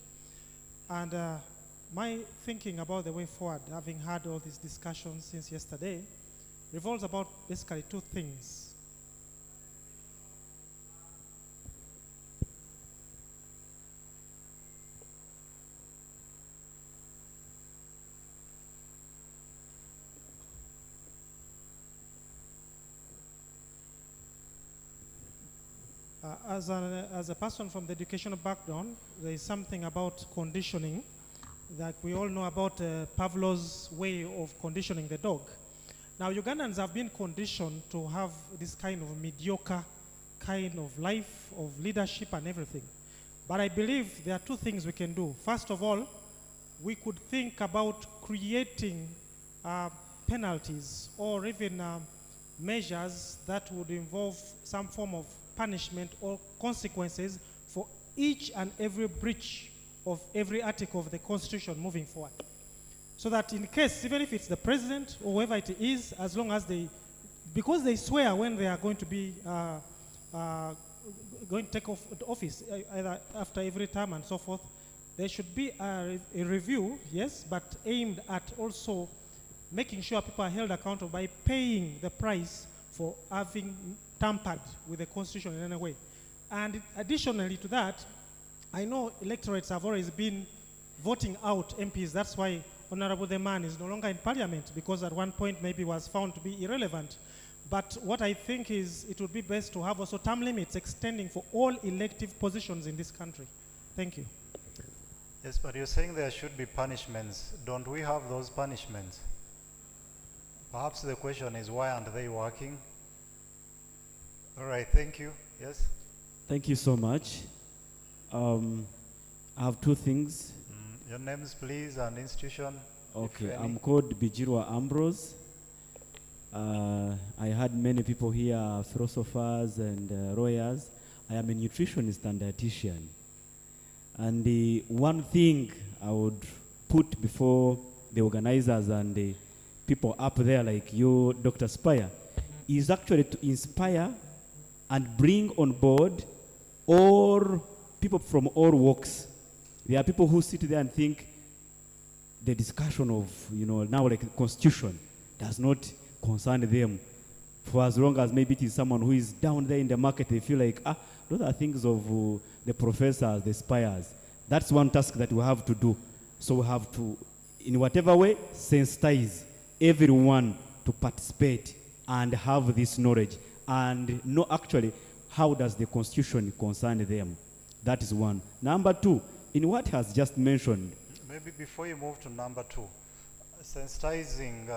And my thinking about the way forward, having had all these discussions since yesterday, revolves about basically two things. As a person from the educational background, there is something about conditioning that we all know about Pavlov's way of conditioning the dog. Now, Ugandans have been conditioned to have this kind of mediocre kind of life, of leadership and everything. But I believe there are two things we can do. First of all, we could think about creating penalties or even measures that would involve some form of punishment or consequences for each and every breach of every article of the Constitution moving forward. So that in case, even if it's the president or whoever it is, as long as because they swear when they are going to be going to take off office, either after every term and so forth, there should be a review, yes, but aimed at also making sure people are held accountable by paying the price for having tampered with the Constitution in any way. And additionally to that, I know electorates have always been voting out MPs. That's why Honorable the man is no longer in Parliament, because at one point maybe was found to be irrelevant. But what I think is it would be best to have also term limits extending for all elective positions in this country. Thank you. Yes, but you're saying there should be punishments. Don't we have those punishments? Perhaps the question is, why aren't they working? All right, thank you. Yes? Thank you so much. I have two things. Your names, please, and institution. Okay, I'm called Bijirwa Ambrose. I had many people here, philosophers and lawyers. I am a nutritionist and dietitian. And the one thing I would put before the organizers and the people up there like you, Dr. Spire, is actually to inspire and bring on board all people from all walks. There are people who sit there and think the discussion of, now like constitution does not concern them. For as long as maybe it is someone who is down there in the market, they feel like, those are things of the professors, the spires. That's one task that we have to do. So we have to, in whatever way, sensitize everyone to participate and have this knowledge and know actually how does the Constitution concern them. That is one. Number two, in what has just mentioned. Maybe before you move to number two, Sensitizing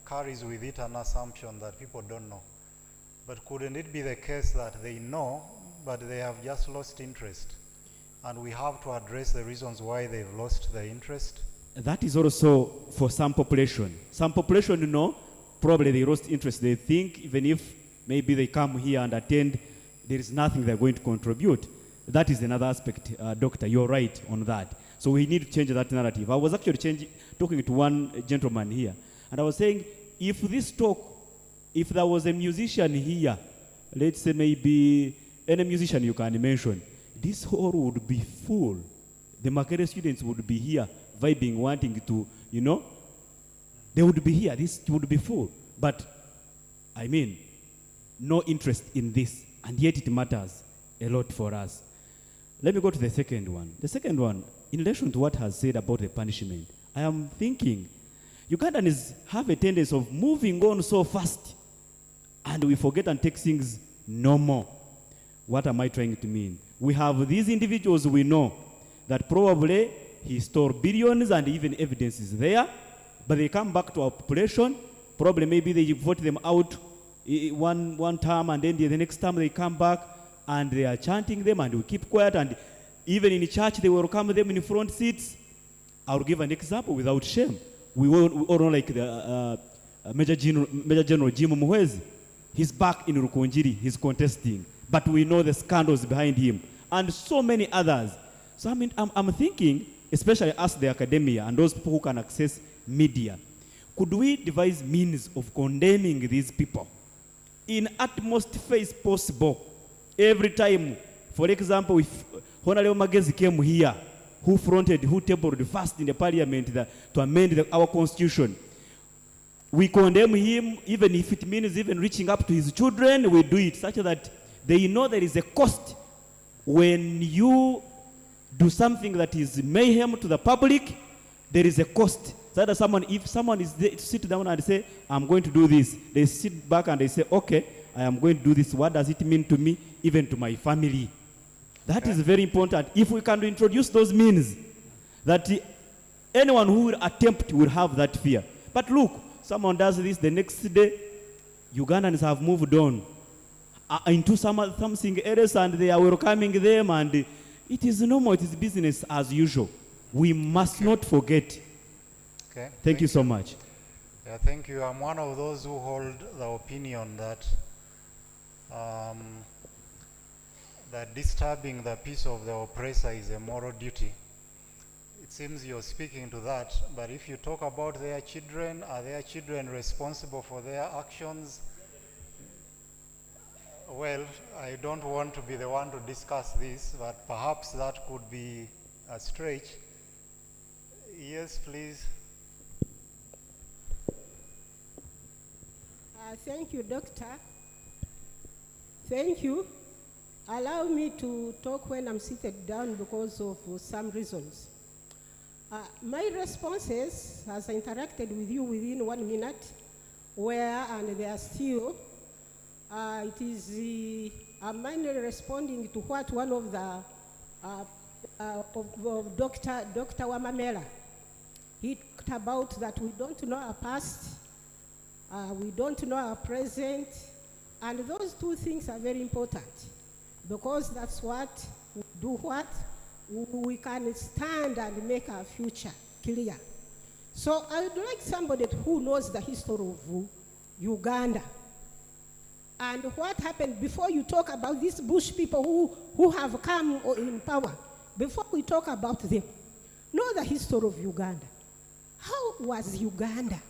carries with it an assumption that people don't know. But couldn't it be the case that they know, but they have just lost interest? And we have to address the reasons why they've lost their interest? That is also for some population. Some population, probably they lost interest. They think even if maybe they come here and attend, there is nothing they're going to contribute. That is another aspect, Doctor. You're right on that. So we need to change that narrative. I was actually talking to one gentleman here, and I was saying, if there was a musician here, let's say maybe any musician you can mention, this hall would be full. The Makerere students would be here, vibing, wanting to, they would be here. This would be full. But, no interest in this, and yet it matters a lot for us. Let me go to the second one. The second one, in relation to what has said about the punishment, I am thinking Ugandans have a tendency of moving on so fast, and we forget and take things normal. What am I trying to mean? We have these individuals we know that probably he stole billions and even evidence is there, but they come back to our population, probably maybe they vote them out one term, and then the next time they come back and they are chanting them, and we keep quiet, and even in church they welcome them in front seats. I'll give an example without shame. We all know like the Major General Jim Muhwezi. He's back in Rukunjiri, he's contesting, but we know the scandals behind him, and so many others. So I'm thinking, especially us, the academia, and those people who can access media, could we devise means of condemning these people in utmost face possible? Every time, for example, if Honorable Magezi came here, who tabled first in the parliament to amend our constitution, we condemn him, even if it means even reaching up to his children, we do it such that they know there is a cost when you do something that is mayhem to the public. There is a cost. So that if someone is there to sit down and say, I'm going to do this, they sit back and they say, okay, I am going to do this. What does it mean to me, even to my family? That is very important. If we can introduce those means, that anyone who will attempt will have that fear. But look, someone does this, the next day, Ugandans have moved on into something else, and they are welcoming them, and it is normal, it is business as usual. We must not forget. Okay. Thank you so much. Yeah, thank you. I'm one of those who hold the opinion that that disturbing the peace of the oppressor is a moral duty. It seems you're speaking to that, but if you talk about their children, are their children responsible for their actions? Well, I don't want to be the one to discuss this, but perhaps that could be a stretch. Yes, please. Thank you, Doctor. Thank you. Allow me to talk when I'm seated down because of some reasons. My responses, as I interacted with you within 1 minute, and they are still, I'm mainly responding to what one of the, of Dr. Wamamela, he talked about that we don't know our past, we don't know our present, and those two things are very important because that's what we can stand and make our future clear. So I would like somebody who knows the history of Uganda and what happened before you talk about these bush people who have come in power. Before we talk about them, know the history of Uganda. How was Uganda?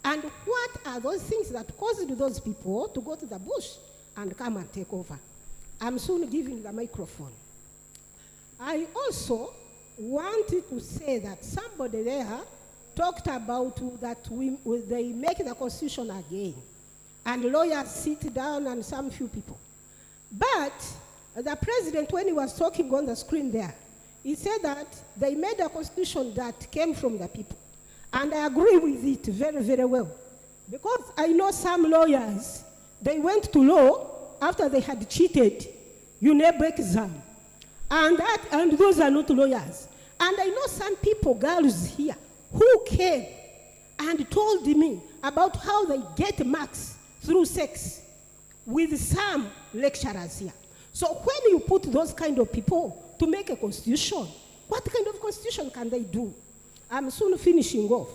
And what are those things that caused those people to go to the bush and come and take over? I'm soon giving the microphone. I also wanted to say that somebody there talked about that they make the constitution again, and lawyers sit down and some few people. But the president, when he was talking on the screen there, he said that they made a constitution that came from the people. And I agree with it very, very well. Because I know some lawyers, they went to law after they had cheated UNEB exam. And those are not lawyers. And I know some people, girls here, who came and told me about how they get marks through sex with some lecturers here. So when you put those kind of people to make a constitution, what kind of constitution can they do? I'm soon finishing off.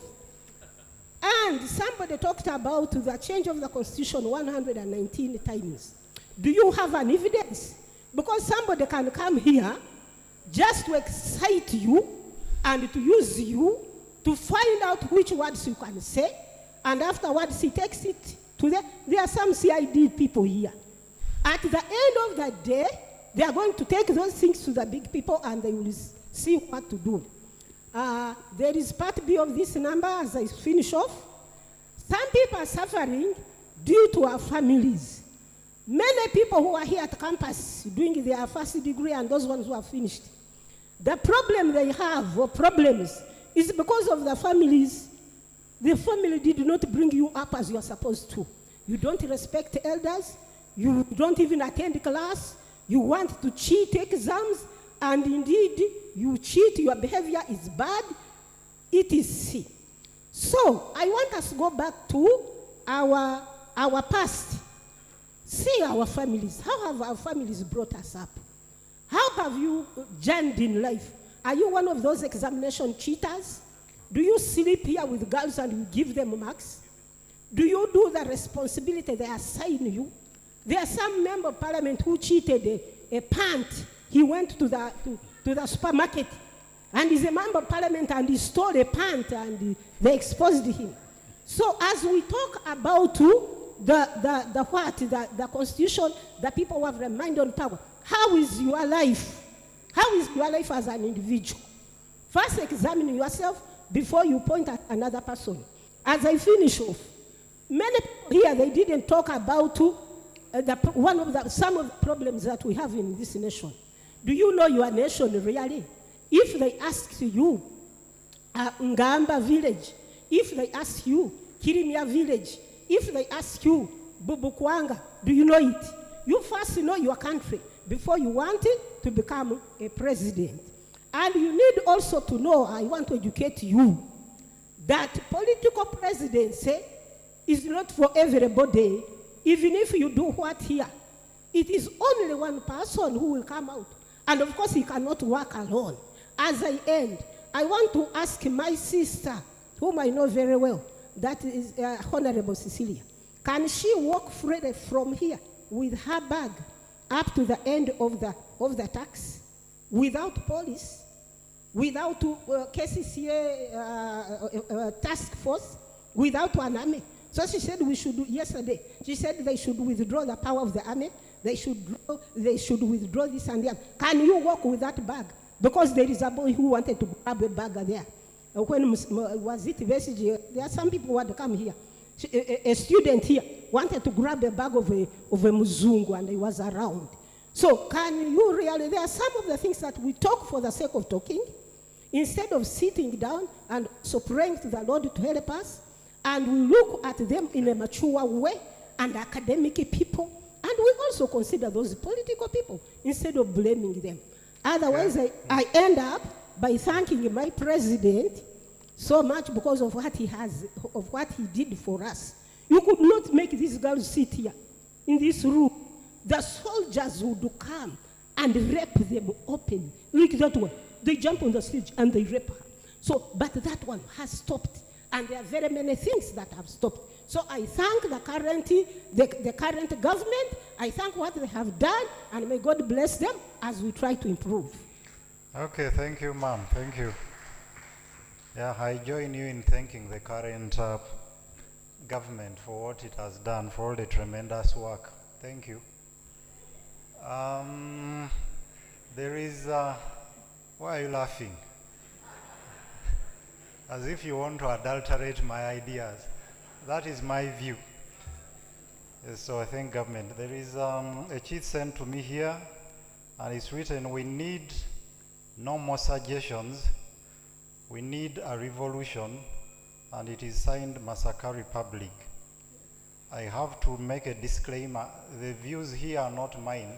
And somebody talked about the change of the constitution 119 times. Do you have an evidence? Because somebody can come here just to excite you and to use you to find out which words you can say, and afterwards he takes it to the, there are some CID people here. At the end of the day, they are going to take those things to the big people and they will see what to do. There is part B of this number as I finish off. Some people are suffering due to our families. Many people who are here at campus doing their first degree and those ones who have finished, the problem they have, or problems, is because of the families. The family did not bring you up as you are supposed to. You don't respect elders. You don't even attend class. You want to cheat exams. And indeed, you cheat. Your behavior is bad. It is sin. So, I want us to go back to our past. See our families. How have our families brought us up? How have you journeyed in life? Are you one of those examination cheaters? Do you sleep here with girls and you give them marks? Do you do the responsibility they assign you? There are some member of parliament who cheated a pant. He went to the supermarket and he's a member of parliament and he stole a pant and they exposed him. So as we talk about the constitution, the people who have remained on power, how is your life? How is your life as an individual? First examine yourself before you point at another person. As I finish off, many people here, they didn't talk about some of the problems that we have in this nation. Do you know your nation really? If they ask you, Ngamba village, if they ask you, Kirimia village, if they ask you, Bubukwanga, do you know it? You first know your country before you want it to become a president. And you need also to know, I want to educate you, that political presidency is not for everybody. Even if you do what here, it is only one person who will come out. And of course, he cannot work alone. As I end, I want to ask my sister, whom I know very well, that is Honorable Cecilia. Can she walk freely from here with her bag up to the end of the tax without police, without KCCA task force, without an army? So she said we should do, yesterday, she said they should withdraw the power of the army, they should withdraw this and that. Can you walk with that bag? Because there is a boy who wanted to grab a bag there. When was it Vesige? There are some people who had to come here. A student here wanted to grab a bag of a Muzungu and he was around. So can you really, there are some of the things that we talk for the sake of talking, instead of sitting down and so praying to the Lord to help us, and we look at them in a mature way, and academic people, and we also consider those political people instead of blaming them. Otherwise, I end up by thanking my president so much because of what he has, of what he did for us. You could not make these girls sit here in this room. The soldiers would come and rape them open. Look that one. They jump on the stage and they rape her. So, but that one has stopped. And there are very many things that have stopped. So I thank the current government. I thank what they have done, and may God bless them as we try to improve. Okay, thank you, ma'am. Thank you. Yeah, I join you in thanking the current government for what it has done, for all the tremendous work. Thank you. There is, why are you laughing? As if you want to adulterate my ideas. That is my view. Yes, so I thank government. There is a sheet sent to me here, and it's written, we need no more suggestions. We need a revolution, and it is signed Masaka Republic. I have to make a disclaimer. The views here are not mine.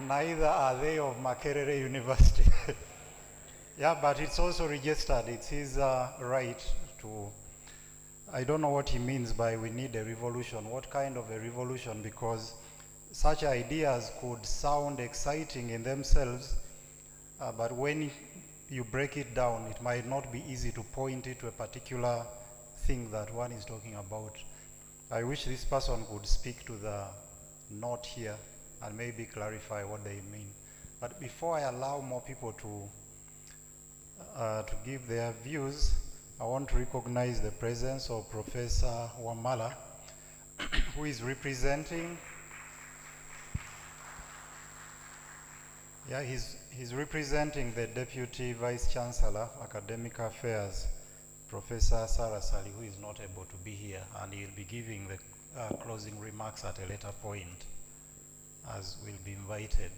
Neither are they of Makerere University. Yeah, but it's also registered. It's his right to, I don't know what he means by we need a revolution. What kind of a revolution? Because such ideas could sound exciting in themselves, but when you break it down, it might not be easy to point it to a particular thing that one is talking about. I wish this person could speak to the note here and maybe clarify what they mean. But before I allow more people to give their views, I want to recognize the presence of Professor Wamala, who is representing, he's representing the Deputy Vice Chancellor, Academic Affairs, Professor Sarasali, who is not able to be here, and he'll be giving the closing remarks at a later point, as will be invited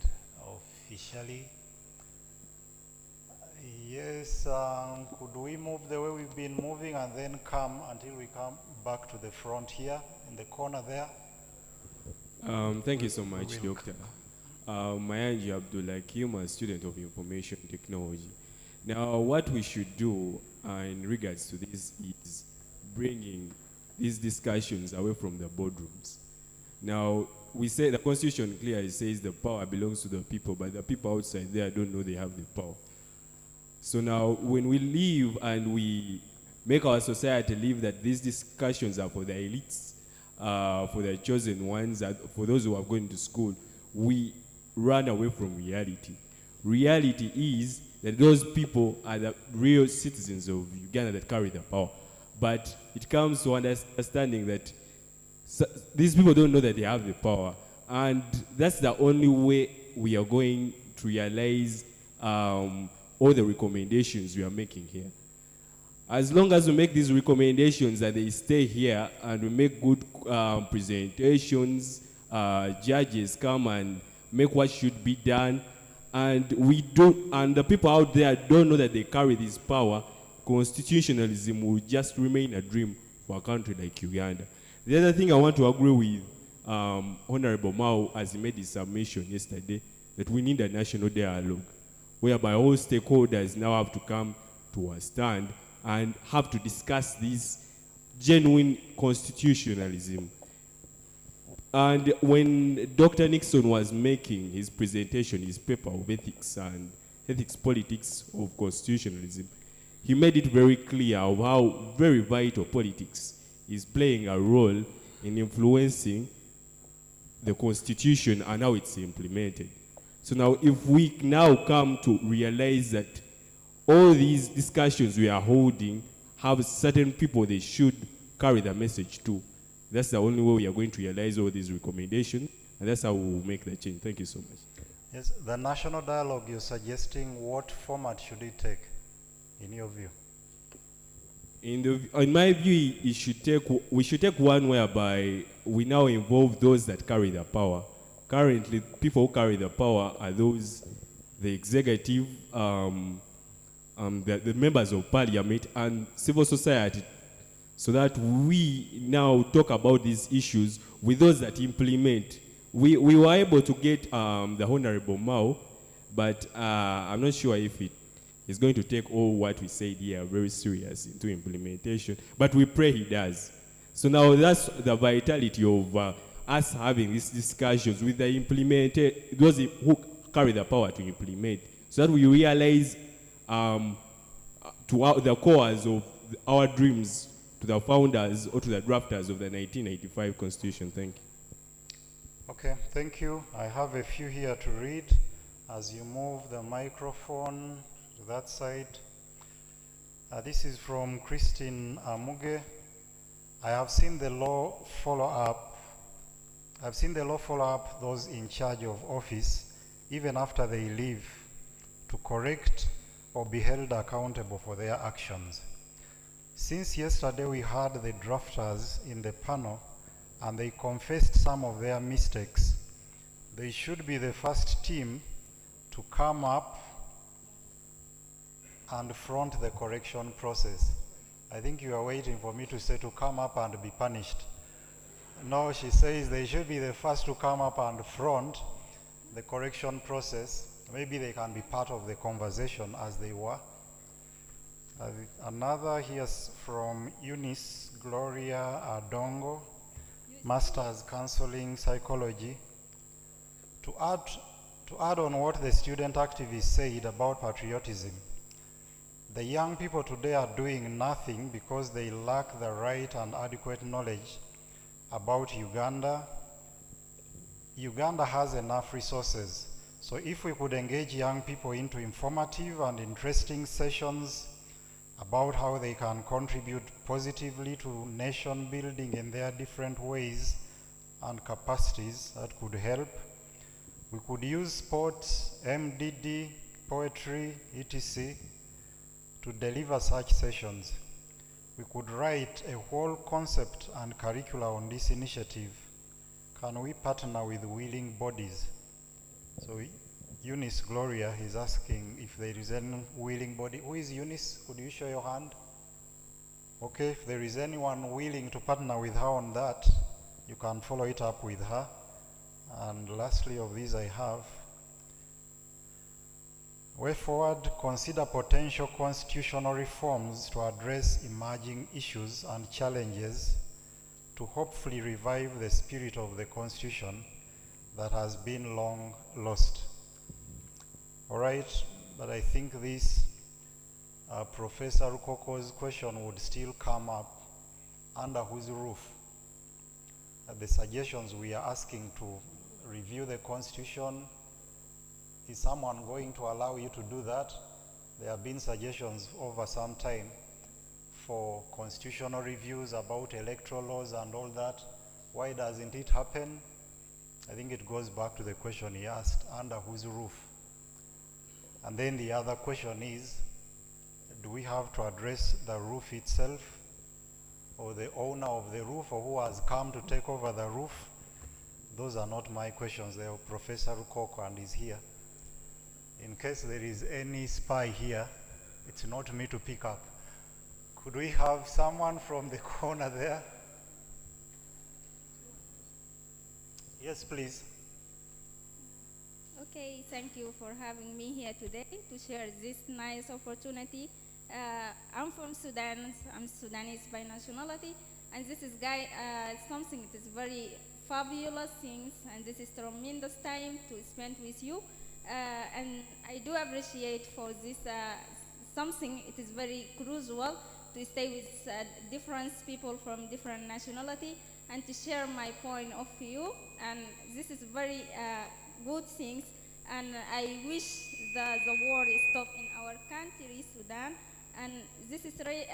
officially. Yes, could we move the way we've been moving and then come until we come back to the front here in the corner there? Thank you so much, Doctor. Mayanji Abdullah Kim, a student of information technology. Now, what we should do in regards to this is bringing these discussions away from the boardrooms. Now, we say the Constitution clearly says the power belongs to the people, but the people outside there don't know they have the power. So now, when we leave and we make our society live that these discussions are for the elites, for the chosen ones, for those who are going to school, we run away from reality. Reality is that those people are the real citizens of Uganda that carry the power. But it comes to understanding that these people don't know that they have the power. And that's the only way we are going to realize all the recommendations we are making here. As long as we make these recommendations that they stay here and we make good presentations, judges come and make what should be done, and the people out there don't know that they carry this power, constitutionalism will just remain a dream for a country like Uganda. The other thing I want to agree with Honorable Mao, as he made his submission yesterday, that we need a national dialogue whereby all stakeholders now have to come to a stand and have to discuss this genuine constitutionalism. And when Dr. Nixon was making his presentation, his paper of ethics and ethics politics of constitutionalism, he made it very clear of how very vital politics is playing a role in influencing the Constitution and how it's implemented. So now if we now come to realize that all these discussions we are holding have certain people they should carry the message to, that's the only way we are going to realize all these recommendations, and that's how we will make the change. Thank you so much. Yes, the national dialogue you're suggesting, what format should it take, in your view? In my view, we should take one whereby we now involve those that carry the power. Currently, people who carry the power are those, the executive, the members of parliament, and civil society, so that we now talk about these issues with those that implement. We were able to get the Honorable Mao, but I'm not sure if it is going to take all what we said here very serious into implementation, but we pray he does. So now that's the vitality of us having these discussions with the those who carry the power to implement, so that we realize to the cause of our dreams, to the founders or to the drafters of the 1985 Constitution. Thank you. Okay, thank you. I have a few here to read as you move the microphone to that side. This is from Christine Amuge. I have seen the law follow up. I've seen the law follow up those in charge of office even after they leave to correct or be held accountable for their actions. Since yesterday we heard the drafters in the panel and they confessed some of their mistakes, they should be the first team to come up and front the correction process. I think you are waiting for me to say to come up and be punished. No, she says they should be the first to come up and front the correction process. Maybe they can be part of the conversation as they were. Another here is from Eunice Gloria Adongo, Master's Counseling Psychology. To add on what the student activist said about patriotism, the young people today are doing nothing because they lack the right and adequate knowledge about Uganda. Uganda has enough resources. So if we could engage young people into informative and interesting sessions about how they can contribute positively to nation building in their different ways and capacities, that could help. We could use sports, MDD, poetry, etc. to deliver such sessions. We could write a whole concept and curricula on this initiative. Can we partner with willing bodies? So Eunice Gloria is asking if there is any willing body. Who is Eunice? Could you show your hand? Okay, if there is anyone willing to partner with her on that, you can follow it up with her. And lastly of these I have, way forward, consider potential constitutional reforms to address emerging issues and challenges to hopefully revive the spirit of the Constitution that has been long lost. All right, but I think this Professor Rukoko's question would still come up: under whose roof? The suggestions we are asking to review the Constitution, is someone going to allow you to do that? There have been suggestions over some time for constitutional reviews about electoral laws and all that. Why doesn't it happen? I think it goes back to the question he asked: under whose roof? And then the other question is, do we have to address the roof itself, or the owner of the roof, or who has come to take over the roof? Those are not my questions. They are Professor Rukoko, and is here. In case there is any spy here, it's not me to pick up. Could we have someone from the corner there? Yes, please. Okay, thank you for having me here today to share this nice opportunity. I'm from Sudan. I'm Sudanese by nationality, and this is something that is very fabulous things, and this is tremendous time to spend with you. And I do appreciate for this something. It is very crucial to stay with different people from different nationality and to share my point of view. And this is very good things. And I wish the war is stopped in our country, Sudan. And this is it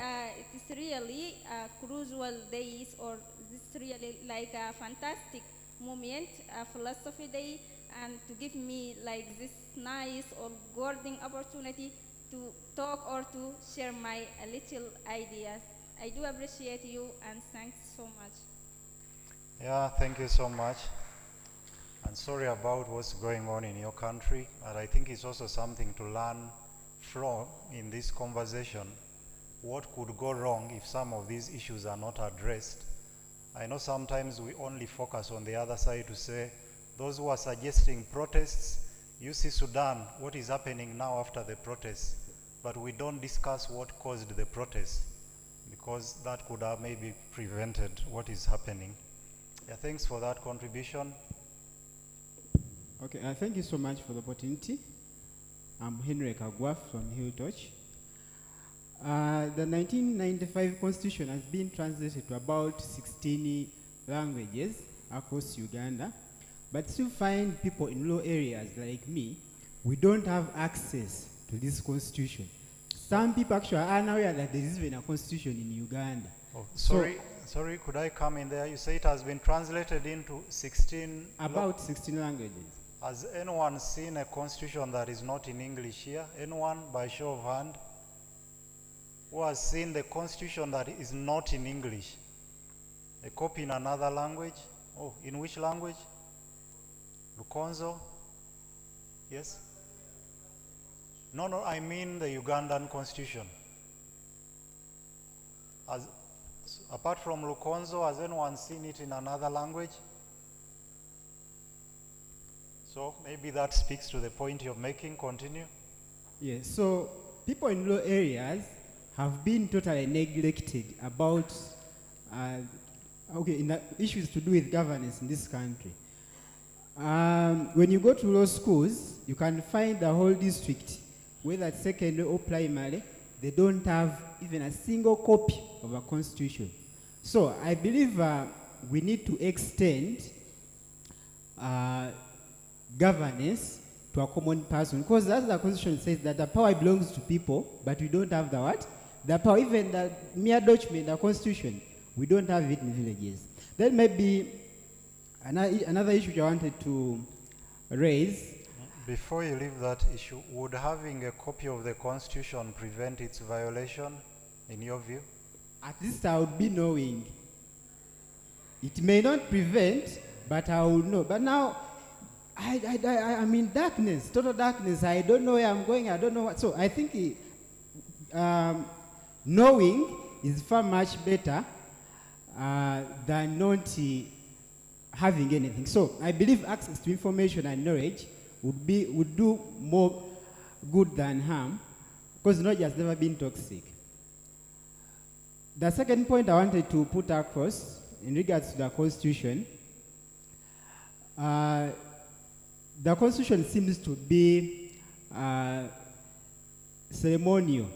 is really crucial days, or this is really like a fantastic moment, a philosophy day, and to give me like this nice or golden opportunity to talk or to share my little ideas. I do appreciate you, and thanks so much. Yeah, thank you so much. And sorry about what's going on in your country, but I think it's also something to learn from in this conversation. What could go wrong if some of these issues are not addressed? I know sometimes we only focus on the other side to say, those who are suggesting protests, you see Sudan, what is happening now after the protests, but we don't discuss what caused the protests, because that could have maybe prevented what is happening. Yeah, thanks for that contribution. Okay, thank you so much for the opportunity. I'm Henry Kagwaf from Hilltouch. The 1995 Constitution has been translated to about 16 languages across Uganda, but still find people in rural areas like me, we don't have access to this Constitution. Some people actually are unaware that there is even a Constitution in Uganda. Oh, sorry, could I come in there? You say it has been translated into 16... About 16 languages. Has anyone seen a constitution that is not in English here? Anyone, by show of hand? Who has seen the constitution that is not in English? A copy in another language? Oh, in which language? Lukonzo? Yes? No, I mean the Ugandan constitution. Apart from Lukonzo, has anyone seen it in another language? So maybe that speaks to the point you're making. Continue. Yes, so people in rural areas have been totally neglected about in the issues to do with governance in this country. When you go to law schools, you can find the whole district, whether it's secondary or primary, they don't have even a single copy of a constitution. So I believe we need to extend governance to a common person, because as the constitution says that the power belongs to people, but we don't have the what? The power, even the mere document, the constitution, we don't have it in villages. Then maybe another issue I wanted to raise. Before you leave that issue, would having a copy of the constitution prevent its violation, in your view? At least I would be knowing. It may not prevent, but I will know. But now, I'm in darkness, total darkness. I don't know where I'm going. I don't know what. So I think knowing is far much better than not having anything. So I believe access to information and knowledge would do more good than harm, because knowledge has never been toxic. The second point I wanted to put across in regards to the Constitution, the Constitution seems to be ceremonial.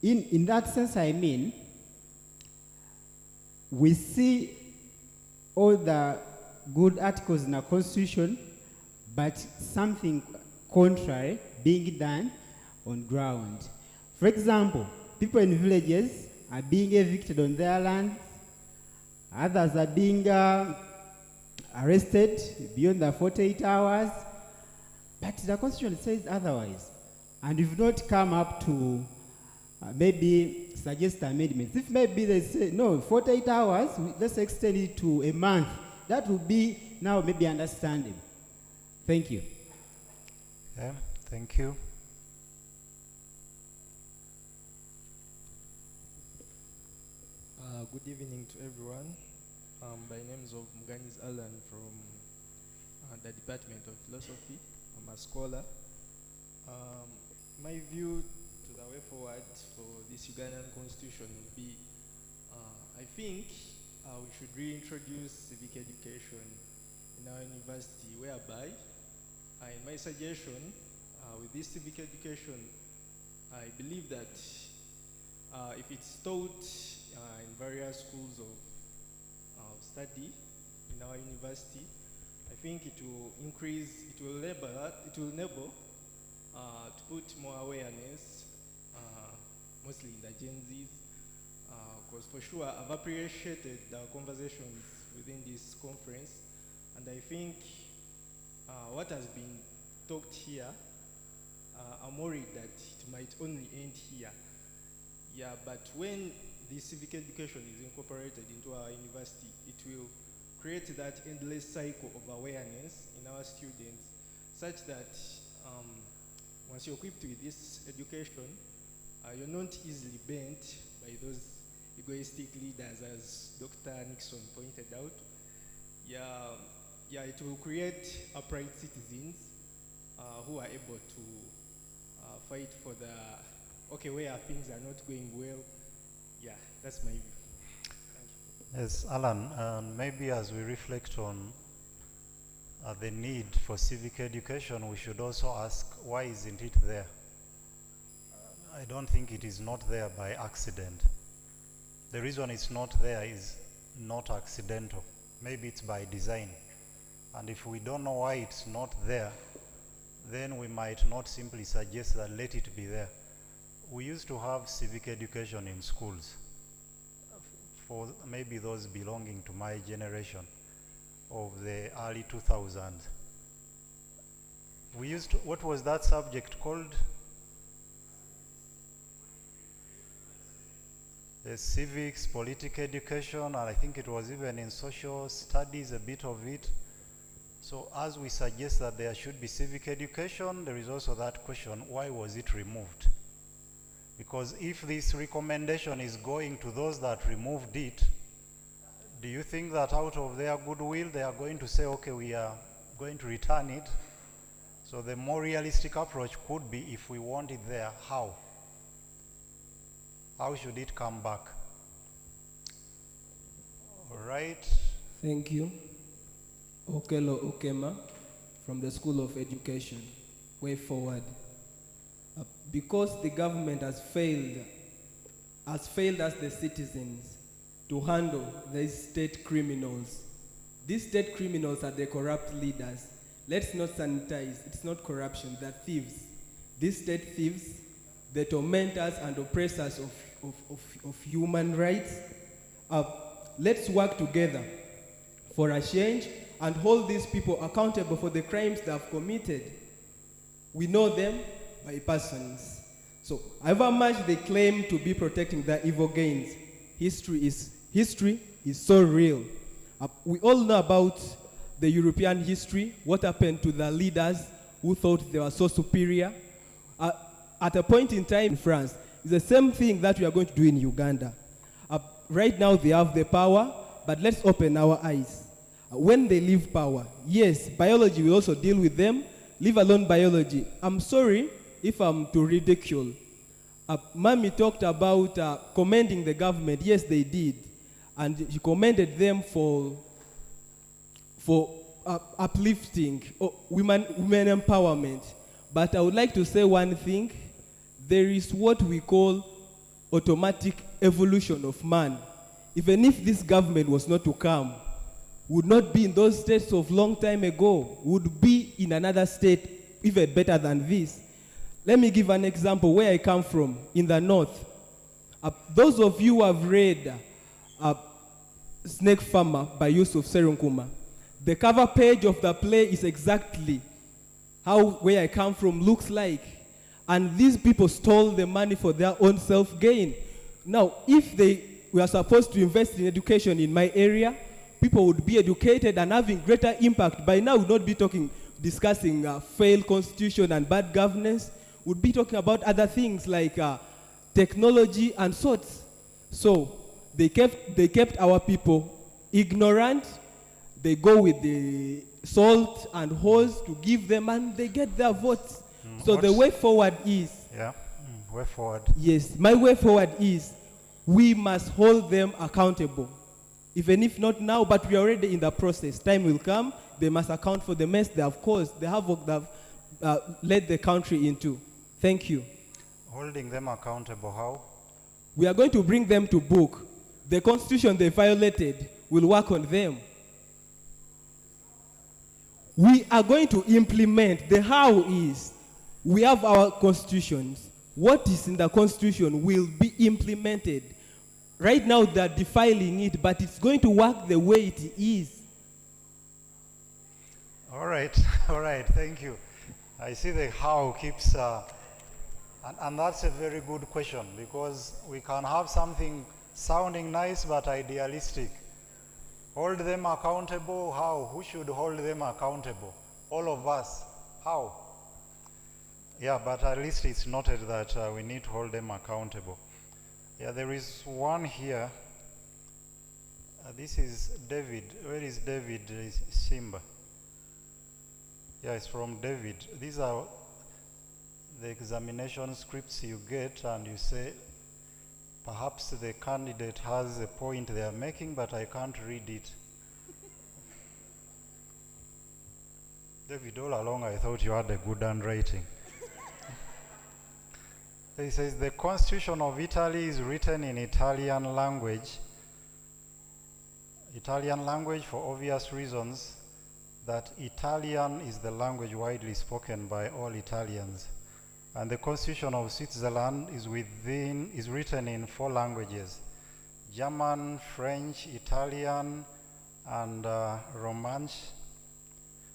In that sense, I mean, we see all the good articles in the Constitution, but something contrary being done on ground. For example, people in villages are being evicted on their land, others are being arrested beyond the 48 hours, but the Constitution says otherwise. And we've not come up to maybe suggest amendments. If maybe they say, no, 48 hours, let's extend it to a month, that would be now maybe understanding. Thank you. Yeah, thank you. Good evening to everyone. My name is Mugani's Alan from the Department of Philosophy. I'm a scholar. My view to the way forward for this Ugandan constitution would be, I think we should reintroduce civic education in our university, whereby, in my suggestion, with this civic education, I believe that if it's taught in various schools of study in our university, I think it will increase, it will enable to put more awareness, mostly in the Gen Zs, because for sure I've appreciated the conversations within this conference, and I think what has been talked here, I'm worried that it might only end here. Yeah, but when this civic education is incorporated into our university, it will create that endless cycle of awareness in our students, such that once you're equipped with this education, you're not easily bent by those egoistic leaders, as Dr. Nixon pointed out. Yeah, it will create upright citizens who are able to fight for the, where things are not going well. Yeah, that's my view. Thank you. Yes, Alan, maybe as we reflect on the need for civic education, we should also ask, why isn't it there? I don't think it is not there by accident. The reason it's not there is not accidental. Maybe it's by design. And if we don't know why it's not there, then we might not simply suggest that let it be there. We used to have civic education in schools for maybe those belonging to my generation of the early 2000s. We used to, what was that subject called? Civics, political education, and I think it was even in social studies, a bit of it. So as we suggest that there should be civic education, there is also that question, why was it removed? Because if this recommendation is going to those that removed it, do you think that out of their goodwill they are going to say, okay, we are going to return it? So the more realistic approach could be, if we want it there, how? How should it come back? All right. Thank you. Okelo Okema from the School of Education. Way forward. Because the government has failed as the citizens to handle these state criminals. These state criminals are the corrupt leaders. Let's not sanitize. It's not corruption. They're thieves. These state thieves, the tormentors and oppressors of human rights. Let's work together for a change and hold these people accountable for the crimes they have committed. We know them by persons. So, however much they claim to be protecting their evil gains, history is so real. We all know about the European history, what happened to the leaders who thought they were so superior. At a point in time in France, it's the same thing that we are going to do in Uganda. Right now they have the power, but let's open our eyes. When they leave power, yes, biology will also deal with them, leave alone biology. I'm sorry if I'm to ridicule. Mami talked about commending the government. Yes, they did. And she commended them for uplifting women empowerment. But I would like to say one thing. There is what we call automatic evolution of man. Even if this government was not to come, would not be in those states of long time ago, would be in another state even better than this. Let me give an example where I come from, in the north. Those of you who have read Snake Farmer by Yusuf Serunkuma, the cover page of the play is exactly how where I come from looks like. And these people stole the money for their own self-gain. Now, if they were supposed to invest in education in my area, people would be educated and having greater impact. By now, we would not be discussing failed constitution and bad governance. We'd be talking about other things like technology and sorts. So they kept our people ignorant. They go with the salt and hose to give them, and they get their votes. So the way forward is... Yeah, way forward. Yes, my way forward is we must hold them accountable. Even if not now, but we are already in the process. Time will come, they must account for the mess they have caused, the havoc they have led the country into. Thank you. Holding them accountable, how? We are going to bring them to book. The constitution they violated will work on them. We are going to implement. The how is, we have our constitutions. What is in the constitution will be implemented. Right now they're defiling it, but it's going to work the way it is. All right, thank you. I see the how keeps, and that's a very good question, because we can have something sounding nice but idealistic. Hold them accountable, how? Who should hold them accountable? All of us. How? Yeah, but at least it's noted that we need to hold them accountable. Yeah, there is one here. This is David. Where is David Simba? Yeah, it's from David. These are the examination scripts you get, and you say, perhaps the candidate has a point they are making, but I can't read it. David, all along I thought you had a good handwriting. He says, the Constitution of Italy is written in Italian language. Italian language for obvious reasons, that Italian is the language widely spoken by all Italians. And the Constitution of Switzerland is written in 4 languages: German, French, Italian, and Romansh,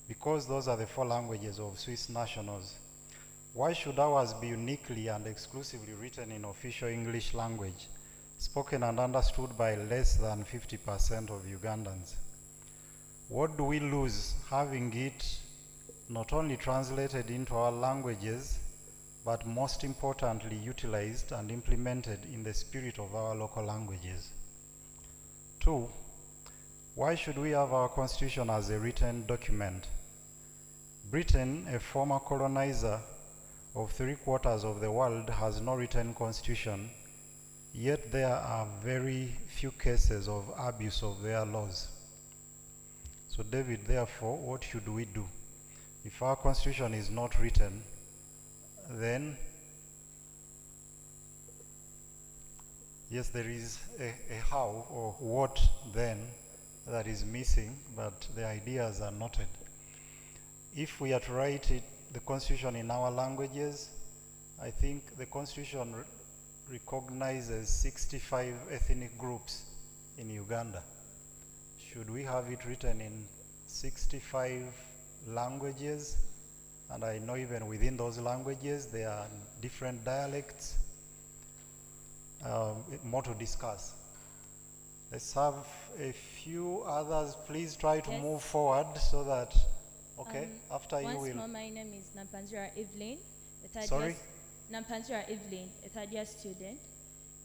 because those are the 4 languages of Swiss nationals. Why should ours be uniquely and exclusively written in official English language, spoken and understood by less than 50% of Ugandans? What do we lose having it not only translated into our languages, but most importantly utilized and implemented in the spirit of our local languages? 2, why should we have our constitution as a written document? Britain, a former colonizer of 3/4 of the world, has no written constitution, yet there are very few cases of abuse of their laws. So David, therefore, what should we do? If our constitution is not written, then yes, there is a how or what then that is missing, but the ideas are noted. If we are to write the constitution in our languages, I think the constitution recognizes 65 ethnic groups in Uganda. Should we have it written in 65 languages? And I know even within those languages there are different dialects. More to discuss. Let's have a few others. Please try to move forward so that, okay, after you will. Once more, my name is Nampanjira Evelyn. Sorry? Nampanjira Evelyn, a third-year student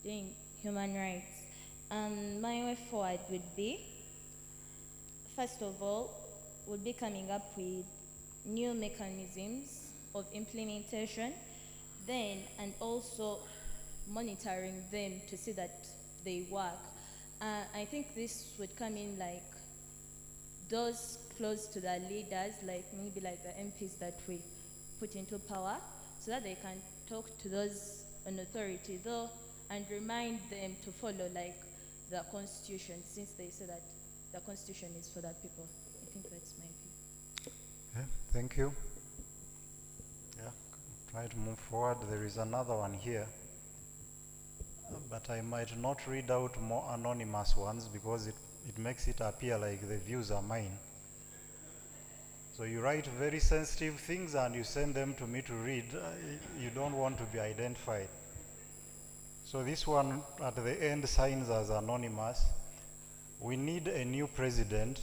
doing human rights. My way forward would be, first of all, would be coming up with new mechanisms of implementation, then, and also monitoring them to see that they work. I think this would come in like those close to the leaders, like maybe like the MPs that we put into power, so that they can talk to those on authority though and remind them to follow like the constitution, since they say that the constitution is for the people. I think that's my view. Okay, thank you. Yeah, try to move forward. There is another one here, but I might not read out more anonymous ones because it makes it appear like the views are mine. So you write very sensitive things and you send them to me to read. You don't want to be identified. So this one at the end signs as anonymous. We need a new president.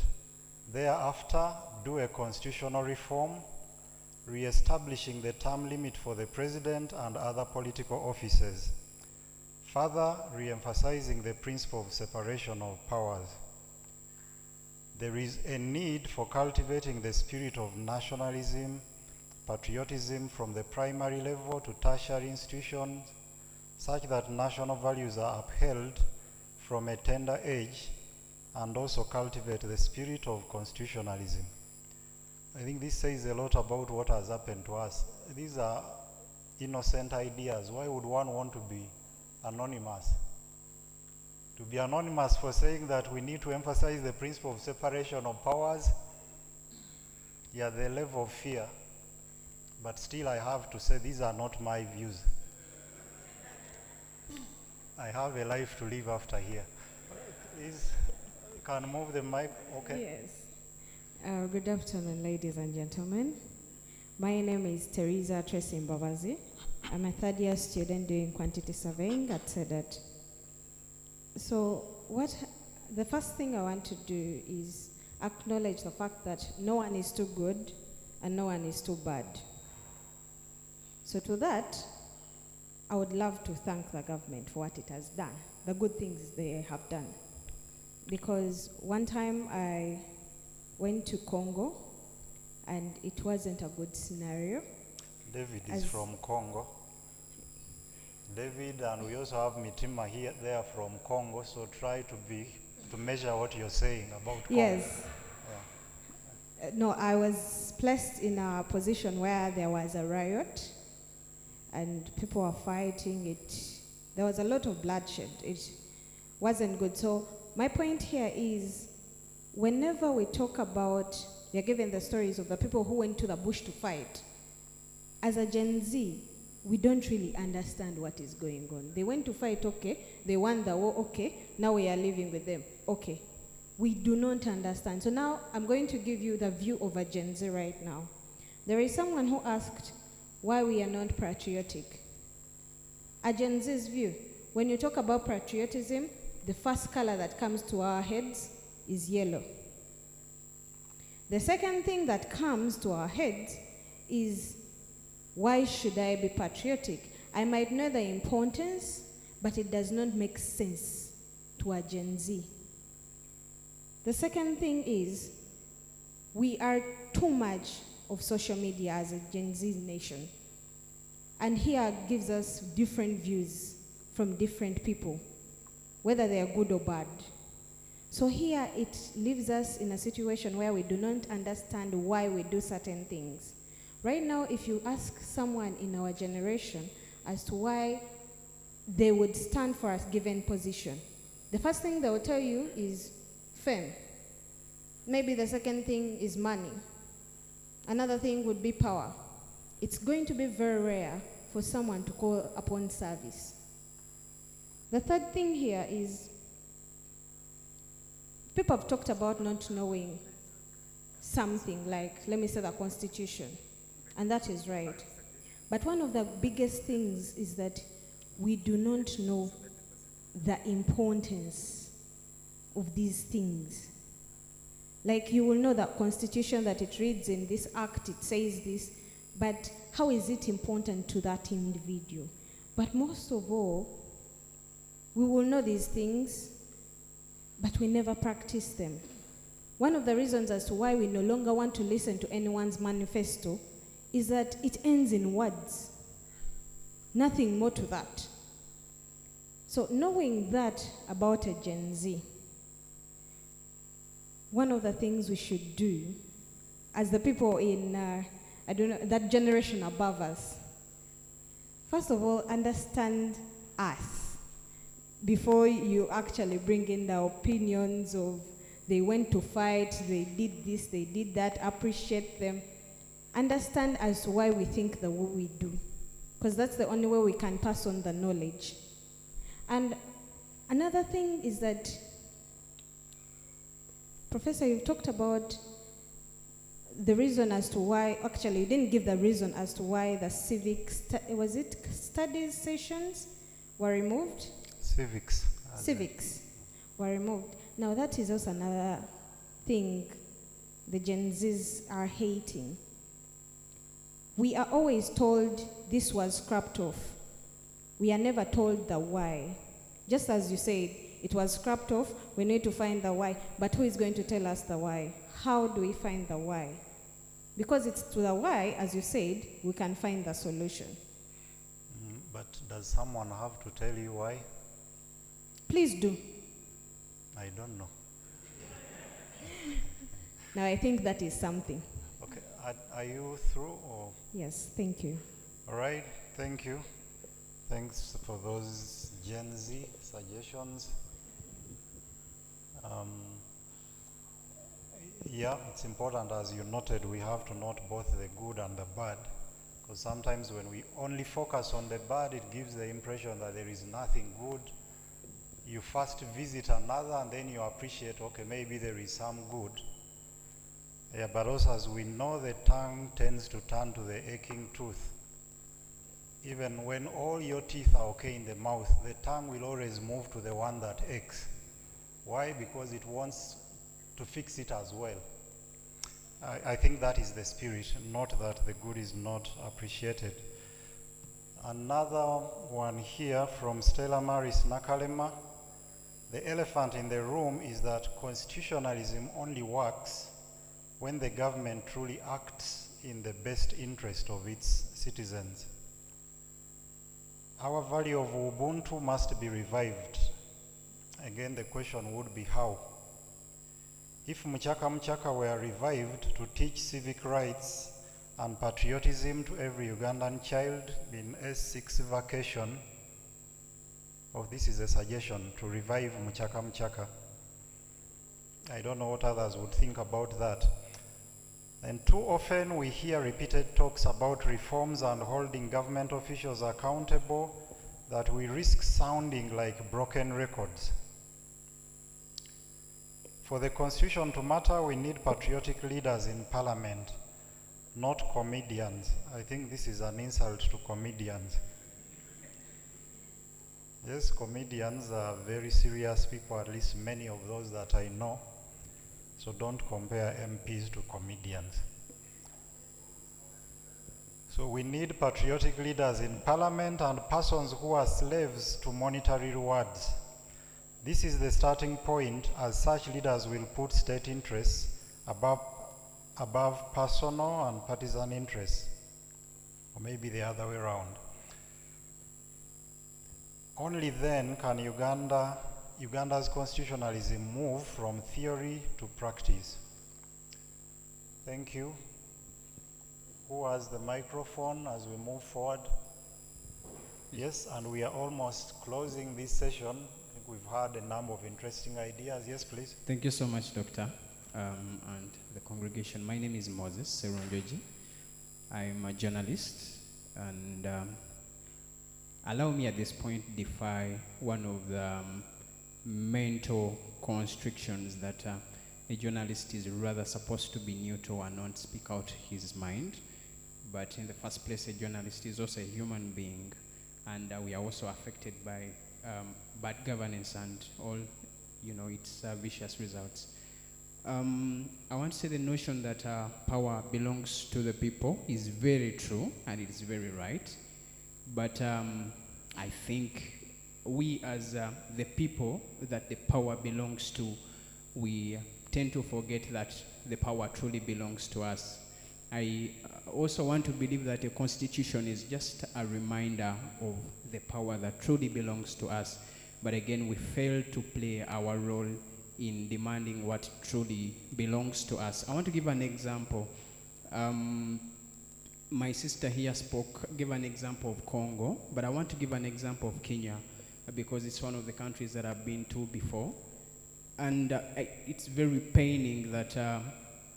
Thereafter, do a constitutional reform, re-establishing the term limit for the president and other political officers. Further, re-emphasizing the principle of separation of powers. There is a need for cultivating the spirit of nationalism, patriotism from the primary level to tertiary institutions, such that national values are upheld from a tender age, and also cultivate the spirit of constitutionalism. I think this says a lot about what has happened to us. These are innocent ideas. Why would one want to be anonymous? To be anonymous for saying that we need to emphasize the principle of separation of powers, yeah, the level of fear. But still I have to say these are not my views. I have a life to live after here. Please, you can move the mic, okay? Yes. Good afternoon, ladies and gentlemen. My name is Teresa Tracy Mbavazi. I'm a third-year student doing quantity surveying at SEDAT. So the first thing I want to do is acknowledge the fact that no one is too good and no one is too bad. So to that, I would love to thank the government for what it has done, the good things they have done. Because one time I went to Congo and it wasn't a good scenario. David is from Congo. David, and we also have Mitima here, there from Congo, so try to measure what you're saying about Congo. Yes. Yeah. No, I was placed in a position where there was a riot and people were fighting it. There was a lot of bloodshed. It wasn't good. So my point here is, whenever we talk about, we are given the stories of the people who went to the bush to fight, as a Gen Z, we don't really understand what is going on. They went to fight, okay. They won the war, okay. Now we are living with them, okay. We do not understand. So now I'm going to give you the view of a Gen Z right now. There is someone who asked why we are not patriotic. A Gen Z's view, when you talk about patriotism, the first color that comes to our heads is yellow. The second thing that comes to our heads is, why should I be patriotic? I might know the importance, but it does not make sense to a Gen Z. The second thing is, we are too much of social media as a Gen Z nation. And here gives us different views from different people, whether they are good or bad. So here it leaves us in a situation where we do not understand why we do certain things. Right now, if you ask someone in our generation as to why they would stand for a given position, the first thing they will tell you is fame. Maybe the second thing is money. Another thing would be power. It's going to be very rare for someone to call upon service. The third thing here is people have talked about not knowing something like, let me say, the Constitution, and that is right. But one of the biggest things is that we do not know the importance of these things. Like, you will know that Constitution, that it reads in this act, it says this, but how is it important to that individual? But most of all, we will know these things, but we never practice them. One of the reasons as to why we no longer want to listen to anyone's manifesto is that it ends in words. Nothing more to that. So knowing that about a Gen Z, one of the things we should do as the people in, I don't know, that generation above us, first of all, understand us before you actually bring in the opinions of they went to fight, they did this, they did that, appreciate them. Understand as to why we think the way we do, because that's the only way we can pass on the knowledge. And another thing is that, Professor, you've talked about the reason as to why, actually you didn't give the reason as to why the studies sessions were removed? Civics were removed. Now that is also another thing the Gen Zs are hating. We are always told this was scrapped off. We are never told the why. Just as you said, it was scrapped off, we need to find the why. But who is going to tell us the why? How do we find the why? Because it's to the why, as you said, we can find the solution. But does someone have to tell you why? Please do. I don't know. Now I think that is something. Okay, are you through or? Yes, thank you. All right, thank you. Thanks for those Gen Z suggestions. Yeah, it's important, as you noted, we have to note both the good and the bad, because sometimes when we only focus on the bad, it gives the impression that there is nothing good. You first visit another and then you appreciate, okay, maybe there is some good. Yeah, but also, as we know, the tongue tends to turn to the aching tooth. Even when all your teeth are okay in the mouth, the tongue will always move to the one that aches. Why? Because it wants to fix it as well. I think that is the spirit, not that the good is not appreciated. Another one here from Stella Maris Nakalema. The elephant in the room is that constitutionalism only works when the government truly acts in the best interest of its citizens. Our value of Ubuntu must be revived. Again, the question would be how? If Mchaka Mchaka were revived to teach civic rights and patriotism to every Ugandan child in S6 vacation, this is a suggestion to revive Mchaka Mchaka. I don't know what others would think about that. And too often we hear repeated talks about reforms and holding government officials accountable that we risk sounding like broken records. For the Constitution to matter, we need patriotic leaders in Parliament, not comedians. I think this is an insult to comedians. Yes, comedians are very serious people, at least many of those that I know. So don't compare MPs to comedians. So we need patriotic leaders in Parliament and persons who are slaves to monetary rewards. This is the starting point, as such leaders will put state interests above personal and partisan interests, or maybe the other way around. only then can Uganda's constitutionalism move from theory to practice. Thank you. Who has the microphone as we move forward? Yes, and we are almost closing this session. I think we've had a number of interesting ideas. Yes, please. Thank you so much, Doctor, and the congregation. My name is Moses Serunjoji. I'm a journalist, and allow me at this point defy one of the mental constrictions that a journalist is rather supposed to be neutral and not speak out his mind. But in the first place, a journalist is also a human being, and we are also affected by bad governance and all, its vicious results. I want to say the notion that power belongs to the people is very true, and it is very right. But I think we as the people that the power belongs to, we tend to forget that the power truly belongs to us. I also want to believe that a constitution is just a reminder of the power that truly belongs to us. But again, we fail to play our role in demanding what truly belongs to us. I want to give an example. My sister here gave an example of Congo, but I want to give an example of Kenya because it's one of the countries that I've been to before. And it's very paining that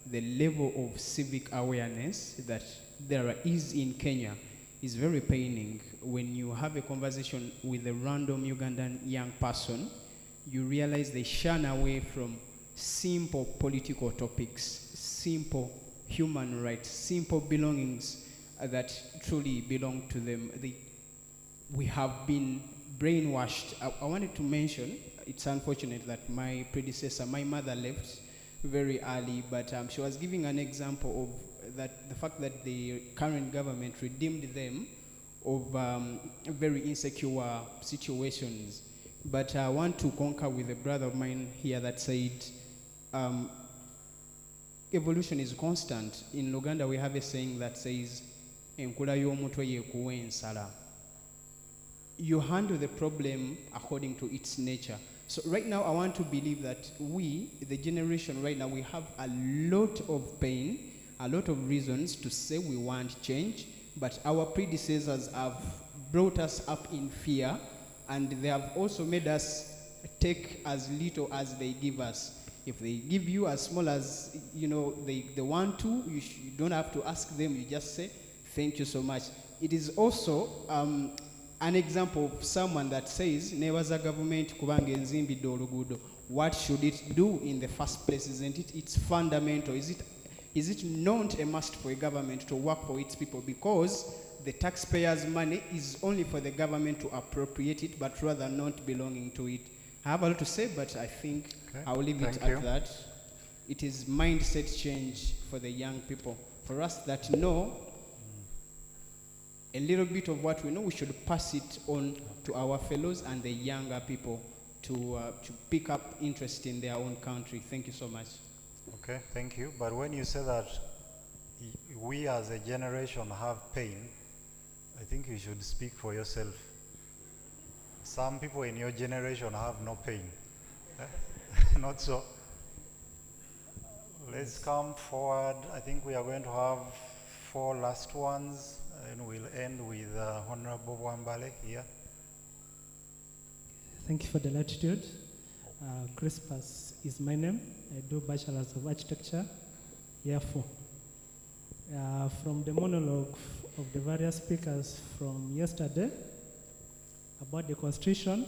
the level of civic awareness that there is in Kenya is very paining. When you have a conversation with a random Ugandan young person, you realize they shun away from simple political topics, simple human rights, simple belongings that truly belong to them. We have been brainwashed. I wanted to mention, it's unfortunate that my predecessor, my mother left very early, but she was giving an example of the fact that the current government redeemed them of very insecure situations. But I want to concur with a brother of mine here that said evolution is constant. In Luganda we have a saying that says, "Enkula y'omutwe yekuwa ensala." You handle the problem according to its nature. So right now I want to believe that we, the generation right now, we have a lot of pain, a lot of reasons to say we want change, but our predecessors have brought us up in fear, and they have also made us take as little as they give us. If they give you as small as they want to, you don't have to ask them, you just say thank you so much. It is also an example of someone that says, nebaza government kubanga enzimbidde oluguudo. What should it do in the first place? Isn't it? It's fundamental. Is it not a must for a government to work for its people? Because the taxpayers' money is only for the government to appropriate it, but rather not belonging to it. I have a lot to say, but I think I will leave it at that. It is mindset change for the young people. For us that know a little bit of what we know, we should pass it on to our fellows and the younger people to pick up interest in their own country. Thank you so much. Okay, thank you. But when you say that we as a generation have pain, I think you should speak for yourself. Some people in your generation have no pain. Not so. Let's come forward. I think we are going to have 4 last ones, and we'll end with Honorable Wambale here. Thank you for the latitude. Crispus is my name. I do Bachelor's of Architecture, Year 4. From the monologue of the various speakers from yesterday about the Constitution,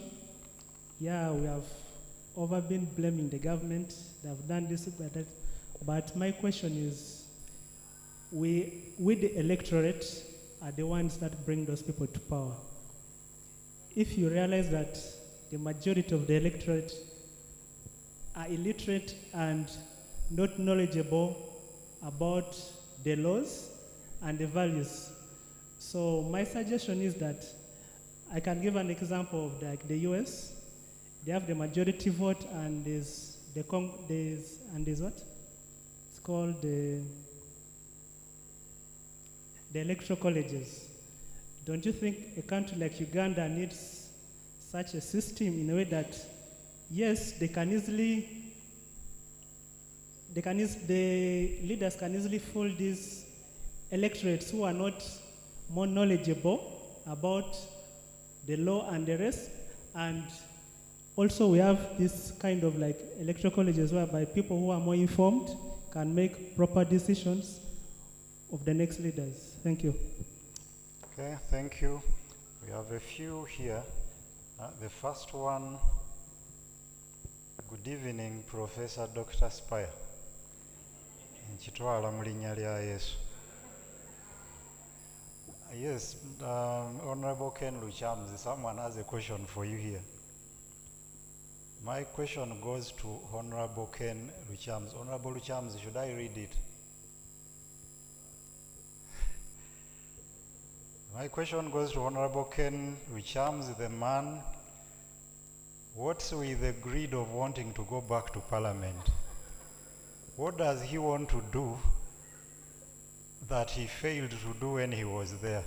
we have been blaming the government. They have done this, that. But my question is, we the electorate are the ones that bring those people to power. If you realize that the majority of the electorate are illiterate and not knowledgeable about the laws and the values. So my suggestion is that I can give an example of the US. They have the majority vote, and there's what? It's called the electoral colleges. Don't you think a country like Uganda needs such a system in a way that, yes, the leaders can easily fool these electorates who are not more knowledgeable about the law and the rest. And also we have this kind of like electoral colleges whereby people who are more informed can make proper decisions of the next leaders. Thank you. Okay, thank you. We have a few here. The first one, good evening, Professor Dr. Spire. Nchitwala mu linnya lya Yesu. Yes, Honorable Ken Luchamzi, someone has a question for you here. My question goes to Honorable Ken Luchamzi. Honorable Luchamzi, should I read it? My question goes to Honorable Ken Luchamzi, the man. What's with the greed of wanting to go back to Parliament? What does he want to do that he failed to do when he was there?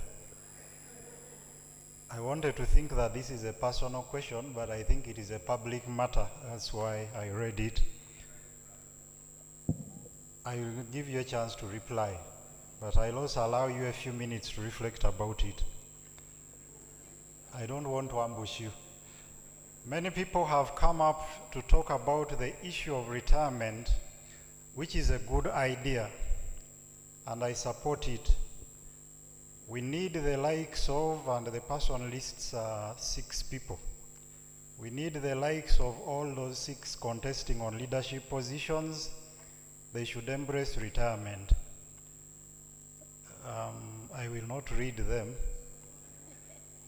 I wanted to think that this is a personal question, but I think it is a public matter. That's why I read it. I will give you a chance to reply, but I'll also allow you a few minutes to reflect about it. I don't want to ambush you. Many people have come up to talk about the issue of retirement, which is a good idea, and I support it. We need the likes of, and the person lists 6 people. We need the likes of all those 6 contesting on leadership positions. They should embrace retirement. I will not read them.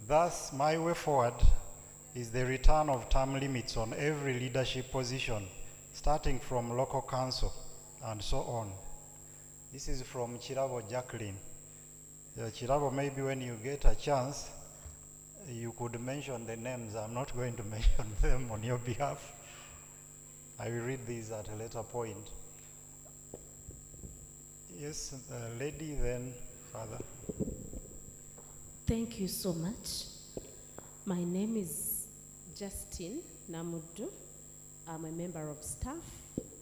Thus, my way forward is the return of term limits on every leadership position, starting from local council and so on. This is from Chirabo Jacqueline. Chirabo, maybe when you get a chance, you could mention the names. I'm not going to mention them on your behalf. I will read these at a later point. Yes, lady, then father. Thank you so much. My name is Justin Namudu. I'm a member of staff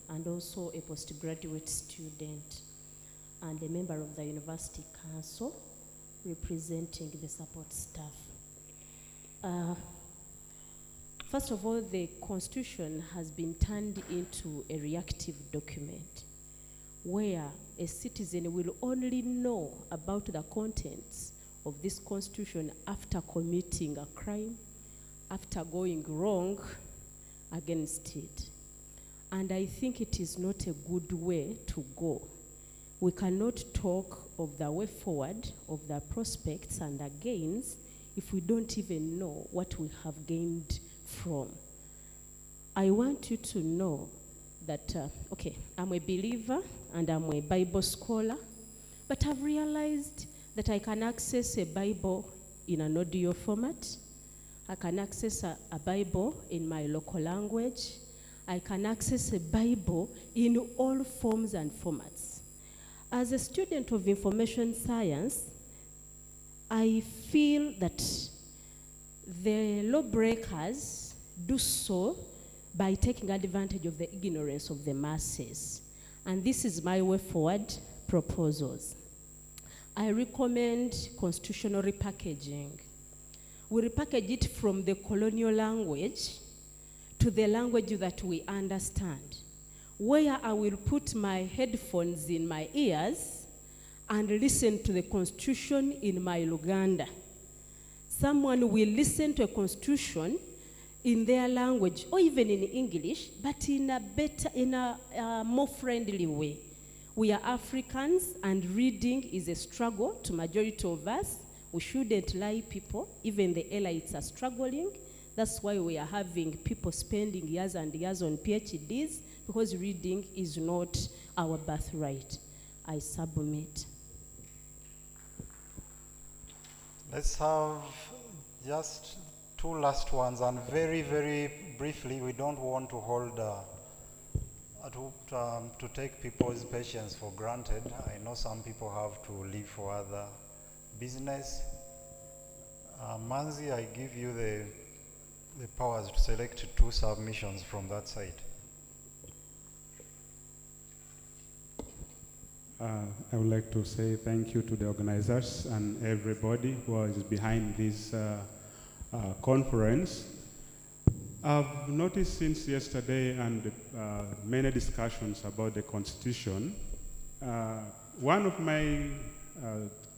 and also a postgraduate student and a member of the University Council representing the support staff. First of all, the Constitution has been turned into a reactive document where a citizen will only know about the contents of this Constitution after committing a crime, after going wrong against it. And I think it is not a good way to go. We cannot talk of the way forward, of the prospects and the gains, if we don't even know what we have gained from. I want you to know that, okay, I'm a believer and I'm a Bible scholar, but I've realized that I can access a Bible in an audio format. I can access a Bible in my local language. I can access a Bible in all forms and formats. As a student of information science, I feel that the lawbreakers do so by taking advantage of the ignorance of the masses. And this is my way forward proposals. I recommend constitutional repackaging. We repackage it from the colonial language to the language that we understand, where I will put my headphones in my ears and listen to the Constitution in my Luganda. Someone will listen to a Constitution in their language or even in English, but in a more friendly way. We are Africans and reading is a struggle to majority of us. We shouldn't lie people, even the elites are struggling. That's why we are having people spending years and years on PhDs, because reading is not our birthright. I submit. Let's have just 2 last ones, and very, very briefly, we don't want to hold, to take people's patience for granted. I know some people have to leave for other business. Manzi, I give you the the powers to select two submissions from that side. I would like to say thank you to the organizers and everybody who is behind this conference. I've noticed since yesterday and many discussions about the Constitution, one of my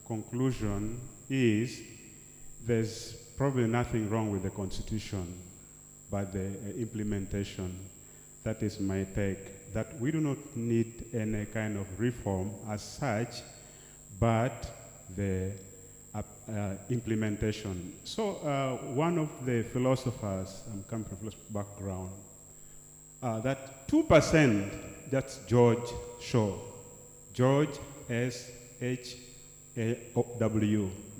conclusion is there's probably nothing wrong with the Constitution, but the implementation. That is my take, that we do not need any kind of reform as such, but the implementation. So one of the philosophers, I'm coming from a philosophy background, that 2%, that's George Shaw, George S-H-A-W,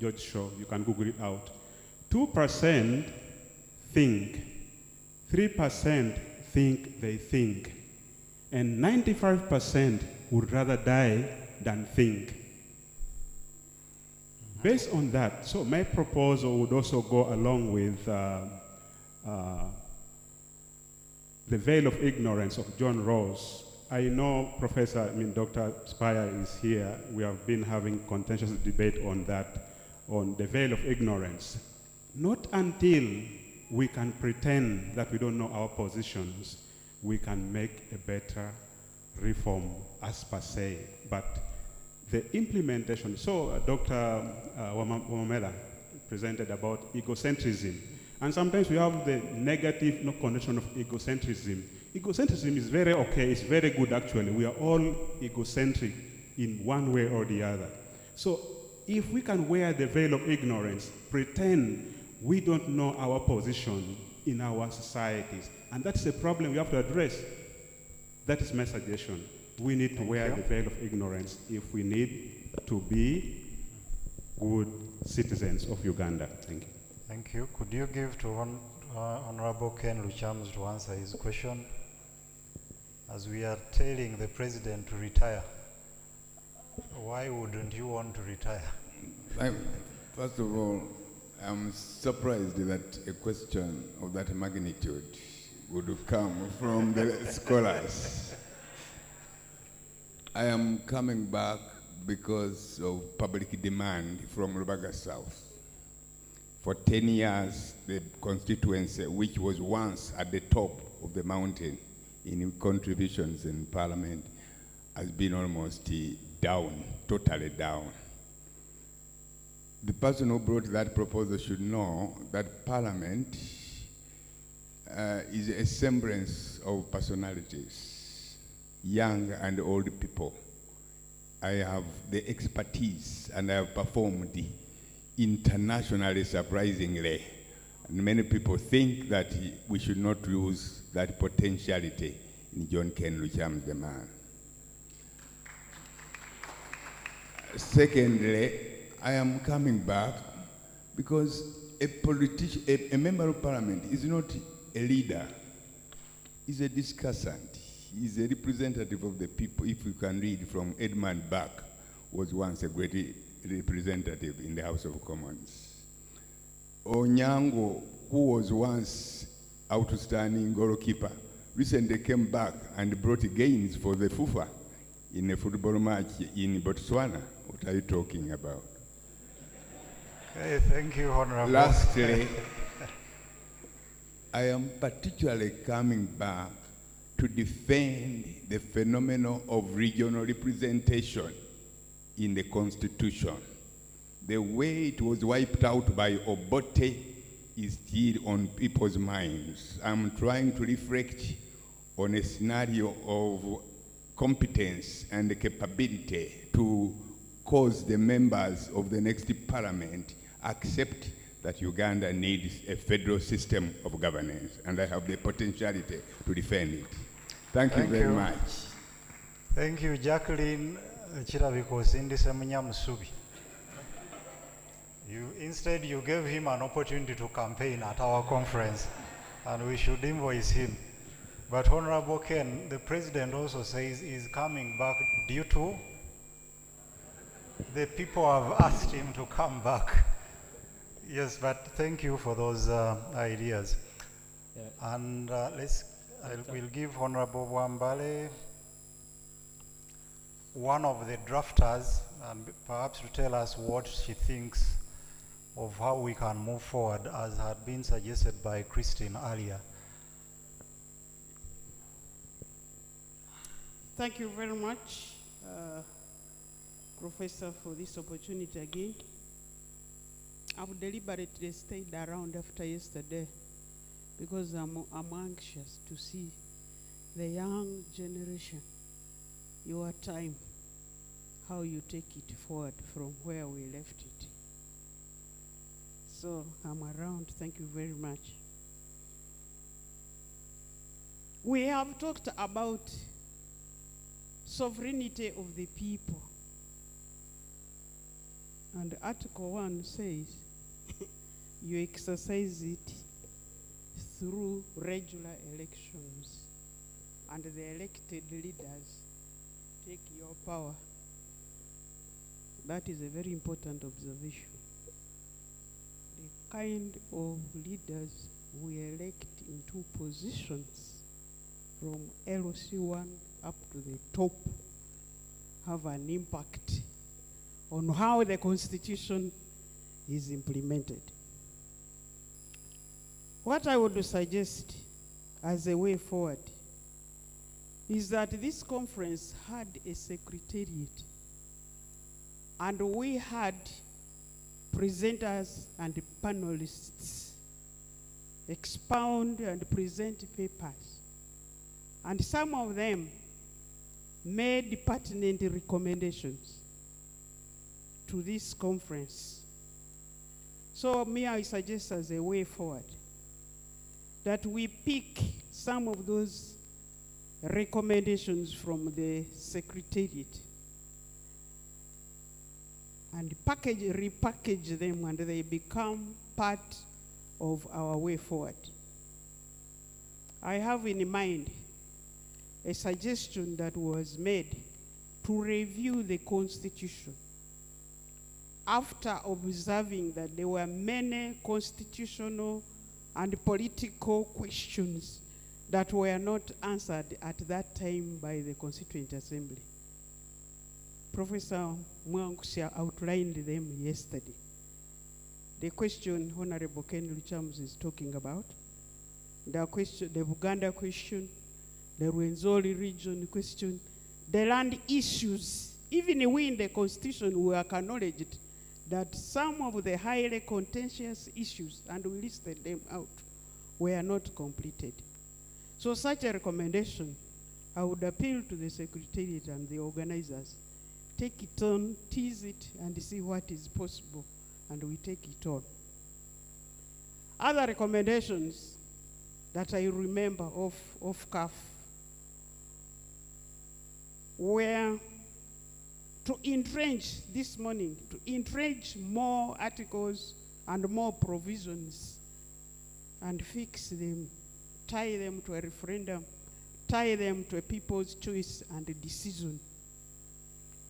George Shaw, you can Google it out. 2% think, 3% think they think, and 95% would rather die than think. Based on that, so my proposal would also go along with the veil of ignorance of John Rawls. I know Dr. Spire is here. We have been having contentious debate on that, on the veil of ignorance. Not until we can pretend that we don't know our positions, we can make a better reform as per se. But the implementation, so Dr. Wamamela presented about egocentrism. And sometimes we have the negative connotation of egocentrism. Egocentrism is very okay, it's very good actually. We are all egocentric in one way or the other. So if we can wear the veil of ignorance, pretend we don't know our position in our societies, and that's a problem we have to address. That is my suggestion. We need to wear the veil of ignorance if we need to be good citizens of Uganda. Thank you. Thank you. Could you give to Honorable Ken Luchams to answer his question? As we are telling the president to retire, why wouldn't you want to retire? First of all, I'm surprised that a question of that magnitude would come from the scholars. I am coming back because of public demand from Rubaga South. For 10 years, the constituency, which was once at the top of the mountain in contributions in Parliament, has been almost down, totally down. The person who brought that proposal should know that Parliament is a semblance of personalities, young and old people. I have the expertise and I have performed internationally, surprisingly. And many people think that we should not lose that potentiality in John Ken Lucham, the man. Secondly, I am coming back because a politician, a member of parliament is not a leader. He's a discussant. He's a representative of the people. If you can read from Edmund Burke, was once a great representative in the House of Commons. Onyango, who was once outstanding goalkeeper, recently came back and brought gains for the FUFA in a football match in Botswana. What are you talking about? Okay, thank you, Honorable. Lastly, I am particularly coming back to defend the phenomenon of regional representation in the Constitution. The way it was wiped out by Obote is still on people's minds. I'm trying to reflect on a scenario of competence and capability to cause the members of the next parliament accept that Uganda needs a federal system of governance, and I have the potentiality to defend it. Thank you very much. Thank you, Jacqueline Chirabiko Sindise Munyamusubi. Instead, you gave him an opportunity to campaign at our conference, and we should invoice him. But Honorable Ken, the president also says he's coming back due to the people have asked him to come back. Yes, but thank you for those ideas. And we'll give Honorable Wambale one of the drafters, and perhaps to tell us what she thinks of how we can move forward, as had been suggested by Christine earlier. Thank you very much, Professor, for this opportunity again. I've deliberately stayed around after yesterday because I'm anxious to see the young generation, your time, how you take it forward from where we left it. So I'm around. Thank you very much. We have talked about sovereignty of the people. And Article 1 says you exercise it through regular elections, and the elected leaders take your power. That is a very important observation. The kind of leaders we elect into positions from LC1 up to the top have an impact on how the Constitution is implemented. What I would suggest as a way forward is that this conference had a secretariat, and we had presenters and panelists expound and present papers, and some of them made pertinent recommendations to this conference. So I suggest as a way forward that we pick some of those recommendations from the Secretariat and repackage them, and they become part of our way forward. I have in mind a suggestion that was made to review the Constitution after observing that there were many constitutional and political questions that were not answered at that time by the Constituent Assembly. Professor Mwangusia outlined them yesterday. The question Honorable Ken Luchams is talking about, the Buganda question, the Rwenzori region question, the land issues. Even we in the Constitution, we acknowledged that some of the highly contentious issues, and we listed them out, were not completed. So such a recommendation, I would appeal to the Secretariat and the organizers, take it on, tease it, and see what is possible, and we take it on. Other recommendations that I remember of CAF were to entrench this morning, to entrench more articles and more provisions and fix them, tie them to a referendum, tie them to a people's choice and a decision.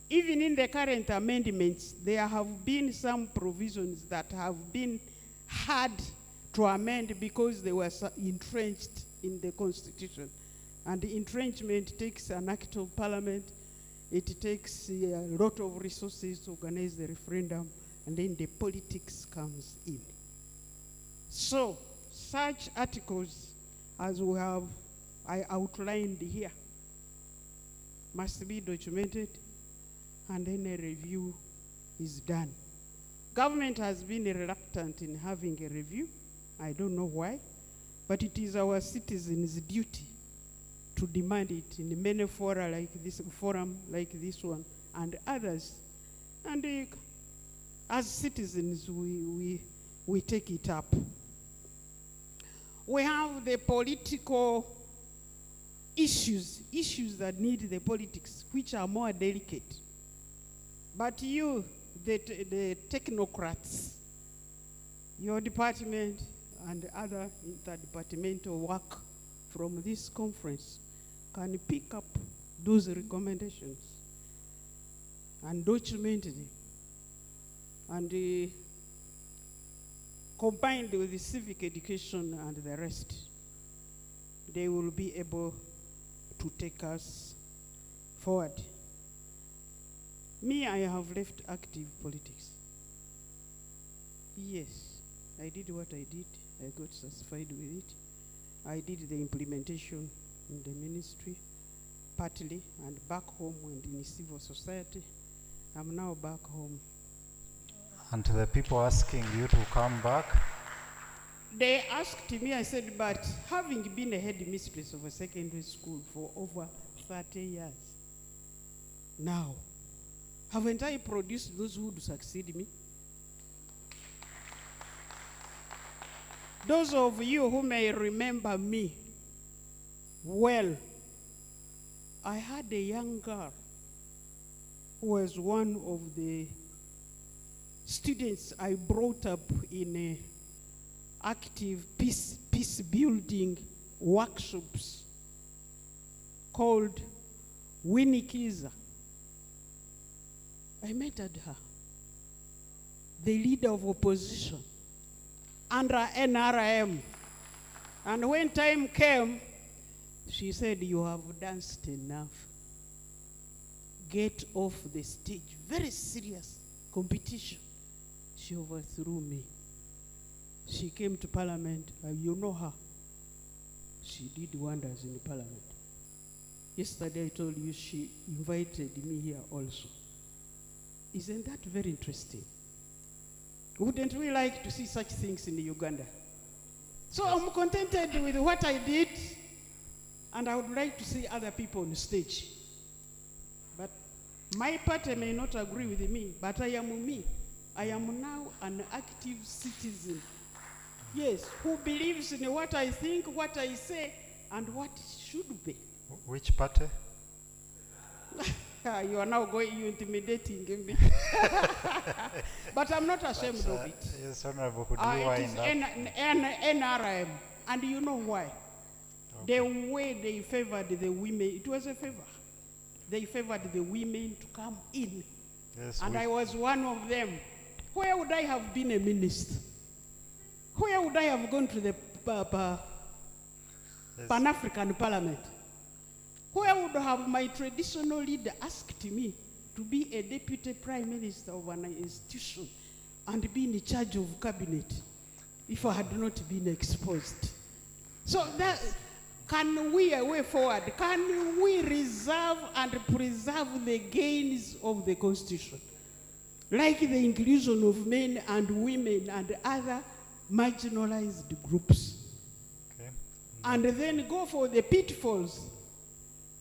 Even in the current amendments, there have been some provisions that have been hard to amend because they were entrenched in the Constitution. And entrenchment takes an act of parliament, it takes a lot of resources to organize the referendum, and then the politics comes in. So, such articles as I outlined here must be documented, and then a review is done. Government has been reluctant in having a review. I don't know why, but it is our citizens' duty to demand it in many forum like this one and others. And as citizens, we take it up. We have the political issues that need the politics, which are more delicate. But you, the technocrats, your department and other interdepartmental work from this conference can pick up those recommendations and document them, and combined with the civic education and the rest, they will be able to take us forward. Me, I have left active politics. Yes, I did what I did. I got satisfied with it. I did the implementation in the ministry, partly, and back home and in civil society. I'm now back home. And the people asking you to come back? They asked me, I said, but having been a headmistress of a secondary school for over 30 years, now, haven't I produced those who would succeed me? Those of you who may remember me well, I had a young girl who was one of the students I brought up in a active peace building workshops called Winnie Kiza. I met her, the leader of opposition under NRM. And when time came, she said, "You have danced enough. Get off the stage." Very serious competition. She overthrew me. She came to Parliament, you know her. She did wonders in the Parliament. Yesterday I told you she invited me here also. Isn't that very interesting? Wouldn't we like to see such things in Uganda? So yes. I'm contented with what I did, and I would like to see other people on stage. But my party may not agree with me, but I am me. I am now an active citizen. Yes, who believes in what I think, what I say, and what should be. Which party? You are now you intimidating me. But I'm not ashamed of it. Yes, Honorable, could you It is wind up? NRM, and you know why? Okay. The way they favored the women, it was a favor. They favored the women to come in. Yes, and I was one of them. Where would I have been a minister? Where would I have gone to the Pan-African Parliament? Where would have my traditional leader asked me to be a deputy prime minister of an institution and be in charge of cabinet if I had not been exposed? So that, can we, a way forward, can we reserve and preserve the gains of the Constitution? Like the inclusion of men and women and other marginalized groups. Okay. And then go for the pitfalls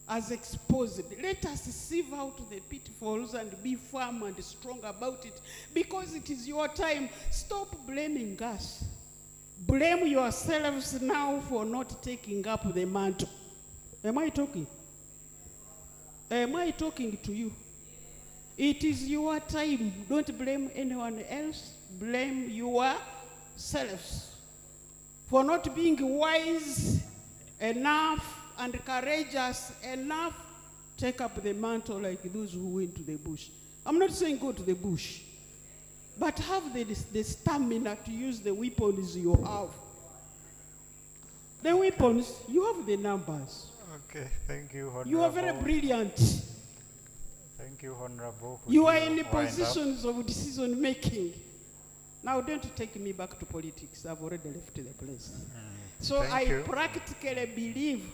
as exposed. Let us sieve out the pitfalls and be firm and strong about it, because it is your time. Stop blaming us. Blame yourselves now for not taking up the mantle. Am I talking? Am I talking to you? It is your time. Don't blame anyone else. Blame yourselves for not being wise enough and courageous enough to take up the mantle like those who went to the bush. I'm not saying go to the bush, but have the stamina to use the weapons you have. The weapons, you have the numbers. Okay, thank you, Honorable. You are very brilliant. Thank you, Honorable. You are in the positions of decision making. Now don't take me back to politics. I've already left the place. So I practically believe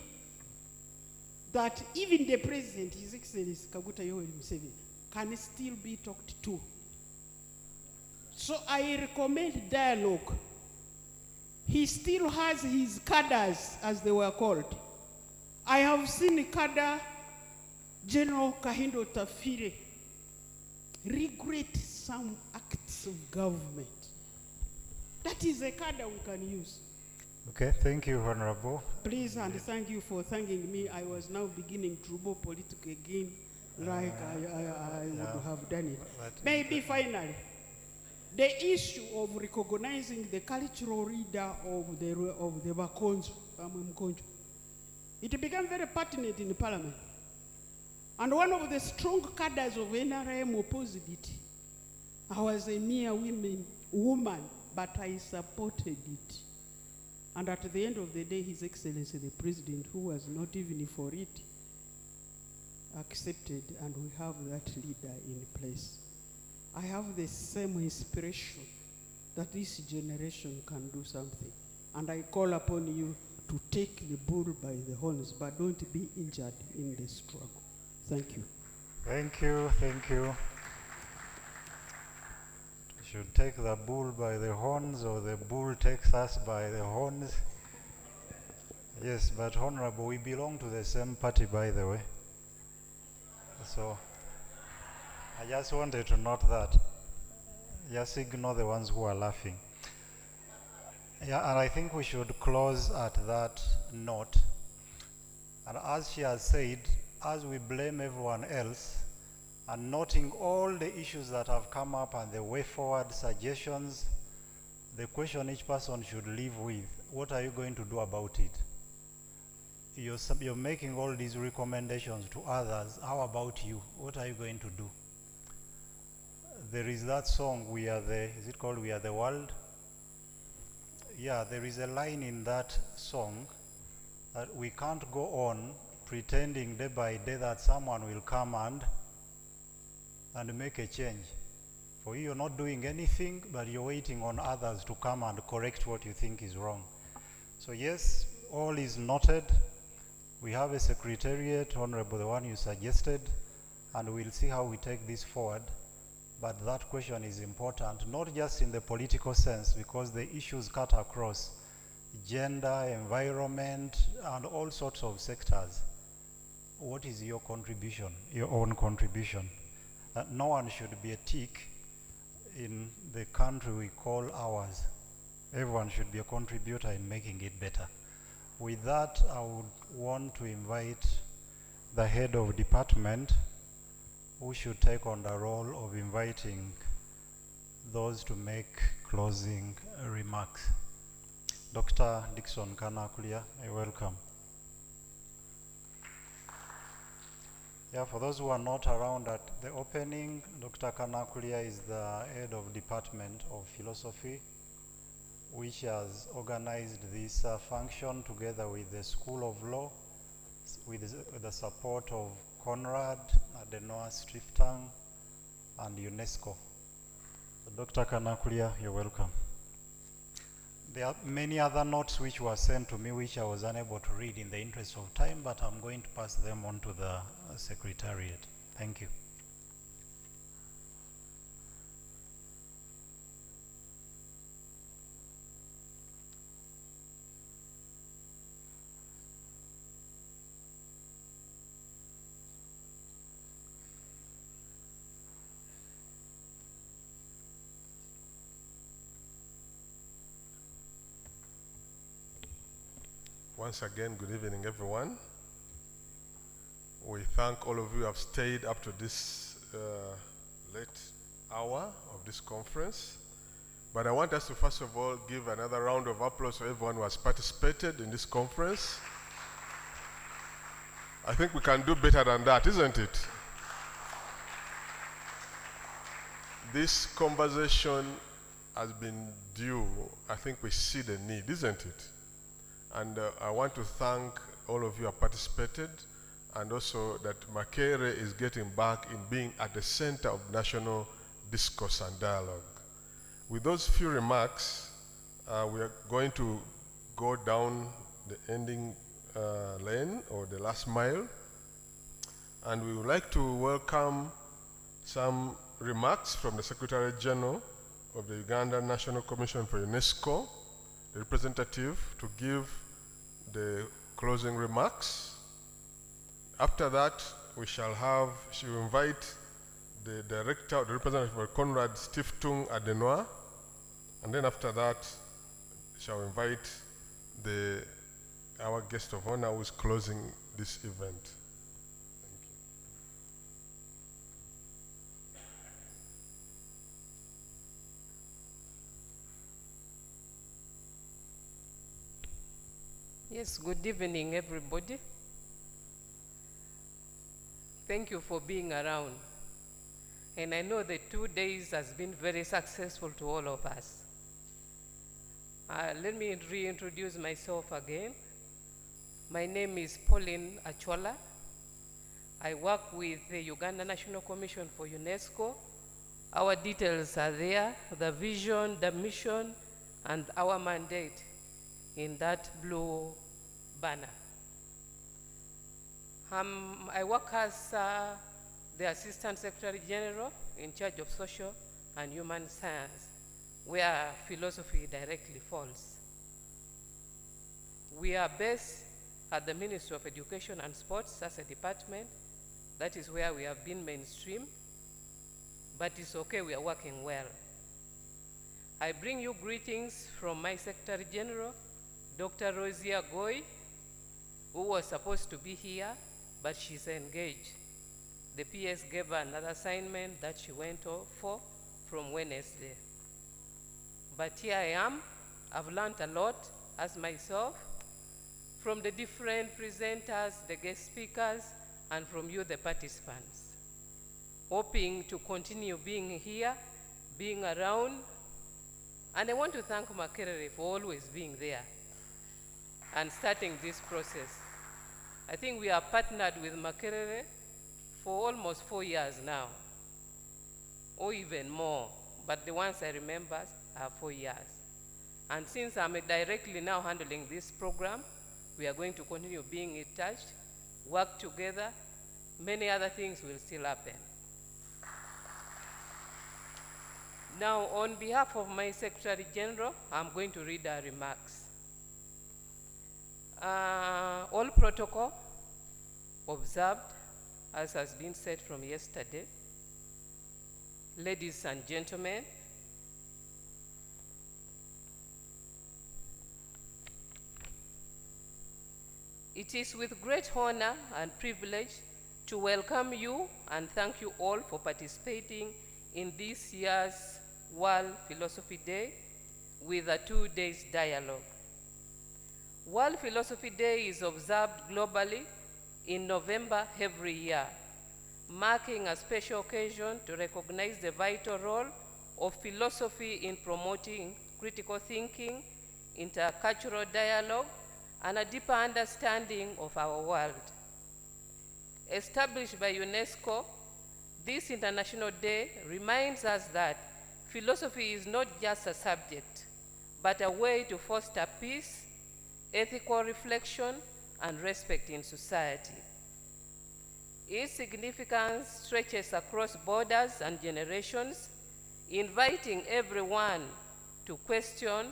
that even the president, His Excellency Kaguta Yoweri Museveni, can still be talked to. So I recommend dialogue. He still has his cadres, as they were called. I have seen cadre General Kahindo Tafire regret some acts of government. That is a cadre we can use. Okay, thank you, Honorable. Please, and thank you for thanking me. I was now beginning to go politics again, like I would have done it. Maybe finally, the issue of recognizing the cultural leader of the Bakonjo, it became very pertinent in the Parliament. And one of the strong cadres of NRM opposed it. I was a mere woman, but I supported it. And at the end of the day, His Excellency the President, who was not even for it, accepted, and we have that leader in place. I have the same inspiration that this generation can do something. And I call upon you to take the bull by the horns, but don't be injured in the struggle. Thank you. Thank you, thank you. We should take the bull by the horns, or the bull takes us by the horns. Yes, but Honorable, we belong to the same party, by the way. So, I just wanted to note that. Just ignore the ones who are laughing. Yeah, and I think we should close at that note. And as she has said, as we blame everyone else, and noting all the issues that have come up and the way forward suggestions, the question each person should live with, what are you going to do about it? You're making all these recommendations to others. How about you? What are you going to do? There is that song, is it called We Are the World? Yeah, there is a line in that song that we can't go on pretending day by day that someone will come and make a change. For you, you're not doing anything, but you're waiting on others to come and correct what you think is wrong. So yes, all is noted. We have a secretariat, Honorable, the one you suggested, and we'll see how we take this forward. But that question is important, not just in the political sense, because the issues cut across gender, environment, and all sorts of sectors. What is your contribution, your own contribution? No one should be a tick in the country we call ours. Everyone should be a contributor in making it better. With that, I would want to invite the head of department, who should take on the role of inviting those to make closing remarks. Dr. Dixon Kanakulia, you're welcome. Yeah, for those who are not around at the opening, Dr. Kanakulia is the head of Department of Philosophy, which has organized this function together with the School of Law, with the support of Conrad, Adenoa Stiftang, and UNESCO. So Dr. Kanakulia, you're welcome. There are many other notes which were sent to me which I was unable to read in the interest of time, but I'm going to pass them on to the Secretariat. Thank you. Once again, good evening, everyone. We thank all of you who have stayed up to this late hour of this conference. But I want us to first of all give another round of applause to everyone who has participated in this conference. I think we can do better than that, isn't it? This conversation has been due. I think we see the need, isn't it? And I want to thank all of you who have participated, and also that Makere is getting back in being at the center of national discourse and dialogue. With those few remarks, we are going to go down the ending lane, or the last mile, and we would like to welcome some remarks from the Secretary General of the Uganda National Commission for UNESCO, the representative, to give the closing remarks. After that, she will invite the director, the representative of Conrad Stiftung Adenoa, and then after that, shall invite our guest of honor who is closing this event. Yes, good evening, everybody. Thank you for being around. And I know the 2 days has been very successful to all of us. Let me reintroduce myself again. My name is Pauline Achola. I work with the Uganda National Commission for UNESCO. Our details are there, the vision, the mission, and our mandate in that blue banner. I work as the Assistant Secretary General in charge of social and human science, where philosophy directly falls. We are based at the Ministry of Education and Sports as a department. That is where we have been mainstream, but it's okay, we are working well. I bring you greetings from my Secretary General, Dr. Rosia Goy, who was supposed to be here, but she's engaged. The PS gave her another assignment that she went for from Wednesday. But here I am. I've learned a lot as myself from the different presenters, the guest speakers, and from you, the participants. Hoping to continue being here, being around. And I want to thank Makerere for always being there and starting this process. I think we are partnered with Makerere for almost 4 years now, or even more, but the ones I remember are 4 years. And since I'm directly now handling this program, we are going to continue being in touch, work together. Many other things will still happen. Now, on behalf of my Secretary General, I'm going to read our remarks. All protocol observed, as has been said from yesterday. Ladies and gentlemen, it is with great honor and privilege to welcome you and thank you all for participating in this year's World Philosophy Day with a 2-day dialogue. World Philosophy Day is observed globally in November every year, marking a special occasion to recognize the vital role of philosophy in promoting critical thinking, intercultural dialogue, and a deeper understanding of our world. Established by UNESCO, this International Day reminds us that philosophy is not just a subject, but a way to foster peace, ethical reflection, and respect in society. Its significance stretches across borders and generations, inviting everyone to question,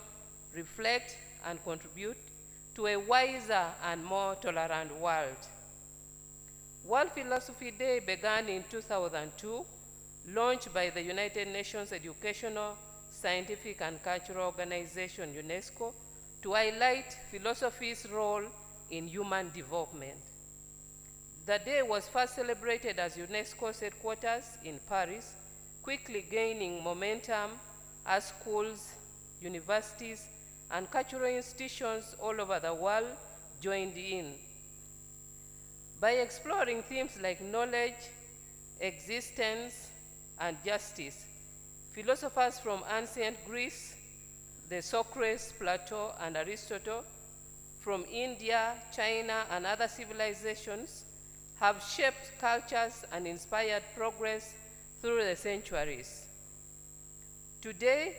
reflect, and contribute to a wiser and more tolerant world. World Philosophy Day began in 2002, launched by the United Nations Educational, Scientific, and Cultural Organization, UNESCO, to highlight philosophy's role in human development. The day was first celebrated as UNESCO's headquarters in Paris, quickly gaining momentum as schools, universities, and cultural institutions all over the world joined in. By exploring themes like knowledge, existence, and justice, philosophers from ancient Greece, the Socrates, Plato, and Aristotle, from India, China, and other civilizations, have shaped cultures and inspired progress through the centuries. Today,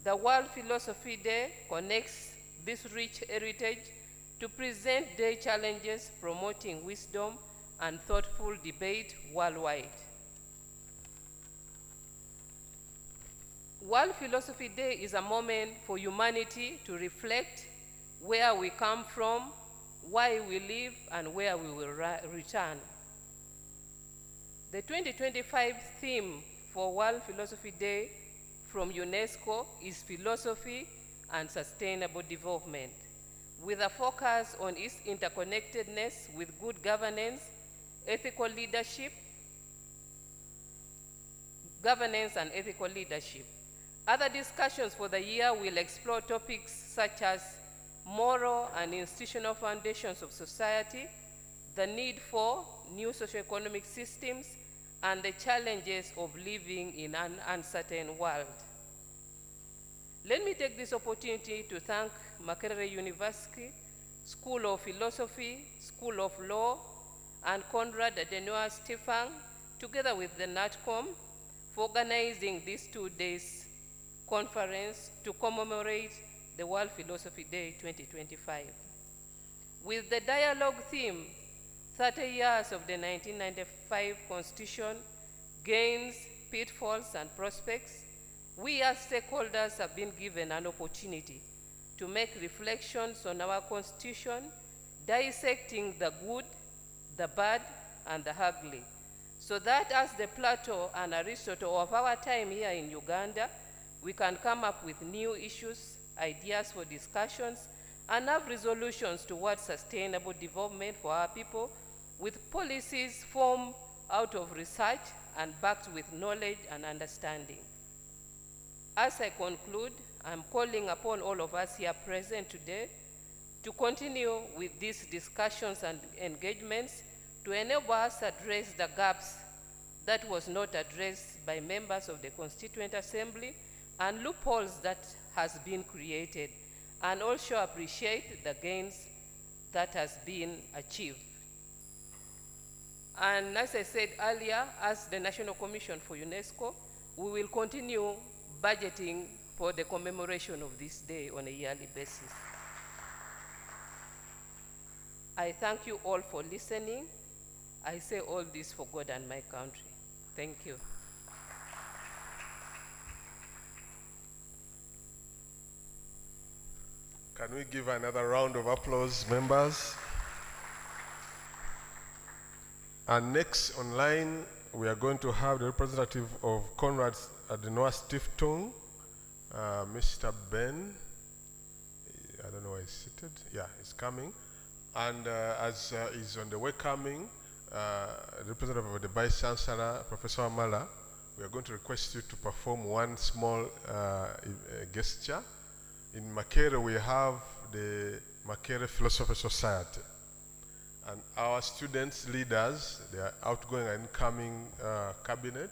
the World Philosophy Day connects this rich heritage to present-day challenges, promoting wisdom and thoughtful debate worldwide. World Philosophy Day is a moment for humanity to reflect where we come from, why we live, and where we will return. The 2025 theme for World Philosophy Day from UNESCO is philosophy and sustainable development, with a focus on its interconnectedness with good governance, ethical leadership, governance and ethical leadership. Other discussions for the year will explore topics such as moral and institutional foundations of society, the need for new socioeconomic systems, and the challenges of living in an uncertain world. Let me take this opportunity to thank Makerere University, School of Philosophy, School of Law, and Conrad Adenauer Stefan, together with the NATCOM, for organizing this 2 days conference to commemorate the World Philosophy Day 2025. With the dialogue theme, 30 years of the 1995 Constitution, gains, pitfalls, and prospects, we as stakeholders have been given an opportunity to make reflections on our Constitution, dissecting the good, the bad, and the ugly, so that as the Plato and Aristotle of our time here in Uganda, we can come up with new issues, ideas for discussions, and have resolutions towards sustainable development for our people, with policies formed out of research and backed with knowledge and understanding. As I conclude, I'm calling upon all of us here present today to continue with these discussions and engagements to enable us to address the gaps that was not addressed by members of the Constituent Assembly and loopholes that has been created, and also appreciate the gains that has been achieved. And as I said earlier, as the National Commission for UNESCO, we will continue budgeting for the commemoration of this day on a yearly basis. I thank you all for listening. I say all this for God and my country. Thank you. Can we give another round of applause, members? And next online, we are going to have the representative of Conrad Adenauer Stiftung, Mr. Ben. I don't know where he's seated. Yeah, he's coming. And as he's on the way coming, the representative of the Vice Chancellor, Professor Amala, we are going to request you to perform one small gesture. In Makere, we have the Makere Philosophy Society. And our students, leaders, they are outgoing and incoming cabinet.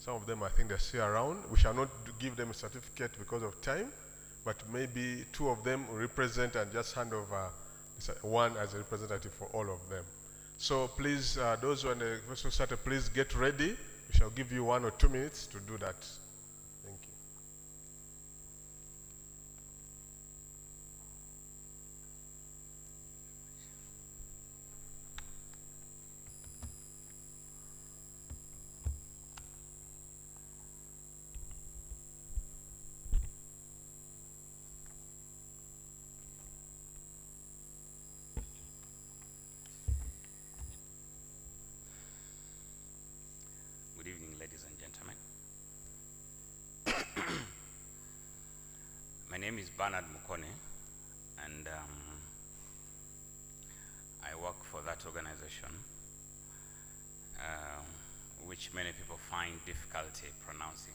Some of them, I think, they're still around. We shall not give them a certificate because of time, but maybe 2 of them will represent and just hand over one as a representative for all of them. So please, those who are in the Philosophy Society, please get ready. We shall give you 1 or 2 minutes to do that. Thank you. Good evening, ladies and gentlemen. My name is Bernard Mukone, and I work for that organization, which many people find difficulty pronouncing.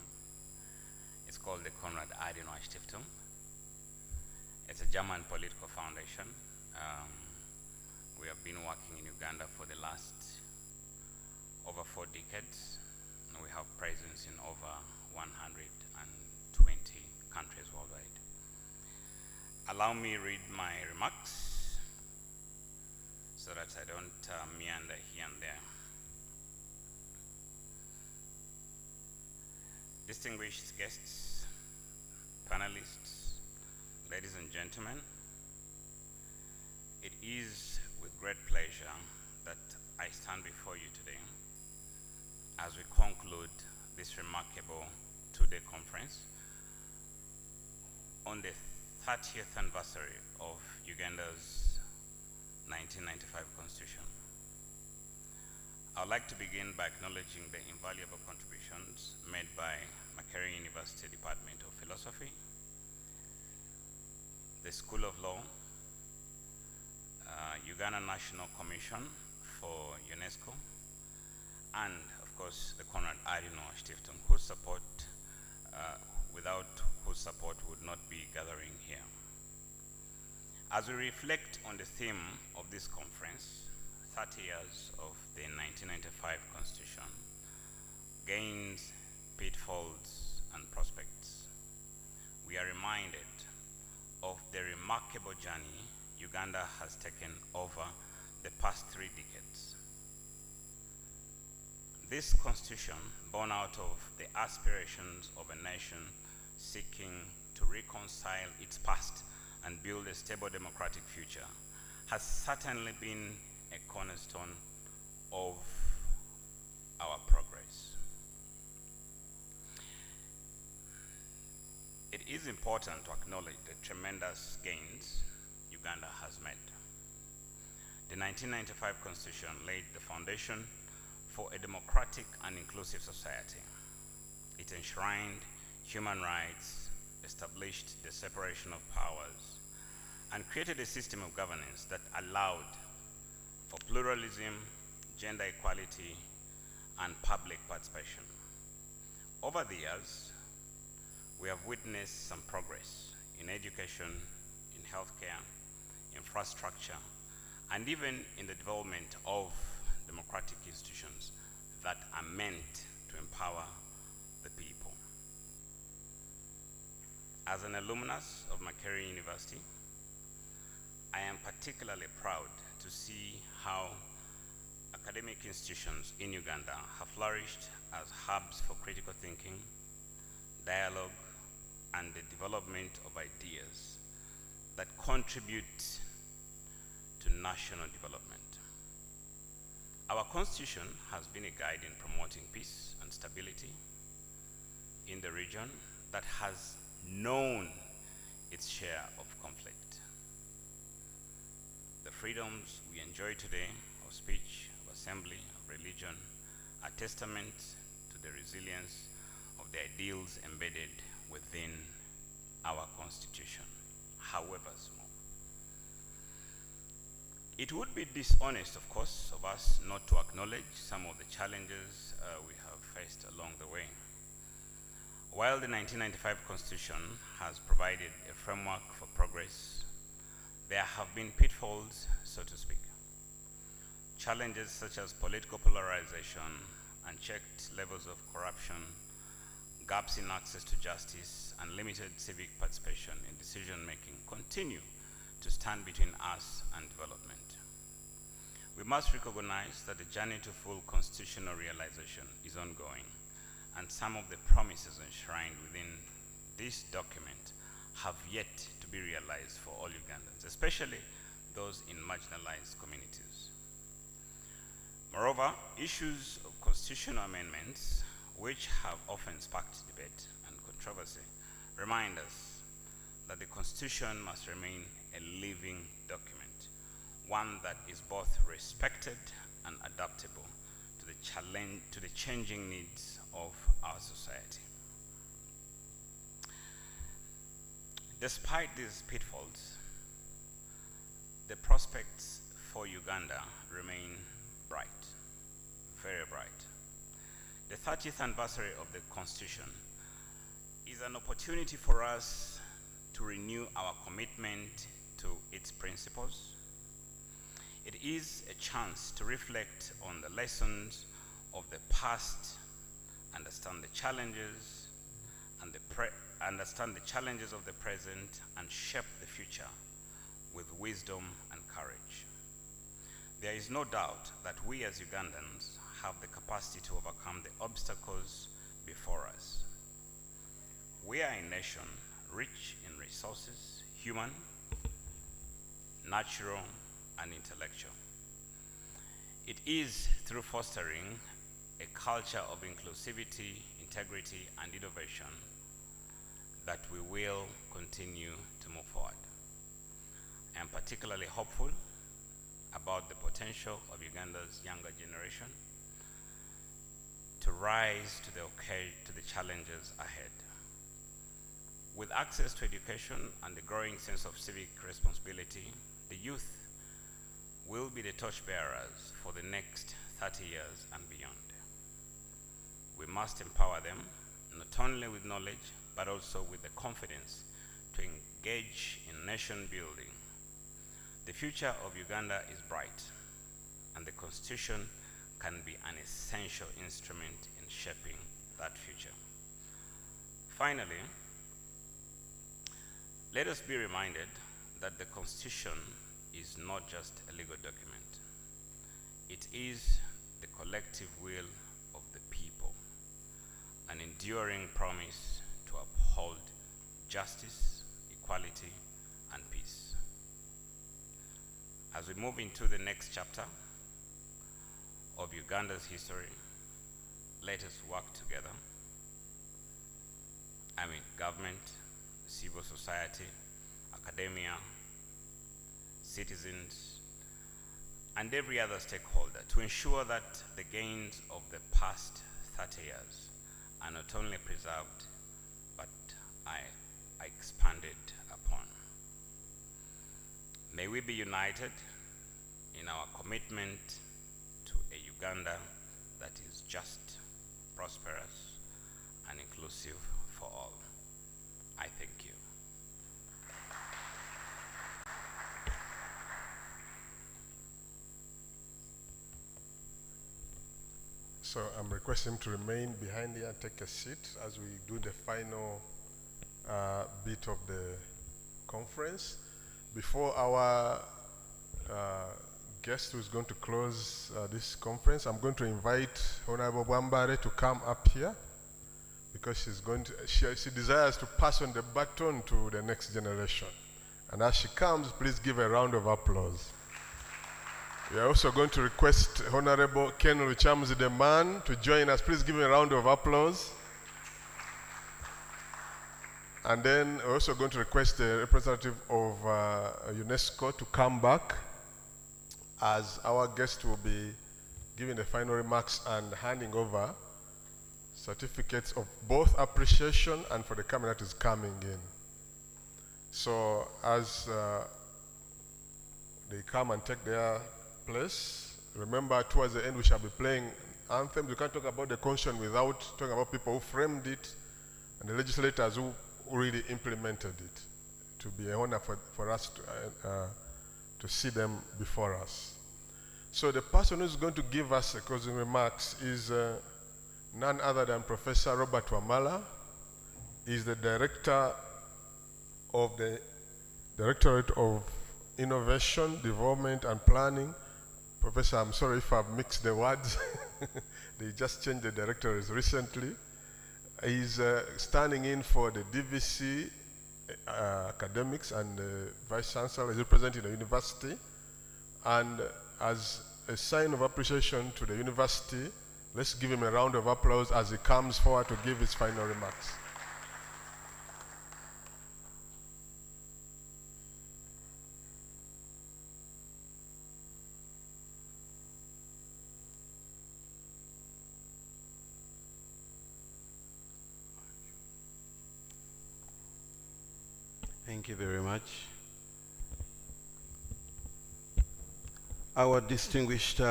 It's called the Konrad Adenauer Stiftung. It's a German political foundation. We have been working in Uganda for the last over 4 decades. We have presence in over 120 countries worldwide. Allow me read my remarks so that I don't meander here and there. Distinguished guests, panelists, ladies and gentlemen, it is with great pleasure that I stand before you today as we conclude this remarkable 2-day conference on the 30th anniversary of Uganda's 1995 Constitution. I would like to begin by acknowledging the invaluable contributions made by Makerere University Department of Philosophy, the School of Law, Uganda National Commission for UNESCO, and of course the Konrad Adenauer Stiftung, whose support, without whose support would not be gathering here. As we reflect on the theme of this conference, 30 years of the 1995 Constitution, gains, pitfalls, and prospects, we are reminded reminded of the remarkable journey Uganda has taken over the past 3 decades. This constitution, born out of the aspirations of a nation seeking to reconcile its past and build a stable democratic future, has certainly been a cornerstone of our progress. It is important to acknowledge the tremendous gains Uganda has made. The 1995 Constitution laid the foundation for a democratic and inclusive society. It enshrined human rights, established the separation of powers, and created a system of governance that allowed for pluralism, gender equality, and public participation. Over the years, we have witnessed some progress in education, in healthcare, infrastructure, and even in the development of democratic institutions that are meant to empower the people. As an alumnus of Makerere University, I am particularly proud to see how academic institutions in Uganda have flourished as hubs for critical thinking, dialogue, and the development of ideas that contribute to national development. Our Constitution has been a guide in promoting peace and stability in the region that has known its share of conflict. The freedoms we enjoy today of speech, of assembly, of religion are testament to the resilience of the ideals embedded within our Constitution, however small. It would be dishonest, of course, of us not to acknowledge some of the challenges we have faced along the way. While the 1995 Constitution has provided a framework for progress, there have been pitfalls, so to speak. Challenges such as political polarization, unchecked levels of corruption, gaps in access to justice, and limited civic participation in decision-making continue to stand between us and development. We must recognize that the journey to full constitutional realization is ongoing, and some of the promises enshrined within this document have yet to be realized for all Ugandans, especially those in marginalized communities. Moreover, issues of constitutional amendments, which have often sparked debate and controversy, remind us that the Constitution must remain a living document, one that is both respected and adaptable to the changing needs of our society. Despite these pitfalls, the prospects for Uganda remain bright, very bright. The 30th anniversary of the Constitution is an opportunity for us to renew our commitment to its principles. It is a chance to reflect on the lessons of the past, understand the challenges of the present, and shape the future with wisdom and courage. There is no doubt that we as Ugandans have the capacity to overcome the obstacles before us. We are a nation rich in resources, human, natural, and intellectual. It is through fostering a culture of inclusivity, integrity, and innovation that we will continue to move forward. I am particularly hopeful about the potential of Uganda's younger generation to rise to the challenges ahead. With access to education and the growing sense of civic responsibility, the youth will be the torchbearers for the next 30 years and beyond. We must empower them, not only with knowledge, but also with the confidence to engage in nation building. The future of Uganda is bright, and the Constitution can be an essential instrument in shaping that future. Finally, Let us be reminded that the Constitution is not just a legal document. It is the collective will of the people, an enduring promise to uphold justice, equality, and peace. As we move into the next chapter of Uganda's history, let us work together. Government, civil society, academia, citizens, and every other stakeholder to ensure that the gains of the past 30 years are not only preserved, but are expanded upon. May we be united in our commitment to a Uganda that is just, prosperous, and inclusive for all. I thank you. So I'm requesting him to remain behind here and take a seat as we do the final bit of the conference. Before our guest who is going to close this conference, I'm going to invite Honorable Bwambare to come up here because she's going to, she desires to pass on the baton to the next generation. And as she comes, please give a round of applause. We are also going to request Honorable Ken Luchamzi the man to join us. Please give him a round of applause. And then we're also going to request the representative of UNESCO to come back as our guest will be giving the final remarks and handing over certificates of both appreciation and for the coming that is coming in. So as they come and take their place, remember towards the end we shall be playing anthems. We can't talk about the Constitution without talking about people who framed it and the legislators who really implemented it. To be an honor for us to see them before us. So the person who's going to give us the closing remarks is none other than Professor Robert Wamala. He's the director of the Directorate of Innovation, Development and Planning. Professor, I'm sorry if I've mixed the words. They just changed the directorates recently. He's standing in for the DVC academics and Vice Chancellor. He's representing the university. And as a sign of appreciation to the university, let's give him a round of applause as he comes forward to give his final remarks. Thank you very much. Our distinguished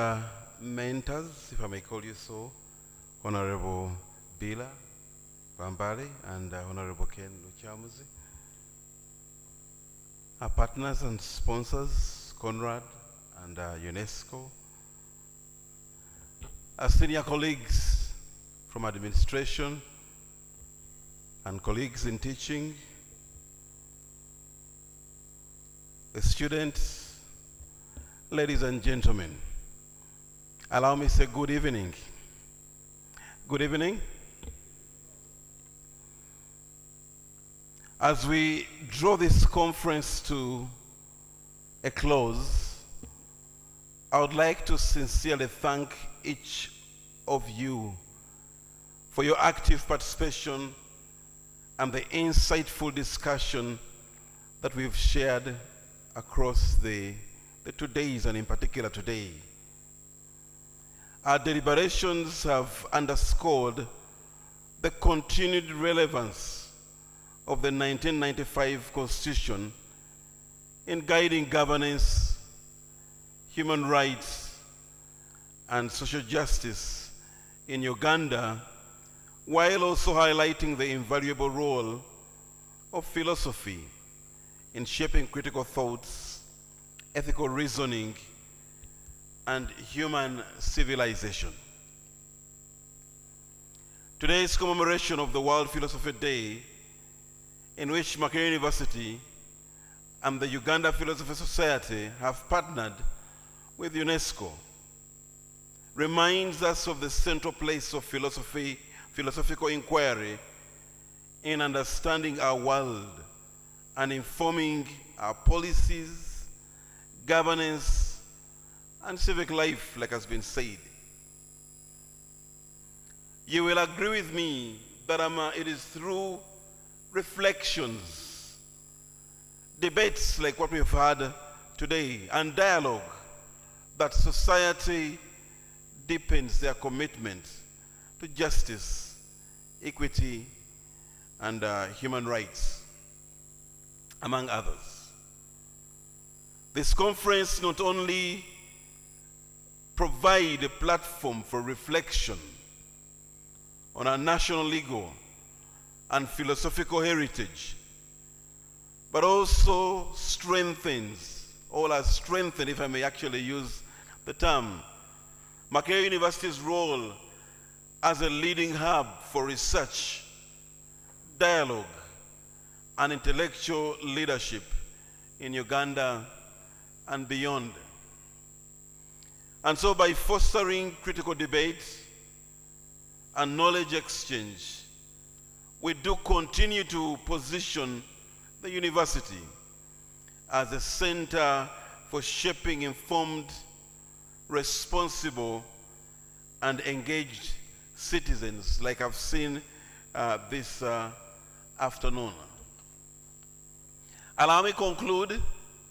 mentors, if I may call you so, Honorable Bila Bambale and Honorable Ken Luchamuzi, our partners and sponsors, Conrad and UNESCO, our senior colleagues from administration and colleagues in teaching, the students, ladies and gentlemen, allow me to say good evening. Good evening. As we draw this conference to a close, I would like to sincerely thank each of you for your active participation and the insightful discussion that we've shared across the 2 days, and in particular today. Our deliberations have underscored the continued relevance of the 1995 Constitution in guiding governance, human rights, and social justice in Uganda, while also highlighting the invaluable role of philosophy in shaping critical thoughts, ethical reasoning, and human civilization. Today's commemoration of the World Philosophy Day, in which Makerere University and the Uganda Philosophy Society have partnered with UNESCO reminds us of the central place of philosophical inquiry in understanding our world and informing our policies, governance, and civic life, like has been said. You will agree with me that it is through reflections, debates like what we've had today, and dialogue that society deepens their commitment to justice, equity, and human rights, among others. This conference not only provides a platform for reflection on our national legal and philosophical heritage, but also strengthens, or has strengthened, if I may actually use the term, Makerere University's role as a leading hub for research, dialogue, and intellectual leadership in Uganda and beyond. And so by fostering critical debate and knowledge exchange, we do continue to position the university as a center for shaping informed, responsible, and engaged citizens, like I've seen this afternoon. Allow me conclude,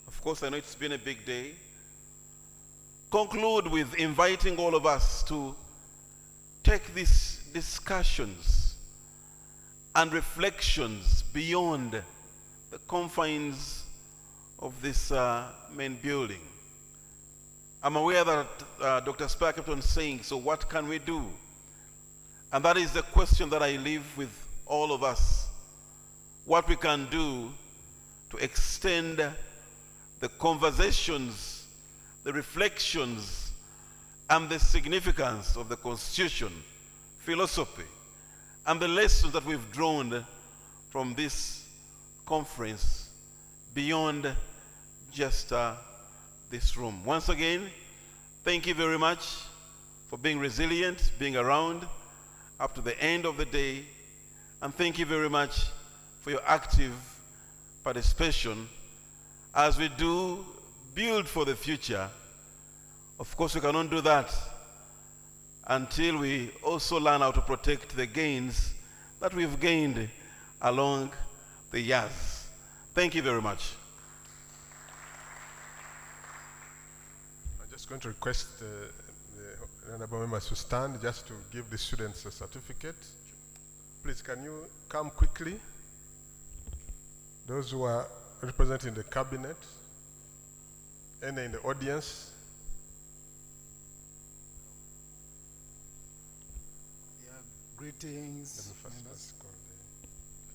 of course I know it's been a big day, conclude with inviting all of us to take these discussions and reflections beyond the confines of this main building. I'm aware that Dr. Spire kept on saying, so what can we do? And that is the question that I leave with all of us. What we can do to extend the conversations, the reflections, and the significance of the Constitution, philosophy, and the lessons that we've drawn from this conference beyond just this room. Once again, thank you very much for being resilient, being around up to the end of the day, and thank you very much for your active participation as we do build for the future. Of course, we cannot do that until we also learn how to protect the gains that we've gained along the years. Thank you very much. I'm just going to request the honorable members to stand just to give the students a certificate. Please, can you come quickly? Those who are representing the cabinet, any in the audience. Greetings.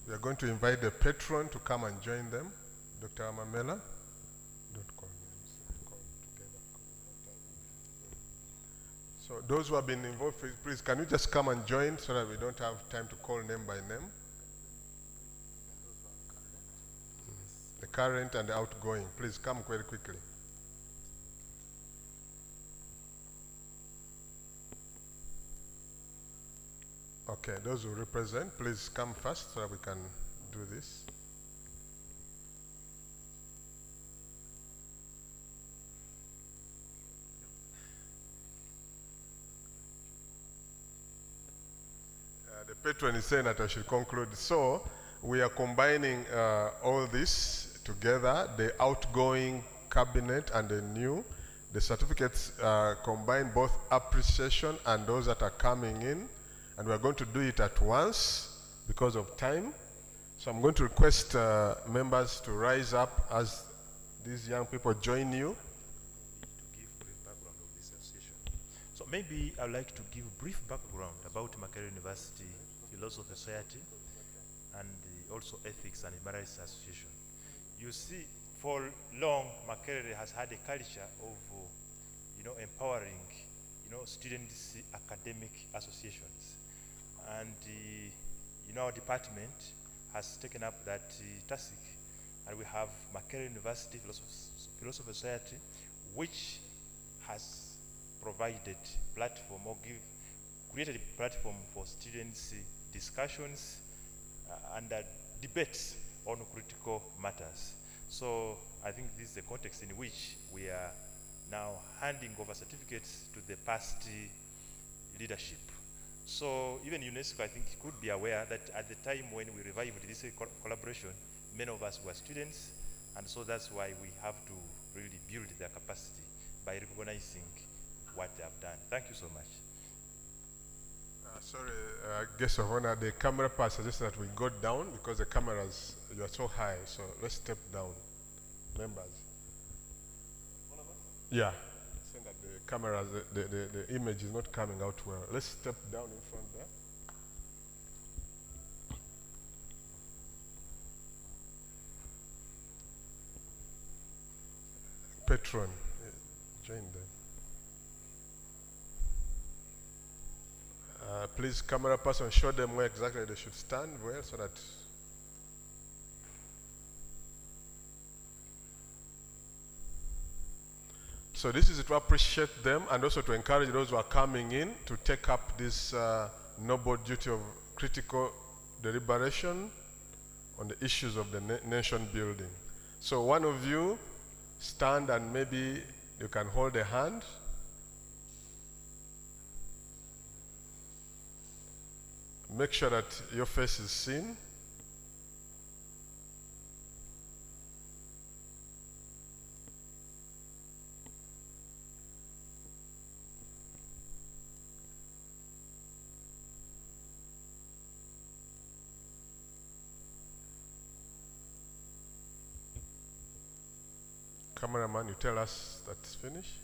We are going to invite the patron to come and join them. Dr. Amamela. Don't call names, call together. So those who have been involved, please, can you just come and join so that we don't have time to call name by name? The current and the outgoing. Please come very quickly. Okay, those who represent, please come first so that we can do this. The patron is saying that I should conclude. So, we are combining all this together, the outgoing cabinet and the new. The certificates combine both appreciation and those that are coming in. And we're going to do it at once because of time. So I'm going to request members to rise up as these young people join you. To give brief background of this association. So maybe I'd like to give brief background about Makerere University Philosophy Society and also Ethics and Human Rights Association. You see, for long, Makerere has had a culture of, empowering, students' academic associations. And our department has taken up that task and we have Makerere University Philosophy Society, which has provided platform or created a platform for students' discussions and debates on critical matters. So I think this is the context in which we are now handing over certificates to the past leadership. So even UNESCO, I think, could be aware that at the time when we revived this collaboration, many of us were students, and so that's why we have to really build their capacity by recognizing what they have done. Thank you so much. Sorry, guest of honor, the camera part suggests that we go down because the cameras, you are so high, so let's step down. Members. Yeah. Saying that the cameras, the image is not coming out well. Let's step down in front there. Patron, join them. Please, camera person, show them where exactly they should stand, where, so that. So this is to appreciate them and also to encourage those who are coming in to take up this noble duty of critical deliberation on the issues of the nation building. So one of you stand and maybe you can hold a hand. Make sure that your face is seen. Cameraman, you tell us that's finished.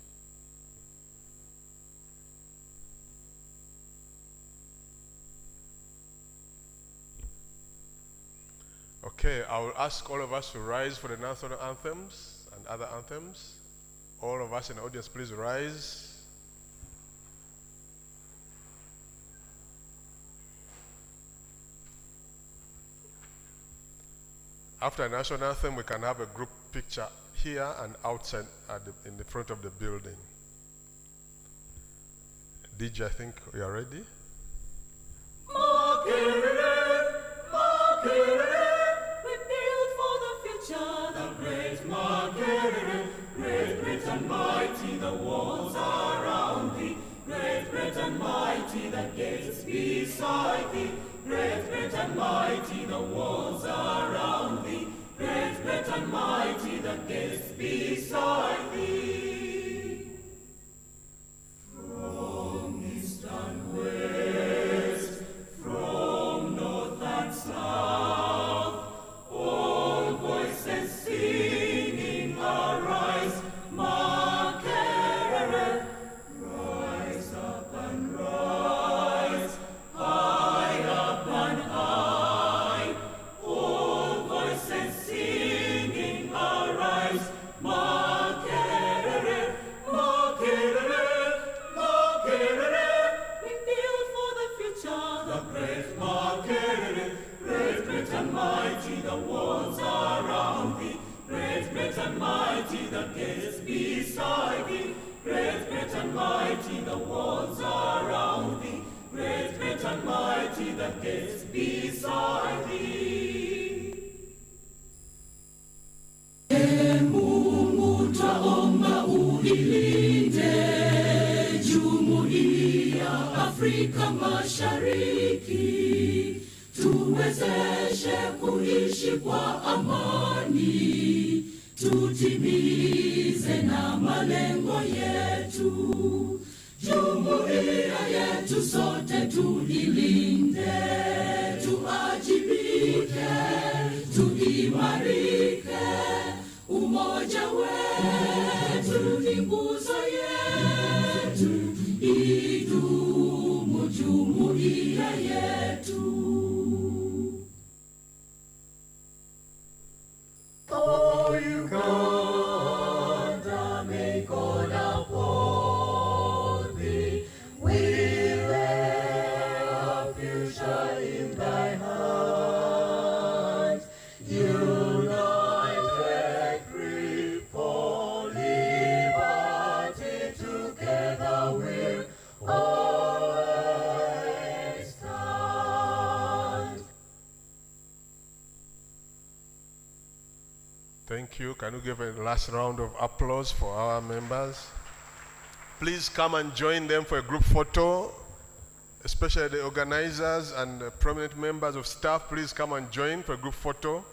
Okay, I will ask all of us to rise for the national anthems and other anthems. All of us in the audience, please rise. After the national anthem, we can have a group picture here and outside in the front of the building. DJ, I think we are ready. Makerere, Makerere, we build for the future, the great Makerere. Great, great and mighty, the walls around thee. Great, great and mighty, the gates beside thee. Great, great and mighty, the walls around thee. Great, great and mighty, the gates beside thee. From east and west, from north and south, all voices singing arise, Makerere. Rise up and rise, high up and high, all voices singing arise, Makerere, Makerere, Makerere. We build for the future, the great Makerere. Great, great and mighty, the walls around thee. Great, great and mighty, the gates beside thee. Great, great and mighty, the walls around thee. Great, great and mighty, the gates beside thee. Mungu twaomba uilinde Jumuiya Afrika Mashariki, tuwezeshe kuishi kwa amani, tutimize na malengo yetu. Jumuiya yetu sote tuilinde, tuajibike, tuimarike. Umoja wetu ni nguzo yetu, idumu jumuiya yetu. Oh, Uganda, may God uphold thee. We lay our future in thy hands. Unite Thank you. Can you give a last round of applause for our members? Please come and join them for a group photo, especially the organizers and prominent members of staff. Please come and join for a group photo.